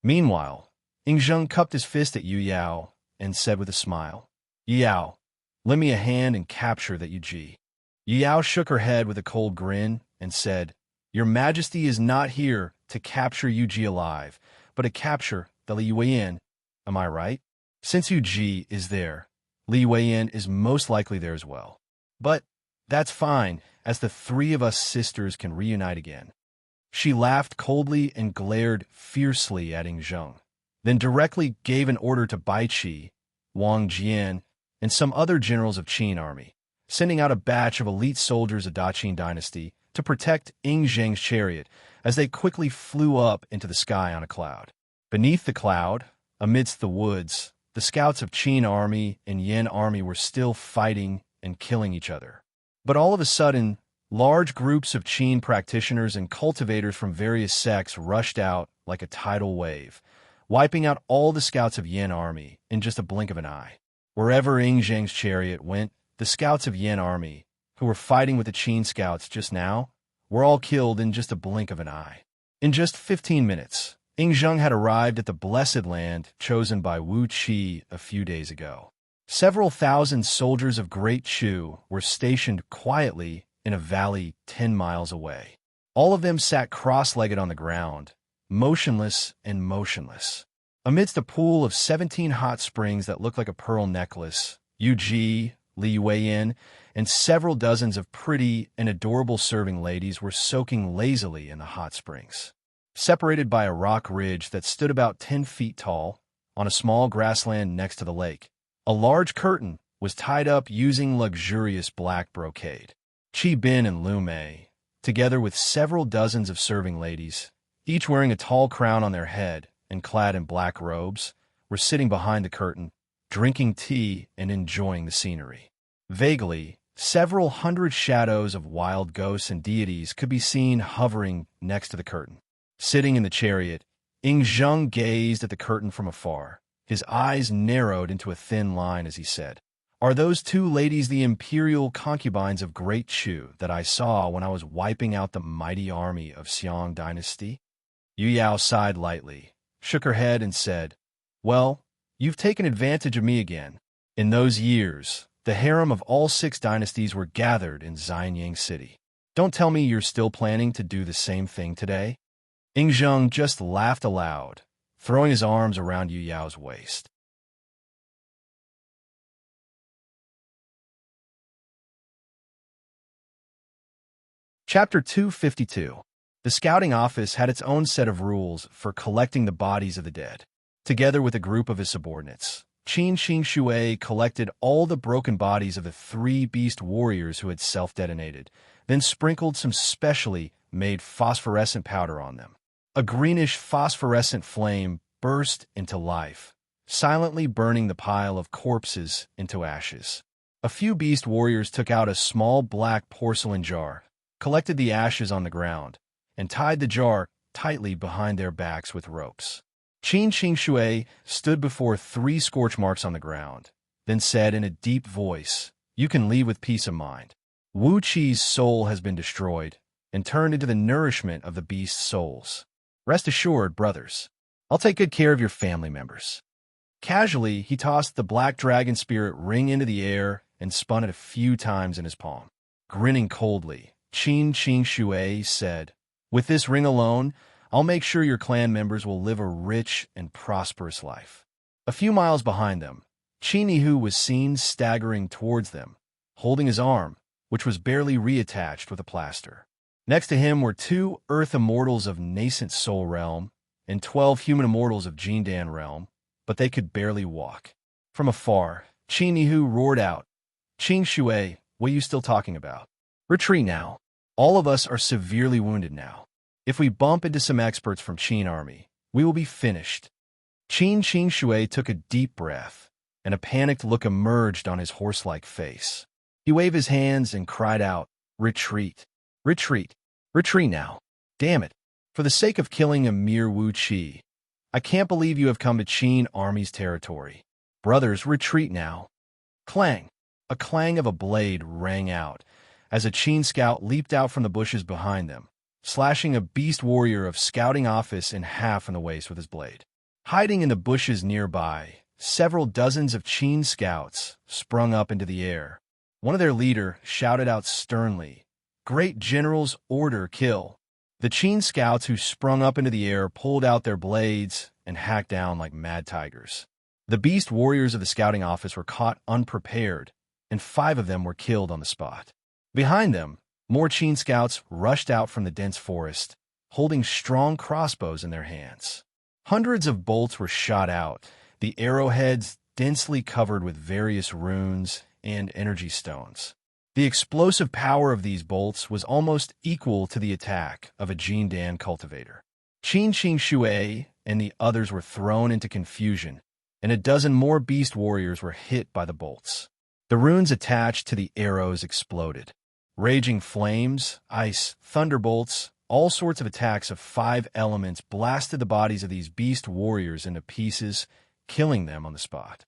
Meanwhile, Ying Zheng cupped his fist at Yu Yao and said with a smile, Yu Yao, lend me a hand and capture that Yu Yao shook her head with a cold grin and said, Your Majesty is not here to capture Yu alive, but to capture the Li Weiyan. Am I right? Since Yu is there, Li Weiyan is most likely there as well. But that's fine, as the 3 of us sisters can reunite again. She laughed coldly and glared fiercely at Ying Zheng, then directly gave an order to Baiqi, Wang Jian, and some other generals of Qin army, sending out a batch of elite soldiers of Daqin dynasty to protect Ying Zheng's chariot as they quickly flew up into the sky on a cloud. Beneath the cloud, amidst the woods, the scouts of Qin army and Yan army were still fighting and killing each other. But all of a sudden, large groups of Qin practitioners and cultivators from various sects rushed out like a tidal wave, wiping out all the scouts of Yan army in just a blink of an eye. Wherever Ying Zheng's chariot went, the scouts of Yan army, who were fighting with the Qin scouts just now, were all killed in just a blink of an eye. In just 15 minutes, Ying Zheng had arrived at the blessed land chosen by Wu Qi a few days ago. Several thousand soldiers of Great Chu were stationed quietly in a valley 10 miles away. All of them sat cross-legged on the ground, motionless and motionless. Amidst a pool of 17 hot springs that looked like a pearl necklace, Yu Ji, Li Weiyan, and several dozens of pretty and adorable serving ladies were soaking lazily in the hot springs. Separated by a rock ridge that stood about 10 feet tall, on a small grassland next to the lake, a large curtain was tied up using luxurious black brocade. Qi Bin and Lu Mei, together with several dozens of serving ladies, each wearing a tall crown on their head and clad in black robes, were sitting behind the curtain, drinking tea and enjoying the scenery. Vaguely, Several hundred shadows of wild ghosts and deities could be seen hovering next to the curtain. Sitting in the chariot, Zheng gazed at the curtain from afar. His eyes narrowed into a thin line as he said, "Are those two ladies the imperial concubines of Great Chu that I saw when I was wiping out the mighty army of Xiang dynasty?" Yu Yao sighed lightly, shook her head, and said, "Well, you've taken advantage of me again. In those years, the harem of all 6 dynasties were gathered in Xianyang City. Don't tell me you're still planning to do the same thing today?" Zheng just laughed aloud, throwing his arms around Yu Yao's waist. Chapter 252. The scouting office had its own set of rules for collecting the bodies of the dead. Together with a group of his subordinates, Qin Xingshui collected all the broken bodies of the 3 beast warriors who had self-detonated, then sprinkled some specially made phosphorescent powder on them. A greenish phosphorescent flame burst into life, silently burning the pile of corpses into ashes. A few beast warriors took out a small black porcelain jar, collected the ashes on the ground, and tied the jar tightly behind their backs with ropes. Qin Xingshui stood before 3 scorch marks on the ground, then said in a deep voice, "You can leave with peace of mind. Wuxia's soul has been destroyed and turned into the nourishment of the beast's souls. Rest assured, brothers, I'll take good care of your family members." Casually, he tossed the black dragon spirit ring into the air and spun it a few times in his palm. Grinning coldly, Qin Xingshui said, "With this ring alone, I'll make sure your clan members will live a rich and prosperous life." A few miles behind them, Qin Nihu was seen staggering towards them, holding his arm, which was barely reattached with a plaster. Next to him were 2 Earth Immortals of Nascent Soul Realm and 12 Human Immortals of Jindan Realm, but they could barely walk. From afar, Qin Nihu roared out, "Qin Shui, what are you still talking about? Retreat now. All of us are severely wounded now. If we bump into some experts from Qin Army, we will be finished." Qin Shui took a deep breath, and a panicked look emerged on his horse-like face. He waved his hands and cried out, "Retreat! Retreat! Retreat now! Damn it! For the sake of killing a mere Wuxia, I can't believe you have come to Qin Army's territory. Brothers, retreat now!" Clang! A clang of a blade rang out as a Qin scout leaped out from the bushes behind them, slashing a beast warrior of scouting office in half in the waist with his blade. Hiding in the bushes nearby, several dozens of Qin scouts sprung up into the air. One of their leader shouted out sternly, "Great General's order, kill!" The Qin scouts who sprung up into the air pulled out their blades and hacked down like mad tigers. The beast warriors of the scouting office were caught unprepared, and 5 of them were killed on the spot. Behind them, more Qin scouts rushed out from the dense forest, holding strong crossbows in their hands. Hundreds of bolts were shot out, the arrowheads densely covered with various runes and energy stones. The explosive power of these bolts was almost equal to the attack of a Jindan cultivator. Qin Shui and the others were thrown into confusion, and a dozen more beast warriors were hit by the bolts. The runes attached to the arrows exploded. Raging flames, ice, thunderbolts, all sorts of attacks of 5 elements blasted the bodies of these beast warriors into pieces, killing them on the spot.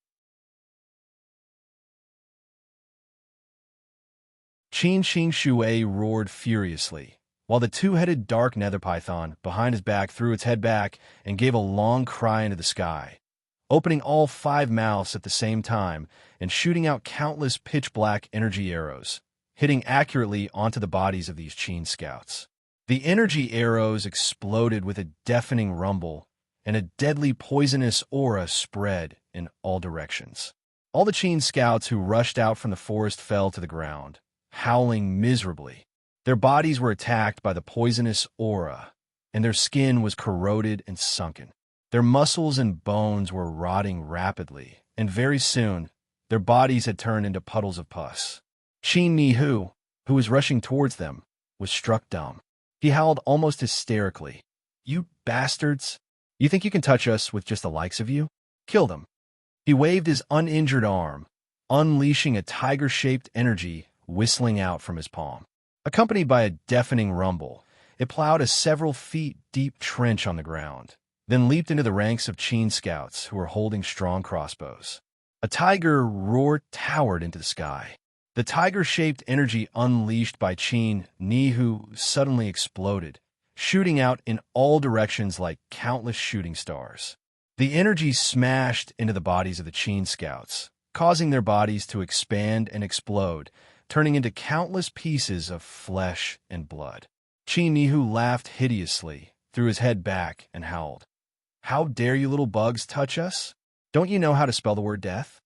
Qin Shui roared furiously, while the 2-headed dark nether python behind his back threw its head back and gave a long cry into the sky, opening all 5 mouths at the same time and shooting out countless pitch-black energy arrows, hitting accurately onto the bodies of these Qin scouts. The energy arrows exploded with a deafening rumble, and a deadly poisonous aura spread in all directions. All the Qin scouts who rushed out from the forest fell to the ground, howling miserably. Their bodies were attacked by the poisonous aura, and their skin was corroded and sunken. Their muscles and bones were rotting rapidly, and very soon, their bodies had turned into puddles of pus. Qin Nihu, who was rushing towards them, was struck dumb. He howled almost hysterically, "You bastards! You think you can touch us with just the likes of you? Kill them!" He waved his uninjured arm, unleashing a tiger-shaped energy whistling out from his palm. Accompanied by a deafening rumble, it plowed a several feet deep trench on the ground, then leaped into the ranks of Qin scouts who were holding strong crossbows. A tiger roar towered into the sky. The tiger-shaped energy unleashed by Qin Nihu suddenly exploded, shooting out in all directions like countless shooting stars. The energy smashed into the bodies of the Qin scouts, causing their bodies to expand and explode, turning into countless pieces of flesh and blood. Qin Nihu laughed hideously, threw his head back, and howled. "How dare you little bugs touch us? Don't you know how to spell the word death?"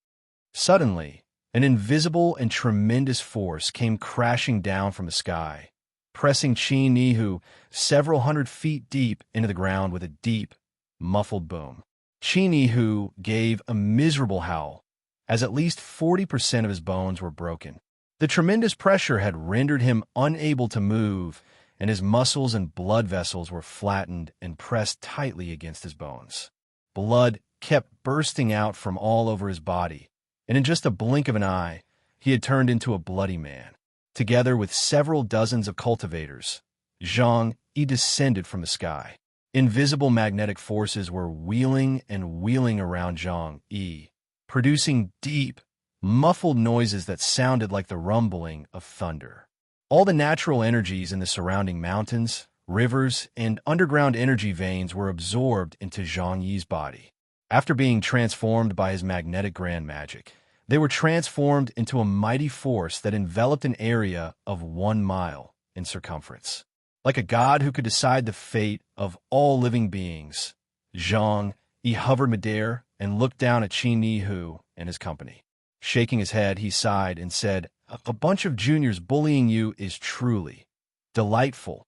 Suddenly, an invisible and tremendous force came crashing down from the sky, pressing Qin Nihu several hundred feet deep into the ground with a deep, muffled boom. Qin Nihu gave a miserable howl, as at least 40% of his bones were broken. The tremendous pressure had rendered him unable to move, and his muscles and blood vessels were flattened and pressed tightly against his bones. Blood kept bursting out from all over his body, and in just a blink of an eye, he had turned into a bloody man. Together with several dozens of cultivators, Xianxia descended from the sky. Invisible magnetic forces were wheeling and wheeling around Xianxia, producing deep, muffled noises that sounded like the rumbling of thunder. All the natural energies in the surrounding mountains, rivers, and underground energy veins were absorbed into Xianxia's body. After being transformed by his magnetic grand magic, they were transformed into a mighty force that enveloped an area of 1 mile in circumference. Like a god who could decide the fate of all living beings, Xianxia hovered midair and looked down at Qin Nihu and his company. Shaking his head, he sighed and said, "A bunch of juniors bullying you is truly delightful."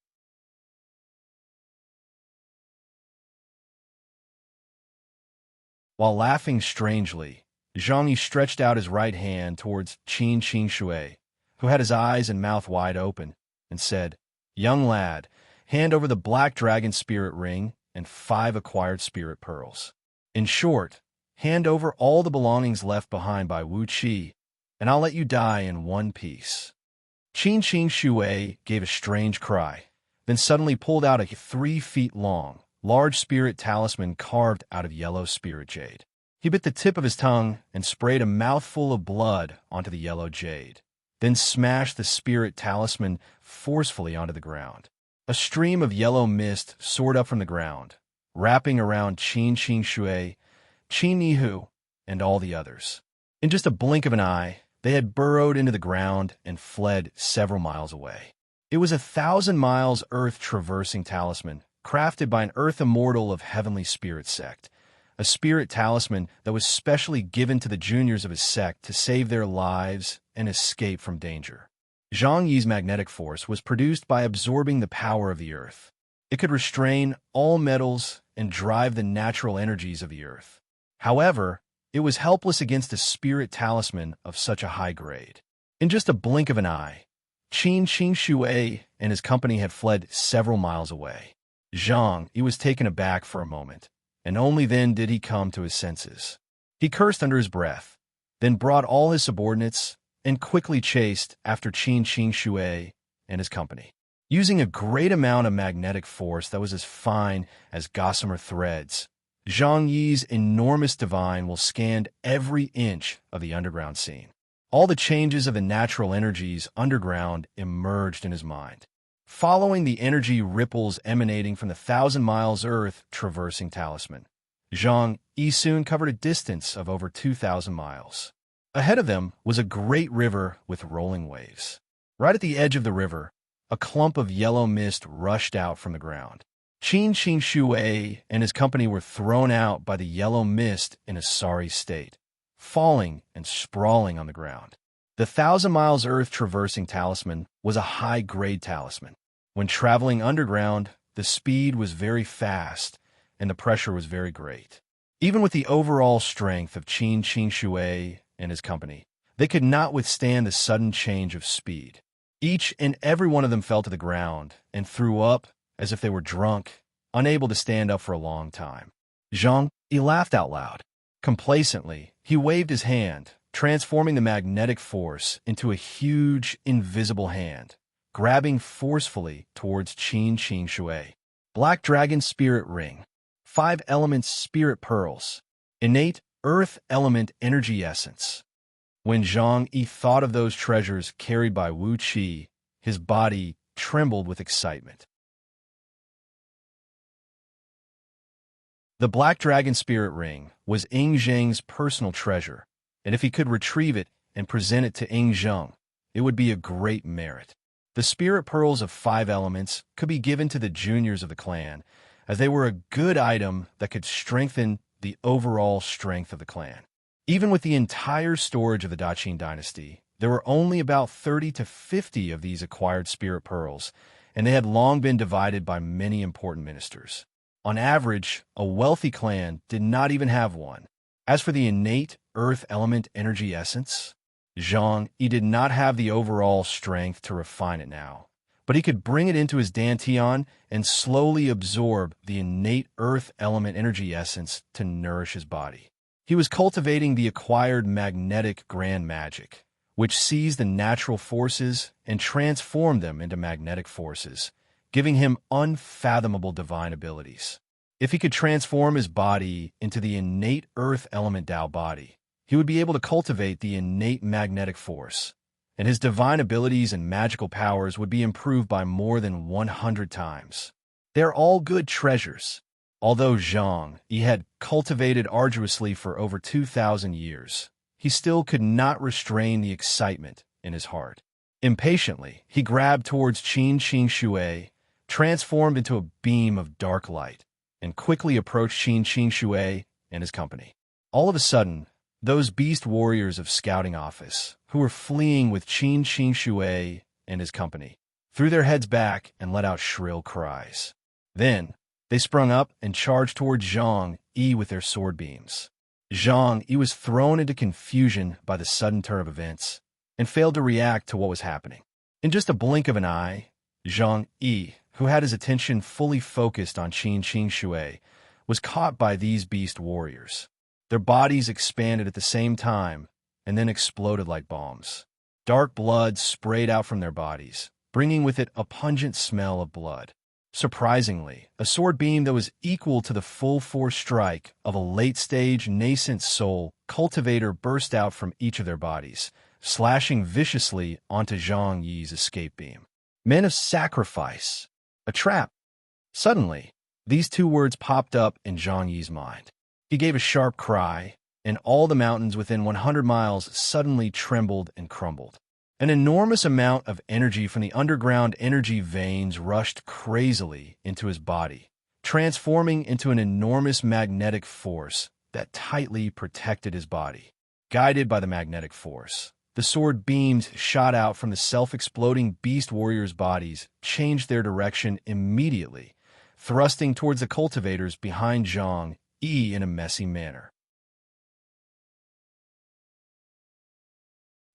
While laughing strangely, Xianxia stretched out his right hand towards Qin Xianxia, who had his eyes and mouth wide open, and said, "Young lad, hand over the Black Dragon Spirit Ring and 5 acquired Spirit Pearls. In short, hand over all the belongings left behind by Wuxia, and I'll let you die in one piece." Qin Xianxia gave a strange cry, then suddenly pulled out a 3 feet long, large spirit talisman carved out of yellow spirit jade. He bit the tip of his tongue and sprayed a mouthful of blood onto the yellow jade, then smashed the spirit talisman forcefully onto the ground. A stream of yellow mist soared up from the ground, wrapping around Qin Xianxia, Qin Nihu, and all the others. In just a blink of an eye, they had burrowed into the ground and fled several miles away. It was 1,000 miles earth-traversing talisman, crafted by an earth immortal of heavenly spirit sect, a spirit talisman that was specially given to the juniors of his sect to save their lives and escape from danger. Xianxia's magnetic force was produced by absorbing the power of the earth. It could restrain all metals and drive the natural energies of the earth. However, it was helpless against a spirit talisman of such a high grade. In just a blink of an eye, Qin Xianxia and his company had fled several miles away. Xianxia was taken aback for a moment, and only then did he come to his senses. He cursed under his breath, then brought all his subordinates and quickly chased after Qin Xianxia and his company. Using a great amount of magnetic force that was as fine as gossamer threads, Xianxia's enormous divine will scanned every inch of the underground scene. All the changes of the natural energies underground emerged in his mind. Following the energy ripples emanating from the 1,000 miles earth traversing talisman, Xianxia soon covered a distance of over 2,000 miles. Ahead of them was a great river with rolling waves. Right at the edge of the river, a clump of yellow mist rushed out from the ground. Qin Xianxia and his company were thrown out by the yellow mist in a sorry state, falling and sprawling on the ground. The 1,000 miles earth traversing talisman was a high-grade talisman. When traveling underground, the speed was very fast and the pressure was very great. Even with the overall strength of Qin Xianxia and his company, they could not withstand the sudden change of speed. Each and every one of them fell to the ground and threw up as if they were drunk, unable to stand up for a long time. Xianxia laughed out loud. Complacently, he waved his hand, transforming the magnetic force into a huge, invisible hand, grabbing forcefully towards Qin Qing Shui. Black Dragon Spirit Ring, 5 Elements Spirit Pearls, Innate Earth Element Energy Essence. When Zhang Yi thought of those treasures carried by Wuxia, his body trembled with excitement. The Black Dragon Spirit Ring was Ying Zheng's personal treasure, and if he could retrieve it and present it to Ying Zheng, it would be a great merit. The Spirit Pearls of 5 elements could be given to the juniors of the clan, as they were a good item that could strengthen the overall strength of the clan. Even with the entire storage of the Daqin dynasty, there were only about 30 to 50 of these acquired Spirit Pearls, and they had long been divided by many important ministers. On average, a wealthy clan did not even have one. As for the innate Earth Element Energy Essence, Zhang Yi did not have the overall strength to refine it now, but he could bring it into his dantian and slowly absorb the innate Earth Element Energy Essence to nourish his body. He was cultivating the acquired magnetic grand magic, which seized the natural forces and transformed them into magnetic forces, giving him unfathomable divine abilities. If he could transform his body into the innate Earth Element Dao body, he would be able to cultivate the innate magnetic force, and his divine abilities and magical powers would be improved by more than 100 times. They're all good treasures. Although Zhang Yi had cultivated arduously for over 2,000 years, he still could not restrain the excitement in his heart. Impatiently, he grabbed towards Qin Qing Shui, transformed into a beam of dark light, and quickly approached Qin Qing Shui and his company. All of a sudden, those beast warriors of scouting office, who were fleeing with Qin Qing Shui and his company, threw their heads back and let out shrill cries. Then, they sprung up and charged toward Zhang Yi with their sword beams. Zhang Yi was thrown into confusion by the sudden turn of events and failed to react to what was happening. In just a blink of an eye, Zhang Yi, who had his attention fully focused on Qin Qing Shui, was caught by these beast warriors. Their bodies expanded at the same time and then exploded like bombs. Dark blood sprayed out from their bodies, bringing with it a pungent smell of blood. Surprisingly, a sword beam that was equal to the full-force strike of a late-stage nascent soul cultivator burst out from each of their bodies, slashing viciously onto Zhang Yi's escape beam. Men of sacrifice. A trap. Suddenly, these 2 words popped up in Zhang Yi's mind. He gave a sharp cry, and all the mountains within 100 miles suddenly trembled and crumbled. An enormous amount of energy from the underground energy veins rushed crazily into his body, transforming into an enormous magnetic force that tightly protected his body. Guided by the magnetic force, the sword beams shot out from the self-exploding beast warriors' bodies, changed their direction immediately, thrusting towards the cultivators behind Zhang Yi in a messy manner.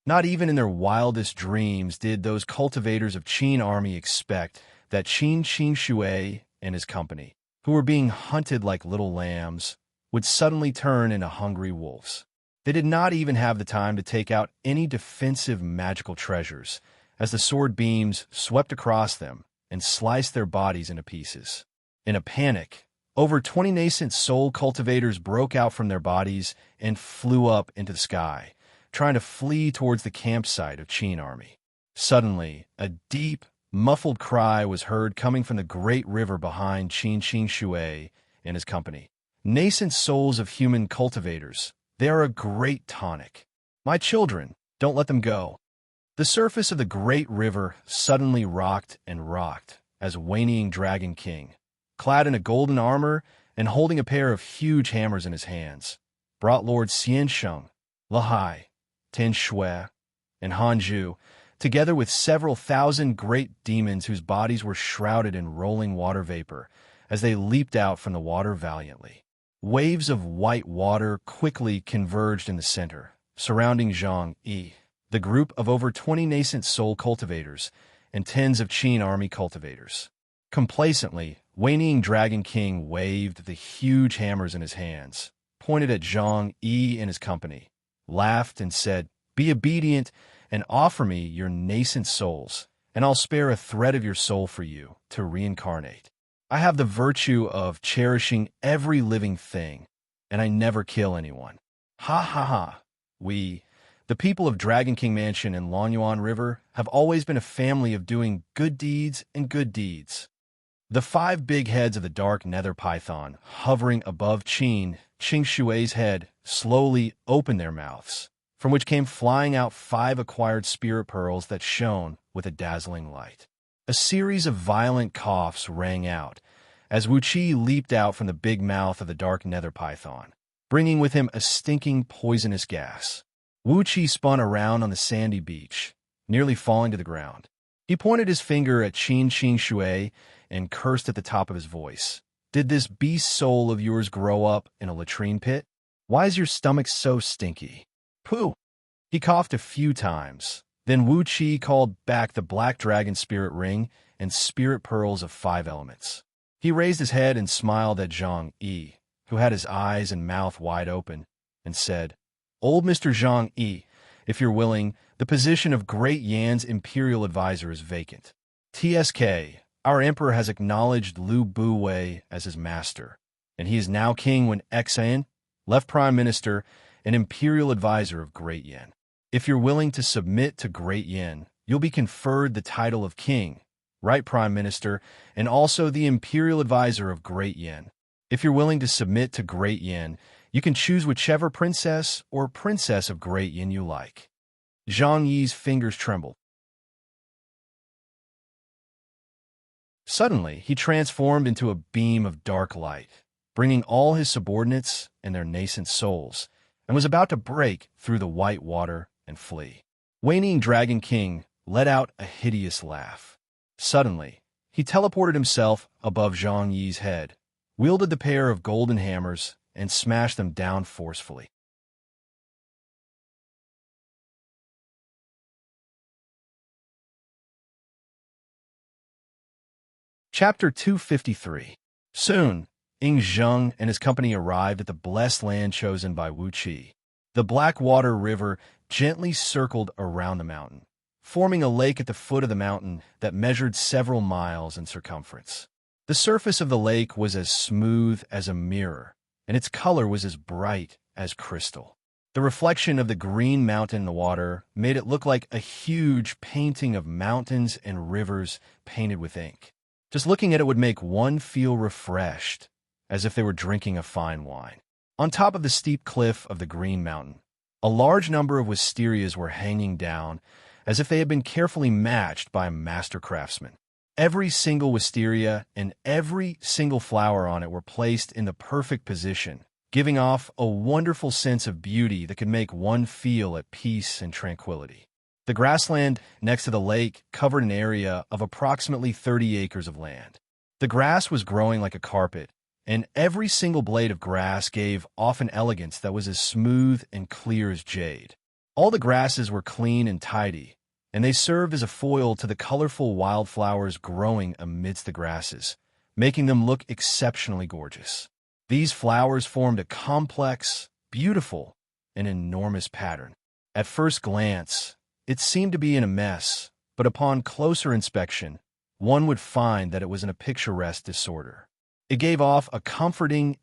Not even in their wildest dreams did those cultivators of Qin army expect that Qin Qing Shui and his company, who were being hunted like little lambs, would suddenly turn into hungry wolves. They did not even have the time to take out any defensive magical treasures, as the sword beams swept across them and sliced their bodies into pieces. In a panic, over 20 nascent soul cultivators broke out from their bodies and flew up into the sky, trying to flee towards the campsite of Qin army. Suddenly, a deep, muffled cry was heard coming from the great river behind Qin Qing Shui and his company. Nascent souls of human cultivators, they are a great tonic. My children, don't let them go. The surface of the great river suddenly rocked and rocked as Waning Dragon King, clad in a golden armor and holding a pair of huge hammers in his hands, brought Lord Xianxia, Lahai, Ten Shui, and Hanju, together with several thousand great demons whose bodies were shrouded in rolling water vapor as they leaped out from the water valiantly. Waves of white water quickly converged in the center, surrounding Zhang Yi, the group of over 20 nascent soul cultivators and tens of Qin army cultivators. Complacently, Waning Dragon King waved the huge hammers in his hands, pointed at Zhang Yi and his company, laughed, and said, "Be obedient and offer me your nascent souls, and I'll spare a thread of your soul for you to reincarnate. I have the virtue of cherishing every living thing, and I never kill anyone." Ha ha ha. The people of Dragon King Mansion and Longyuan River, have always been a family of doing good deeds and good deeds. The 5 big heads of the dark nether python, hovering above Xianxia's head, slowly opened their mouths, from which came flying out 5 acquired spirit pearls that shone with a dazzling light. A series of violent coughs rang out as Wuxia leaped out from the big mouth of the dark nether python, bringing with him a stinking, poisonous gas. Wuxia spun around on the sandy beach, nearly falling to the ground. He pointed his finger at Xianxia and cursed at the top of his voice. "Did this beast soul of yours grow up in a latrine pit? Why is your stomach so stinky? Pooh!" He coughed a few times. Then Wuxia called back the black dragon spirit ring and spirit pearls of 5 elements. He raised his head and smiled at Zhang Yi, who had his eyes and mouth wide open, and said, "Old Mr. Zhang Yi, if you're willing, the position of Great Yan's imperial advisor is vacant. TSK, our emperor has acknowledged Liu Buwei as his master, and he is now King Wen Xian, left prime minister and imperial advisor of Great Yan. If you're willing to submit to Great Yan, you'll be conferred the title of king, right prime minister, and also the imperial advisor of Great Yan. If you're willing to submit to Great Yan, you can choose whichever princess or princess of Great Yan you like." Zhang Yi's fingers trembled. Suddenly, he transformed into a beam of dark light, bringing all his subordinates and their nascent souls, and was about to break through the white water and flee. Waning Dragon King let out a hideous laugh. Suddenly, he teleported himself above Zhang Yi's head, wielded the pair of golden hammers, and smashed them down forcefully. Chapter 253. Soon, Ying Zheng and his company arrived at the blessed land chosen by Wuxia. The Blackwater River gently circled around the mountain, forming a lake at the foot of the mountain that measured several miles in circumference. The surface of the lake was as smooth as a mirror, and its color was as bright as crystal. The reflection of the green mountain in the water made it look like a huge painting of mountains and rivers painted with ink. Just looking at it would make one feel refreshed, as if they were drinking a fine wine. On top of the steep cliff of the green mountain, a large number of wisterias were hanging down, as if they had been carefully matched by a master craftsman. Every single wisteria and every single flower on it were placed in the perfect position, giving off a wonderful sense of beauty that could make one feel at peace and tranquility. The grassland next to the lake covered an area of approximately 30 acres of land. The grass was growing like a carpet, and every single blade of grass gave off an elegance that was as smooth and clear as jade. All the grasses were clean and tidy, and they served as a foil to the colorful wildflowers growing amidst the grasses, making them look exceptionally gorgeous. These flowers formed a complex, beautiful, and enormous pattern. At first glance, it seemed to be in a mess, but upon closer inspection, one would find that it was in a picturesque disorder. It gave off a comforting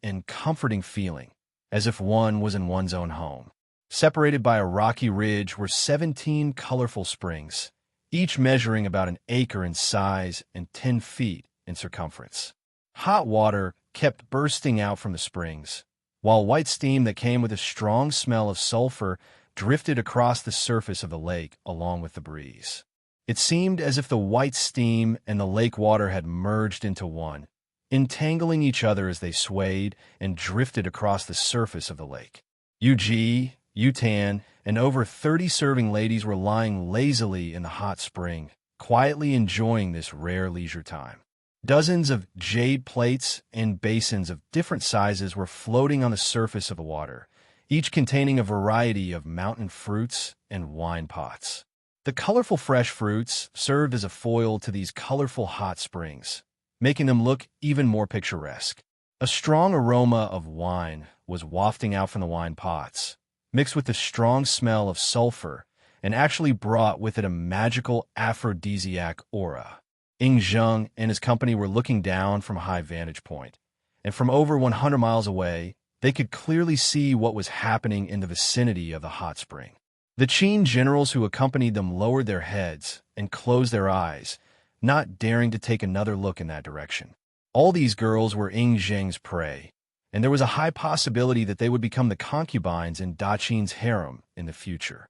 feeling, as if one was in one's own home. Separated by a rocky ridge were 17 colorful springs, each measuring about an acre in size and 10 feet in circumference. Hot water kept bursting out from the springs, while white steam that came with a strong smell of sulfur drifted across the surface of the lake along with the breeze. It seemed as if the white steam and the lake water had merged into one, entangling each other as they swayed and drifted across the surface of the lake. Yuji, Yutan, and over 30 serving ladies were lying lazily in the hot spring, quietly enjoying this rare leisure time. Dozens of jade plates and basins of different sizes were floating on the surface of the water, each containing a variety of mountain fruits and wine pots. The colorful fresh fruits served as a foil to these colorful hot springs, making them look even more picturesque. A strong aroma of wine was wafting out from the wine pots, mixed with the strong smell of sulfur, and actually brought with it a magical aphrodisiac aura. Zheng and his company were looking down from a high vantage point, and from over 100 miles away, they could clearly see what was happening in the vicinity of the hot spring. The Qin generals who accompanied them lowered their heads and closed their eyes, not daring to take another look in that direction. All these girls were Zheng's prey, and there was a high possibility that they would become the concubines in Qin's harem in the future.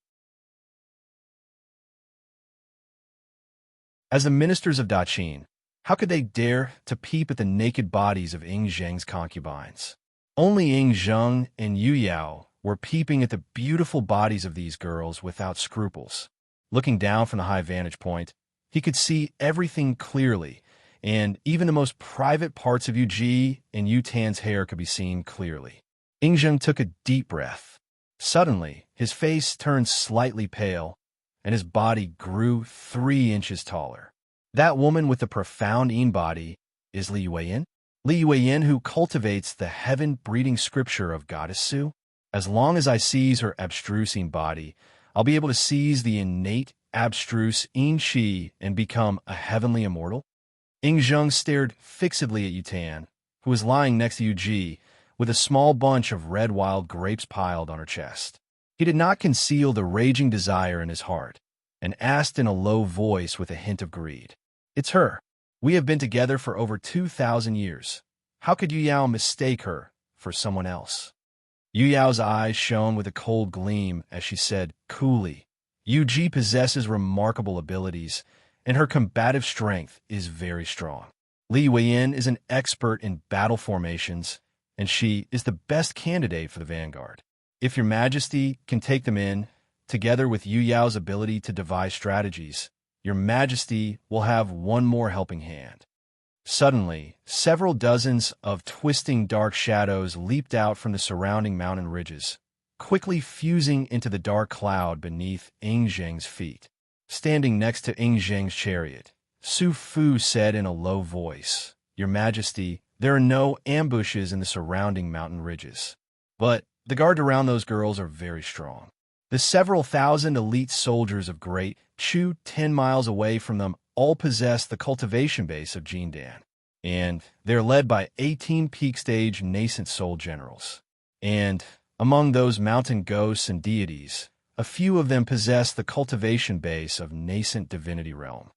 As the ministers of Qin, how could they dare to peep at the naked bodies of Zheng's concubines? Only Zheng and Yu Yao were peeping at the beautiful bodies of these girls without scruples. Looking down from the high vantage point, he could see everything clearly, and even the most private parts of Yu Ji and Yu Tan's hair could be seen clearly. Zheng took a deep breath. Suddenly, his face turned slightly pale, and his body grew 3 inches taller. That woman with the profound Yin body is Li Yueyin? Li Yueyin, who cultivates the heaven-breeding scripture of Goddess Su? As long as I seize her abstruse Yin body, I'll be able to seize the innate, abstruse Yin Qi and become a heavenly immortal? Zheng stared fixedly at Yu Tan, who was lying next to Yu Ji, with a small bunch of red wild grapes piled on her chest. He did not conceal the raging desire in his heart, and asked in a low voice with a hint of greed, "It's her. We have been together for over 2,000 years. How could Yu Yao mistake her for someone else?" Yu Yao's eyes shone with a cold gleam as she said coolly, "Yu Ji possesses remarkable abilities, and her combative strength is very strong. Li Yueyin is an expert in battle formations, and she is the best candidate for the vanguard. If your majesty can take them in, together with Yu Yao's ability to devise strategies, your majesty will have one more helping hand." Suddenly, several dozens of twisting dark shadows leaped out from the surrounding mountain ridges, quickly fusing into the dark cloud beneath Zheng's feet. Standing next to Zheng's chariot, Su Fu said in a low voice, "Your majesty, there are no ambushes in the surrounding mountain ridges. But the guards around those girls are very strong. The several thousand elite soldiers of Great Chu 10 miles away from them all possess the cultivation base of Jindan, and they're led by 18 peak-stage nascent soul generals. And among those mountain ghosts and deities, a few of them possess the cultivation base of nascent divinity realm."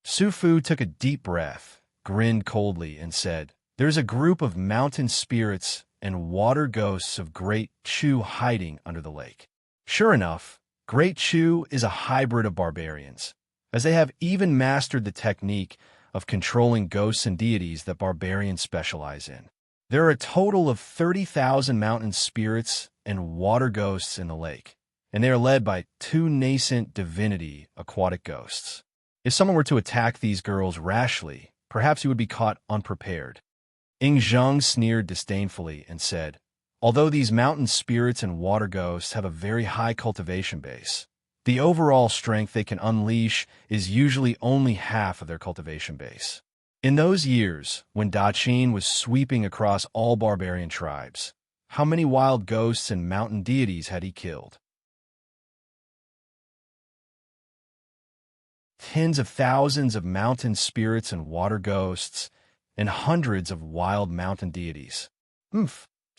Su Fu took a deep breath, grinned coldly, and said, "There's a group of mountain spirits and water ghosts of Great Chu hiding under the lake." Sure enough, Great Chu is a hybrid of barbarians, as they have even mastered the technique of controlling ghosts and deities that barbarians specialize in. There are a total of 30,000 mountain spirits and water ghosts in the lake, and they are led by 2 nascent divinity aquatic ghosts. If someone were to attack these girls rashly, perhaps he would be caught unprepared. Zheng sneered disdainfully and said, "Although these mountain spirits and water ghosts have a very high cultivation base, the overall strength they can unleash is usually only half of their cultivation base. In those years, when Qin was sweeping across all barbarian tribes, how many wild ghosts and mountain deities had he killed? Tens of thousands of mountain spirits and water ghosts, and hundreds of wild mountain deities.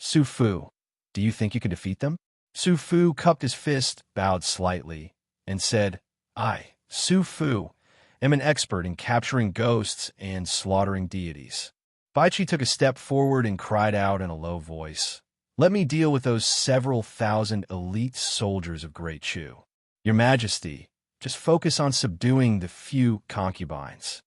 Su Fu, do you think you can defeat them?" Su Fu cupped his fist, bowed slightly, and said, "I, Su Fu, am an expert in capturing ghosts and slaughtering deities." Baichi took a step forward and cried out in a low voice, "Let me deal with those several thousand elite soldiers of Great Chu. Your Majesty, just focus on subduing the few concubines."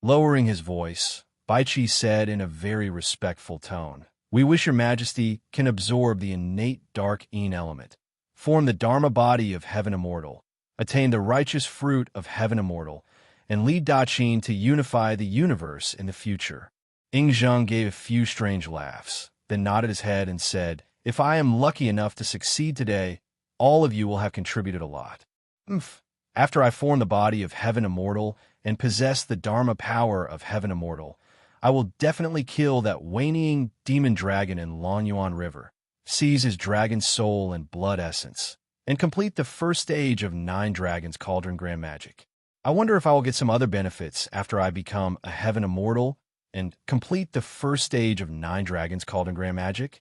Lowering his voice, Baichi said in a very respectful tone, "We wish your Majesty can absorb the innate dark Yin element, form the Dharma body of Heaven Immortal, attain the righteous fruit of Heaven Immortal, and lead Qin to unify the universe in the future." Zheng gave a few strange laughs, then nodded his head and said, "If I am lucky enough to succeed today, all of you will have contributed a lot. After I form the body of Heaven Immortal and possess the Dharma power of Heaven Immortal, I will definitely kill that whinnying demon dragon in Longyuan River, seize his dragon soul and blood essence, and complete the first stage of 9 Dragons Cauldron Grand Magic. I wonder if I will get some other benefits after I become a Heaven Immortal and complete the first stage of 9 Dragons Cauldron Grand Magic.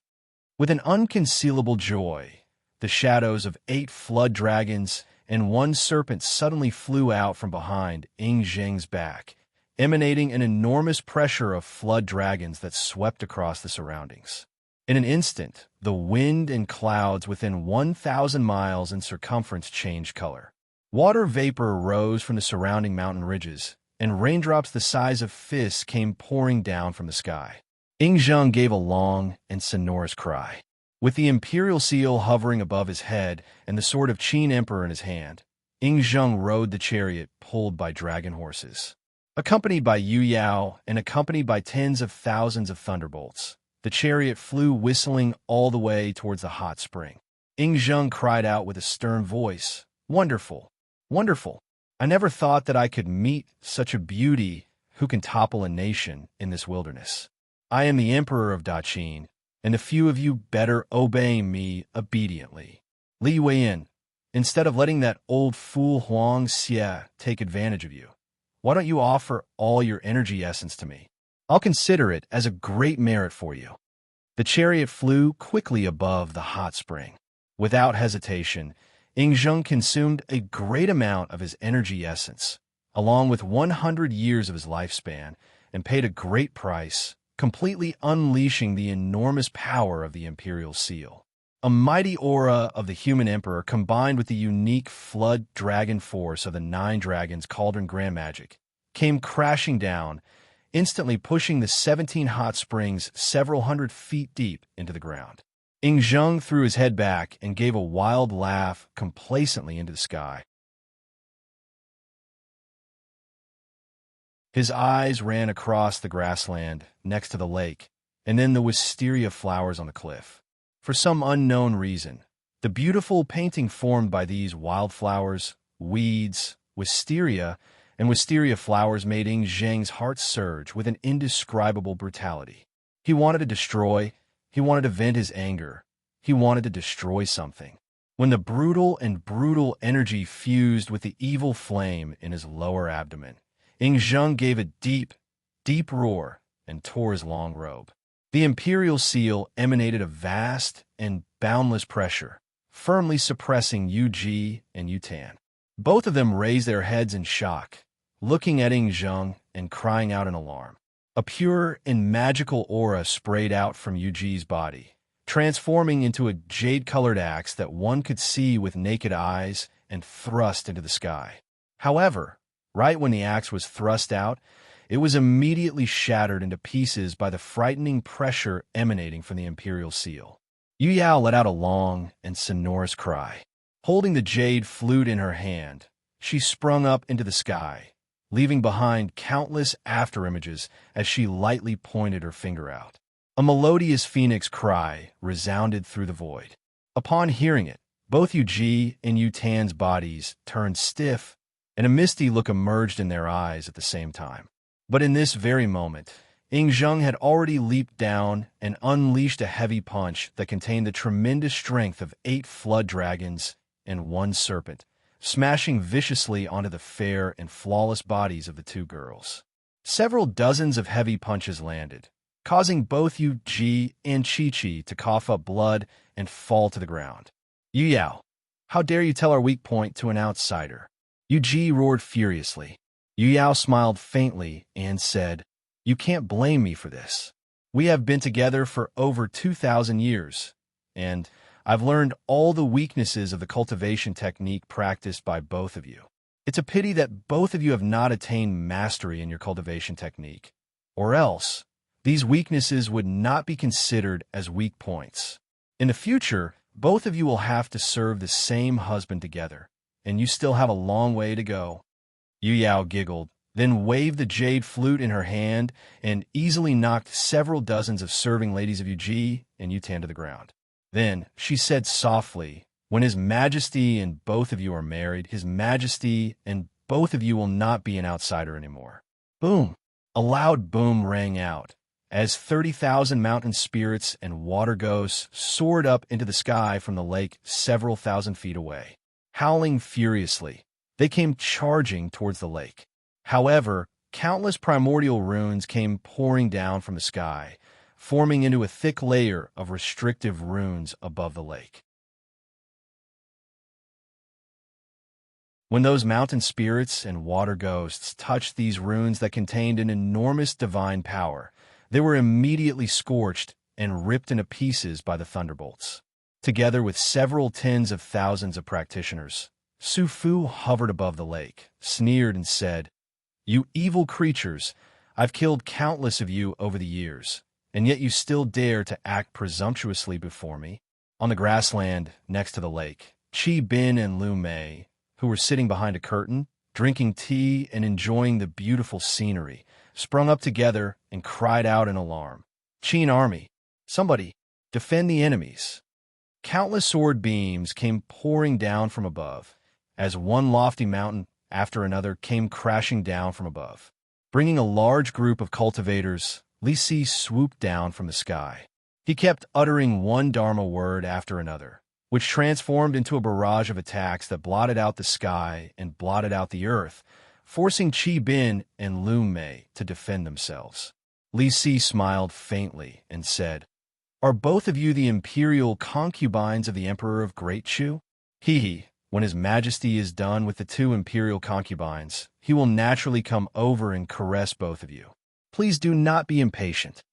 With an unconcealable joy, the shadows of 8 flood dragons and 1 serpent suddenly flew out from behind Ing Zheng's back, emanating an enormous pressure of flood dragons that swept across the surroundings. In an instant, the wind and clouds within 1,000 miles in circumference changed color. Water vapor rose from the surrounding mountain ridges, and raindrops the size of fists came pouring down from the sky. Ing Zheng gave a long and sonorous cry. With the imperial seal hovering above his head and the sword of Qin Emperor in his hand, Ing Zheng rode the chariot pulled by dragon horses. Accompanied by Yu Yao and accompanied by tens of thousands of thunderbolts, the chariot flew whistling all the way towards the hot spring. Ing Zheng cried out with a stern voice, "Wonderful! Wonderful! I never thought that I could meet such a beauty who can topple a nation in this wilderness. I am the Emperor of Daqin, and a few of you better obey me obediently. Li Weiyan, instead of letting that old fool Huang Xie take advantage of you, why don't you offer all your energy essence to me? I'll consider it as a great merit for you." The chariot flew quickly above the hot spring. Without hesitation, Ing Zheng consumed a great amount of his energy essence, along with 100 years of his lifespan, and paid a great price, completely unleashing the enormous power of the imperial seal. A mighty aura of the human emperor combined with the unique flood dragon force of the 9 Dragons Cauldron Grand Magic came crashing down, instantly pushing the 17 hot springs several hundred feet deep into the ground. Ing Zheng threw his head back and gave a wild laugh complacently into the sky. His eyes ran across the grassland next to the lake and then the wisteria flowers on the cliff. For some unknown reason, the beautiful painting formed by these wildflowers, weeds, wisteria, and wisteria flowers made Ing Zheng's heart surge with an indescribable brutality. He wanted to destroy, he wanted to vent his anger, he wanted to destroy something. When the brutal energy fused with the evil flame in his lower abdomen, Ing Zheng gave a deep, deep roar and tore his long robe. The imperial seal emanated a vast and boundless pressure, firmly suppressing Yu Ji and Yu Tan. Both of them raised their heads in shock, looking at Ing Zheng and crying out in alarm. A pure and magical aura sprayed out from Yu Ji's body, transforming into a jade-colored axe that one could see with naked eyes and thrust into the sky. However, right when the axe was thrust out, it was immediately shattered into pieces by the frightening pressure emanating from the imperial seal. Yu Yao let out a long and sonorous cry. Holding the jade flute in her hand, she sprung up into the sky, leaving behind countless afterimages as she lightly pointed her finger out. A melodious phoenix cry resounded through the void. Upon hearing it, both Yu Ji and Yu Tan's bodies turned stiff, and a misty look emerged in their eyes at the same time. But in this very moment, Ing Zheng had already leaped down and unleashed a heavy punch that contained the tremendous strength of 8 flood dragons and 1 serpent, smashing viciously onto the fair and flawless bodies of the 2 girls. Several dozens of heavy punches landed, causing both Yu Ji and Chi-Chi to cough up blood and fall to the ground. "Yu Yao, how dare you tell our weak point to an outsider?" Yu Ji roared furiously. Yu Yao smiled faintly and said, "You can't blame me for this. We have been together for over 2,000 years, and I've learned all the weaknesses of the cultivation technique practiced by both of you. It's a pity that both of you have not attained mastery in your cultivation technique, or else these weaknesses would not be considered as weak points. In the future, both of you will have to serve the same husband together, and you still have a long way to go." Yu Yao giggled, then waved the jade flute in her hand and easily knocked several dozens of serving ladies of Yu Ji and Yu Tan to the ground. Then she said softly, "When His Majesty and both of you are married, His Majesty and both of you will not be an outsider anymore." Boom! A loud boom rang out, as 30,000 mountain spirits and water ghosts soared up into the sky from the lake several thousand feet away. Howling furiously, they came charging towards the lake. However, countless primordial runes came pouring down from the sky, forming into a thick layer of restrictive runes above the lake. When those mountain spirits and water ghosts touched these runes that contained an enormous divine power, they were immediately scorched and ripped into pieces by the thunderbolts. Together with several tens of thousands of practitioners, Su Fu hovered above the lake, sneered and said, "You evil creatures, I've killed countless of you over the years, and yet you still dare to act presumptuously before me." On the grassland next to the lake, Qi Bin and Lu Mei, who were sitting behind a curtain, drinking tea and enjoying the beautiful scenery, sprung up together and cried out in alarm, "Qin army, somebody, defend the enemies!" Countless sword beams came pouring down from above, as one lofty mountain after another came crashing down from above. Bringing a large group of cultivators, Li Si swooped down from the sky. He kept uttering one Dharma word after another, which transformed into a barrage of attacks that blotted out the sky and blotted out the earth, forcing Qi Bin and Lu Mei to defend themselves. Li Si smiled faintly and said, "Are both of you the imperial concubines of the Emperor of Great Chu? When His Majesty is done with the two imperial concubines, he will naturally come over and caress both of you. Please do not be impatient.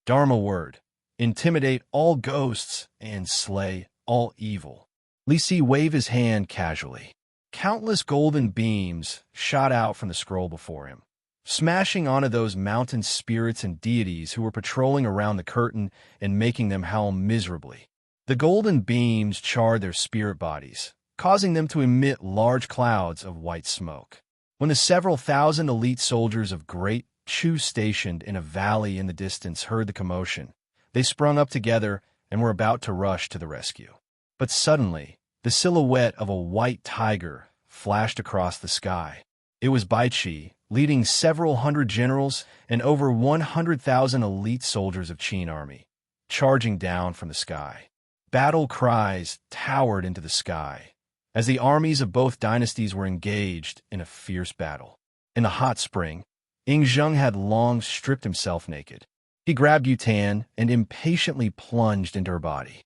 Dharma word, intimidate all ghosts and slay all evil." Li Si waved his hand casually. Countless golden beams shot out from the scroll before him, smashing onto those mountain spirits and deities who were patrolling around the curtain and making them howl miserably. The golden beams charred their spirit bodies, causing them to emit large clouds of white smoke. When the several thousand elite soldiers of Great Chu stationed in a valley in the distance heard the commotion, they sprung up together and were about to rush to the rescue. But suddenly, the silhouette of a white tiger flashed across the sky. It was Bai Qi, leading several hundred generals and over 100,000 elite soldiers of Qin army, charging down from the sky. Battle cries towered into the sky, as the armies of both dynasties were engaged in a fierce battle. In the hot spring, Yingzheng had long stripped himself naked. He grabbed Yutan and impatiently plunged into her body.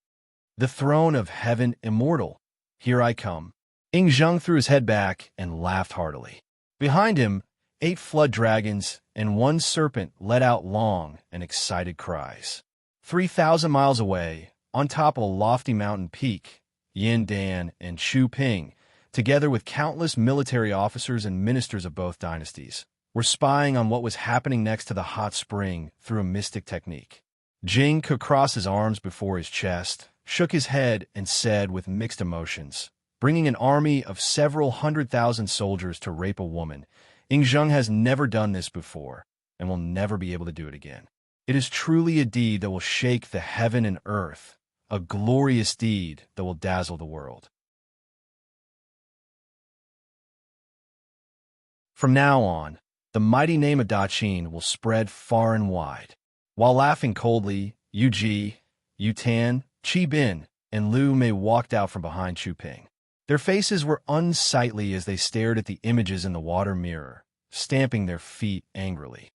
"The throne of heaven immortal, here I come." Yingzheng threw his head back and laughed heartily. Behind him, 8 flood dragons and 1 serpent let out long and excited cries. 3,000 miles away, on top of a lofty mountain peak, Yin Dan and Xu Ping, together with countless military officers and ministers of both dynasties, were spying on what was happening next to the hot spring through a mystic technique. Jing could cross his arms before his chest, shook his head, and said with mixed emotions, "Bringing an army of several 100,000 soldiers to rape a woman, Yingzheng has never done this before and will never be able to do it again. It is truly a deed that will shake the heaven and earth, a glorious deed that will dazzle the world." From now on, the mighty name of Daqin will spread far and wide. While laughing coldly, Yu Ji, Yu Tan, Qi Bin, and Lu Mei walked out from behind Chu Ping. Their faces were unsightly as they stared at the images in the water mirror, stamping their feet angrily.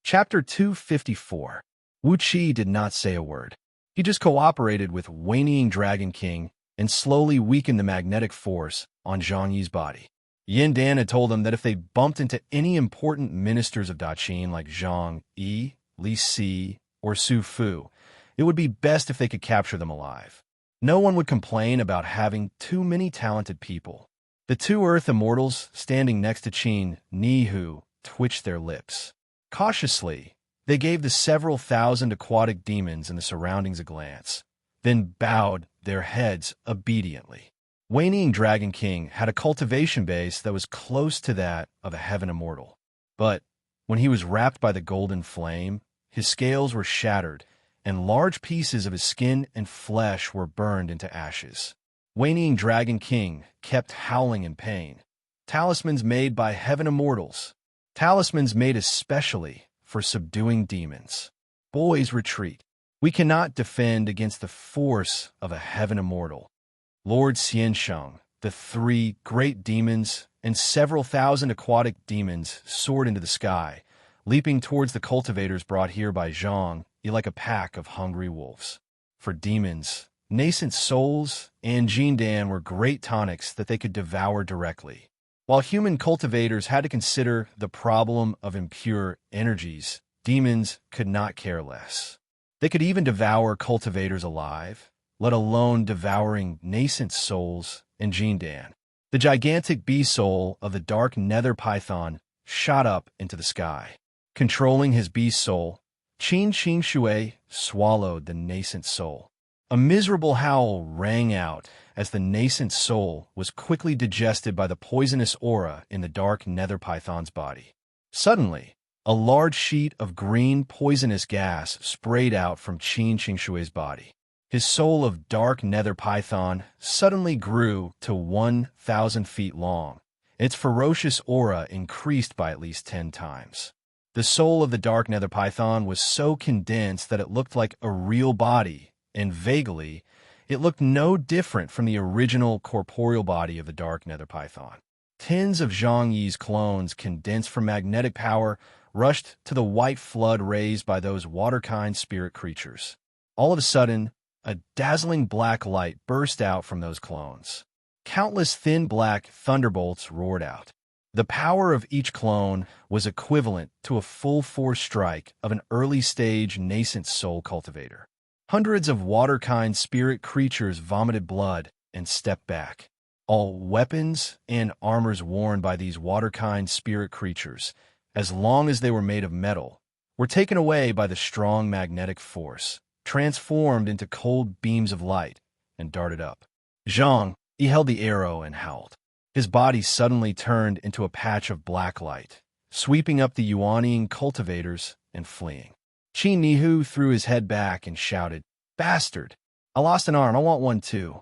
Chapter 254. Wuxia did not say a word. He just cooperated with Wanying Dragon King and slowly weakened the magnetic force on Zhang Yi's body. Yin Dan had told them that if they bumped into any important ministers of Daqin like Zhang Yi, Li Si, or Su Fu, it would be best if they could capture them alive. No one would complain about having too many talented people. The 2 Earth Immortals standing next to Qin Nihu twitched their lips. Cautiously, they gave the several thousand aquatic demons in the surroundings a glance, then bowed their heads obediently. Wanying Dragon King had a cultivation base that was close to that of a heaven immortal. But when he was wrapped by the golden flame, his scales were shattered, and large pieces of his skin and flesh were burned into ashes. Waning Dragon King kept howling in pain. Talismans made by heaven immortals. Talismans made especially for subduing demons. Boys, retreat. We cannot defend against the force of a heaven immortal. Lord Xianxia, the 3 great demons, and several thousand aquatic demons soared into the sky, leaping towards the cultivators brought here by Xianxia like a pack of hungry wolves. For demons, nascent souls and Jindan were great tonics that they could devour directly. While human cultivators had to consider the problem of impure energies, demons could not care less. They could even devour cultivators alive, let alone devouring nascent souls and Jindan. The gigantic bee soul of the dark nether python shot up into the sky. Controlling his bee soul, Xianxia swallowed the nascent soul. A miserable howl rang out as the nascent soul was quickly digested by the poisonous aura in the dark nether python's body. Suddenly, a large sheet of green poisonous gas sprayed out from Xianxia's body. His soul of dark nether python suddenly grew to 1,000 feet long. Its ferocious aura increased by at least 10 times. The soul of the dark nether python was so condensed that it looked like a real body, and vaguely, it looked no different from the original corporeal body of the dark nether python. Tens of Xianxia's clones, condensed from magnetic power, rushed to the white flood raised by those water-kind spirit creatures. All of a sudden, a dazzling black light burst out from those clones. Countless thin black thunderbolts roared out. The power of each clone was equivalent to a full-force strike of an early-stage nascent soul cultivator. Hundreds of water-kind spirit creatures vomited blood and stepped back. All weapons and armors worn by these water-kind spirit creatures, as long as they were made of metal, were taken away by the strong magnetic force, transformed into cold beams of light, and darted up. Xianxia, he held the arrow and howled. His body suddenly turned into a patch of black light, sweeping up the Yuanian cultivators and fleeing. Qin Nihu threw his head back and shouted, "Bastard! I lost an arm, I want one too.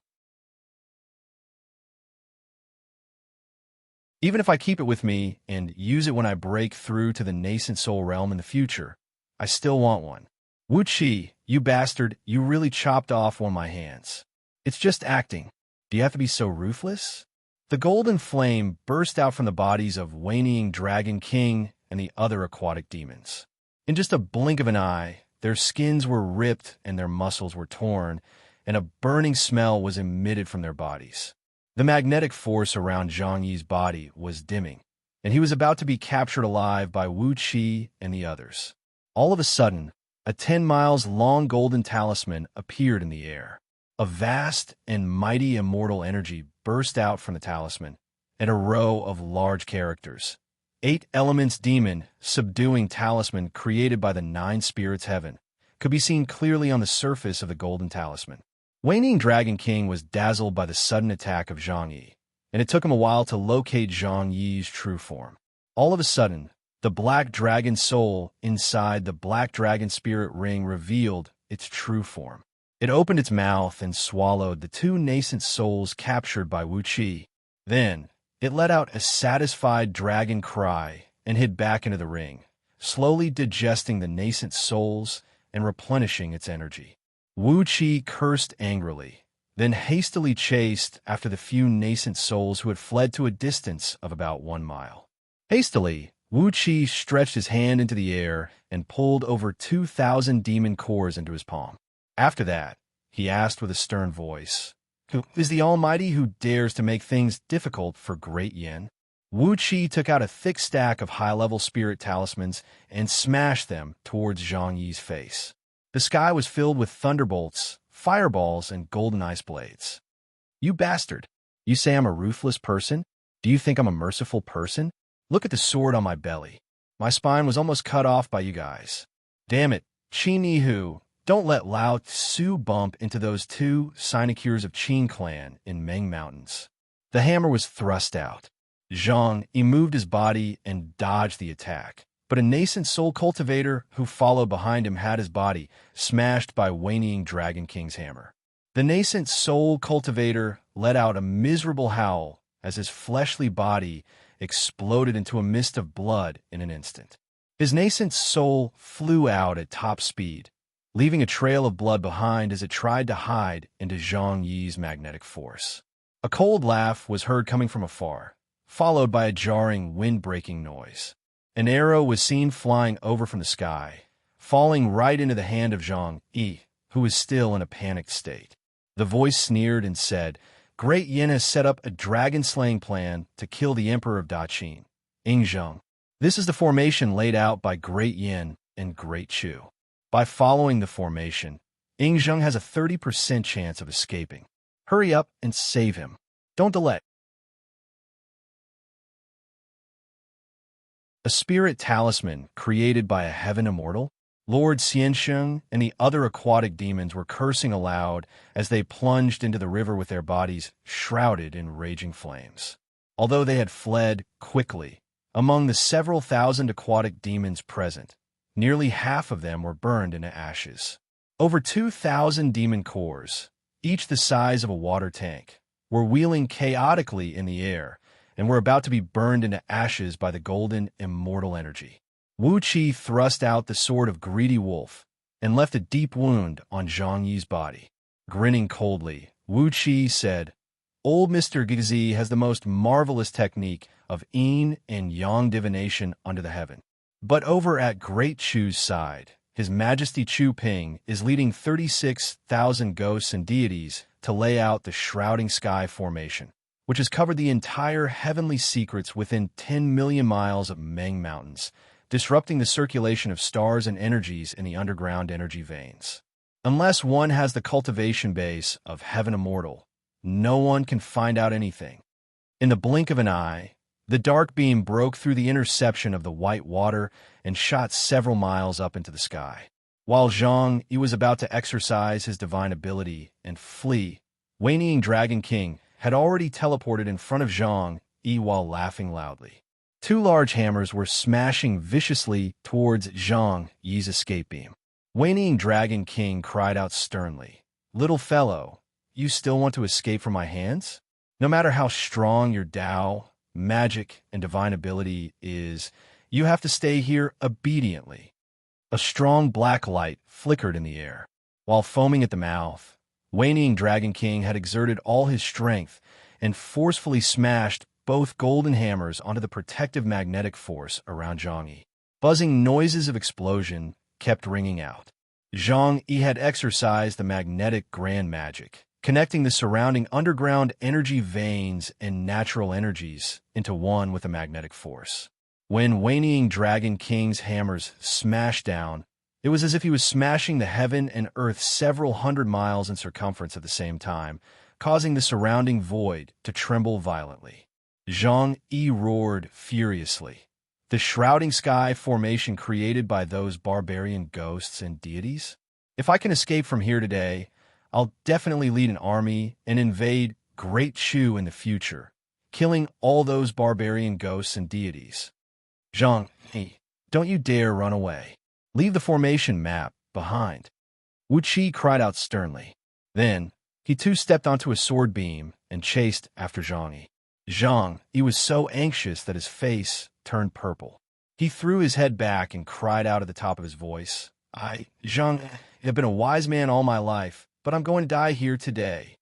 Even if I keep it with me and use it when I break through to the nascent soul realm in the future, I still want one. Wuxia, you bastard, you really chopped off one of my hands. It's just acting. Do you have to be so ruthless?" The golden flame burst out from the bodies of Waning Dragon King and the other aquatic demons. In just a blink of an eye, their skins were ripped and their muscles were torn, and a burning smell was emitted from their bodies. The magnetic force around Zhang Yi's body was dimming, and he was about to be captured alive by Wuxia and the others. All of a sudden, a 10 miles long golden talisman appeared in the air. A vast and mighty immortal energy burst out from the talisman, and a row of large characters. 8 elements demon, subduing talisman created by the 9 spirits heaven, could be seen clearly on the surface of the golden talisman. Waning Dragon King was dazzled by the sudden attack of Zhang Yi, and it took him a while to locate Zhang Yi's true form. All of a sudden, the black dragon soul inside the black dragon spirit ring revealed its true form. It opened its mouth and swallowed the 2 nascent souls captured by Wuxia. Then, it let out a satisfied dragon cry and hid back into the ring, slowly digesting the nascent souls and replenishing its energy. Wuxia cursed angrily, then hastily chased after the few nascent souls who had fled to a distance of about 1 mile. Hastily, Wuxia stretched his hand into the air and pulled over 2,000 demon cores into his palm. After that, he asked with a stern voice, "Who is the Almighty who dares to make things difficult for Great Yin?" Wuxia took out a thick stack of high-level spirit talismans and smashed them towards Zhang Yi's face. The sky was filled with thunderbolts, fireballs, and golden ice blades. "You bastard! You say I'm a ruthless person? Do you think I'm a merciful person? Look at the sword on my belly. My spine was almost cut off by you guys. Damn it, Qin Nihu, don't let Lao Tzu bump into those 2 sinecures of Qin clan in Meng Mountains." The hammer was thrust out. Zhang Yi moved his body and dodged the attack, but a nascent soul cultivator who followed behind him had his body smashed by Waning Dragon King's hammer. The nascent soul cultivator let out a miserable howl as his fleshly body exploded into a mist of blood in an instant. His nascent soul flew out at top speed, leaving a trail of blood behind as it tried to hide into Xianxia's magnetic force. A cold laugh was heard coming from afar, followed by a jarring, wind-breaking noise. An arrow was seen flying over from the sky, falling right into the hand of Xianxia, who was still in a panicked state. The voice sneered and said, "Great Yin has set up a dragon-slaying plan to kill the Emperor of Daqin, Ingzheng. This is the formation laid out by Great Yin and Great Chu. By following the formation, Ingzheng has a 30% chance of escaping. Hurry up and save him. Don't delay." A spirit talisman created by a heaven immortal, Lord Xianxia and the other aquatic demons were cursing aloud as they plunged into the river with their bodies shrouded in raging flames. Although they had fled quickly, among the several thousand aquatic demons present, nearly half of them were burned into ashes. Over 2,000 demon cores, each the size of a water tank, were wheeling chaotically in the air and were about to be burned into ashes by the golden immortal energy. Wuxia thrust out the sword of Greedy Wolf and left a deep wound on Xianxia's body. Grinning coldly, Wuxia said, "Old Mr. Gizi has the most marvelous technique of yin and yang divination under the heaven. But over at Great Chu's side, His Majesty Chu Ping is leading 36,000 ghosts and deities to lay out the shrouding sky formation, which has covered the entire heavenly secrets within 10 million miles of Meng Mountains, disrupting the circulation of stars and energies in the underground energy veins. Unless one has the cultivation base of Heaven Immortal, no one can find out anything." In the blink of an eye, the dark beam broke through the interception of the white water and shot several miles up into the sky. While Xianxia was about to exercise his divine ability and flee, Wayne Dragon King had already teleported in front of Xianxia while laughing loudly. Two large hammers were smashing viciously towards Xianxia's escape beam. Wayne Dragon King cried out sternly, "Little fellow, you still want to escape from my hands? No matter how strong your Tao, magic, and divine ability is, you have to stay here obediently." A strong black light flickered in the air. While foaming at the mouth, Wayne Dragon King had exerted all his strength and forcefully smashed both golden hammers onto the protective magnetic force around Xianxia. Buzzing noises of explosion kept ringing out. Xianxia had exercised the magnetic grand magic, connecting the surrounding underground energy veins and natural energies into one with a magnetic force. When Wayne Dragon King's hammers smashed down, it was as if he was smashing the heaven and earth several hundred miles in circumference at the same time, causing the surrounding void to tremble violently. Xianxia roared furiously. The shrouding sky formation created by those barbarian ghosts and deities? If I can escape from here today, I'll definitely lead an army and invade Great Chu in the future, killing all those barbarian ghosts and deities. Xianxia, don't you dare run away. Leave the formation map behind." Wuxia cried out sternly. Then, he too stepped onto a sword beam and chased after Xianxia. Xianxia was so anxious that his face turned purple. He threw his head back and cried out at the top of his voice, Xianxia, have been a wise man all my life, but I'm going to die here today."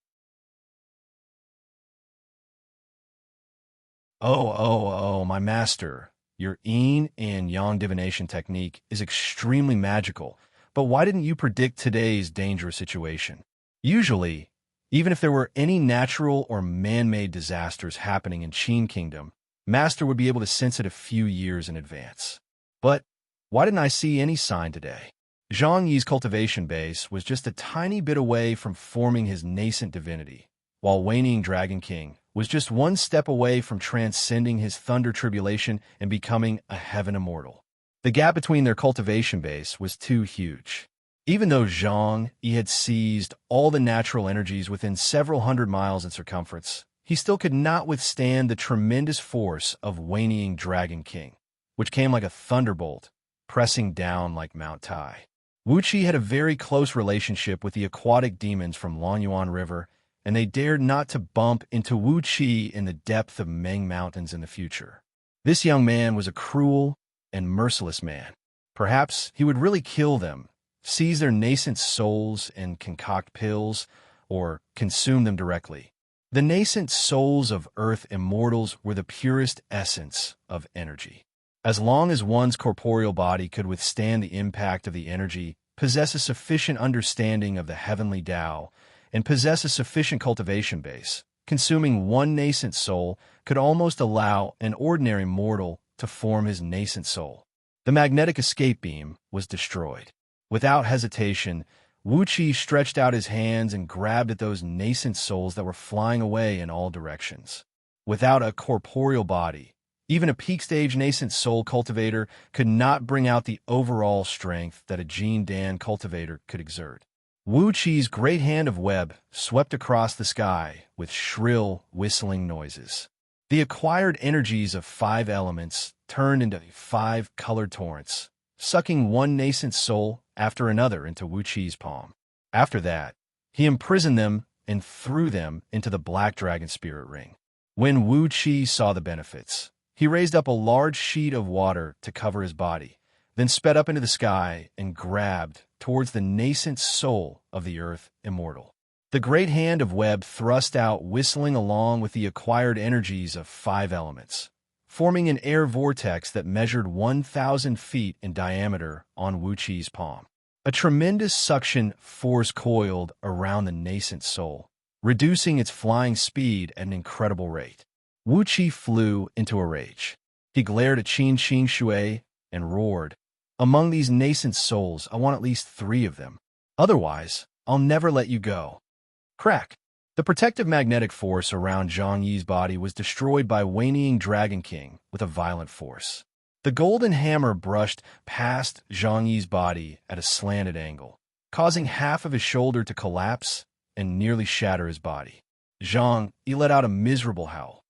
Oh, my master, your yin and yang divination technique is extremely magical, but why didn't you predict today's dangerous situation? Usually, even if there were any natural or man-made disasters happening in Qin Kingdom, Master would be able to sense it a few years in advance. But why didn't I see any sign today? Xianxia's cultivation base was just a tiny bit away from forming his nascent divinity, while Wayne Dragon King was just one step away from transcending his thunder tribulation and becoming a heaven immortal. The gap between their cultivation base was too huge. Even though Xianxia had seized all the natural energies within several hundred miles in circumference, he still could not withstand the tremendous force of Wayne Dragon King, which came like a thunderbolt, pressing down like Mount Tai. Wuxia had a very close relationship with the aquatic demons from Longyuan River, and they dared not to bump into Wuxia in the depth of Meng Mountains in the future. This young man was a cruel and merciless man. Perhaps he would really kill them, seize their nascent souls and concoct pills, or consume them directly. The nascent souls of Earth immortals were the purest essence of energy. As long as one's corporeal body could withstand the impact of the energy, possess a sufficient understanding of the heavenly Tao, and possess a sufficient cultivation base, consuming one nascent soul could almost allow an ordinary mortal to form his nascent soul. The magnetic escape beam was destroyed. Without hesitation, Wuxia stretched out his hands and grabbed at those nascent souls that were flying away in all directions. Without a corporeal body, even a peak-stage nascent soul cultivator could not bring out the overall strength that a Jin Dan cultivator could exert. Wuxi's great hand of web swept across the sky with shrill, whistling noises. The acquired energies of 5 elements turned into 5 colored torrents, sucking one nascent soul after another into Wuxi's palm. After that, he imprisoned them and threw them into the Black Dragon Spirit Ring. When Wuxi saw the benefits, he raised up a large sheet of water to cover his body, then sped up into the sky and grabbed towards the nascent soul of the Earth Immortal. The great hand of web thrust out, whistling along with the acquired energies of 5 elements, forming an air vortex that measured 1,000 feet in diameter on Wuxi's palm. A tremendous suction force coiled around the nascent soul, reducing its flying speed at an incredible rate. Wuxi flew into a rage. He glared at Xianxia and roared, "Among these nascent souls, I want at least 3 of them. Otherwise, I'll never let you go." Crack! The protective magnetic force around Zhang Yi's body was destroyed by Waning Dragon King with a violent force. The golden hammer brushed past Zhang Yi's body at a slanted angle, causing half of his shoulder to collapse and nearly shatter his body. Zhang Yi let out a miserable howl.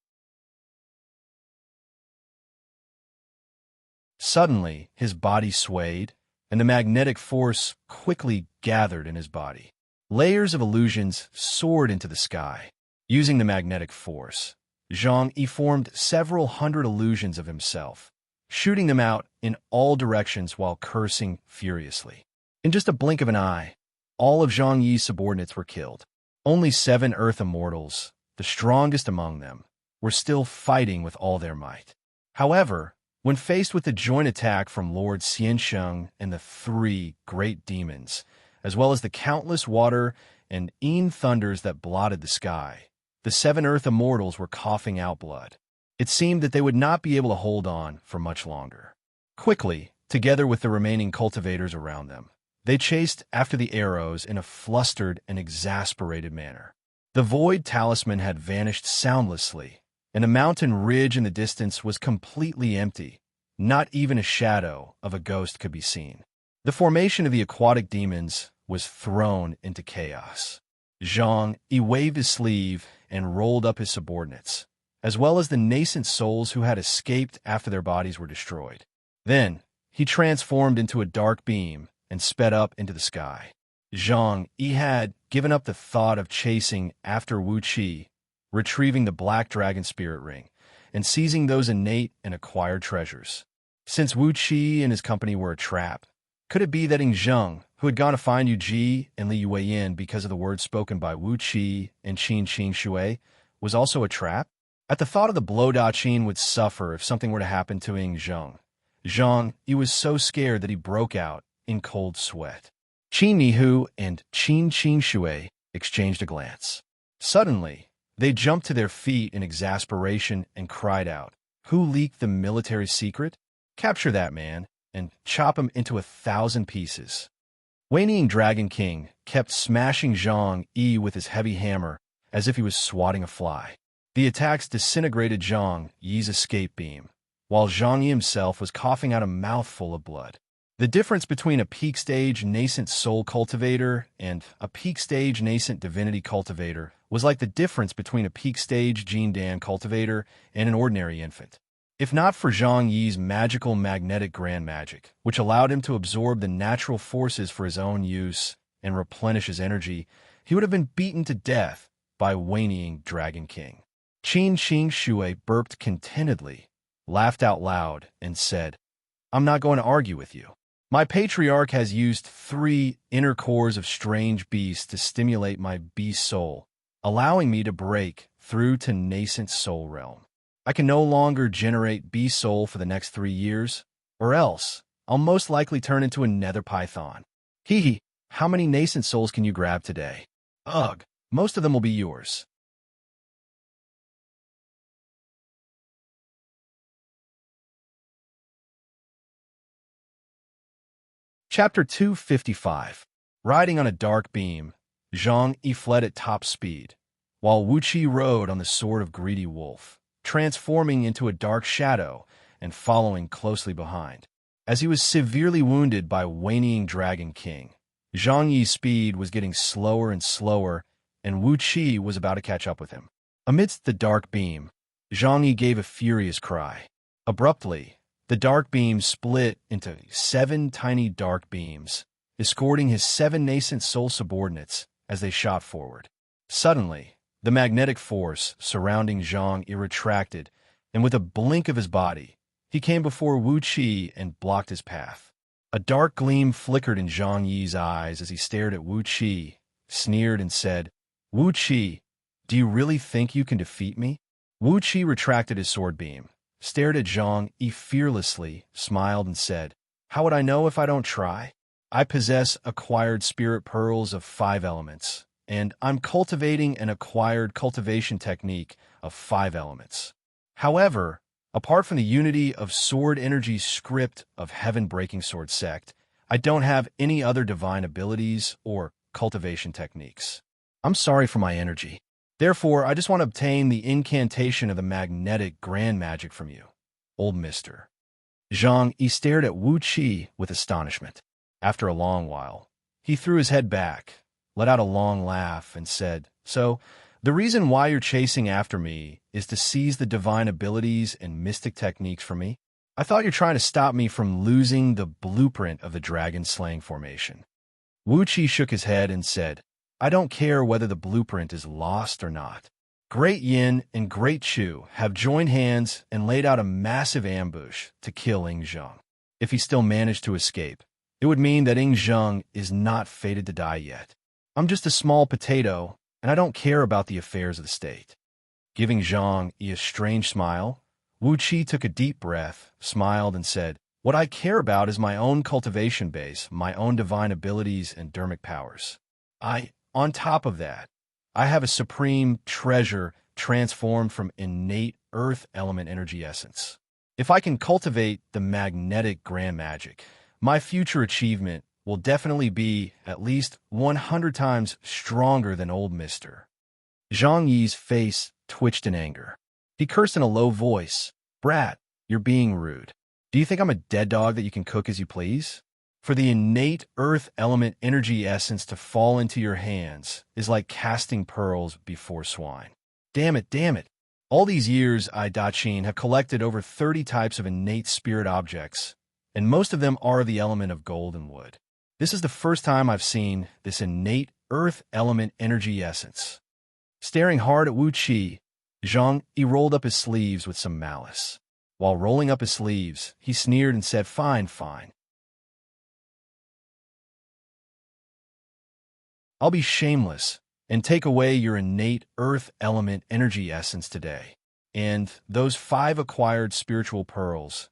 Suddenly, his body swayed, and the magnetic force quickly gathered in his body. Layers of illusions soared into the sky. Using the magnetic force, Zhang Yi formed several hundred illusions of himself, shooting them out in all directions while cursing furiously. In just a blink of an eye, all of Zhang Yi's subordinates were killed. Only 7 Earth Immortals, the strongest among them, were still fighting with all their might. However, when faced with the joint attack from Lord Xianxia and the 3 great demons, as well as the countless water and thunders that blotted the sky, the 7 Earth Immortals were coughing out blood. It seemed that they would not be able to hold on for much longer. Quickly, together with the remaining cultivators around them, they chased after the arrows in a flustered and exasperated manner. The void talisman had vanished soundlessly, and a mountain ridge in the distance was completely empty. Not even a shadow of a ghost could be seen. The formation of the aquatic demons was thrown into chaos. Zhang Yi waved his sleeve and rolled up his subordinates, as well as the nascent souls who had escaped after their bodies were destroyed. Then, he transformed into a dark beam and sped up into the sky. Zhang Yi had given up the thought of chasing after Wuxi, retrieving the Black Dragon Spirit Ring, and seizing those innate and acquired treasures. Since Wuxi and his company were a trap, could it be that Ing Zheng, who had gone to find Yu Ji and Li Yueyin because of the words spoken by Wuxi and Qin Shui, was also a trap? At the thought of the blow Da Qin would suffer if something were to happen to Ing Zheng, Zhang Yi was so scared that he broke out in cold sweat. Qin Nihu and Qin Shui exchanged a glance. Suddenly, they jumped to their feet in exasperation and cried out, "Who leaked the military secret? Capture that man and chop him into 1,000 pieces." Waning Dragon King kept smashing Zhang Yi with his heavy hammer as if he was swatting a fly. The attacks disintegrated Zhang Yi's escape beam, while Zhang Yi himself was coughing out a mouthful of blood. The difference between a peak-stage nascent soul cultivator and a peak-stage nascent divinity cultivator was like the difference between a peak-stage Jin Dan cultivator and an ordinary infant. If not for Zhang Yi's magical magnetic grand magic, which allowed him to absorb the natural forces for his own use and replenish his energy, he would have been beaten to death by whinnying Dragon King. Qin Xing Shui burped contentedly, laughed out loud, and said, "I'm not going to argue with you. My patriarch has used 3 inner cores of strange beasts to stimulate my beast soul, allowing me to break through to nascent soul realm. I can no longer generate beast soul for the next 3 years, or else I'll most likely turn into a nether python. Hee hee, how many nascent souls can you grab today? Ugh, most of them will be yours." Chapter 255. Riding on a dark beam, Zhang Yi fled at top speed, while Wuqi rode on the sword of greedy wolf, transforming into a dark shadow and following closely behind. As he was severely wounded by whinnying Dragon King, Zhang Yi's speed was getting slower and slower, and Wuqi was about to catch up with him. Amidst the dark beam, Zhang Yi gave a furious cry. Abruptly, the dark beam split into 7 tiny dark beams, escorting his 7 nascent soul subordinates as they shot forward. Suddenly, the magnetic force surrounding Zhang Yi retracted, and with a blink of his body, he came before Wu Qi and blocked his path. A dark gleam flickered in Zhang Yi's eyes as he stared at Wu Qi, sneered and said, "Wu Qi, do you really think you can defeat me?" Wu Qi retracted his sword beam, stared at Zhang Yi fearlessly, smiled and said, "How would I know if I don't try? I possess acquired spirit pearls of 5 elements, and I'm cultivating an acquired cultivation technique of 5 elements. However, apart from the unity of sword energy script of heaven-breaking sword sect, I don't have any other divine abilities or cultivation techniques. I'm sorry for my energy. Therefore, I just want to obtain the incantation of the magnetic grand magic from you, old mister." Zhang Yi stared at Wu Qi with astonishment. After a long while, he threw his head back, let out a long laugh, and said, "So, the reason why you're chasing after me is to seize the divine abilities and mystic techniques from me? I thought you're trying to stop me from losing the blueprint of the dragon-slaying formation." Wu Qi shook his head and said, "I don't care whether the blueprint is lost or not. Great Yin and Great Chu have joined hands and laid out a massive ambush to kill Ing Zheng. If he still managed to escape, it would mean that Ing Zheng is not fated to die yet. I'm just a small potato, and I don't care about the affairs of the state." Giving Zhang Yi a strange smile, Wu Qi took a deep breath, smiled, and said, "What I care about is my own cultivation base, my own divine abilities and dermic powers. On top of that, I have a supreme treasure transformed from innate earth element energy essence. If I can cultivate the magnetic grand magic, my future achievement will definitely be at least 100 times stronger than old mister." Zhang Yi's face twitched in anger. He cursed in a low voice, "Brat, you're being rude. Do you think I'm a dead dog that you can cook as you please? For the innate earth element energy essence to fall into your hands is like casting pearls before swine. Damn it, damn it. All these years, I, Daqin, have collected over 30 types of innate spirit objects, and most of them are the element of gold and wood. This is the first time I've seen this innate earth element energy essence." Staring hard at Wu Qi, Zhang Yi rolled up his sleeves with some malice. While rolling up his sleeves, he sneered and said, "Fine, fine. I'll be shameless and take away your innate earth element energy essence today. And those 5 acquired spiritual pearls,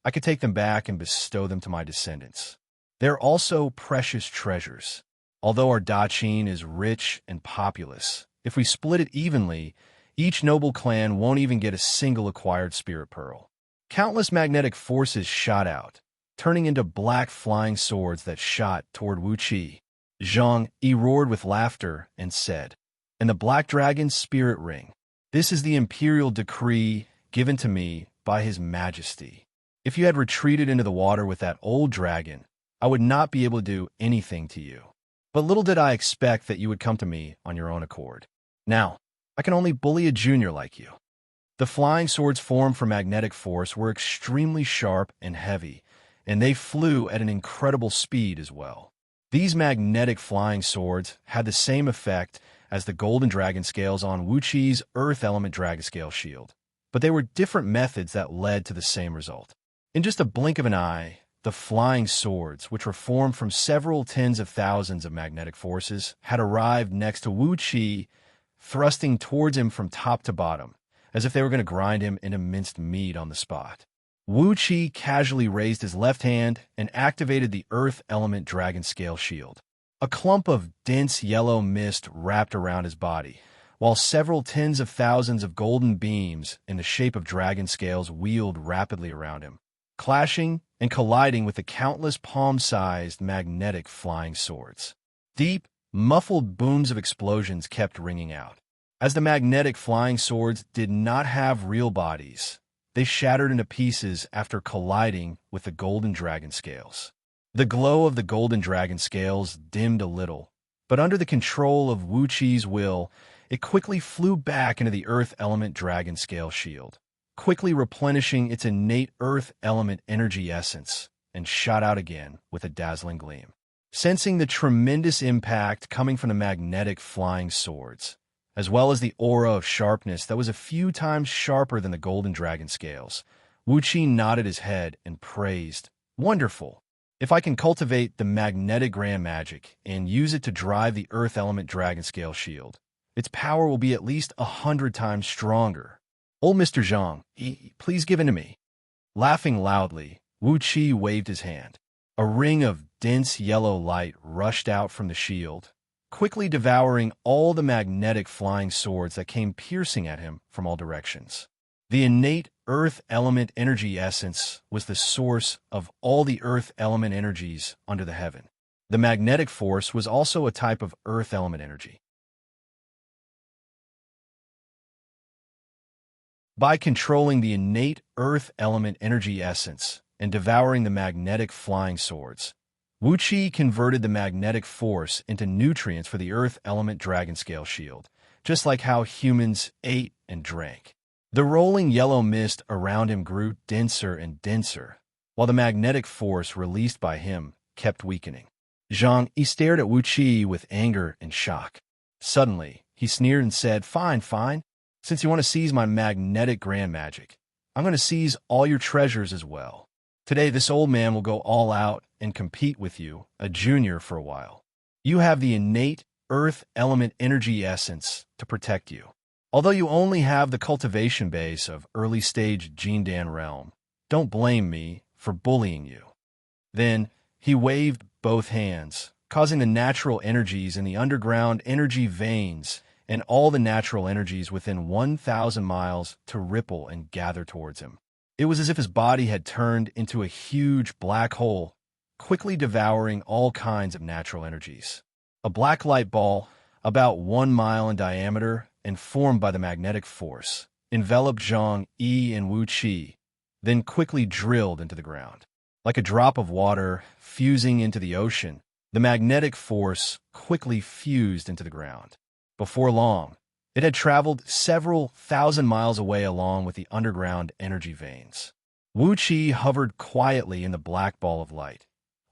I could take them back and bestow them to my descendants. They're also precious treasures. Although our Daqin is rich and populous, if we split it evenly, each noble clan won't even get a single acquired spirit pearl." Countless magnetic forces shot out, turning into black flying swords that shot toward Wu Qi. Zhang Yi roared with laughter and said, "And the Black Dragon's spirit ring. This is the imperial decree given to me by His Majesty. If you had retreated into the water with that old dragon, I would not be able to do anything to you. But little did I expect that you would come to me on your own accord. Now, I can only bully a junior like you." The flying swords formed from magnetic force were extremely sharp and heavy, and they flew at an incredible speed as well. These magnetic flying swords had the same effect as the golden dragon scales on Wuxi's earth element dragon scale shield, but they were different methods that led to the same result. In just a blink of an eye, the flying swords, which were formed from several tens of thousands of magnetic forces, had arrived next to Wuxi, thrusting towards him from top to bottom, as if they were going to grind him into minced meat on the spot. Wuxi casually raised his left hand and activated the earth element dragon scale shield. A clump of dense yellow mist wrapped around his body, while several tens of thousands of golden beams in the shape of dragon scales wheeled rapidly around him, clashing and colliding with the countless palm-sized magnetic flying swords. Deep, muffled booms of explosions kept ringing out. As the magnetic flying swords did not have real bodies, they shattered into pieces after colliding with the golden dragon scales. The glow of the golden dragon scales dimmed a little, but under the control of Wuxi's will, it quickly flew back into the earth element dragon scale shield, quickly replenishing its innate earth element energy essence, and shot out again with a dazzling gleam. Sensing the tremendous impact coming from the magnetic flying swords, as well as the aura of sharpness that was a few times sharper than the golden dragon scales, Wuxi nodded his head and praised, "Wonderful! If I can cultivate the magnetic grand magic and use it to drive the earth element dragon scale shield, its power will be at least 100 times stronger. Old Mr. Zhang, please give in to me." Laughing loudly, Wuxi waved his hand. A ring of dense yellow light rushed out from the shield, quickly devouring all the magnetic flying swords that came piercing at him from all directions. The innate earth element energy essence was the source of all the earth element energies under the heaven. The magnetic force was also a type of earth element energy. By controlling the innate earth element energy essence and devouring the magnetic flying swords, Wuxi converted the magnetic force into nutrients for the earth element dragon scale shield, just like how humans ate and drank. The rolling yellow mist around him grew denser and denser, while the magnetic force released by him kept weakening. Zhang Yi stared at Wuxi with anger and shock. Suddenly, he sneered and said, "Fine, fine. Since you want to seize my magnetic grand magic, I'm going to seize all your treasures as well. Today, this old man will go all out and compete with you, a junior, for a while. You have the innate earth element energy essence to protect you. Although you only have the cultivation base of early-stage Jindan realm, don't blame me for bullying you." Then, he waved both hands, causing the natural energies in the underground energy veins and all the natural energies within 1,000 miles to ripple and gather towards him. It was as if his body had turned into a huge black hole, quickly devouring all kinds of natural energies. A black light ball, about 1 mile in diameter and formed by the magnetic force, enveloped Zhang Yi and Wuxi, then quickly drilled into the ground. Like a drop of water fusing into the ocean, the magnetic force quickly fused into the ground. Before long, it had traveled several thousand miles away along with the underground energy veins. Wuxi hovered quietly in the black ball of light,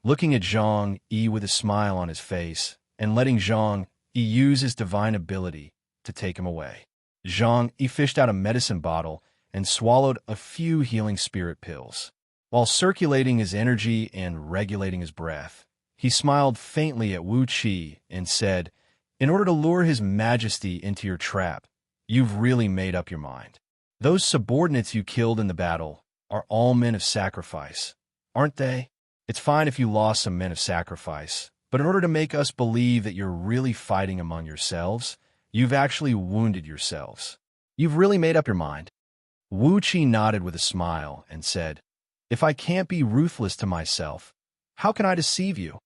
looking at Zhang Yi with a smile on his face and letting Zhang Yi use his divine ability to take him away. Zhang Yi fished out a medicine bottle and swallowed a few healing spirit pills. While circulating his energy and regulating his breath, he smiled faintly at Wuxi and said, "In order to lure His Majesty into your trap, you've really made up your mind. Those subordinates you killed in the battle are all men of sacrifice, aren't they? It's fine if you lost some men of sacrifice, but in order to make us believe that you're really fighting among yourselves, you've actually wounded yourselves. You've really made up your mind." Wuxi nodded with a smile and said, "If I can't be ruthless to myself, how can I deceive you?"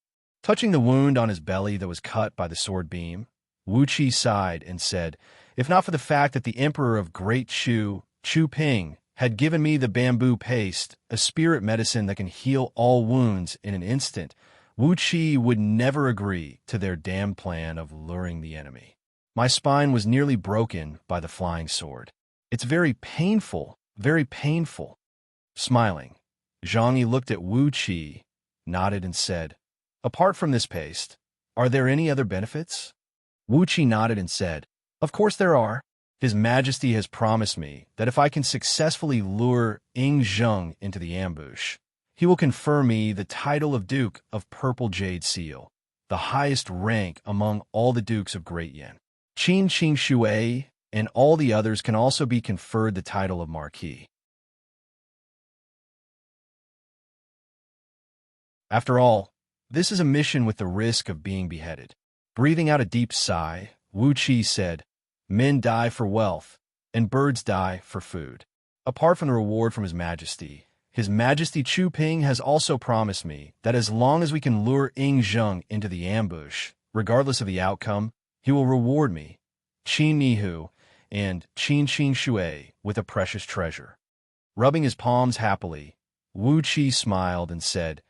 Touching the wound on his belly that was cut by the sword beam, Wuxi sighed and said, "If not for the fact that the Emperor of Great Chu Ping, had given me the bamboo paste, a spirit medicine that can heal all wounds in an instant, Wuxi would never agree to their damn plan of luring the enemy. My spine was nearly broken by the flying sword. It's very painful, very painful. Smiling, Zhang looked at Wuqi, nodded and said, "Apart from this paste, are there any other benefits?" Wuqi nodded and said, "Of course there are. His Majesty has promised me that if I can successfully lure Ying Zheng into the ambush, he will confer me the title of Duke of Purple Jade Seal, the highest rank among all the dukes of Great Yin. Qin Qing Shui and all the others can also be conferred the title of Marquis." After all, this is a mission with the risk of being beheaded. Breathing out a deep sigh, Wuqi said, "Men die for wealth, and birds die for food. Apart from the reward from His Majesty Chu Ping has also promised me that as long as we can lure Ying Zheng into the ambush, regardless of the outcome, he will reward me, Qin Nihu, and Qin Qing Shui with a precious treasure." Rubbing his palms happily, Wuqi smiled and said,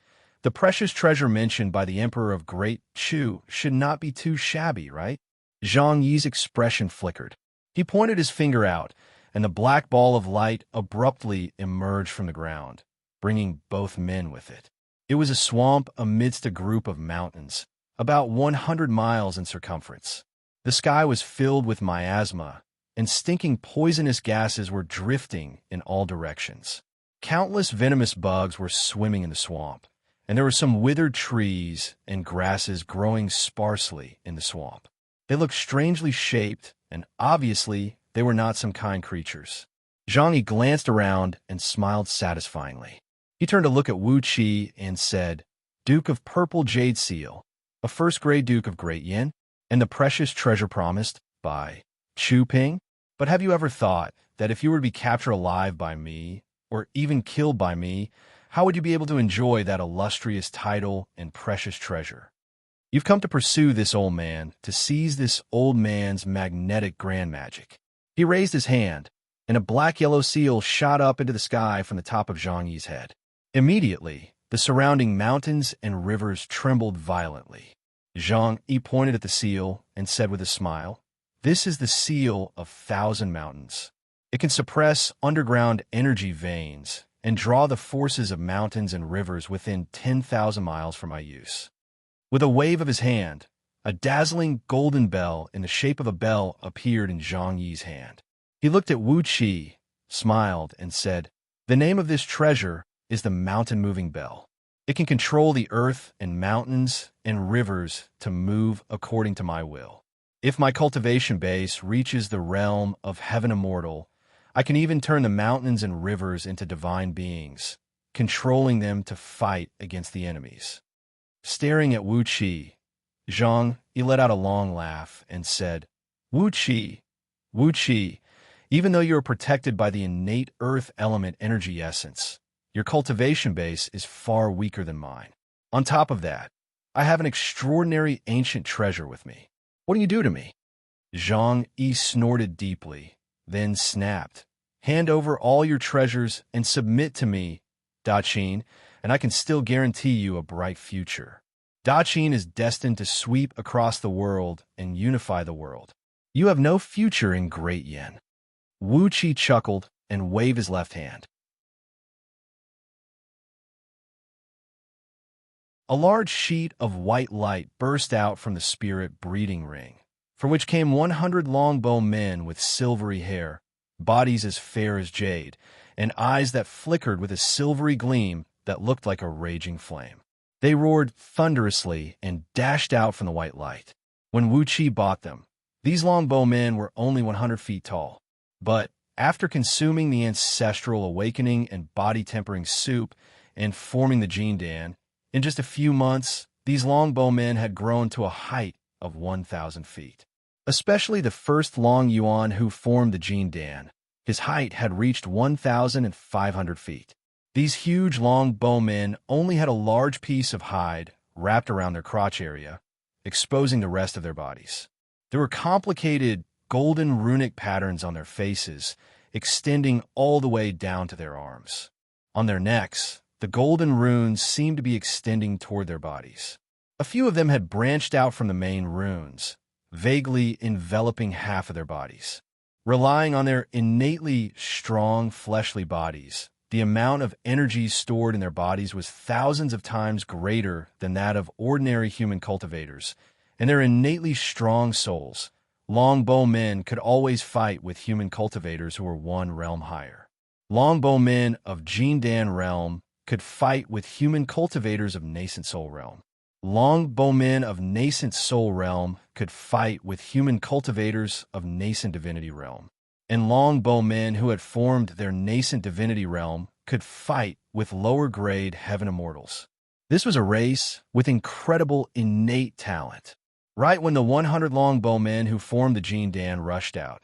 "The precious treasure mentioned by the Emperor of Great Chu should not be too shabby, right?" Zhang Yi's expression flickered. He pointed his finger out, and the black ball of light abruptly emerged from the ground, bringing both men with it. It was a swamp amidst a group of mountains, about 100 miles in circumference. The sky was filled with miasma, and stinking poisonous gases were drifting in all directions. Countless venomous bugs were swimming in the swamp, and there were some withered trees and grasses growing sparsely in the swamp. They looked strangely shaped, and obviously they were not some kind creatures. Zhang Yi glanced around and smiled satisfyingly. He turned to look at Wuqi and said, "Duke of Purple Jade Seal, a first-grade Duke of Great Yin, and the precious treasure promised by Chu Ping? But have you ever thought that if you were to be captured alive by me, or even killed by me, how would you be able to enjoy that illustrious title and precious treasure? You've come to pursue this old man, to seize this old man's magnetic grand magic." He raised his hand, and a black-yellow seal shot up into the sky from the top of Zhang Yi's head. Immediately, the surrounding mountains and rivers trembled violently. Zhang Yi pointed at the seal and said with a smile, "This is the seal of 1,000 mountains. It can suppress underground energy veins and draw the forces of mountains and rivers within 10,000 miles for my use." With a wave of his hand, a dazzling golden bell in the shape of a bell appeared in Zhang Yi's hand. He looked at Wuqi, smiled, and said, "The name of this treasure is the mountain-moving bell. It can control the earth and mountains and rivers to move according to my will. If my cultivation base reaches the realm of heaven immortal, I can even turn the mountains and rivers into divine beings, controlling them to fight against the enemies." Staring at Wuqi, Zhang Yi let out a long laugh and said, Wuqi, even though you are protected by the innate earth element energy essence, your cultivation base is far weaker than mine. On top of that, I have an extraordinary ancient treasure with me. What do you do to me?" Zhang Yi snorted deeply, then snapped, "Hand over all your treasures and submit to me, Da Qin, and I can still guarantee you a bright future. Da Qin is destined to sweep across the world and unify the world. You have no future in Great Yin." Wuqi chuckled and waved his left hand. A large sheet of white light burst out from the spirit breeding ring, from which came 100 longbow men with silvery hair, bodies as fair as jade, and eyes that flickered with a silvery gleam that looked like a raging flame. They roared thunderously and dashed out from the white light. When Wuqi bought them, these longbowmen were only 100 feet tall. But after consuming the ancestral awakening and body-tempering soup and forming the Jindan, in just a few months, these longbowmen had grown to a height of 1,000 feet. Especially the first Long Yuan who formed the Jindan, his height had reached 1,500 feet. These huge longbowmen only had a large piece of hide wrapped around their crotch area, exposing the rest of their bodies. There were complicated golden runic patterns on their faces, extending all the way down to their arms. On their necks, the golden runes seemed to be extending toward their bodies. A few of them had branched out from the main runes, vaguely enveloping half of their bodies. Relying on their innately strong fleshly bodies, the amount of energy stored in their bodies was thousands of times greater than that of ordinary human cultivators, and their innately strong souls, longbowmen could always fight with human cultivators who were one realm higher. Longbowmen of Jindan realm could fight with human cultivators of nascent soul realm. Longbowmen of nascent soul realm could fight with human cultivators of nascent divinity realm. And longbowmen who had formed their nascent divinity realm could fight with lower-grade heaven immortals. This was a race with incredible innate talent. Right when the 100 longbowmen who formed the Jindan rushed out,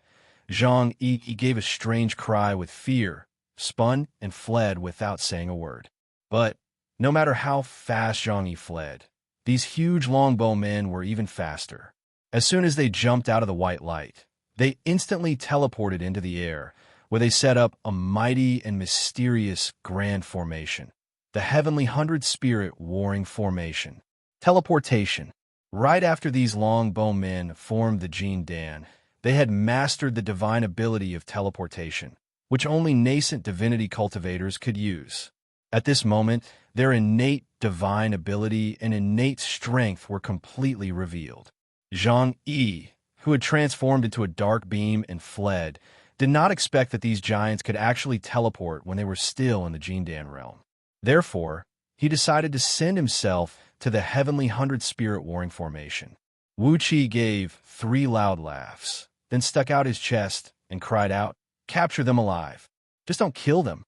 Xianxia gave a strange cry with fear, spun, and fled without saying a word. But no matter how fast Xianxia fled, these huge longbowmen were even faster. As soon as they jumped out of the white light, they instantly teleported into the air, where they set up a mighty and mysterious grand formation, the Heavenly 100-Spirit Warring Formation. Teleportation. Right after these longbowmen formed the Jindan, they had mastered the divine ability of teleportation, which only nascent divinity cultivators could use. At this moment, their innate divine ability and innate strength were completely revealed. Xianxia, who had transformed into a dark beam and fled, did not expect that these giants could actually teleport when they were still in the Jindan realm. Therefore, he decided to send himself to the Heavenly 100-Spirit Warring Formation. Wuxia gave 3 loud laughs, then stuck out his chest and cried out, "Capture them alive. Just don't kill them."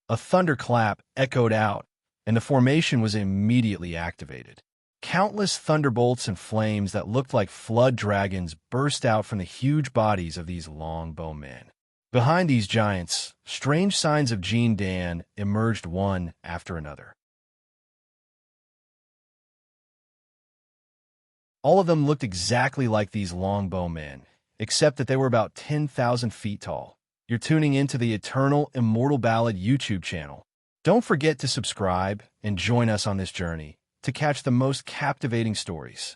A thunderclap echoed out, and the formation was immediately activated. Countless thunderbolts and flames that looked like flood dragons burst out from the huge bodies of these longbowmen. Behind these giants, strange signs of Jindan emerged one after another. All of them looked exactly like these longbowmen, except that they were about 10,000 feet tall. You're tuning into the Eternal Immortal Ballad YouTube channel. Don't forget to subscribe and join us on this journey to catch the most captivating stories.